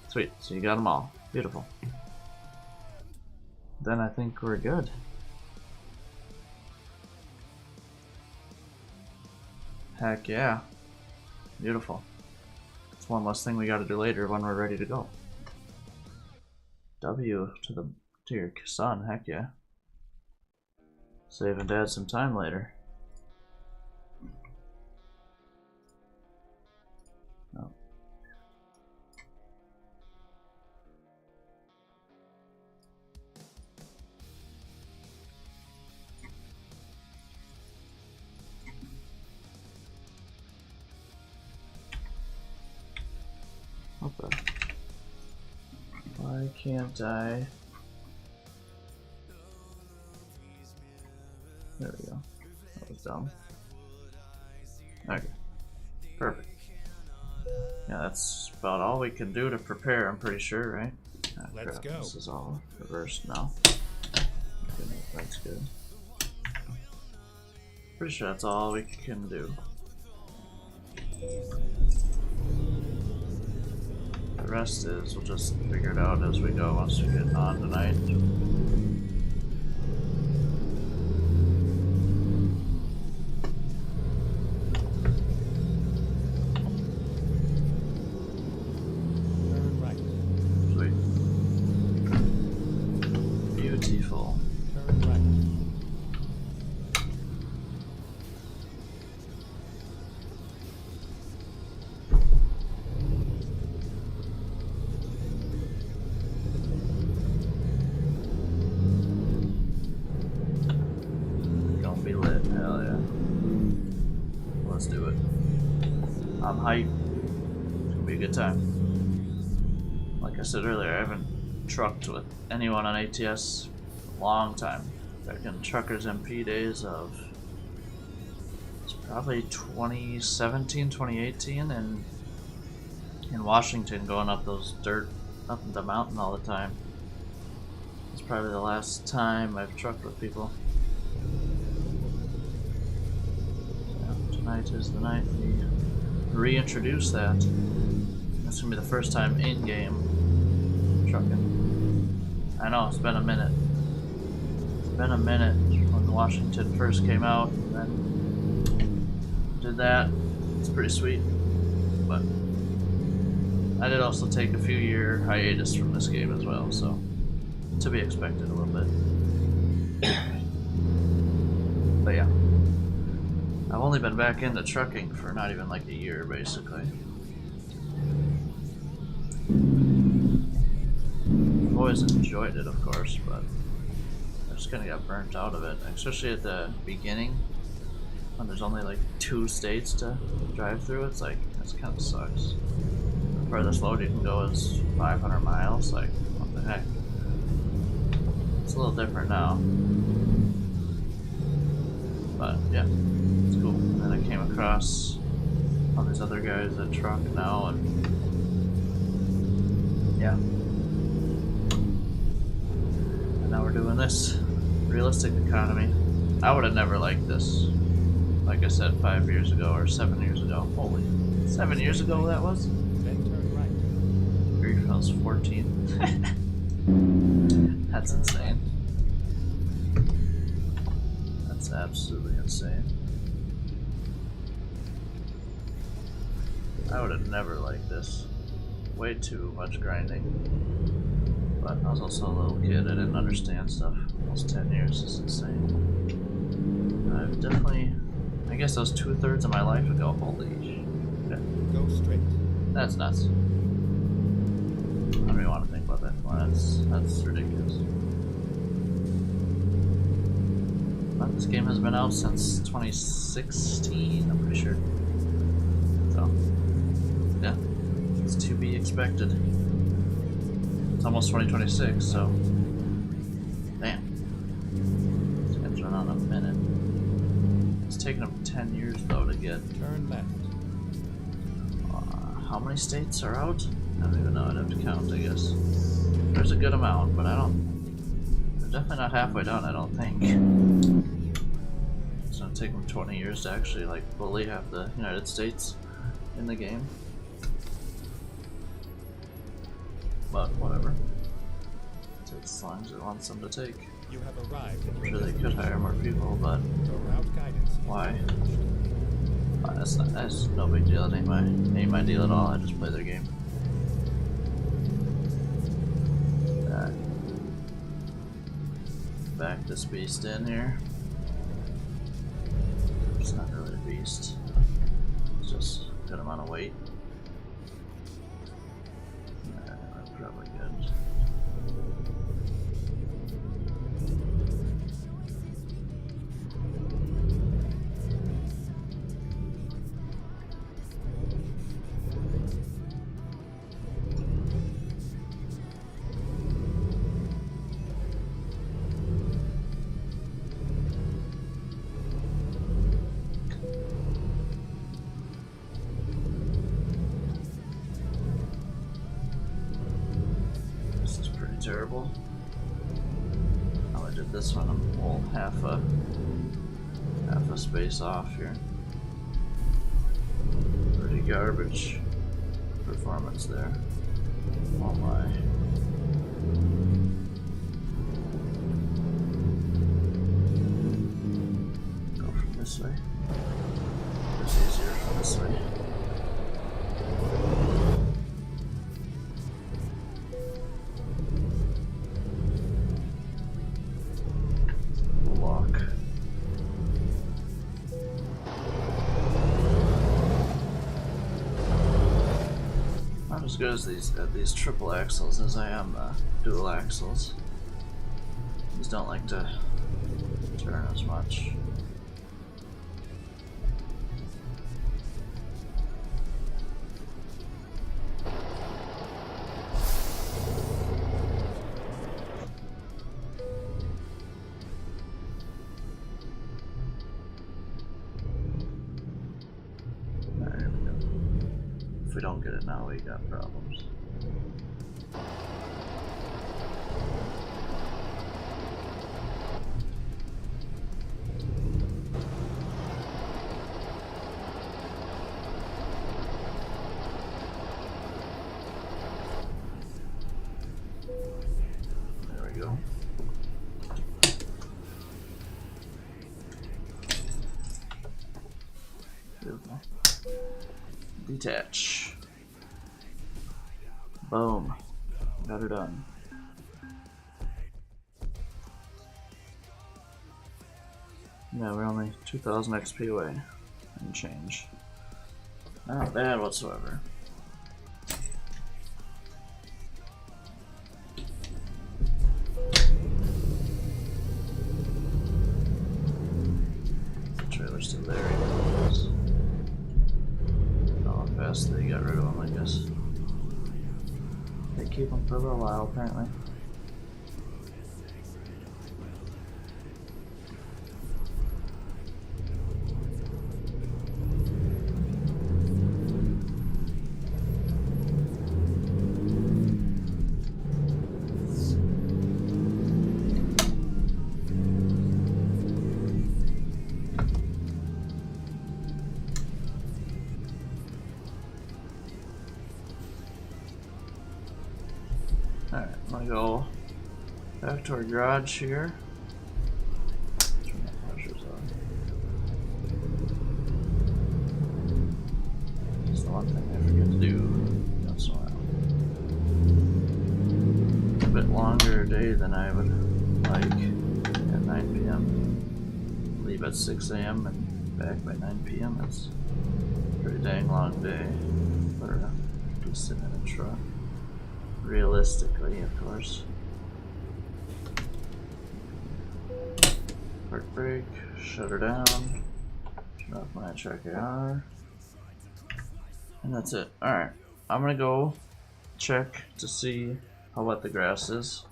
Sweet. So you got them all. Beautiful. Then I think we're good. Heck yeah. Beautiful. It's one less thing we gotta do later when we're ready to go. W to your son, heck yeah. Saving dad some time later. No. What the? Why can't I? There we go. That was dumb. Okay. Perfect. Yeah, that's about all we can do to prepare, I'm pretty sure, right? Ah, Let's crap, go. This is all reversed now. Okay, that's good. Pretty sure that's all we can do. The rest is, we'll just figure it out as we go once we get on tonight. Turn right. Sweet. Beautiful. Turn right. Don't be lit, hell yeah. Let's do it. I'm hyped. It's gonna be a good time. Like I said earlier, I haven't trucked with anyone on ATS in a long time. Back in Truckers MP days of, it's probably 2017, 2018, and in Washington, going up those up the mountain all the time. It's probably the last time I've trucked with people. So tonight is the night we reintroduce that. That's gonna be the first time in-game trucking. I know, it's been a minute. It's been a minute when Washington first came out, and then did that. It's pretty sweet. But I did also take a few year hiatus from this game as well, so to be expected a little bit. But yeah. I've only been back into trucking for not even like a year, basically. I've always enjoyed it, of course, but I just kind of got burnt out of it, especially at the beginning when there's only like 2 states to drive through. It's like, this kind of sucks. The farthest load you can go is 500 miles. Like, what the heck? It's a little different now. But yeah, it's cool. And then I came across all these other guys that truck now, and yeah. And now we're doing this realistic economy. I would have never liked this, like I said, 5 years ago or 7 years ago. Holy, 7 years ago that was? Then turn right. Grief, I was 14. That's insane. That's absolutely insane. I would have never liked this. Way too much grinding. But I was also a little kid, I didn't understand stuff. Almost 10 years is insane. I've definitely, I guess that was 2/3 of my life ago. Holy shit. Go straight. That's nuts. I don't even want to think about that. Well, that's ridiculous. But this game has been out since 2016, I'm pretty sure. So, yeah, it's to be expected. It's almost 2026, so damn. This game's run on a minute. It's taken them 10 years though to get. Turn left. How many states are out? I don't even know. I'd have to count, I guess. There's a good amount, but I don't. They're definitely not halfway done, I don't think. It's gonna take them 20 years to actually like fully have the United States in the game. But whatever. Takes as long as it wants them to take. You have arrived at I'm your sure they could hire more people, but Your route guidance is why? finished. That's no big deal. It ain't my deal at all. I just play their game. Back this beast in here. It's not really a beast. It's just a good amount of weight. That's probably good. Terrible. How I did this one, I'm all half a space off here. Pretty garbage performance there. Oh my. Go from this way. It's easier from this way. As good as these triple axles as I am dual axles. These don't like to turn as much. If we don't get it now, we got problems. There we go. Beautiful. Detach. Boom. Got her done. Yeah, we're only 2,000 XP away and change. Not bad whatsoever. The trailer's still there. How fast they got rid of them, I guess. They keep them for a little while, apparently. Alright, I'm gonna go back to our garage here. Turn the flashers on. That's the one thing I forget to do once in a while. A bit longer day than I would like at 9 p.m. Leave at 6 a.m. and back by 9 p.m. That's a pretty dang long day for a decent in a truck. Realistically, of course. Park brake, shut her down, turn off my track AR, and that's it. Alright, I'm gonna go check to see how wet the grass is,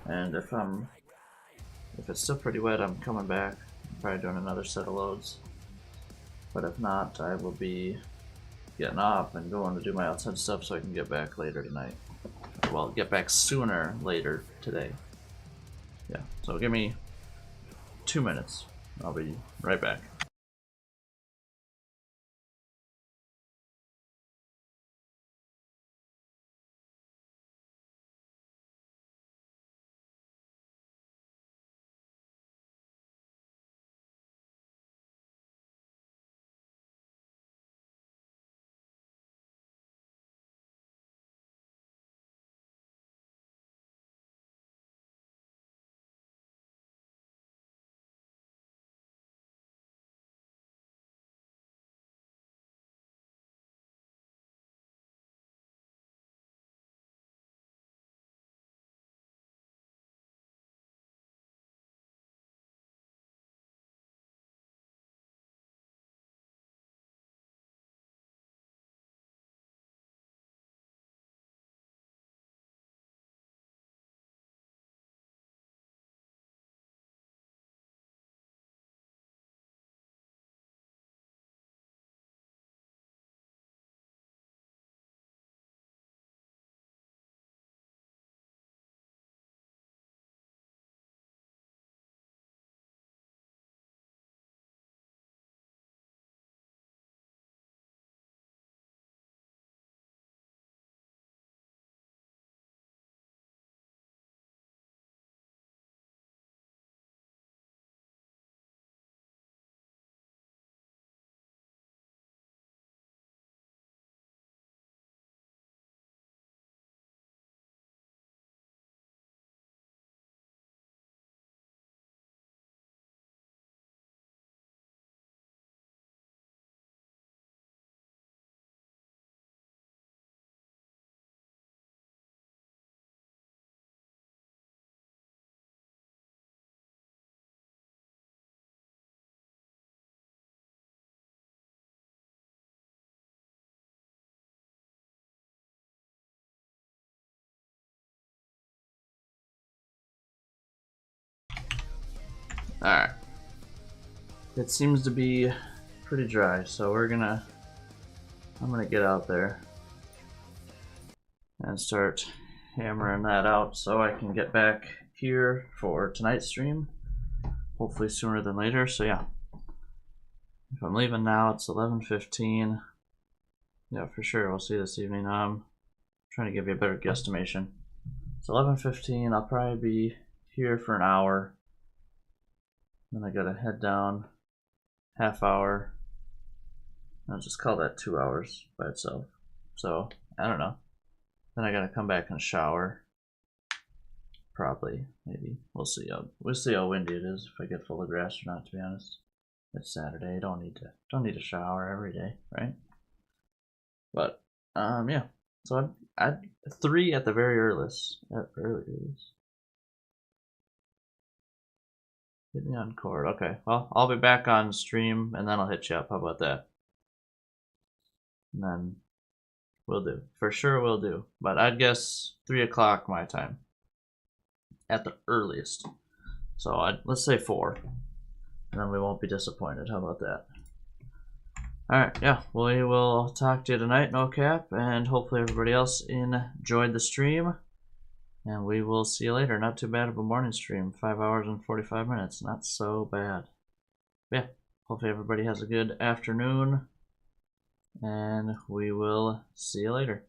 and if it's still pretty wet, I'm coming back. I'm probably doing another set of loads, but if not, I will be getting off and going to do my outside stuff so I can get back later tonight. Well, get back sooner later today. Yeah, so give me 2 minutes. I'll be right back. Alright. It seems to be pretty dry, so I'm gonna get out there and start hammering that out so I can get back here for tonight's stream. Hopefully sooner than later, so yeah. If I'm leaving now, it's 11:15. Yeah, for sure, we'll see this evening. I'm trying to give you a better guesstimation. It's 11:15, I'll probably be here for an hour. Then I gotta head down, half hour. I'll just call that 2 hours by itself. So, I don't know. Then I gotta come back and shower. Probably, maybe. We'll see how windy it is, if I get full of grass or not, to be honest. It's Saturday, don't need to shower every day, right? But yeah. So I'd 3 at the very earliest. Hit me on cord. Okay. Well, I'll be back on stream and then I'll hit you up. How about that? And then we'll do. For sure we'll do. But I'd guess 3 o'clock my time. At the earliest. So let's say 4. And then we won't be disappointed. How about that? Alright, yeah. We will talk to you tonight, no cap. And hopefully everybody else enjoyed the stream. And we will see you later. Not too bad of a morning stream. 5 hours and 45 minutes. Not so bad. But yeah. Hopefully everybody has a good afternoon. And we will see you later.